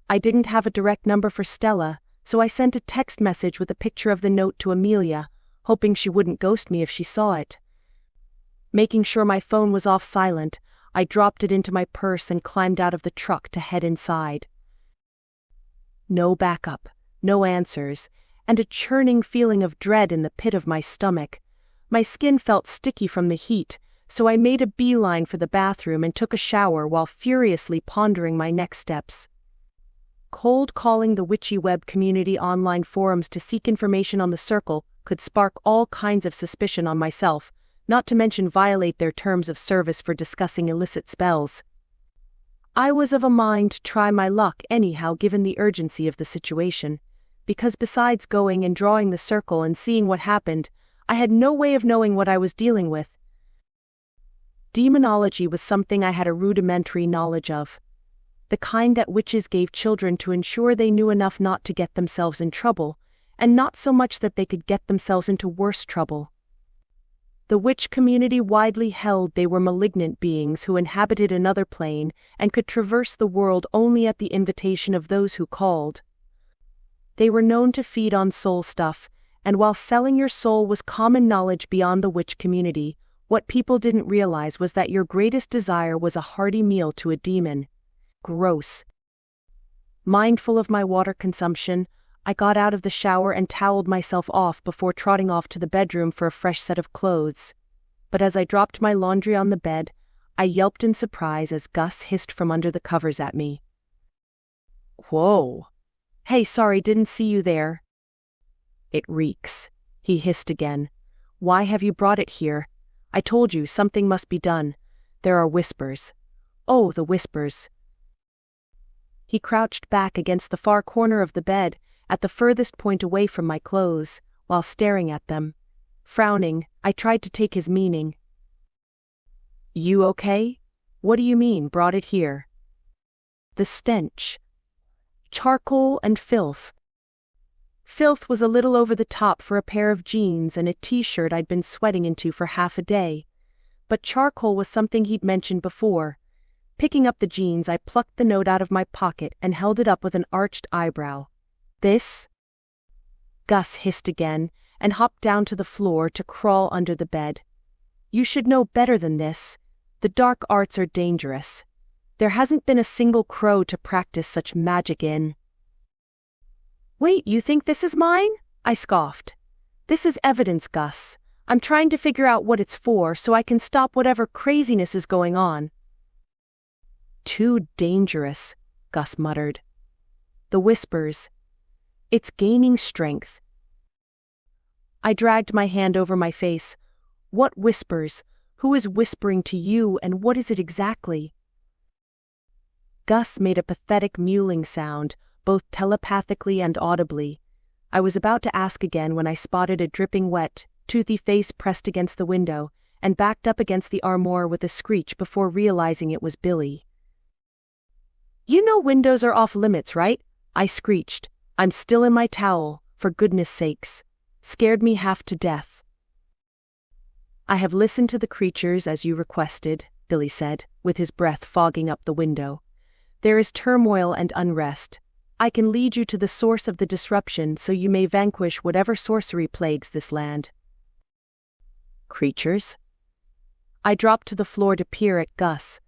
I didn't have a direct number for Stella, so I sent a text message with a picture of the note to Amelia, hoping she wouldn't ghost me if she saw it. Making sure my phone was off silent, I dropped it into my purse and climbed out of the truck to head inside. No backup, no answers, and a churning feeling of dread in the pit of my stomach. My skin felt sticky from the heat, so I made a beeline for the bathroom and took a shower while furiously pondering my next steps. Cold calling the witchy web community online forums to seek information on the circle could spark all kinds of suspicion on myself, not to mention violate their terms of service for discussing illicit spells. I was of a mind to try my luck anyhow given the urgency of the situation, because besides going and drawing the circle and seeing what happened, I had no way of knowing what I was dealing with. Demonology was something I had a rudimentary knowledge of. The kind that witches gave children to ensure they knew enough not to get themselves in trouble, and not so much that they could get themselves into worse trouble. The witch community widely held they were malignant beings who inhabited another plane and could traverse the world only at the invitation of those who called. They were known to feed on soul stuff, and while selling your soul was common knowledge beyond the witch community, what people didn't realize was that your greatest desire was a hearty meal to a demon. Gross. Mindful of my water consumption, I got out of the shower and toweled myself off before trotting off to the bedroom for a fresh set of clothes. But as I dropped my laundry on the bed, I yelped in surprise as Gus hissed from under the covers at me. "Whoa. Hey, sorry, didn't see you there." "It reeks," he hissed again. "Why have you brought it here? I told you, something must be done. There are whispers." "Oh, the whispers." He crouched back against the far corner of the bed, at the furthest point away from my clothes, while staring at them. Frowning, I tried to take his meaning. "You okay? What do you mean, brought it here?" "The stench. Charcoal and filth." Filth was a little over the top for a pair of jeans and a t-shirt I'd been sweating into for half a day. But charcoal was something he'd mentioned before. Picking up the jeans, I plucked the note out of my pocket and held it up with an arched eyebrow. "This?" Gus hissed again, and hopped down to the floor to crawl under the bed. "You should know better than this. The dark arts are dangerous. There hasn't been a single crow to practice such magic in." "Wait, you think this is mine?" I scoffed. "This is evidence, Gus. I'm trying to figure out what it's for so I can stop whatever craziness is going on." "Too dangerous," Gus muttered. "The whispers. It's gaining strength." I dragged my hand over my face. "What whispers? Who is whispering to you, and what is it exactly?" Gus made a pathetic mewling sound, both telepathically and audibly. I was about to ask again when I spotted a dripping wet, toothy face pressed against the window, and backed up against the armoire with a screech before realizing it was Billy. "You know windows are off limits, right?" I screeched. "I'm still in my towel, for goodness sakes. Scared me half to death." "I have listened to the creatures as you requested," Billy said, with his breath fogging up the window. "There is turmoil and unrest. I can lead you to the source of the disruption so you may vanquish whatever sorcery plagues this land." "Creatures?" I dropped to the floor to peer at Gus.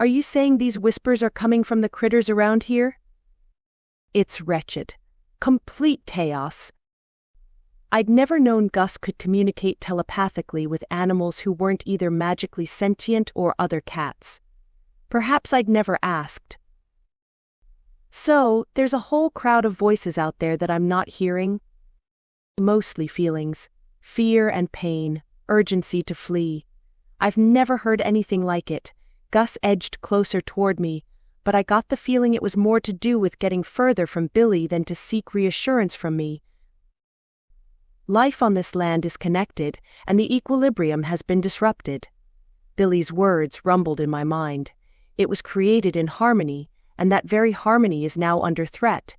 "Are you saying these whispers are coming from the critters around here?" "It's wretched. Complete chaos." I'd never known Gus could communicate telepathically with animals who weren't either magically sentient or other cats. Perhaps I'd never asked. "So, there's a whole crowd of voices out there that I'm not hearing?" "Mostly feelings. Fear and pain, urgency to flee. I've never heard anything like it." Gus edged closer toward me, but I got the feeling it was more to do with getting further from Billy than to seek reassurance from me. "Life on this land is connected, and the equilibrium has been disrupted." Billy's words rumbled in my mind. It was created in harmony, and that very harmony is now under threat.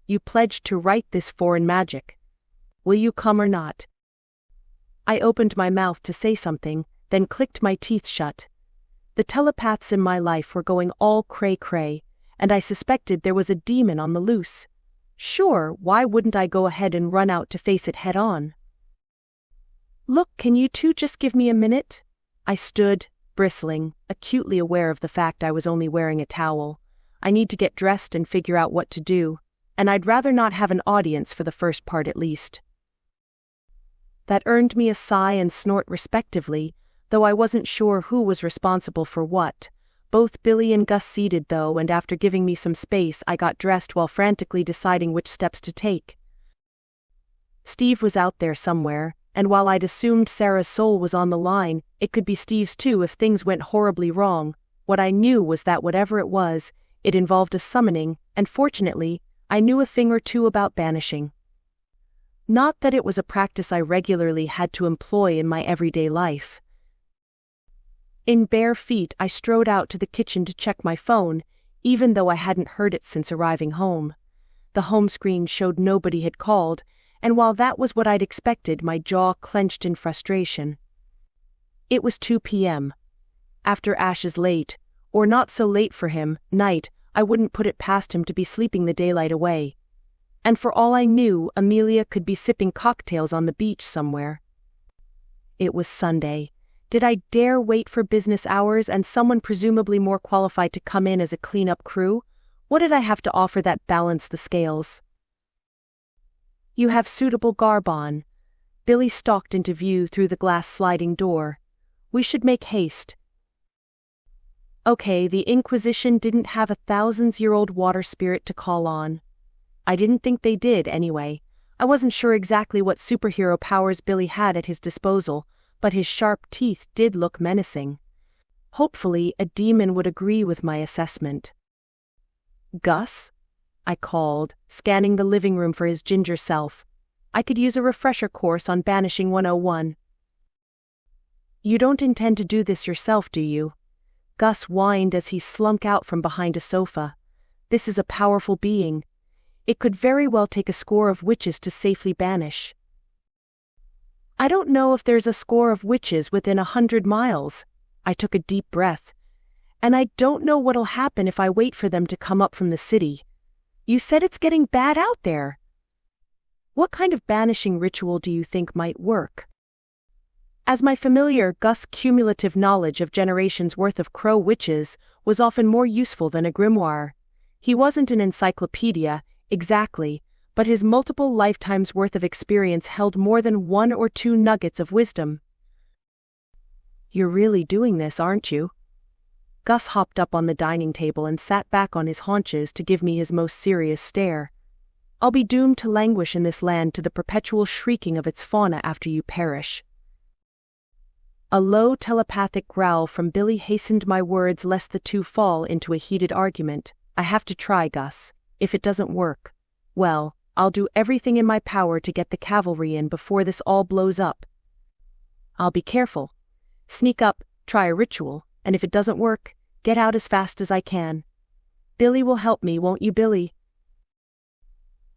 You pledged to right this foreign magic. Will you come or not? I opened my mouth to say something, then clicked my teeth shut. The telepaths in my life were going all cray-cray, and I suspected there was a demon on the loose. Sure, why wouldn't I go ahead and run out to face it head on? Look, can you two just give me a minute? I stood, bristling, acutely aware of the fact I was only wearing a towel. I need to get dressed and figure out what to do, and I'd rather not have an audience for the first part at least. That earned me a sigh and snort respectively, though I wasn't sure who was responsible for what. Both Billy and Gus seated though, and after giving me some space I got dressed while frantically deciding which steps to take. Steve was out there somewhere, and while I'd assumed Sarah's soul was on the line, it could be Steve's too if things went horribly wrong. What I knew was that whatever it was, it involved a summoning, and fortunately, I knew a thing or two about banishing. Not that it was a practice I regularly had to employ in my everyday life. In bare feet I strode out to the kitchen to check my phone, even though I hadn't heard it since arriving home. The home screen showed nobody had called, and while that was what I'd expected, my jaw clenched in frustration. It was 2 p.m. After Ash's late, or not so late for him, night, I wouldn't put it past him to be sleeping the daylight away. And for all I knew, Amelia could be sipping cocktails on the beach somewhere. It was Sunday. Did I dare wait for business hours and someone presumably more qualified to come in as a cleanup crew? What did I have to offer that balanced the scales? You have suitable garb on. Billy stalked into view through the glass sliding door. We should make haste. Okay, the Inquisition didn't have a thousands-year-old water spirit to call on. I didn't think they did anyway. I wasn't sure exactly what superhero powers Billy had at his disposal, but his sharp teeth did look menacing. Hopefully, a demon would agree with my assessment. Gus? I called, scanning the living room for his ginger self. I could use a refresher course on Banishing 101. You don't intend to do this yourself, do you? Gus whined as he slunk out from behind a sofa. This is a powerful being. It could very well take a score of witches to safely banish. I don't know if there's a score of witches within 100 miles. I took a deep breath. And I don't know what'll happen if I wait for them to come up from the city. You said it's getting bad out there. What kind of banishing ritual do you think might work? As my familiar Gus' cumulative knowledge of generations' worth of Crow witches was often more useful than a grimoire. He wasn't an encyclopedia, exactly, but his multiple lifetimes' worth of experience held more than 1 or 2 nuggets of wisdom. You're really doing this, aren't you? Gus hopped up on the dining table and sat back on his haunches to give me his most serious stare. I'll be doomed to languish in this land to the perpetual shrieking of its fauna after you perish. A low telepathic growl from Billy hastened my words lest the two fall into a heated argument. I have to try, Gus. If it doesn't work, well, I'll do everything in my power to get the cavalry in before this all blows up. I'll be careful. Sneak up, try a ritual, and if it doesn't work, get out as fast as I can. Billy will help me, won't you, Billy?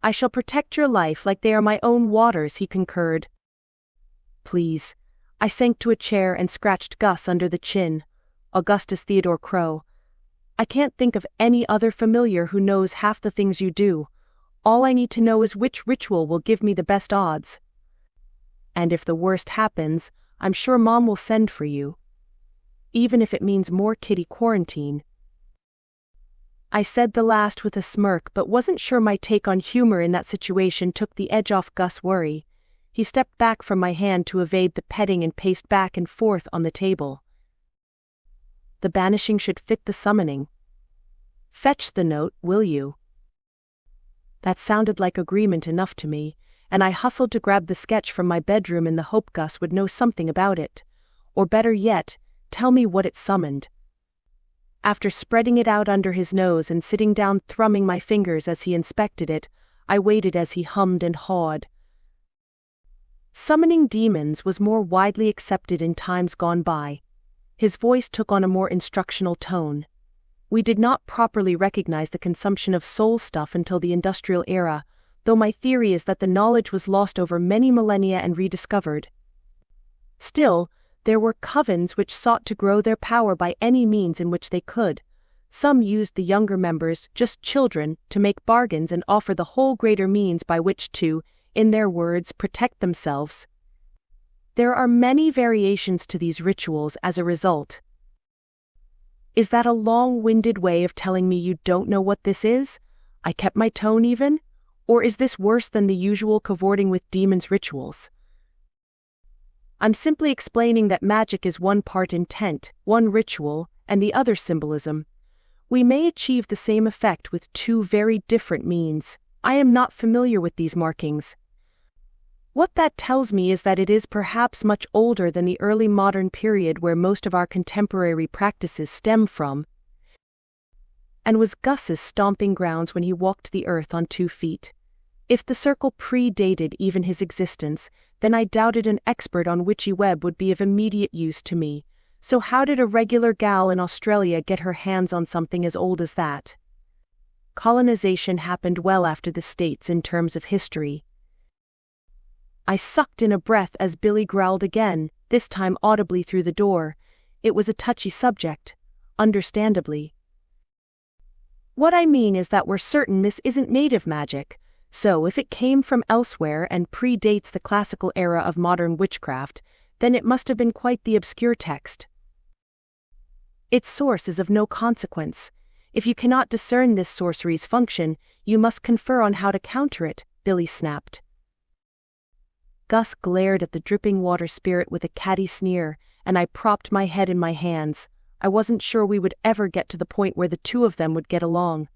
I shall protect your life like they are my own waters, he concurred. Please. I sank to a chair and scratched Gus under the chin. Augustus Theodore Crowe. I can't think of any other familiar who knows half the things you do. All I need to know is which ritual will give me the best odds. And if the worst happens, I'm sure Mom will send for you. Even if it means more kitty quarantine. I said the last with a smirk, but wasn't sure my take on humor in that situation took the edge off Gus' worry. He stepped back from my hand to evade the petting and paced back and forth on the table. The banishing should fit the summoning. Fetch the note, will you? That sounded like agreement enough to me, and I hustled to grab the sketch from my bedroom in the hope Gus would know something about it. Or better yet, tell me what it summoned. After spreading it out under his nose and sitting down thrumming my fingers as he inspected it, I waited as he hummed and hawed. Summoning demons was more widely accepted in times gone by. His voice took on a more instructional tone. We did not properly recognize the consumption of soul stuff until the industrial era, though my theory is that the knowledge was lost over many millennia and rediscovered. Still, there were covens which sought to grow their power by any means in which they could. Some used the younger members, just children, to make bargains and offer the whole greater means by which to, in their words, protect themselves. There are many variations to these rituals as a result. Is that a long-winded way of telling me you don't know what this is? I kept my tone even? Or is this worse than the usual cavorting with demons rituals? I'm simply explaining that magic is one part intent, one ritual, and the other symbolism. We may achieve the same effect with two very different means. I am not familiar with these markings. What that tells me is that it is perhaps much older than the early modern period where most of our contemporary practices stem from, and was Gus's stomping grounds when he walked the earth on 2 feet. If the circle predated even his existence, then I doubted an expert on witchy web would be of immediate use to me. So how did a regular gal in Australia get her hands on something as old as that? Colonization happened well after the States in terms of history. I sucked in a breath as Billy growled again, this time audibly through the door. It was a touchy subject, understandably. What I mean is that we're certain this isn't native magic, so if it came from elsewhere and predates the classical era of modern witchcraft, then it must have been quite the obscure text. Its source is of no consequence. If you cannot discern this sorcery's function, you must confer on how to counter it, Billy snapped. Gus glared at the dripping water spirit with a catty sneer, and I propped my head in my hands. I wasn't sure we would ever get to the point where the two of them would get along,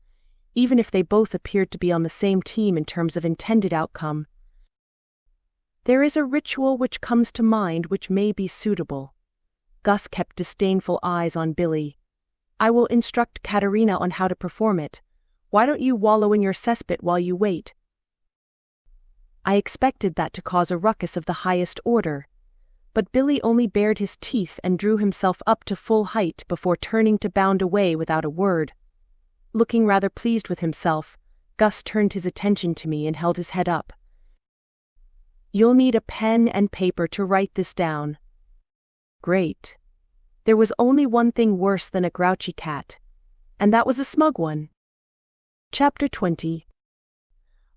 even if they both appeared to be on the same team in terms of intended outcome. There is a ritual which comes to mind which may be suitable. Gus kept disdainful eyes on Billy. I will instruct Katerina on how to perform it. Why don't you wallow in your cesspit while you wait? I expected that to cause a ruckus of the highest order, but Billy only bared his teeth and drew himself up to full height before turning to bound away without a word. Looking rather pleased with himself, Gus turned his attention to me and held his head up. You'll need a pen and paper to write this down. Great. There was only one thing worse than a grouchy cat, and that was a smug one. Chapter 20.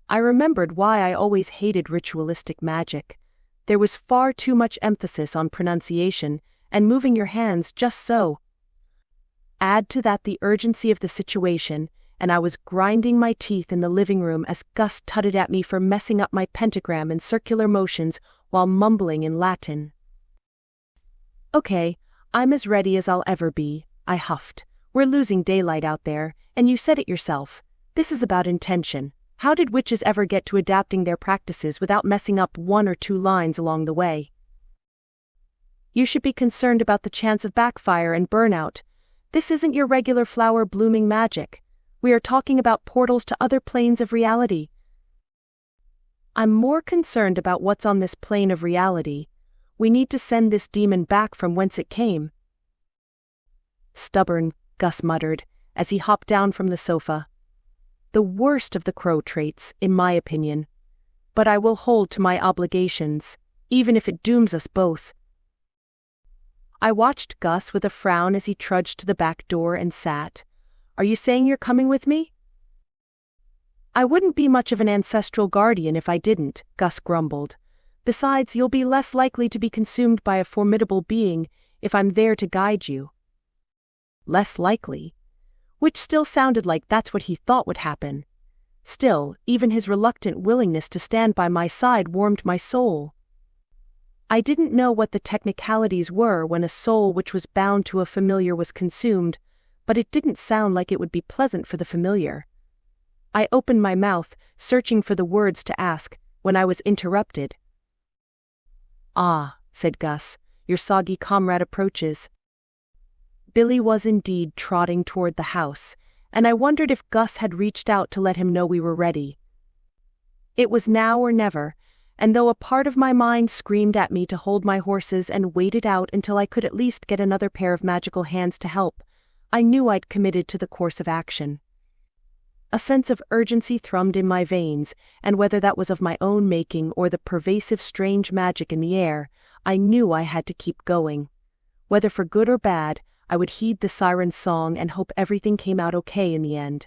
I remembered why I always hated ritualistic magic. There was far too much emphasis on pronunciation and moving your hands just so. Add to that the urgency of the situation, and I was grinding my teeth in the living room as Gus tutted at me for messing up my pentagram in circular motions while mumbling in Latin. Okay, I'm as ready as I'll ever be, I huffed. We're losing daylight out there, and you said it yourself. This is about intention. How did witches ever get to adapting their practices without messing up 1 or 2 lines along the way? You should be concerned about the chance of backfire and burnout. This isn't your regular flower-blooming magic. We are talking about portals to other planes of reality. I'm more concerned about what's on this plane of reality. We need to send this demon back from whence it came. Stubborn, Gus muttered, as he hopped down from the sofa. The worst of the Crow traits, in my opinion. But I will hold to my obligations, even if it dooms us both. I watched Gus with a frown as he trudged to the back door and sat. Are you saying you're coming with me? I wouldn't be much of an ancestral guardian if I didn't, Gus grumbled. Besides, you'll be less likely to be consumed by a formidable being if I'm there to guide you. Less likely? Which still sounded like that's what he thought would happen. Still, even his reluctant willingness to stand by my side warmed my soul. I didn't know what the technicalities were when a soul which was bound to a familiar was consumed, but it didn't sound like it would be pleasant for the familiar. I opened my mouth, searching for the words to ask, when I was interrupted. Ah, said Gus, your soggy comrade approaches. Billy was indeed trotting toward the house, and I wondered if Gus had reached out to let him know we were ready. It was now or never, and though a part of my mind screamed at me to hold my horses and wait it out until I could at least get another pair of magical hands to help, I knew I'd committed to the course of action. A sense of urgency thrummed in my veins, and whether that was of my own making or the pervasive strange magic in the air, I knew I had to keep going. Whether for good or bad, I would heed the siren's song and hope everything came out okay in the end.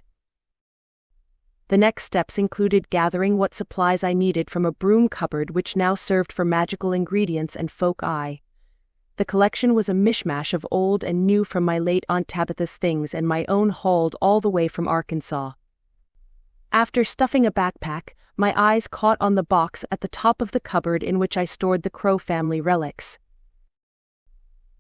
The next steps included gathering what supplies I needed from a broom cupboard which now served for magical ingredients and folk eye. The collection was a mishmash of old and new from my late Aunt Tabitha's things and my own hauled all the way from Arkansas. After stuffing a backpack, my eyes caught on the box at the top of the cupboard in which I stored the Crowe family relics.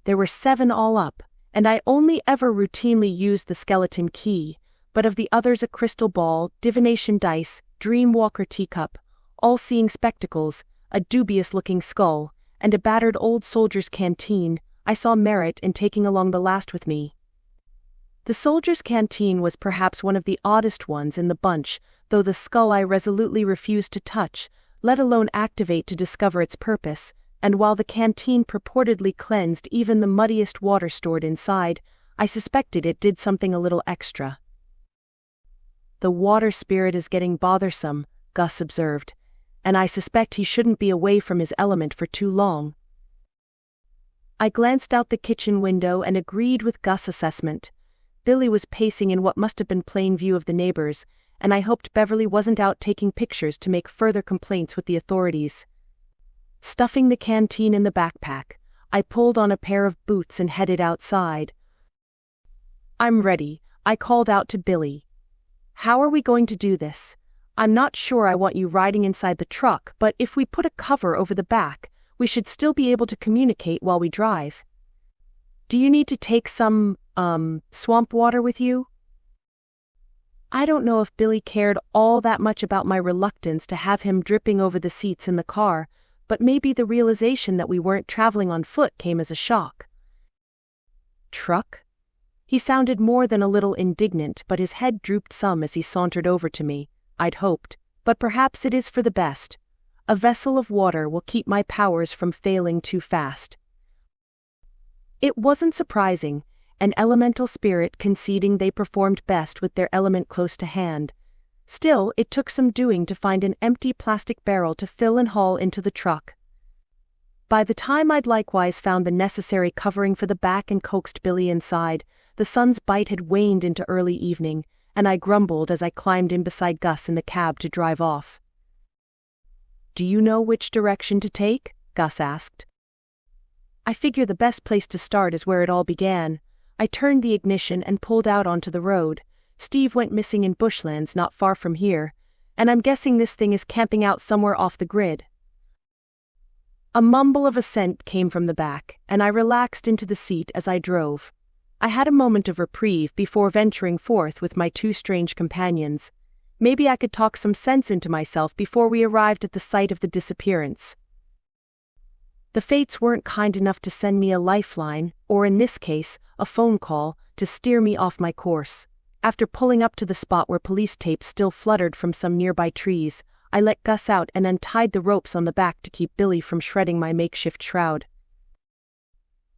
There were 7 all up, and I only ever routinely used the skeleton key, but of the others a crystal ball, divination dice, dream walker teacup, all-seeing spectacles, a dubious-looking skull, and a battered old soldier's canteen, I saw merit in taking along the last with me. The soldier's canteen was perhaps one of the oddest ones in the bunch, though the skull I resolutely refused to touch, let alone activate to discover its purpose, and while the canteen purportedly cleansed even the muddiest water stored inside, I suspected it did something a little extra. "The water spirit is getting bothersome," Gus observed, "and I suspect he shouldn't be away from his element for too long." I glanced out the kitchen window and agreed with Gus' assessment. Billy was pacing in what must have been plain view of the neighbors, and I hoped Beverly wasn't out taking pictures to make further complaints with the authorities. Stuffing the canteen in the backpack, I pulled on a pair of boots and headed outside. "I'm ready," I called out to Billy. "How are we going to do this? I'm not sure I want you riding inside the truck, but if we put a cover over the back, we should still be able to communicate while we drive. Do you need to take some, swamp water with you?" I don't know if Billy cared all that much about my reluctance to have him dripping over the seats in the car, but maybe the realization that we weren't traveling on foot came as a shock. "Truck?" He sounded more than a little indignant, but his head drooped some as he sauntered over to me. I'd hoped, but perhaps it is for the best. A vessel of water will keep my powers from failing too fast. It wasn't surprising, an elemental spirit conceding they performed best with their element close to hand. Still, it took some doing to find an empty plastic barrel to fill and haul into the truck. By the time I'd likewise found the necessary covering for the back and coaxed Billy inside, the sun's bite had waned into early evening, and I grumbled as I climbed in beside Gus in the cab to drive off. "Do you know which direction to take?" Gus asked. "I figure the best place to start is where it all began." I turned the ignition and pulled out onto the road. "Steve went missing in bushlands not far from here, and I'm guessing this thing is camping out somewhere off the grid." A mumble of assent came from the back, and I relaxed into the seat as I drove. I had a moment of reprieve before venturing forth with my 2 strange companions. Maybe I could talk some sense into myself before we arrived at the site of the disappearance. The fates weren't kind enough to send me a lifeline, or in this case, a phone call, to steer me off my course. After pulling up to the spot where police tape still fluttered from some nearby trees, I let Gus out and untied the ropes on the back to keep Billy from shredding my makeshift shroud.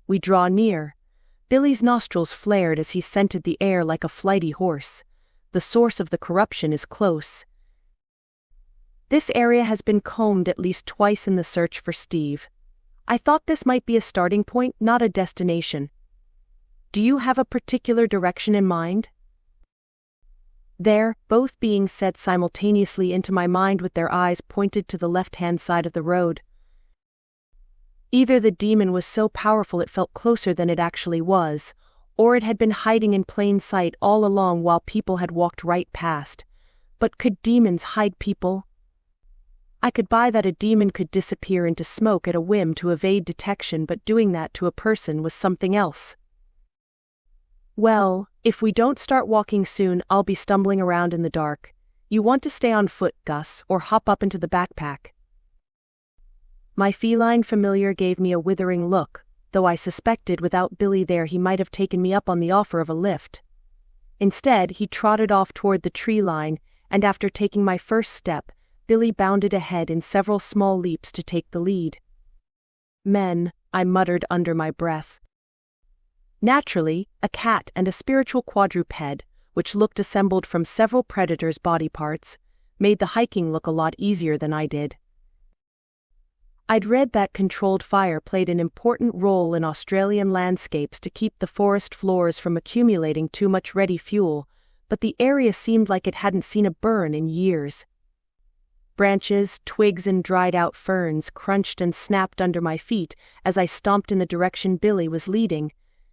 We draw near. Billy's nostrils flared as he scented the air like a flighty horse. The source of the corruption is close. This area has been combed at least twice in the search for Steve. I thought this might be a starting point, not a destination. Do you have a particular direction in mind? There, both beings said simultaneously into my mind with their eyes pointed to the left-hand side of the road. Either the demon was so powerful it felt closer than it actually was, or it had been hiding in plain sight all along while people had walked right past. But could demons hide people? I could buy that a demon could disappear into smoke at a whim to evade detection, but doing that to a person was something else. "Well, if we don't start walking soon, I'll be stumbling around in the dark. You want to stay on foot, Gus, or hop up into the backpack?" My feline familiar gave me a withering look, though I suspected without Billy there he might have taken me up on the offer of a lift. Instead, he trotted off toward the tree line, and after taking my first step, Billy bounded ahead in several small leaps to take the lead. "Men," I muttered under my breath. Naturally, a cat and a spiritual quadruped, which looked assembled from several predators' body parts, made the hiking look a lot easier than I did. I'd read that controlled fire played an important role in Australian landscapes to keep the forest floors from accumulating too much ready fuel, but the area seemed like it hadn't seen a burn in years. Branches, twigs and dried-out ferns crunched and snapped under my feet as I stomped in the direction Billy was leading,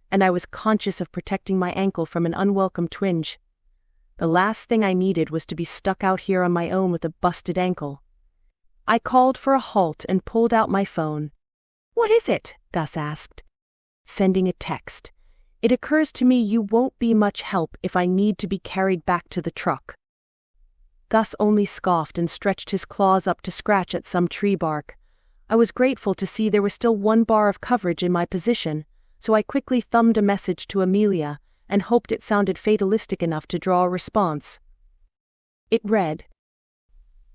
and I was conscious of protecting my ankle from an unwelcome twinge. The last thing I needed was to be stuck out here on my own with a busted ankle. I called for a halt and pulled out my phone. "What is it?" Gus asked. "Sending a text. It occurs to me you won't be much help if I need to be carried back to the truck." Gus only scoffed and stretched his claws up to scratch at some tree bark. I was grateful to see there was still one bar of coverage in my position, so I quickly thumbed a message to Amelia and hoped it sounded fatalistic enough to draw a response. It read,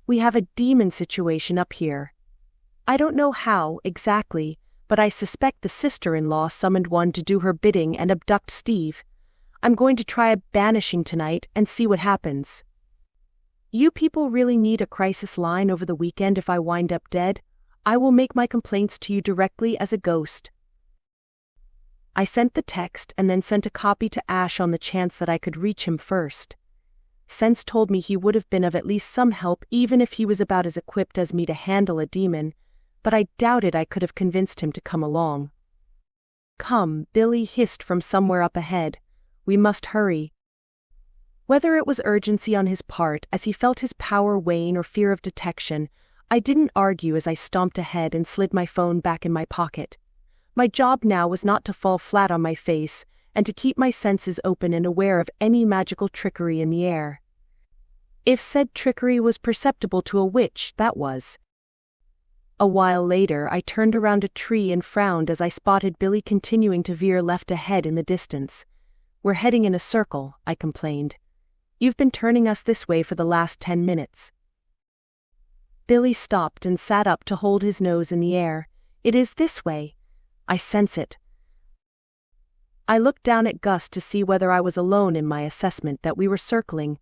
"We have a demon situation up here. I don't know how, exactly, but I suspect the sister-in-law summoned one to do her bidding and abduct Steve. I'm going to try a banishing tonight and see what happens. You people really need a crisis line over the weekend if I wind up dead. I will make my complaints to you directly as a ghost." I sent the text and then sent a copy to Ash on the chance that I could reach him first. Sense told me he would have been of at least some help even if he was about as equipped as me to handle a demon, but I doubted I could have convinced him to come along. "Come," Billy hissed from somewhere up ahead. "We must hurry." Whether it was urgency on his part as he felt his power wane or fear of detection, I didn't argue as I stomped ahead and slid my phone back in my pocket. My job now was not to fall flat on my face, and to keep my senses open and aware of any magical trickery in the air. If said trickery was perceptible to a witch, that was. A while later I turned around a tree and frowned as I spotted Billy continuing to veer left ahead in the distance. "We're heading in a circle," I complained. "You've been turning us this way for the last 10 minutes. Billy stopped and sat up to hold his nose in the air. "It is this way. I sense it." I looked down at Gus to see whether I was alone in my assessment that we were circling.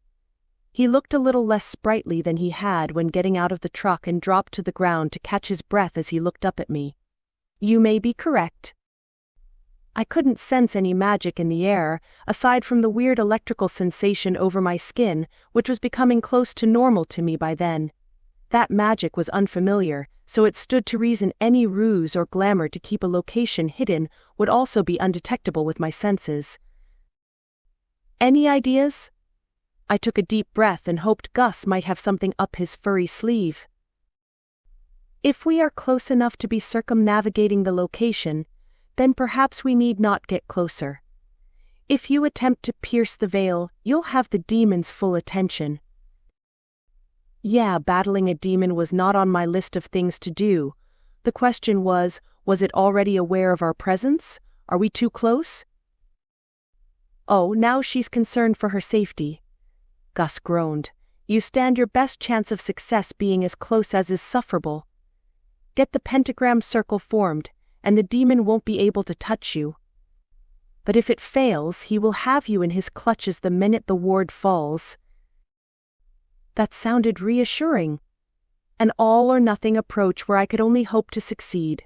He looked a little less sprightly than he had when getting out of the truck and dropped to the ground to catch his breath as he looked up at me. "You may be correct." I couldn't sense any magic in the air, aside from the weird electrical sensation over my skin, which was becoming close to normal to me by then. That magic was unfamiliar, so it stood to reason any ruse or glamour to keep a location hidden would also be undetectable with my senses. "Any ideas?" I took a deep breath and hoped Gus might have something up his furry sleeve. "If we are close enough to be circumnavigating the location, then perhaps we need not get closer. If you attempt to pierce the veil, you'll have the demon's full attention." Yeah, battling a demon was not on my list of things to do. The question was it already aware of our presence? Are we too close? "Oh, now she's concerned for her safety." Gus groaned. "You stand your best chance of success being as close as is sufferable. Get the pentagram circle formed, and the demon won't be able to touch you. But if it fails, he will have you in his clutches the minute the ward falls." That sounded reassuring. An all-or-nothing approach where I could only hope to succeed.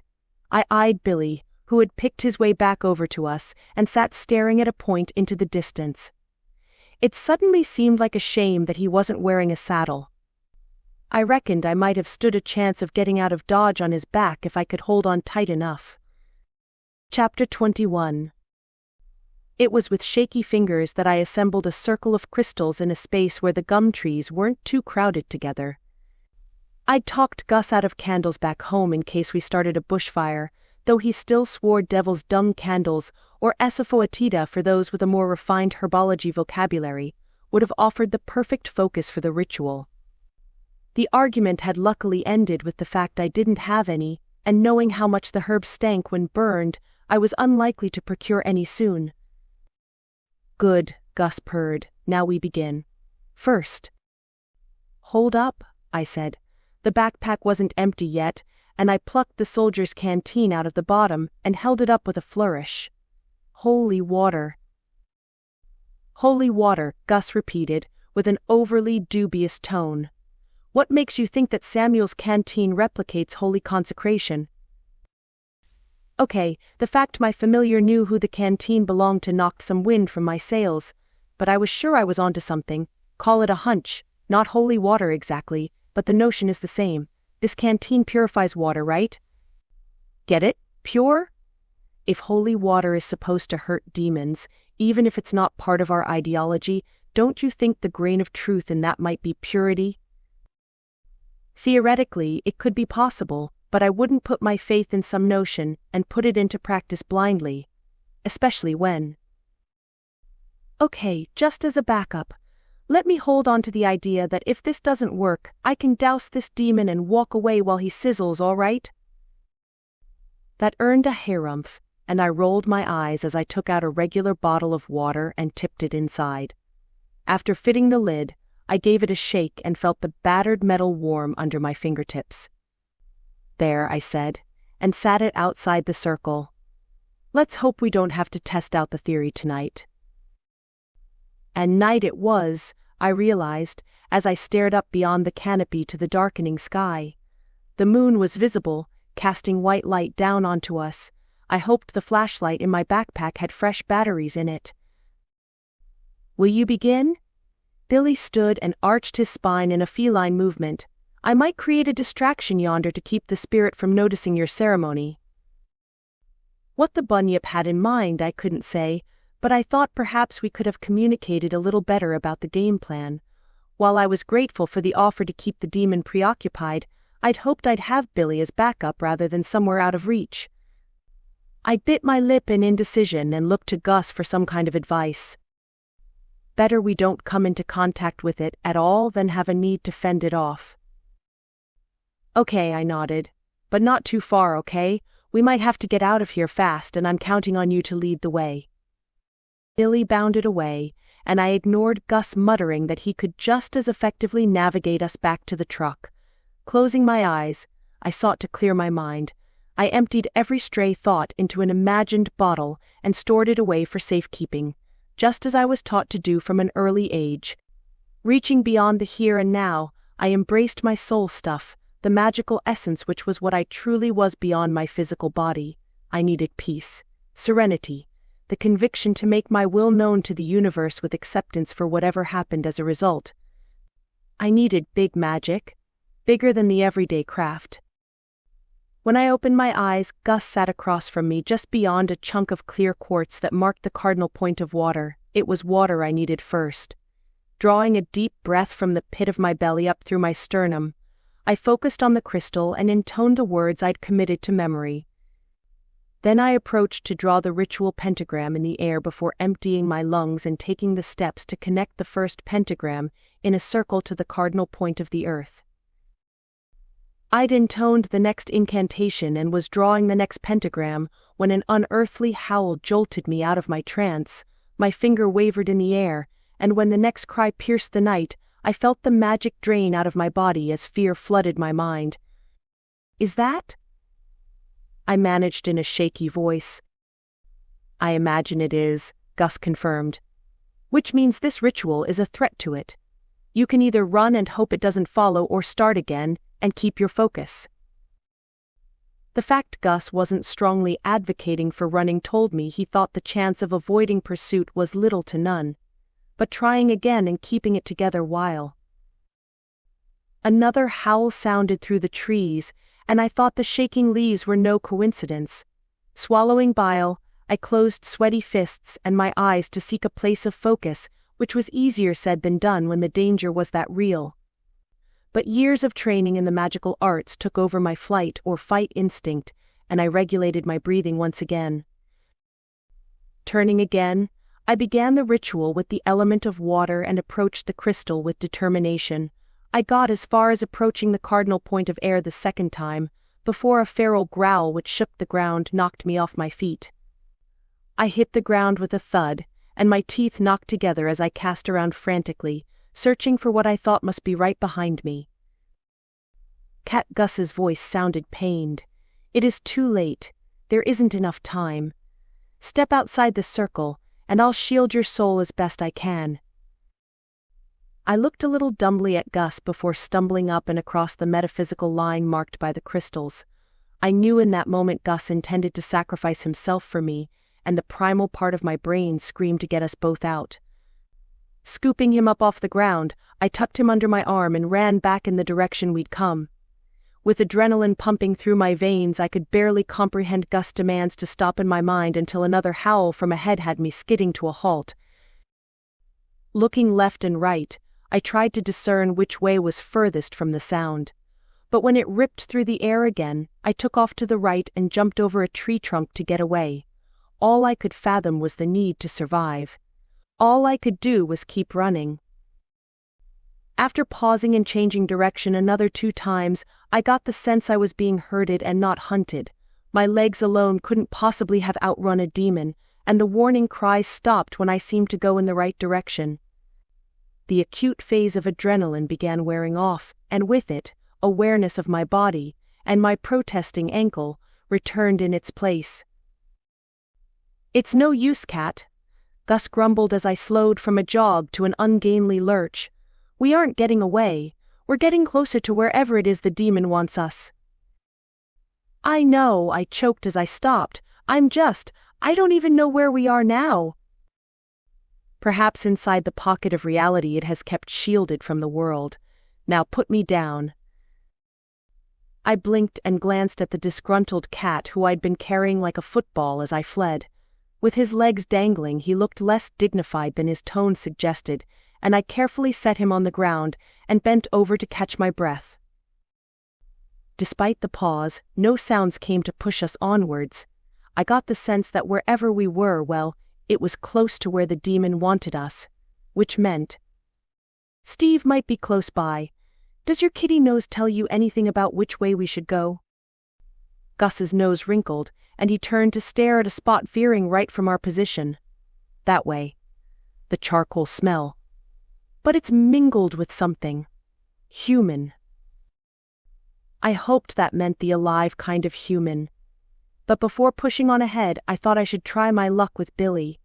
I eyed Billy, who had picked his way back over to us, and sat staring at a point into the distance. It suddenly seemed like a shame that he wasn't wearing a saddle. I reckoned I might have stood a chance of getting out of dodge on his back if I could hold on tight enough. Chapter 21. It was with shaky fingers that I assembled a circle of crystals in a space where the gum trees weren't too crowded together. I'd talked Gus out of candles back home in case we started a bushfire, though he still swore devil's dung candles, or esophoatida for those with a more refined herbology vocabulary, would have offered the perfect focus for the ritual. The argument had luckily ended with the fact I didn't have any, and knowing how much the herb stank when burned, I was unlikely to procure any soon. "Good," Gus purred. "Now we begin. First." "Hold up," I said. The backpack wasn't empty yet, and I plucked the soldier's canteen out of the bottom and held it up with a flourish. "Holy water." "Holy water," Gus repeated, with an overly dubious tone. What makes you think that Samuel's canteen replicates holy consecration? Okay, the fact my familiar knew who the canteen belonged to knocked some wind from my sails, but I was sure I was onto something. Call it a hunch, not holy water exactly, but the notion is the same. This canteen purifies water, right? Get it? Pure? If holy water is supposed to hurt demons, even if it's not part of our ideology, don't you think the grain of truth in that might be purity? Theoretically, it could be possible, but I wouldn't put my faith in some notion and put it into practice blindly, especially when. Okay, just as a backup, let me hold on to the idea that if this doesn't work, I can douse this demon and walk away while he sizzles, all right? That earned a harumph, and I rolled my eyes as I took out a regular bottle of water and tipped it inside. After fitting the lid, I gave it a shake and felt the battered metal warm under my fingertips. There, I said, and sat it outside the circle. Let's hope we don't have to test out the theory tonight. And night it was, I realized, as I stared up beyond the canopy to the darkening sky. The moon was visible, casting white light down onto us. I hoped the flashlight in my backpack had fresh batteries in it. Will you begin? Billy stood and arched his spine in a feline movement. I might create a distraction yonder to keep the spirit from noticing your ceremony. What the bunyip had in mind I couldn't say, but I thought perhaps we could have communicated a little better about the game plan. While I was grateful for the offer to keep the demon preoccupied, I'd hoped I'd have Billy as backup rather than somewhere out of reach. I bit my lip in indecision and looked to Gus for some kind of advice. Better we don't come into contact with it at all than have a need to fend it off. Okay, I nodded. But not too far, okay? We might have to get out of here fast, and I'm counting on you to lead the way. Billy bounded away, and I ignored Gus muttering that he could just as effectively navigate us back to the truck. Closing my eyes, I sought to clear my mind. I emptied every stray thought into an imagined bottle and stored it away for safekeeping, just as I was taught to do from an early age. Reaching beyond the here and now, I embraced my soul stuff, the magical essence which was what I truly was beyond my physical body. I needed peace, serenity, the conviction to make my will known to the universe with acceptance for whatever happened as a result. I needed big magic, bigger than the everyday craft. When I opened my eyes, Gus sat across from me just beyond a chunk of clear quartz that marked the cardinal point of water. It was water I needed first. Drawing a deep breath from the pit of my belly up through my sternum, I focused on the crystal and intoned the words I'd committed to memory. Then I approached to draw the ritual pentagram in the air before emptying my lungs and taking the steps to connect the first pentagram in a circle to the cardinal point of the earth. I'd intoned the next incantation and was drawing the next pentagram when an unearthly howl jolted me out of my trance. My finger wavered in the air, and when the next cry pierced the night, I felt the magic drain out of my body as fear flooded my mind. Is that? I managed in a shaky voice. I imagine it is, Gus confirmed. Which means this ritual is a threat to it. You can either run and hope it doesn't follow or start again and keep your focus. The fact Gus wasn't strongly advocating for running told me he thought the chance of avoiding pursuit was little to none, but trying again and keeping it together while. Another howl sounded through the trees, and I thought the shaking leaves were no coincidence. Swallowing bile, I closed sweaty fists and my eyes to seek a place of focus, which was easier said than done when the danger was that real. But years of training in the magical arts took over my flight or fight instinct, and I regulated my breathing once again. Turning again, I began the ritual with the element of water and approached the crystal with determination. I got as far as approaching the cardinal point of air the second time, before a feral growl which shook the ground knocked me off my feet. I hit the ground with a thud, and my teeth knocked together as I cast around frantically, searching for what I thought must be right behind me. Kat Gus's voice sounded pained. It is too late. There isn't enough time. Step outside the circle, and I'll shield your soul as best I can. I looked a little dumbly at Gus before stumbling up and across the metaphysical line marked by the crystals. I knew in that moment Gus intended to sacrifice himself for me, and the primal part of my brain screamed to get us both out. Scooping him up off the ground, I tucked him under my arm and ran back in the direction we'd come. With adrenaline pumping through my veins, I could barely comprehend Gus' demands to stop in my mind until another howl from ahead had me skidding to a halt. Looking left and right, I tried to discern which way was furthest from the sound. But when it ripped through the air again, I took off to the right and jumped over a tree trunk to get away. All I could fathom was the need to survive. All I could do was keep running. After pausing and changing direction another 2 times, I got the sense I was being herded and not hunted. My legs alone couldn't possibly have outrun a demon, and the warning cries stopped when I seemed to go in the right direction. The acute phase of adrenaline began wearing off, and with it, awareness of my body, and my protesting ankle, returned in its place. "It's no use, Kat," Gus grumbled as I slowed from a jog to an ungainly lurch. "We aren't getting away, we're getting closer to wherever it is the demon wants us." "I know," I choked as I stopped. I don't even know where we are now." Perhaps inside the pocket of reality it has kept shielded from the world. Now put me down. I blinked and glanced at the disgruntled cat who I'd been carrying like a football as I fled. With his legs dangling, he looked less dignified than his tone suggested, and I carefully set him on the ground and bent over to catch my breath. Despite the pause, no sounds came to push us onwards. I got the sense that wherever we were, well, it was close to where the demon wanted us, which meant Steve might be close by. "Does your kitty nose tell you anything about which way we should go?" Gus's nose wrinkled, and he turned to stare at a spot veering right from our position. "That way. The charcoal smell. But it's mingled with something. Human." I hoped that meant the alive kind of human. But before pushing on ahead, I thought I should try my luck with Billy.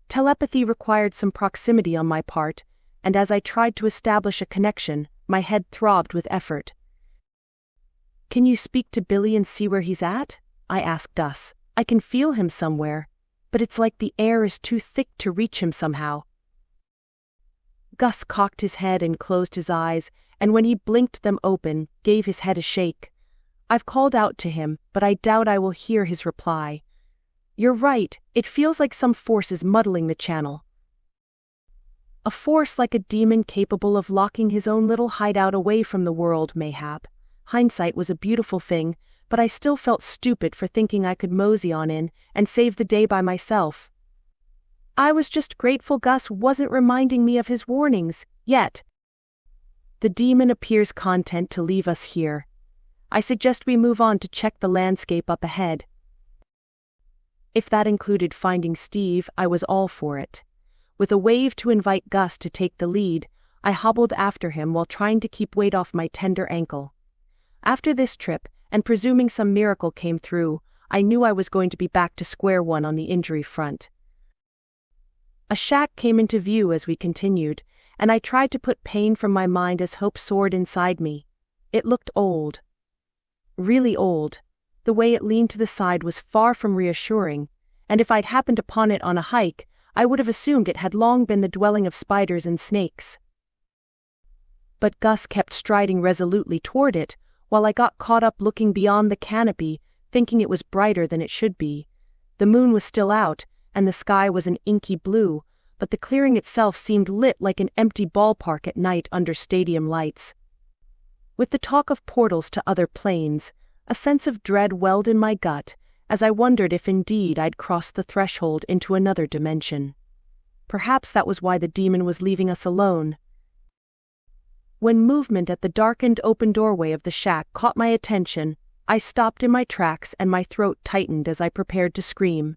Telepathy required some proximity on my part, and as I tried to establish a connection, my head throbbed with effort. "Can you speak to Billy and see where he's at?" I asked Gus. "I can feel him somewhere, but it's like the air is too thick to reach him somehow." Gus cocked his head and closed his eyes, and when he blinked them open, gave his head a shake. I've called out to him, but I doubt I will hear his reply. "You're right, it feels like some force is muddling the channel." A force like a demon capable of locking his own little hideout away from the world, mayhap. Hindsight was a beautiful thing, but I still felt stupid for thinking I could mosey on in and save the day by myself. I was just grateful Gus wasn't reminding me of his warnings, yet. The demon appears content to leave us here. I suggest we move on to check the landscape up ahead. If that included finding Steve, I was all for it. With a wave to invite Gus to take the lead, I hobbled after him while trying to keep weight off my tender ankle. After this trip, and presuming some miracle came through, I knew I was going to be back to square one on the injury front. A shack came into view as we continued, and I tried to put pain from my mind as hope soared inside me. It looked old. Really old. The way it leaned to the side was far from reassuring, and if I'd happened upon it on a hike, I would have assumed it had long been the dwelling of spiders and snakes. But Gus kept striding resolutely toward it, while I got caught up looking beyond the canopy, thinking it was brighter than it should be. The moon was still out, and the sky was an inky blue, but the clearing itself seemed lit like an empty ballpark at night under stadium lights. With the talk of portals to other planes, a sense of dread welled in my gut, as I wondered if indeed I'd crossed the threshold into another dimension. Perhaps that was why the demon was leaving us alone. When movement at the darkened open doorway of the shack caught my attention, I stopped in my tracks and my throat tightened as I prepared to scream.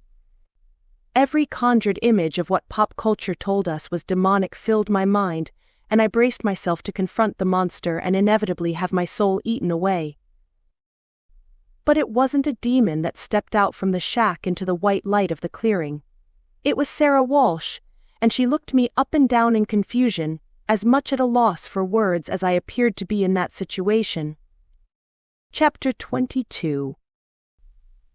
Every conjured image of what pop culture told us was demonic filled my mind, and I braced myself to confront the monster and inevitably have my soul eaten away. But it wasn't a demon that stepped out from the shack into the white light of the clearing. It was Sarah Walsh, and she looked me up and down in confusion, as much at a loss for words as I appeared to be in that situation. Chapter 22.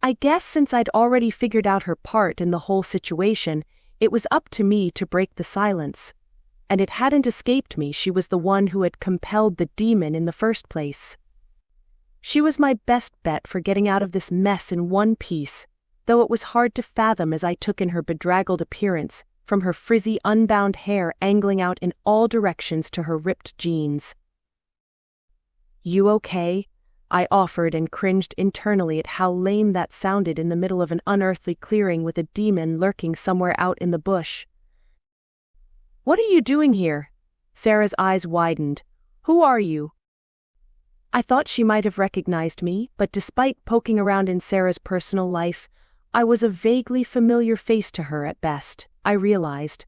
I guess since I'd already figured out her part in the whole situation, it was up to me to break the silence. And it hadn't escaped me she was the one who had compelled the demon in the first place. She was my best bet for getting out of this mess in one piece, though it was hard to fathom as I took in her bedraggled appearance, from her frizzy unbound hair angling out in all directions to her ripped jeans. "You okay?" I offered and cringed internally at how lame that sounded in the middle of an unearthly clearing with a demon lurking somewhere out in the bush. "What are you doing here?" Sarah's eyes widened. "Who are you?" I thought she might have recognized me, but despite poking around in Sarah's personal life, I was a vaguely familiar face to her at best, I realized.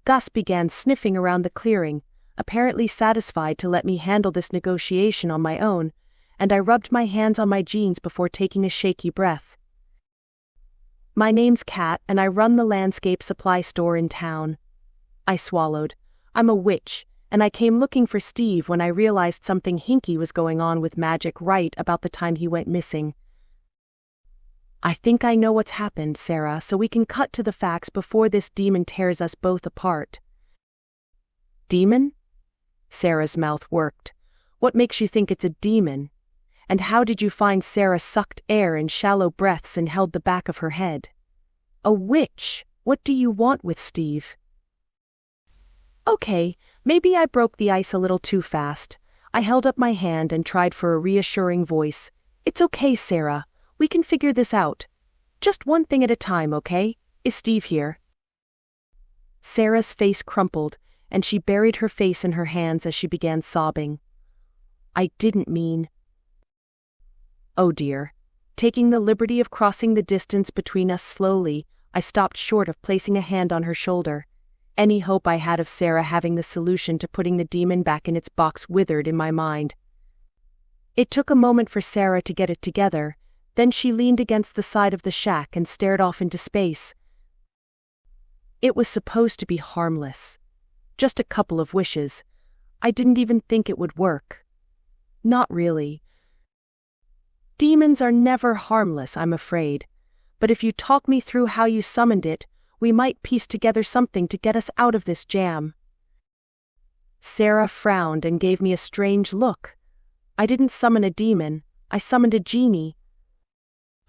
Gus began sniffing around the clearing, apparently satisfied to let me handle this negotiation on my own, and I rubbed my hands on my jeans before taking a shaky breath. "My name's Kat, and I run the landscape supply store in town." I swallowed. "I'm a witch, and I came looking for Steve when I realized something hinky was going on with magic right about the time he went missing." "I think I know what's happened, Sarah, so we can cut to the facts before this demon tears us both apart." "Demon?" Sarah's mouth worked. "What makes you think it's a demon? And how did you find Sarah sucked air in shallow breaths and held the back of her head?" "A witch! What do you want with Steve?" "Okay, maybe I broke the ice a little too fast." I held up my hand and tried for a reassuring voice. "It's okay, Sarah. We can figure this out. Just one thing at a time, okay? Is Steve here?" Sarah's face crumpled, and she buried her face in her hands as she began sobbing. "I didn't mean..." Oh dear. Taking the liberty of crossing the distance between us slowly, I stopped short of placing a hand on her shoulder. Any hope I had of Sarah having the solution to putting the demon back in its box withered in my mind. It took a moment for Sarah to get it together, then she leaned against the side of the shack and stared off into space. "It was supposed to be harmless. Just a couple of wishes. I didn't even think it would work." "Not really. Demons are never harmless, I'm afraid. But if you talk me through how you summoned it, we might piece together something to get us out of this jam." Sarah frowned and gave me a strange look. "I didn't summon a demon, I summoned a genie."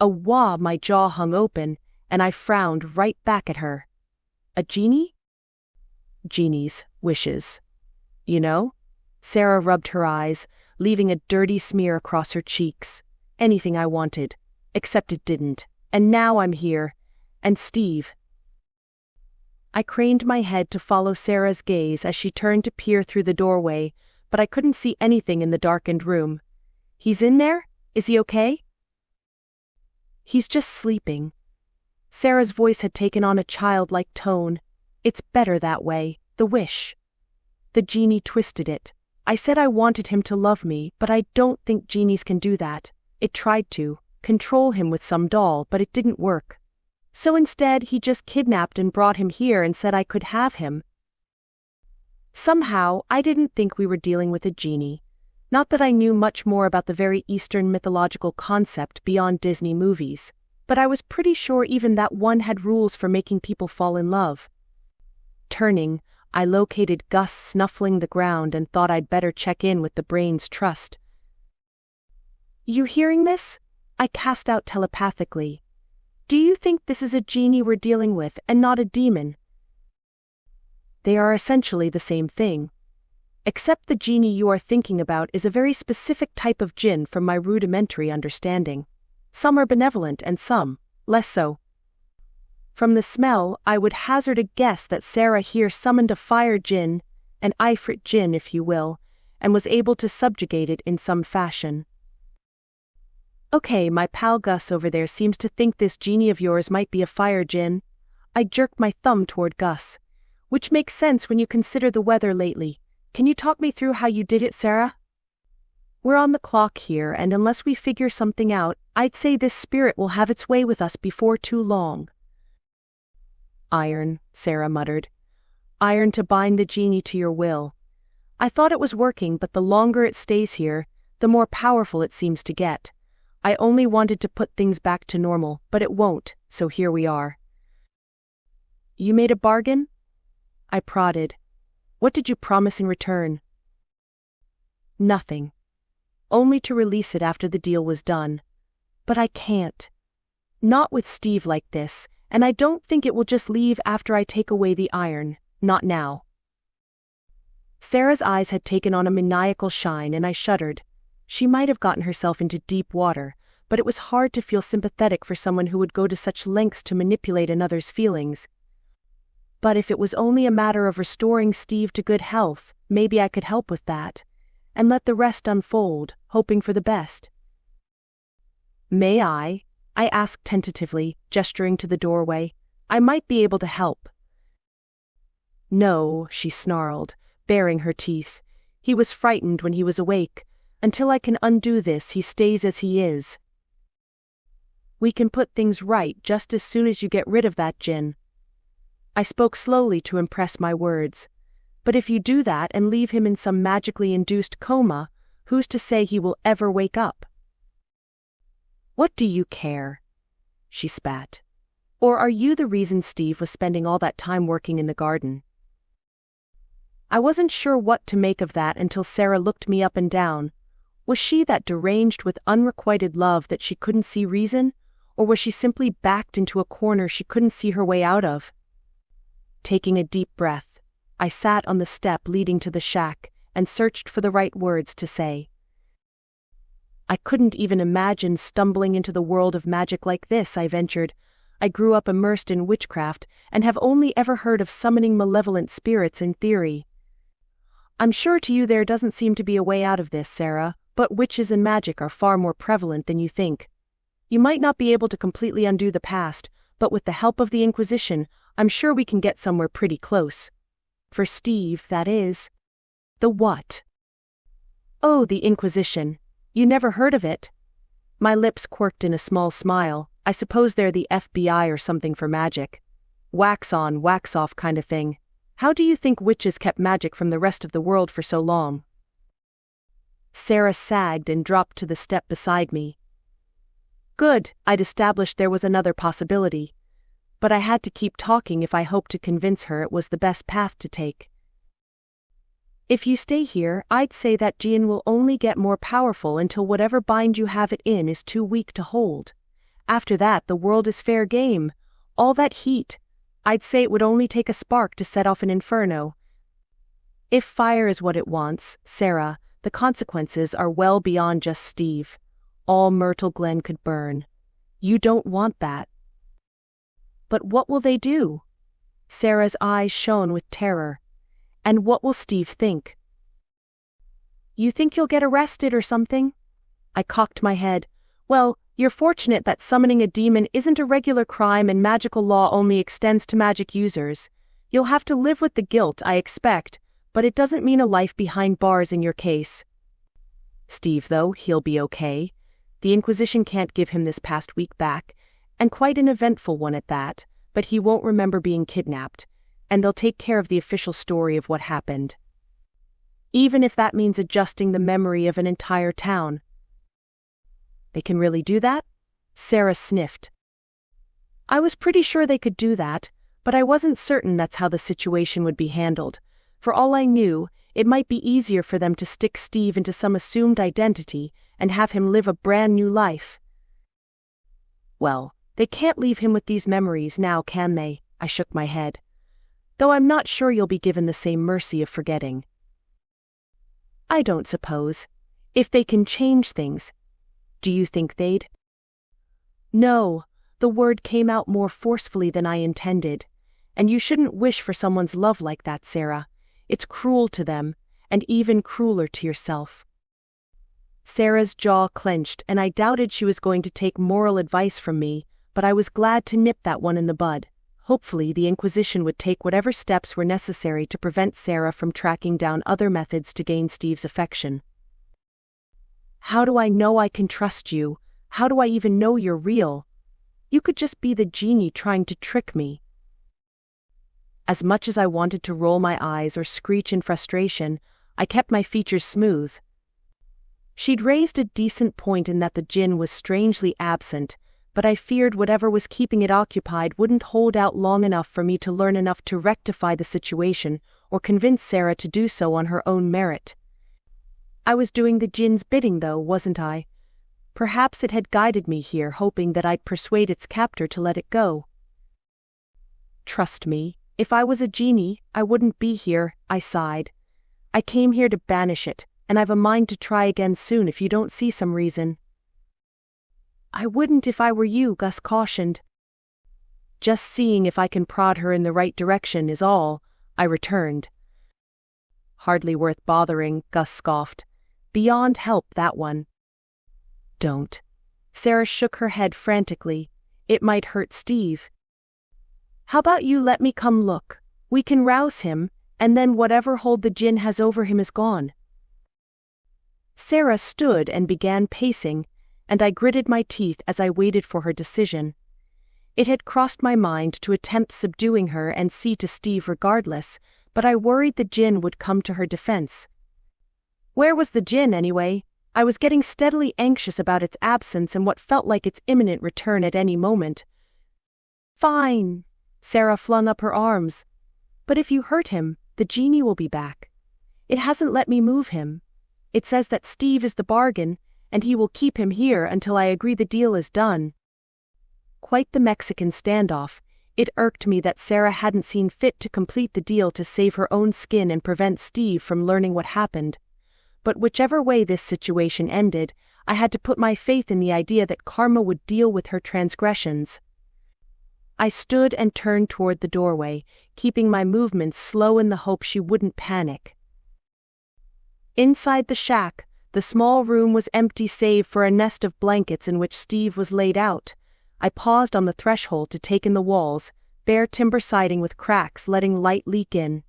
Wah, my jaw hung open, and I frowned right back at her. "A genie?" "Genies, wishes. You know?" Sarah rubbed her eyes, leaving a dirty smear across her cheeks. "Anything I wanted, except it didn't, and now I'm here. And Steve." I craned my head to follow Sarah's gaze as she turned to peer through the doorway, but I couldn't see anything in the darkened room. "He's in there? Is he okay?" "He's just sleeping." Sarah's voice had taken on a childlike tone. "It's better that way, the wish." The genie twisted it. "I said I wanted him to love me, but I don't think genies can do that. It tried to control him with some doll, but it didn't work. So instead he just kidnapped and brought him here and said I could have him." Somehow, I didn't think we were dealing with a genie. Not that I knew much more about the very Eastern mythological concept beyond Disney movies, but I was pretty sure even that one had rules for making people fall in love. Turning, I located Gus snuffling the ground and thought I'd better check in with the brain's trust. "You hearing this?" I cast out telepathically. "Do you think this is a genie we're dealing with and not a demon?" They are essentially the same thing. Except the genie you are thinking about is a very specific type of jinn from my rudimentary understanding. Some are benevolent and some, less so. From the smell, I would hazard a guess that Sarah here summoned a fire jinn, an ifrit jinn if you will, and was able to subjugate it in some fashion. "Okay, my pal Gus over there seems to think this genie of yours might be a fire jinn." I jerked my thumb toward Gus. "Which makes sense when you consider the weather lately. Can you talk me through how you did it, Sarah?" "We're on the clock here, and unless we figure something out, I'd say this spirit will have its way with us before too long." "Iron," Sarah muttered. iron to bind the genie to your will. I thought it was working, but the longer it stays here, the more powerful it seems to get. I only wanted to put things back to normal, but it won't, so here we are." "You made a bargain?" I prodded. "What did you promise in return?" "Nothing. Only to release it after the deal was done. But I can't. Not with Steve like this, and I don't think it will just leave after I take away the iron, not now." Sarah's eyes had taken on a maniacal shine, and I shuddered. She might have gotten herself into deep water, but it was hard to feel sympathetic for someone who would go to such lengths to manipulate another's feelings. But if it was only a matter of restoring Steve to good health, maybe I could help with that, and let the rest unfold, hoping for the best. "May I?" I asked tentatively, gesturing to the doorway. "I might be able to help." "No," she snarled, baring her teeth. "He was frightened when he was awake. Until I can undo this, he stays as he is. We can put things right just as soon as you get rid of that djinn." I spoke slowly to impress my words. "But if you do that and leave him in some magically induced coma, who's to say he will ever wake up?" "What do you care?" she spat. "Or are you the reason Steve was spending all that time working in the garden?" I wasn't sure what to make of that until Sarah looked me up and down. Was she that deranged with unrequited love that she couldn't see reason, or was she simply backed into a corner she couldn't see her way out of? Taking a deep breath, I sat on the step leading to the shack and searched for the right words to say. "I couldn't even imagine stumbling into the world of magic like this," I ventured. "I grew up immersed in witchcraft and have only ever heard of summoning malevolent spirits in theory." "I'm sure to you there doesn't seem to be a way out of this, Sarah, but witches and magic are far more prevalent than you think. You might not be able to completely undo the past, but with the help of the Inquisition, I'm sure we can get somewhere pretty close. For Steve, that is." "The what?" "Oh, the Inquisition. You never heard of it?" My lips quirked in a small smile. "I suppose they're the FBI or something for magic. Wax on, wax off kind of thing. How do you think witches kept magic from the rest of the world for so long?" Sarah sagged and dropped to the step beside me. Good, I'd established there was another possibility. But I had to keep talking if I hoped to convince her it was the best path to take. "If you stay here, I'd say that djinn will only get more powerful until whatever bind you have it in is too weak to hold. After that, the world is fair game. All that heat, I'd say it would only take a spark to set off an inferno. If fire is what it wants, Sarah, the consequences are well beyond just Steve. All Myrtle Glen could burn. You don't want that." "But what will they do?" Sarah's eyes shone with terror. "And what will Steve think?" "You think you'll get arrested or something?" I cocked my head. "Well, you're fortunate that summoning a demon isn't a regular crime and magical law only extends to magic users. You'll have to live with the guilt, I expect, but it doesn't mean a life behind bars in your case. Steve, though, he'll be okay. The Inquisition can't give him this past week back, and quite an eventful one at that, but he won't remember being kidnapped, and they'll take care of the official story of what happened. Even if that means adjusting the memory of an entire town." "They can really do that?" Sarah sniffed. "I was pretty sure they could do that, but I wasn't certain that's how the situation would be handled. For all I knew, it might be easier for them to stick Steve into some assumed identity and have him live a brand new life." "Well, they can't leave him with these memories now, can they?" I shook my head. "Though I'm not sure you'll be given the same mercy of forgetting." "I don't suppose. If they can change things. Do you think they'd?" "No," the word came out more forcefully than I intended. "And you shouldn't wish for someone's love like that, Sarah. It's cruel to them, and even crueler to yourself." Sarah's jaw clenched, and I doubted she was going to take moral advice from me, but I was glad to nip that one in the bud. Hopefully, the Inquisition would take whatever steps were necessary to prevent Sarah from tracking down other methods to gain Steve's affection. "How do I know I can trust you? How do I even know you're real? You could just be the genie trying to trick me." As much as I wanted to roll my eyes or screech in frustration, I kept my features smooth. She'd raised a decent point in that the djinn was strangely absent, but I feared whatever was keeping it occupied wouldn't hold out long enough for me to learn enough to rectify the situation or convince Sarah to do so on her own merit. I was doing the djinn's bidding though, wasn't I? Perhaps it had guided me here, hoping that I'd persuade its captor to let it go. Trust me, if I was a genie, I wouldn't be here, I sighed. I came here to banish it, and I've a mind to try again soon if you don't see some reason. I wouldn't if I were you, Gus cautioned. Just seeing if I can prod her in the right direction is all, I returned. Hardly worth bothering, Gus scoffed. Beyond help, that one. Don't. Sarah shook her head frantically. It might hurt Steve. How about you let me come look? We can rouse him, and then whatever hold the djinn has over him is gone. Sarah stood and began pacing, and I gritted my teeth as I waited for her decision. It had crossed my mind to attempt subduing her and see to Steve regardless, but I worried the djinn would come to her defense. Where was the djinn anyway? I was getting steadily anxious about its absence and what felt like its imminent return at any moment. Fine, Sarah flung up her arms. But if you hurt him, the genie will be back. It hasn't let me move him. It says that Steve is the bargain, and he will keep him here until I agree the deal is done. Quite the Mexican standoff. It irked me that Sarah hadn't seen fit to complete the deal to save her own skin and prevent Steve from learning what happened. But whichever way this situation ended, I had to put my faith in the idea that karma would deal with her transgressions. I stood and turned toward the doorway, keeping my movements slow in the hope she wouldn't panic. Inside the shack, the small room was empty save for a nest of blankets in which Steve was laid out. I paused on the threshold to take in the walls, bare timber siding with cracks letting light leak in.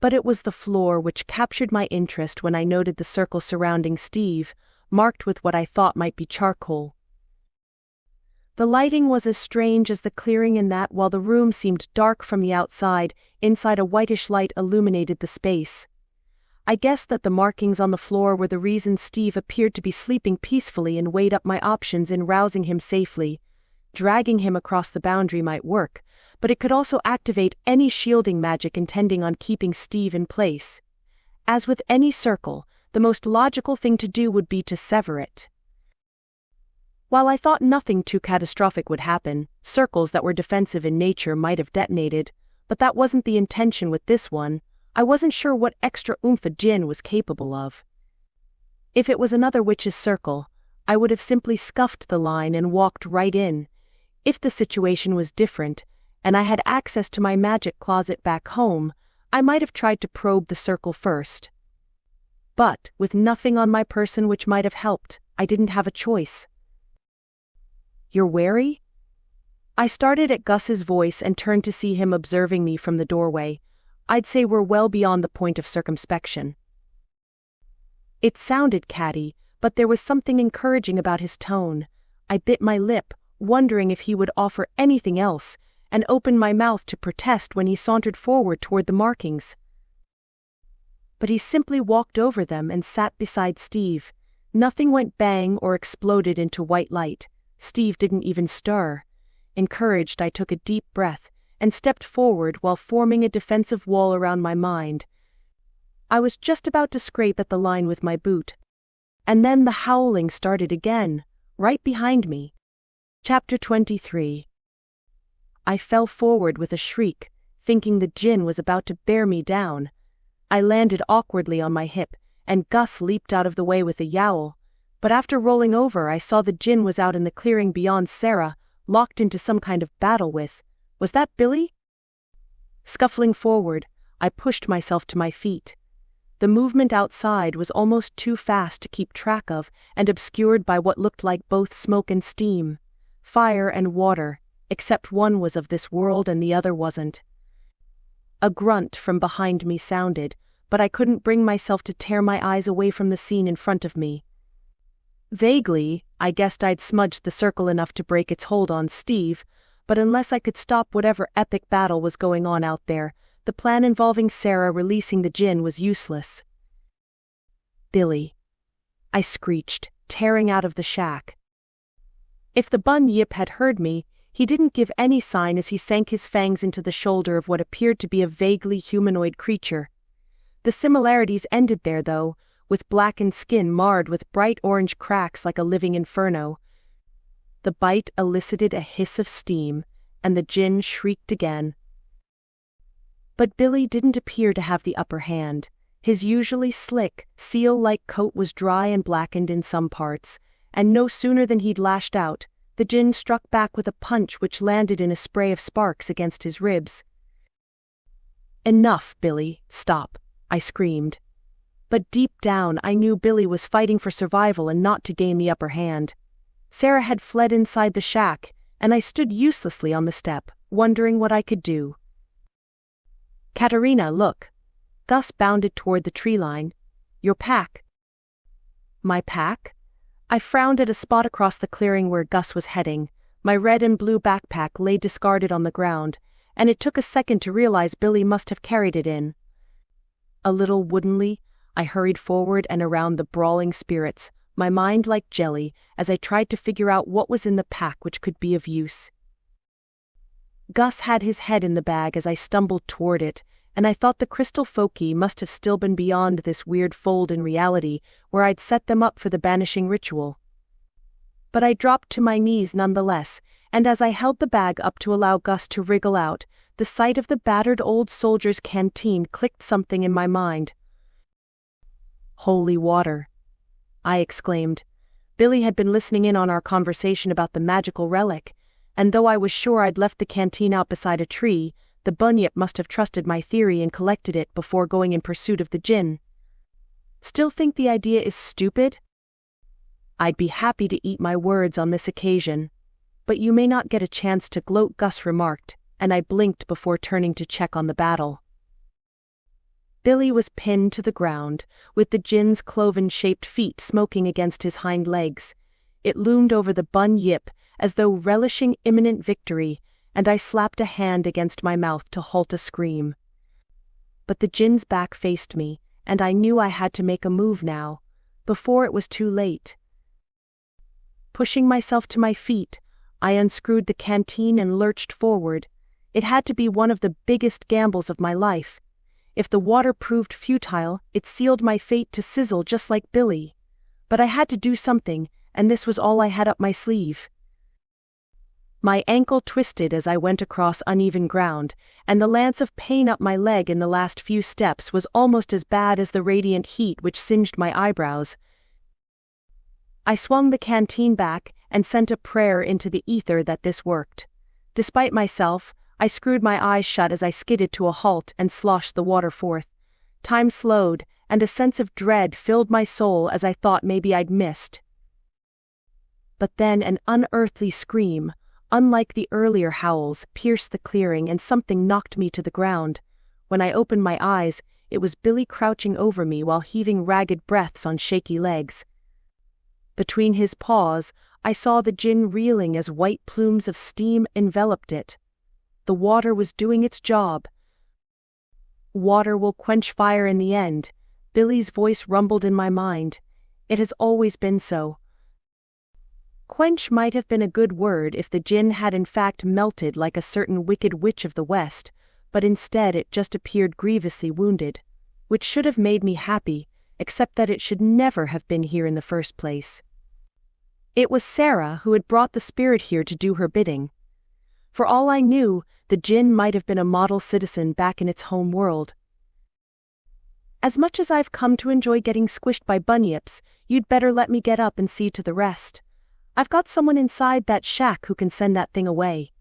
But it was the floor which captured my interest when I noted the circle surrounding Steve, marked with what I thought might be charcoal. The lighting was as strange as the clearing in that while the room seemed dark from the outside, inside a whitish light illuminated the space. I guessed that the markings on the floor were the reason Steve appeared to be sleeping peacefully and weighed up my options in rousing him safely. Dragging him across the boundary might work, but it could also activate any shielding magic intending on keeping Steve in place. As with any circle, the most logical thing to do would be to sever it. While I thought nothing too catastrophic would happen, circles that were defensive in nature might have detonated, but that wasn't the intention with this one. I wasn't sure what extra oomph a djinn was capable of. If it was another witch's circle, I would have simply scuffed the line and walked right in. If the situation was different, and I had access to my magic closet back home, I might have tried to probe the circle first. But, with nothing on my person which might have helped, I didn't have a choice. You're wary? I started at Gus's voice and turned to see him observing me from the doorway. I'd say we're well beyond the point of circumspection. It sounded catty, but there was something encouraging about his tone. I bit my lip, wondering if he would offer anything else, and opened my mouth to protest when he sauntered forward toward the markings. But he simply walked over them and sat beside Steve. Nothing went bang or exploded into white light. Steve didn't even stir. Encouraged, I took a deep breath and stepped forward while forming a defensive wall around my mind. I was just about to scrape at the line with my boot. And then the howling started again, right behind me. Chapter 23. I fell forward with a shriek, thinking the djinn was about to bear me down. I landed awkwardly on my hip, and Gus leaped out of the way with a yowl. But after rolling over, I saw the djinn was out in the clearing beyond Sarah, locked into some kind of battle with. Was that Billy? Scuffling forward, I pushed myself to my feet. The movement outside was almost too fast to keep track of and obscured by what looked like both smoke and steam. Fire and water, except one was of this world and the other wasn't. A grunt from behind me sounded, but I couldn't bring myself to tear my eyes away from the scene in front of me. Vaguely, I guessed I'd smudged the circle enough to break its hold on Steve, but unless I could stop whatever epic battle was going on out there, the plan involving Sarah releasing the djinn was useless. "Billy," I screeched, tearing out of the shack. If the bunyip had heard me, he didn't give any sign as he sank his fangs into the shoulder of what appeared to be a vaguely humanoid creature. The similarities ended there though, with blackened skin marred with bright orange cracks like a living inferno. The bite elicited a hiss of steam, and the djinn shrieked again. But Billy didn't appear to have the upper hand. His usually slick, seal-like coat was dry and blackened in some parts, and no sooner than he'd lashed out, the djinn struck back with a punch which landed in a spray of sparks against his ribs. "Enough, Billy, stop," I screamed. But deep down I knew Billy was fighting for survival and not to gain the upper hand. Sarah had fled inside the shack, and I stood uselessly on the step, wondering what I could do. "Katerina, look." Gus bounded toward the tree line. "Your pack." "My pack?" I frowned at a spot across the clearing where Gus was heading. My red and blue backpack lay discarded on the ground, and it took a second to realize Billy must have carried it in. A little woodenly, I hurried forward and around the brawling spirits, my mind like jelly, as I tried to figure out what was in the pack which could be of use. Gus had his head in the bag as I stumbled toward it, and I thought the crystal foci must have still been beyond this weird fold in reality where I'd set them up for the banishing ritual. But I dropped to my knees nonetheless, and as I held the bag up to allow Gus to wriggle out, the sight of the battered old soldier's canteen clicked something in my mind. "Holy water!" I exclaimed. Billy had been listening in on our conversation about the magical relic, and though I was sure I'd left the canteen out beside a tree, the bunyip must have trusted my theory and collected it before going in pursuit of the djinn. Still think the idea is stupid? I'd be happy to eat my words on this occasion, but you may not get a chance to gloat, Gus remarked, and I blinked before turning to check on the battle. Billy was pinned to the ground, with the djinn's cloven-shaped feet smoking against his hind legs. It loomed over the bunyip as though relishing imminent victory, and I slapped a hand against my mouth to halt a scream. But the djinn's back faced me, and I knew I had to make a move now, before it was too late. Pushing myself to my feet, I unscrewed the canteen and lurched forward. It had to be one of the biggest gambles of my life. If the water proved futile, it sealed my fate to sizzle just like Billy. But I had to do something, and this was all I had up my sleeve. My ankle twisted as I went across uneven ground, and the lance of pain up my leg in the last few steps was almost as bad as the radiant heat which singed my eyebrows. I swung the canteen back and sent a prayer into the ether that this worked. Despite myself, I screwed my eyes shut as I skidded to a halt and sloshed the water forth. Time slowed, and a sense of dread filled my soul as I thought maybe I'd missed. But then an unearthly scream, unlike the earlier howls, pierced the clearing and something knocked me to the ground. When I opened my eyes, it was Billy crouching over me while heaving ragged breaths on shaky legs. Between his paws, I saw the djinn reeling as white plumes of steam enveloped it. The water was doing its job. "Water will quench fire in the end," Billy's voice rumbled in my mind. "It has always been so." Quench might have been a good word if the djinn had in fact melted like a certain wicked witch of the West, but instead it just appeared grievously wounded, which should have made me happy, except that it should never have been here in the first place. It was Sarah who had brought the spirit here to do her bidding. For all I knew, the djinn might have been a model citizen back in its home world. "As much as I've come to enjoy getting squished by bunyips, you'd better let me get up and see to the rest. I've got someone inside that shack who can send that thing away."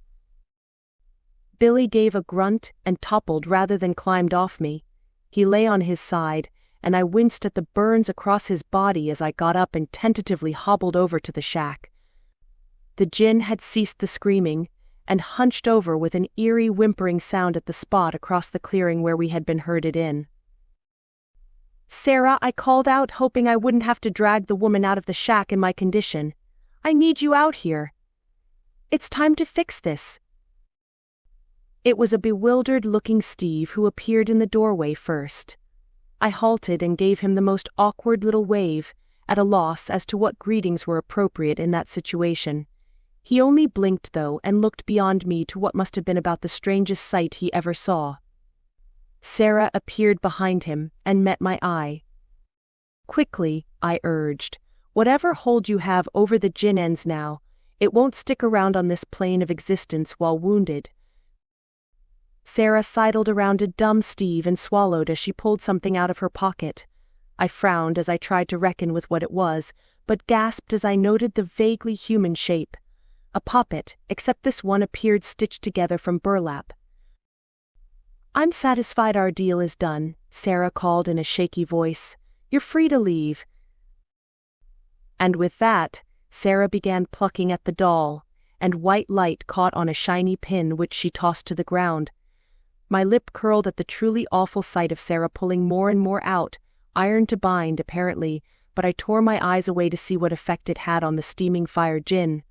Billy gave a grunt and toppled rather than climbed off me. He lay on his side, and I winced at the burns across his body as I got up and tentatively hobbled over to the shack. The djinn had ceased the screaming, and hunched over with an eerie whimpering sound at the spot across the clearing where we had been herded in. "Sarah," I called out, hoping I wouldn't have to drag the woman out of the shack in my condition. "I need you out here. It's time to fix this." It was a bewildered-looking Steve who appeared in the doorway first. I halted and gave him the most awkward little wave, at a loss as to what greetings were appropriate in that situation. He only blinked, though, and looked beyond me to what must have been about the strangest sight he ever saw. Sarah appeared behind him and met my eye. "Quickly," I urged. "Whatever hold you have over the gin ends now, it won't stick around on this plane of existence while wounded." Sarah sidled around a dumb Steve and swallowed as she pulled something out of her pocket. I frowned as I tried to reckon with what it was, but gasped as I noted the vaguely human shape. A poppet, except this one appeared stitched together from burlap. "I'm satisfied our deal is done," Sarah called in a shaky voice. "You're free to leave." And with that, Sarah began plucking at the doll, and white light caught on a shiny pin which she tossed to the ground. My lip curled at the truly awful sight of Sarah pulling more and more out, iron to bind apparently, but I tore my eyes away to see what effect it had on the steaming fire gin.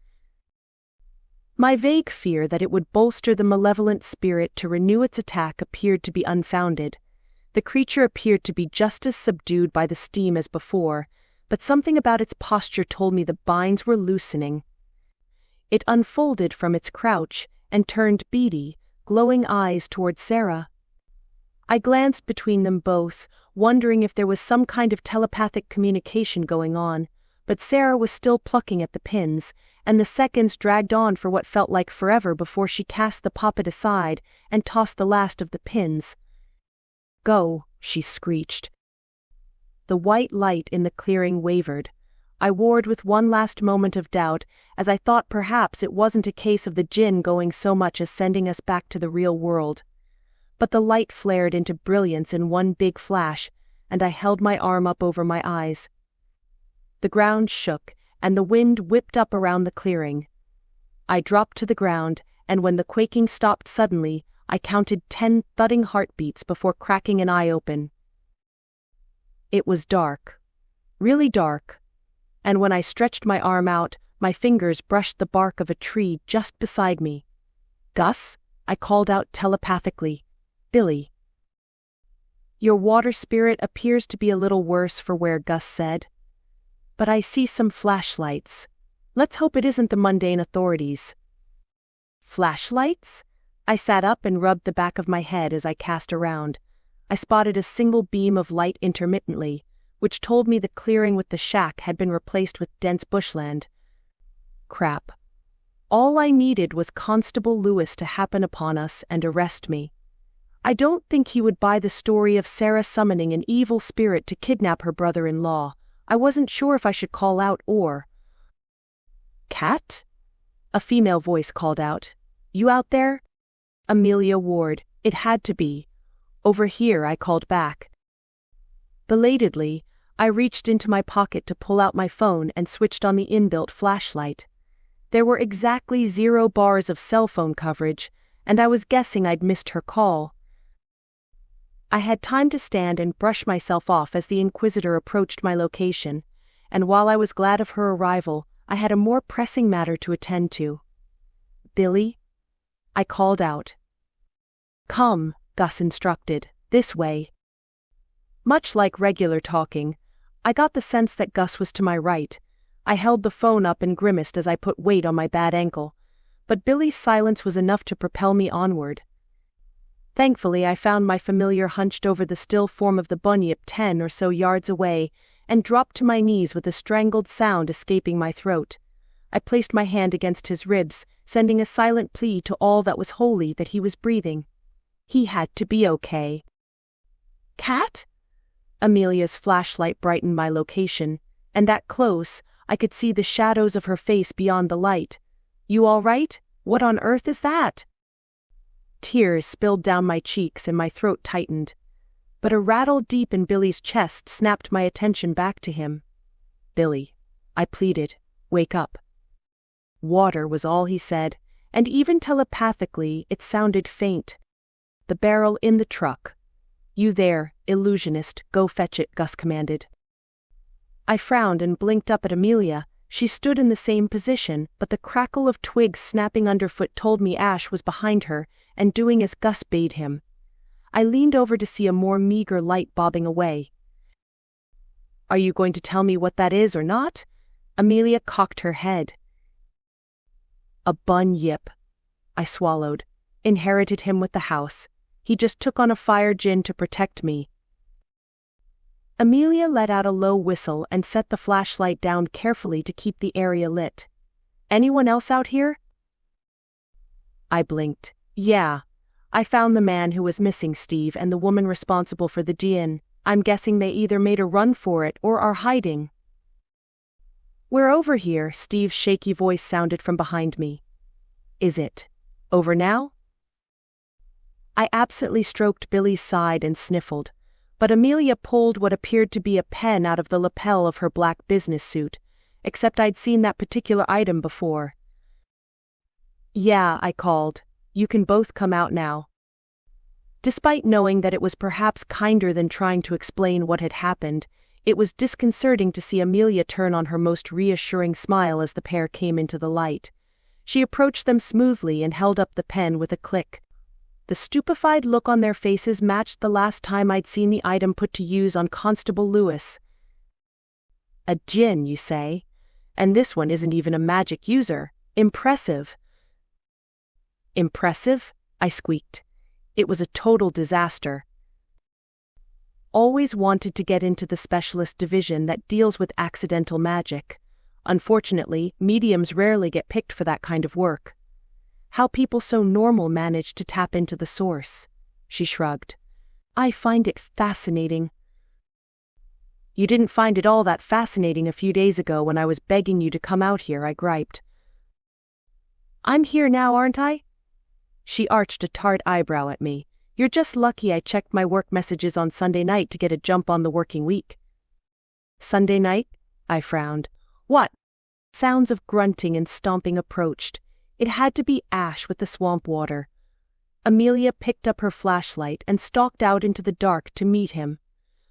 My vague fear that it would bolster the malevolent spirit to renew its attack appeared to be unfounded. The creature appeared to be just as subdued by the steam as before, but something about its posture told me the binds were loosening. It unfolded from its crouch and turned beady, glowing eyes toward Sarah. I glanced between them both, wondering if there was some kind of telepathic communication going on, but Sarah was still plucking at the pins, and the seconds dragged on for what felt like forever before she cast the poppet aside and tossed the last of the pins. "Go," she screeched. The white light in the clearing wavered. I warred with one last moment of doubt, as I thought perhaps it wasn't a case of the gin going so much as sending us back to the real world. But the light flared into brilliance in one big flash, and I held my arm up over my eyes. The ground shook, and the wind whipped up around the clearing. I dropped to the ground, and when the quaking stopped suddenly, I counted 10 thudding heartbeats before cracking an eye open. It was dark. Really dark. And when I stretched my arm out, my fingers brushed the bark of a tree just beside me. "Gus?" I called out telepathically. "Billy." "Your water spirit appears to be a little worse for wear," Gus said. "But I see some flashlights. Let's hope it isn't the mundane authorities." "Flashlights?" I sat up and rubbed the back of my head as I cast around. I spotted a single beam of light intermittently, which told me the clearing with the shack had been replaced with dense bushland. Crap. All I needed was Constable Lewis to happen upon us and arrest me. I don't think he would buy the story of Sarah summoning an evil spirit to kidnap her brother-in-law. I wasn't sure if I should call out or... "Kat?" A female voice called out. "You out there?" "Amelia Ward, it had to be." "Over here," I called back. Belatedly, I reached into my pocket to pull out my phone and switched on the inbuilt flashlight. There were exactly 0 bars of cell phone coverage, and I was guessing I'd missed her call. I had time to stand and brush myself off as the Inquisitor approached my location, and while I was glad of her arrival, I had a more pressing matter to attend to. "Billy?" I called out. "Come," Gus instructed, "this way." Much like regular talking, I got the sense that Gus was to my right. I held the phone up and grimaced as I put weight on my bad ankle, but Billy's silence was enough to propel me onward. Thankfully, I found my familiar hunched over the still form of the bunyip 10 or so yards away, and dropped to my knees with a strangled sound escaping my throat. I placed my hand against his ribs, sending a silent plea to all that was holy that he was breathing. He had to be okay. "Kat?" Amelia's flashlight brightened my location, and that close, I could see the shadows of her face beyond the light. "You all right? What on earth is that?" Tears spilled down my cheeks and my throat tightened. But a rattle deep in Billy's chest snapped my attention back to him. "Billy," I pleaded, "wake up." "Water," was all he said, and even telepathically it sounded faint. "The barrel in the truck." "You there, illusionist, go fetch it," Gus commanded. I frowned and blinked up at Amelia. She stood in the same position, but the crackle of twigs snapping underfoot told me Ash was behind her and doing as Gus bade him. I leaned over to see a more meager light bobbing away. "Are you going to tell me what that is or not?" Amelia cocked her head. "A bunyip," I swallowed. "Inherited him with the house. He just took on a fire djinn to protect me." Amelia let out a low whistle and set the flashlight down carefully to keep the area lit. "Anyone else out here?" I blinked. "Yeah. I found the man who was missing, Steve, and the woman responsible for the djinn. I'm guessing they either made a run for it or are hiding." "We're over here," Steve's shaky voice sounded from behind me. "Is it over now?" I absently stroked Billy's side and sniffled, but Amelia pulled what appeared to be a pen out of the lapel of her black business suit, except I'd seen that particular item before. "Yeah," I called. "You can both come out now." Despite knowing that it was perhaps kinder than trying to explain what had happened, it was disconcerting to see Amelia turn on her most reassuring smile as the pair came into the light. She approached them smoothly and held up the pen with a click. The stupefied look on their faces matched the last time I'd seen the item put to use on Constable Lewis. "A djinn, you say? And this one isn't even a magic user. Impressive." "Impressive?" I squeaked. It was a total disaster. Always wanted to get into the specialist division that deals with accidental magic. Unfortunately, mediums rarely get picked for that kind of work. How people so normal manage to tap into the source. She shrugged. "I find it fascinating." "You didn't find it all that fascinating a few days ago when I was begging you to come out here," I griped. "I'm here now, aren't I?" She arched a tart eyebrow at me. "You're just lucky I checked my work messages on Sunday night to get a jump on the working week." "Sunday night?" I frowned. "What?" Sounds of grunting and stomping approached. It had to be Ash with the swamp water. Amelia picked up her flashlight and stalked out into the dark to meet him.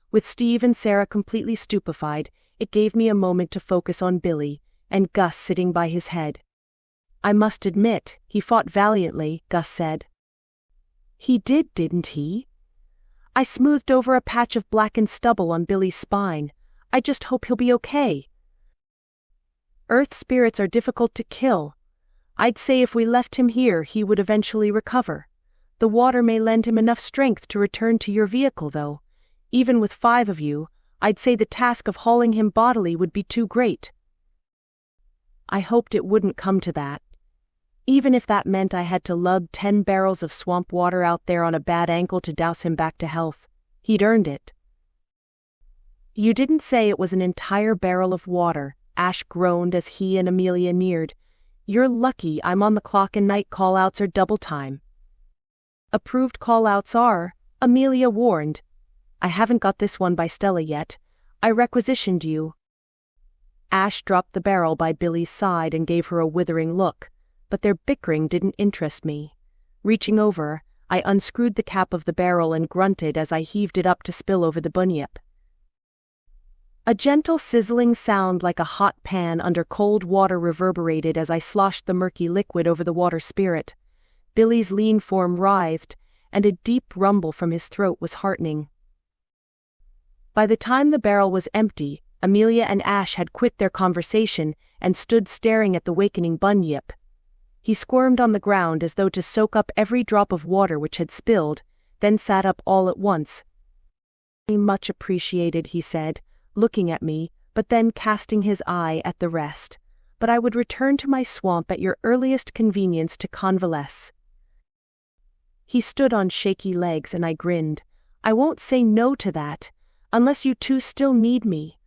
With Steve and Sarah completely stupefied, it gave me a moment to focus on Billy, and Gus sitting by his head. "I must admit, he fought valiantly," Gus said. "He did, didn't he?" I smoothed over a patch of blackened stubble on Billy's spine. "I just hope he'll be okay." "Earth spirits are difficult to kill. I'd say if we left him here he would eventually recover. The water may lend him enough strength to return to your vehicle though. Even with 5 of you, I'd say the task of hauling him bodily would be too great." I hoped it wouldn't come to that. Even if that meant I had to lug 10 barrels of swamp water out there on a bad ankle to douse him back to health. He'd earned it. "You didn't say it was an entire barrel of water," Ash groaned as he and Amelia neared. "You're lucky I'm on the clock and night call-outs are double time." "Approved call-outs are," Amelia warned. "I haven't got this one by Stella yet. I requisitioned you." Ash dropped the barrel by Billy's side and gave her a withering look, but their bickering didn't interest me. Reaching over, I unscrewed the cap of the barrel and grunted as I heaved it up to spill over the bunyip. A gentle sizzling sound like a hot pan under cold water reverberated as I sloshed the murky liquid over the water spirit. Billy's lean form writhed, and a deep rumble from his throat was heartening. By the time the barrel was empty, Amelia and Ash had quit their conversation and stood staring at the wakening bunyip. He squirmed on the ground as though to soak up every drop of water which had spilled, then sat up all at once. "Much appreciated," he said, looking at me, but then casting his eye at the rest. "But I would return to my swamp at your earliest convenience to convalesce." He stood on shaky legs and I grinned. "I won't say no to that, unless you two still need me."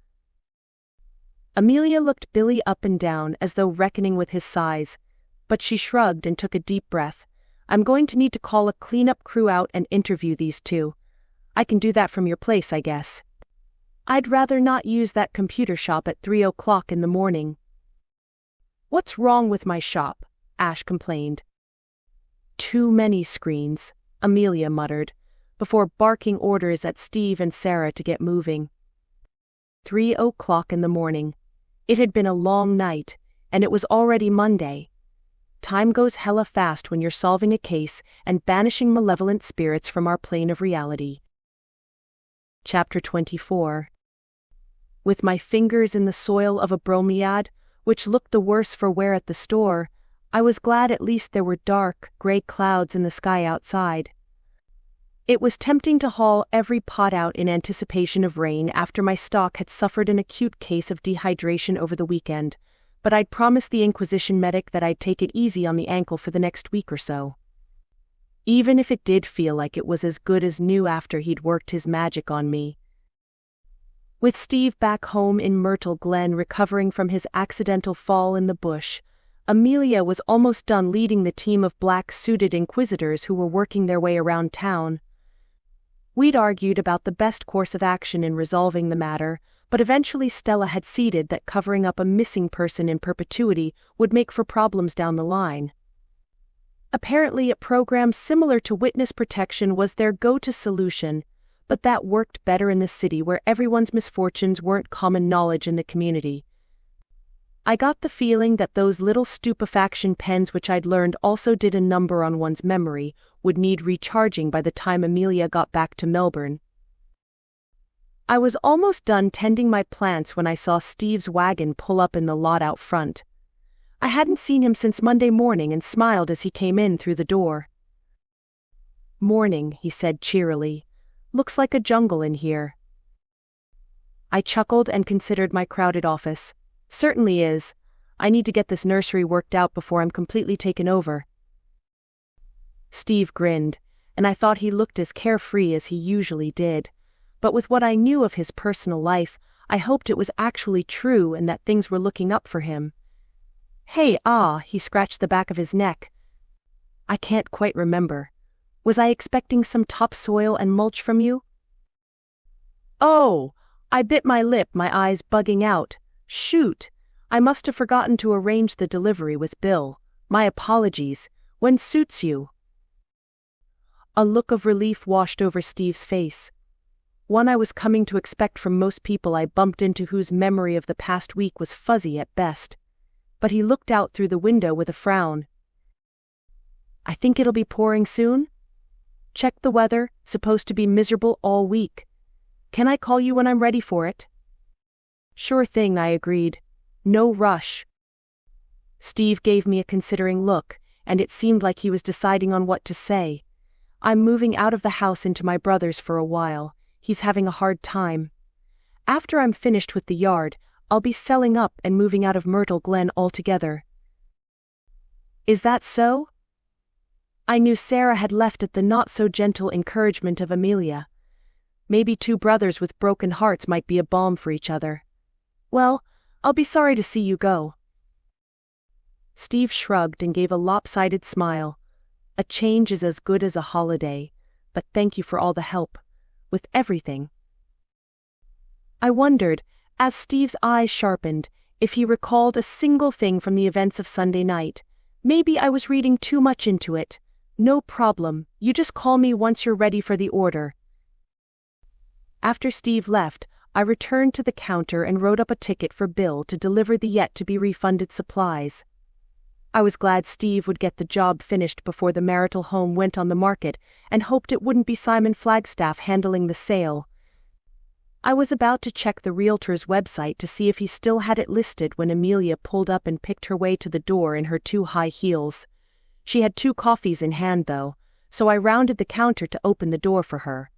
Amelia looked Billy up and down as though reckoning with his size, but she shrugged and took a deep breath. "I'm going to need to call a cleanup crew out and interview these two. I can do that from your place, I guess. I'd rather not use that computer shop at 3 o'clock in the morning." "What's wrong with my shop?" Ash complained. "Too many screens," Amelia muttered, before barking orders at Steve and Sarah to get moving. 3 o'clock in the morning. It had been a long night, and it was already Monday. Time goes hella fast when you're solving a case and banishing malevolent spirits from our plane of reality. Chapter 24. With my fingers in the soil of a bromeliad, which looked the worse for wear at the store, I was glad at least there were dark, gray clouds in the sky outside. It was tempting to haul every pot out in anticipation of rain after my stock had suffered an acute case of dehydration over the weekend, but I'd promised the Inquisition medic that I'd take it easy on the ankle for the next week or so. Even if it did feel like it was as good as new after he'd worked his magic on me. With Steve back home in Myrtle Glen recovering from his accidental fall in the bush, Amelia was almost done leading the team of black-suited inquisitors who were working their way around town. We'd argued about the best course of action in resolving the matter, but eventually Stella had ceded that covering up a missing person in perpetuity would make for problems down the line. Apparently a program similar to witness protection was their go-to solution, but that worked better in the city where everyone's misfortunes weren't common knowledge in the community. I got the feeling that those little stupefaction pens which I'd learned also did a number on one's memory, would need recharging by the time Amelia got back to Melbourne. I was almost done tending my plants when I saw Steve's wagon pull up in the lot out front. I hadn't seen him since Monday morning and smiled as he came in through the door. "Morning," he said cheerily. "Looks like a jungle in here." I chuckled and considered my crowded office. "Certainly is. I need to get this nursery worked out before I'm completely taken over." Steve grinned, and I thought he looked as carefree as he usually did. But with what I knew of his personal life, I hoped it was actually true and that things were looking up for him. "Hey, he scratched the back of his neck. "I can't quite remember. Was I expecting some topsoil and mulch from you?" "Oh," I bit my lip, my eyes bugging out. "Shoot. I must have forgotten to arrange the delivery with Bill. My apologies. When suits you?" A look of relief washed over Steve's face. One I was coming to expect from most people I bumped into whose memory of the past week was fuzzy at best. But he looked out through the window with a frown. "I think it'll be pouring soon? Check the weather, supposed to be miserable all week. Can I call you when I'm ready for it?" "Sure thing," I agreed. "No rush." Steve gave me a considering look, and it seemed like he was deciding on what to say. "I'm moving out of the house into my brother's for a while. He's having a hard time. After I'm finished with the yard, I'll be selling up and moving out of Myrtle Glen altogether." "Is that so?" I knew Sarah had left at the not-so-gentle encouragement of Amelia. Maybe two brothers with broken hearts might be a balm for each other. "Well, I'll be sorry to see you go." Steve shrugged and gave a lopsided smile. "A change is as good as a holiday, but thank you for all the help. With everything." I wondered, as Steve's eyes sharpened, if he recalled a single thing from the events of Sunday night. Maybe I was reading too much into it. "No problem, you just call me once you're ready for the order." After Steve left, I returned to the counter and wrote up a ticket for Bill to deliver the yet-to-be-refunded supplies. I was glad Steve would get the job finished before the marital home went on the market, and hoped it wouldn't be Simon Flagstaff handling the sale. I was about to check the realtor's website to see if he still had it listed when Amelia pulled up and picked her way to the door in her two high heels. She had 2 coffees in hand though, so I rounded the counter to open the door for her.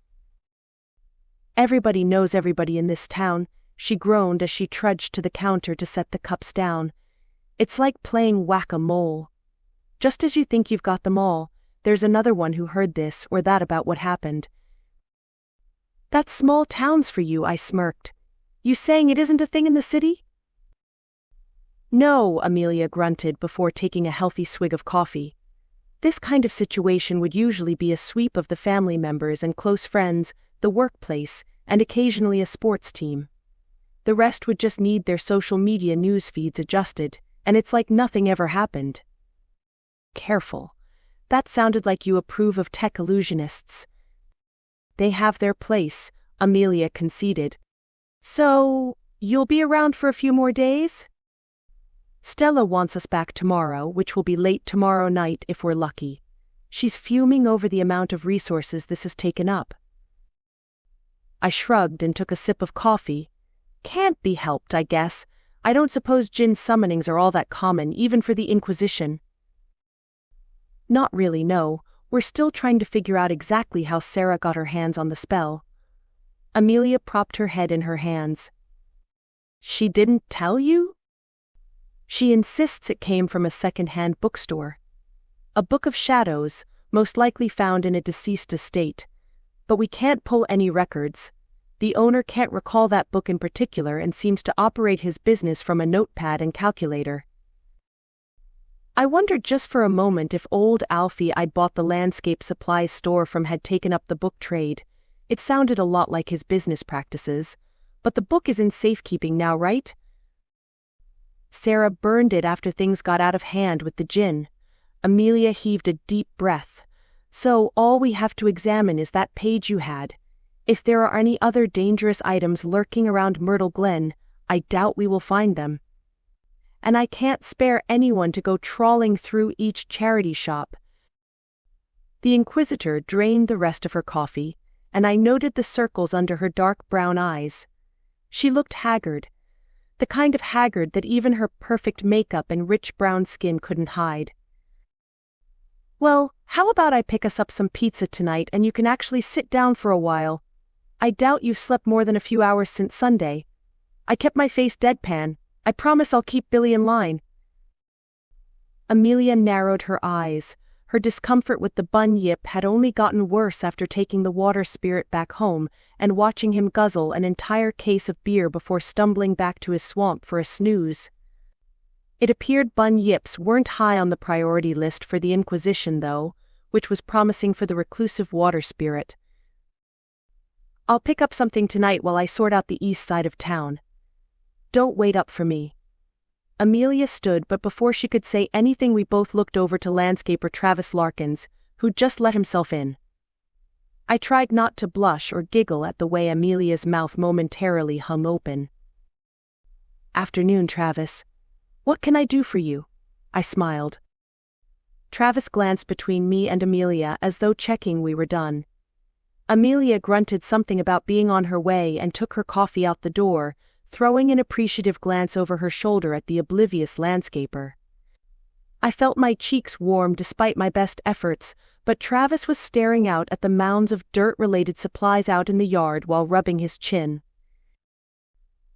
"Everybody knows everybody in this town," she groaned as she trudged to the counter to set the cups down. "It's like playing whack-a-mole. Just as you think you've got them all, there's another one who heard this or that about what happened." "That's small towns for you," I smirked. "You saying it isn't a thing in the city?" "No," Amelia grunted before taking a healthy swig of coffee. "This kind of situation would usually be a sweep of the family members and close friends, the workplace, and occasionally a sports team. The rest would just need their social media news feeds adjusted, and it's like nothing ever happened." "Careful. That sounded like you approve of tech illusionists." "They have their place," Amelia conceded. "So, You'll be around for a few more days? Stella wants us back tomorrow, which will be late tomorrow night if we're lucky. She's fuming over the amount of resources this has taken up. I shrugged and took a sip of coffee. Can't be helped, I guess. I don't suppose djinn summonings are all that common, even for the Inquisition. Not really, no. We're still trying to figure out exactly how Sarah got her hands on the spell. Amelia propped her head in her hands. She didn't tell you? She insists it came from a second-hand bookstore. A book of shadows, most likely found in a deceased estate. But we can't pull any records. The owner can't recall that book in particular and seems to operate his business from a notepad and calculator. I wondered just for a moment if old Alfie I'd bought the landscape supplies store from had taken up the book trade. It sounded a lot like his business practices. But the book is in safekeeping now, right? Sarah burned it after things got out of hand with the djinn. Amelia heaved a deep breath. So all we have to examine is that page you had. If there are any other dangerous items lurking around Myrtle Glen, I doubt we will find them. And I can't spare anyone to go trawling through each charity shop. The Inquisitor drained the rest of her coffee, and I noted the circles under her dark brown eyes. She looked haggard, the kind of haggard that even her perfect makeup and rich brown skin couldn't hide. Well, how about I pick us up some pizza tonight and you can actually sit down for a while? I doubt you've slept more than a few hours since Sunday. I kept my face deadpan. I promise I'll keep Billy in line. Amelia narrowed her eyes. Her discomfort with the bun yip had only gotten worse after taking the water spirit back home and watching him guzzle an entire case of beer before stumbling back to his swamp for a snooze. It appeared bun yips weren't high on the priority list for the Inquisition, though, which was promising for the reclusive water spirit. I'll pick up something tonight while I sort out the east side of town. Don't wait up for me. Amelia stood, but before she could say anything we both looked over to landscaper Travis Larkins, who'd just let himself in. I tried not to blush or giggle at the way Amelia's mouth momentarily hung open. Afternoon, Travis. What can I do for you? I smiled. Travis glanced between me and Amelia as though checking we were done. Amelia grunted something about being on her way and took her coffee out the door, throwing an appreciative glance over her shoulder at the oblivious landscaper. I felt my cheeks warm despite my best efforts, but Travis was staring out at the mounds of dirt-related supplies out in the yard while rubbing his chin.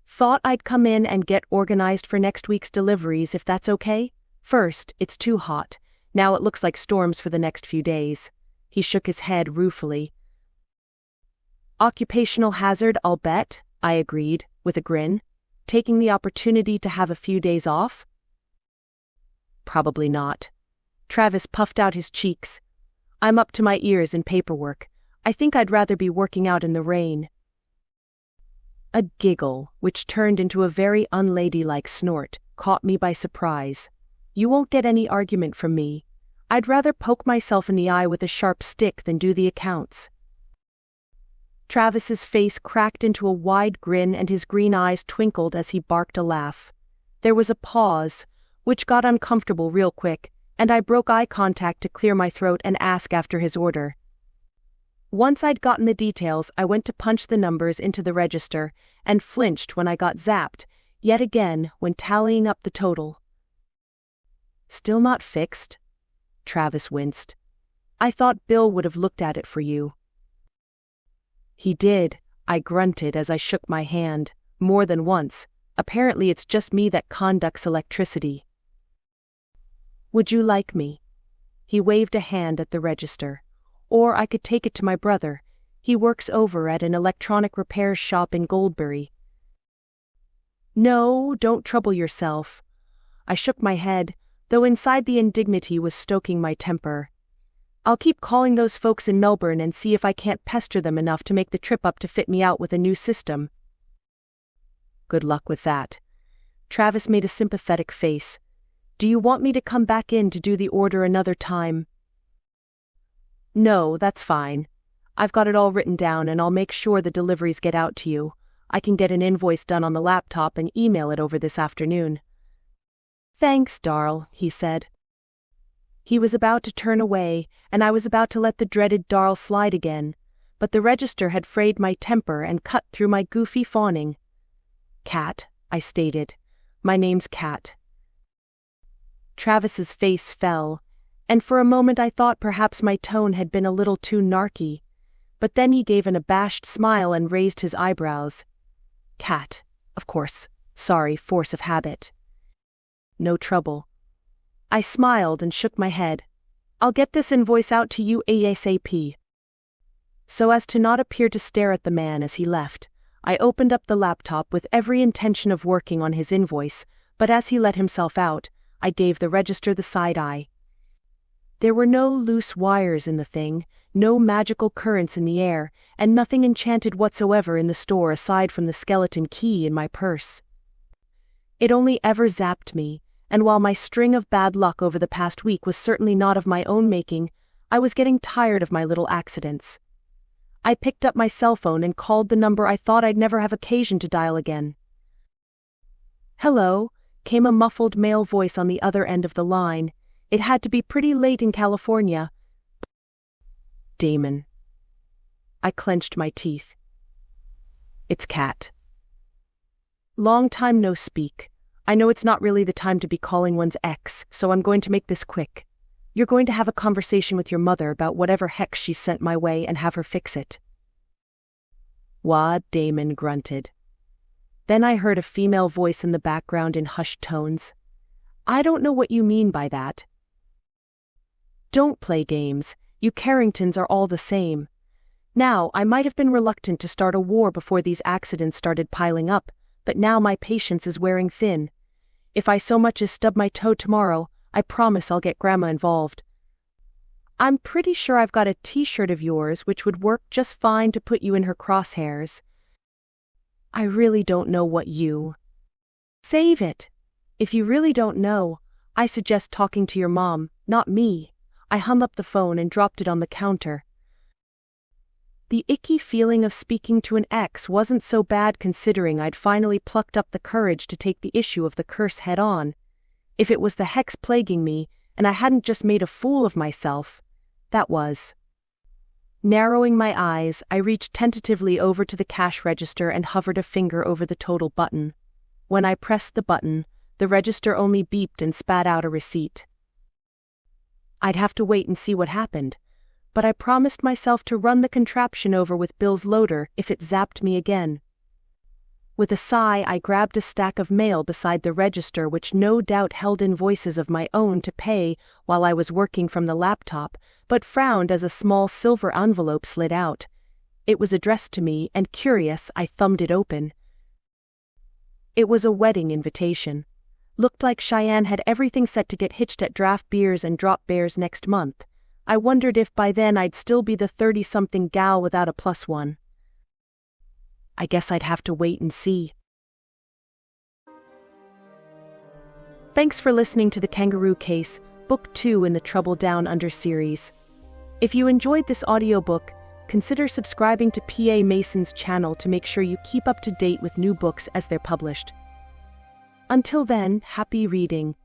Thought I'd come in and get organized for next week's deliveries if that's okay? First, it's too hot. Now it looks like storms for the next few days. He shook his head ruefully. Occupational hazard, I'll bet, I agreed, with a grin. Taking the opportunity to have a few days off? Probably not. Travis puffed out his cheeks. I'm up to my ears in paperwork. I think I'd rather be working out in the rain. A giggle, which turned into a very unladylike snort, caught me by surprise. You won't get any argument from me. I'd rather poke myself in the eye with a sharp stick than do the accounts. Travis's face cracked into a wide grin and his green eyes twinkled as he barked a laugh. There was a pause, which got uncomfortable real quick, and I broke eye contact to clear my throat and ask after his order. Once I'd gotten the details, I went to punch the numbers into the register, and flinched when I got zapped, yet again when tallying up the total. Still not fixed? Travis winced. I thought Bill would have looked at it for you. He did, I grunted as I shook my hand, more than once. Apparently it's just me that conducts electricity. Would you like me? He waved a hand at the register. Or I could take it to my brother. He works over at an electronic repairs shop in Goldbury. No, don't trouble yourself. I shook my head, though inside the indignity was stoking my temper. I'll keep calling those folks in Melbourne and see if I can't pester them enough to make the trip up to fit me out with a new system. Good luck with that. Travis made a sympathetic face. Do you want me to come back in to do the order another time? No, that's fine. I've got it all written down and I'll make sure the deliveries get out to you. I can get an invoice done on the laptop and email it over this afternoon." "Thanks, Darl," he said. He was about to turn away, and I was about to let the dreaded Darl slide again, but the register had frayed my temper and cut through my goofy fawning. "Kat," I stated. "My name's Kat." Travis's face fell, and for a moment I thought perhaps my tone had been a little too narky, but then he gave an abashed smile and raised his eyebrows. "Kat, of course, sorry, force of habit." "No trouble." I smiled and shook my head. "I'll get this invoice out to you ASAP." So as to not appear to stare at the man as he left, I opened up the laptop with every intention of working on his invoice, but as he let himself out, I gave the register the side eye. There were no loose wires in the thing, no magical currents in the air, and nothing enchanted whatsoever in the store aside from the skeleton key in my purse. It only ever zapped me, and while my string of bad luck over the past week was certainly not of my own making, I was getting tired of my little accidents. I picked up my cell phone and called the number I thought I'd never have occasion to dial again. "Hello," came a muffled male voice on the other end of the line. It had to be pretty late in California. "Damon." I clenched my teeth. "It's Kat." "Long time no speak. I know it's not really the time to be calling one's ex, so I'm going to make this quick. You're going to have a conversation with your mother about whatever hex she sent my way and have her fix it." "Wah," Damon grunted. Then I heard a female voice in the background in hushed tones. "I don't know what you mean by that." "Don't play games. You Carringtons are all the same. Now, I might have been reluctant to start a war before these accidents started piling up, but now my patience is wearing thin. If I so much as stub my toe tomorrow, I promise I'll get Grandma involved. I'm pretty sure I've got a t-shirt of yours which would work just fine to put you in her crosshairs. I really don't know what you..." "Save it. If you really don't know, I suggest talking to your mom, not me." I hung up the phone and dropped it on the counter. The icky feeling of speaking to an ex wasn't so bad considering I'd finally plucked up the courage to take the issue of the curse head on. If it was the hex plaguing me, and I hadn't just made a fool of myself, that was. Narrowing my eyes, I reached tentatively over to the cash register and hovered a finger over the total button. When I pressed the button, the register only beeped and spat out a receipt. I'd have to wait and see what happened, but I promised myself to run the contraption over with Bill's loader if it zapped me again. With a sigh, I grabbed a stack of mail beside the register which no doubt held invoices of my own to pay while I was working from the laptop, but frowned as a small silver envelope slid out. It was addressed to me, and curious, I thumbed it open. It was a wedding invitation. Looked like Cheyenne had everything set to get hitched at Draft Beers and Drop Bears next month. I wondered if by then I'd still be the 30-something gal without a +1. I guess I'd have to wait and see. Thanks for listening to The Kangaroo Case, Book 2 in the Trouble Down Under series. If you enjoyed this audiobook, consider subscribing to PA Mason's channel to make sure you keep up to date with new books as they're published. Until then, happy reading.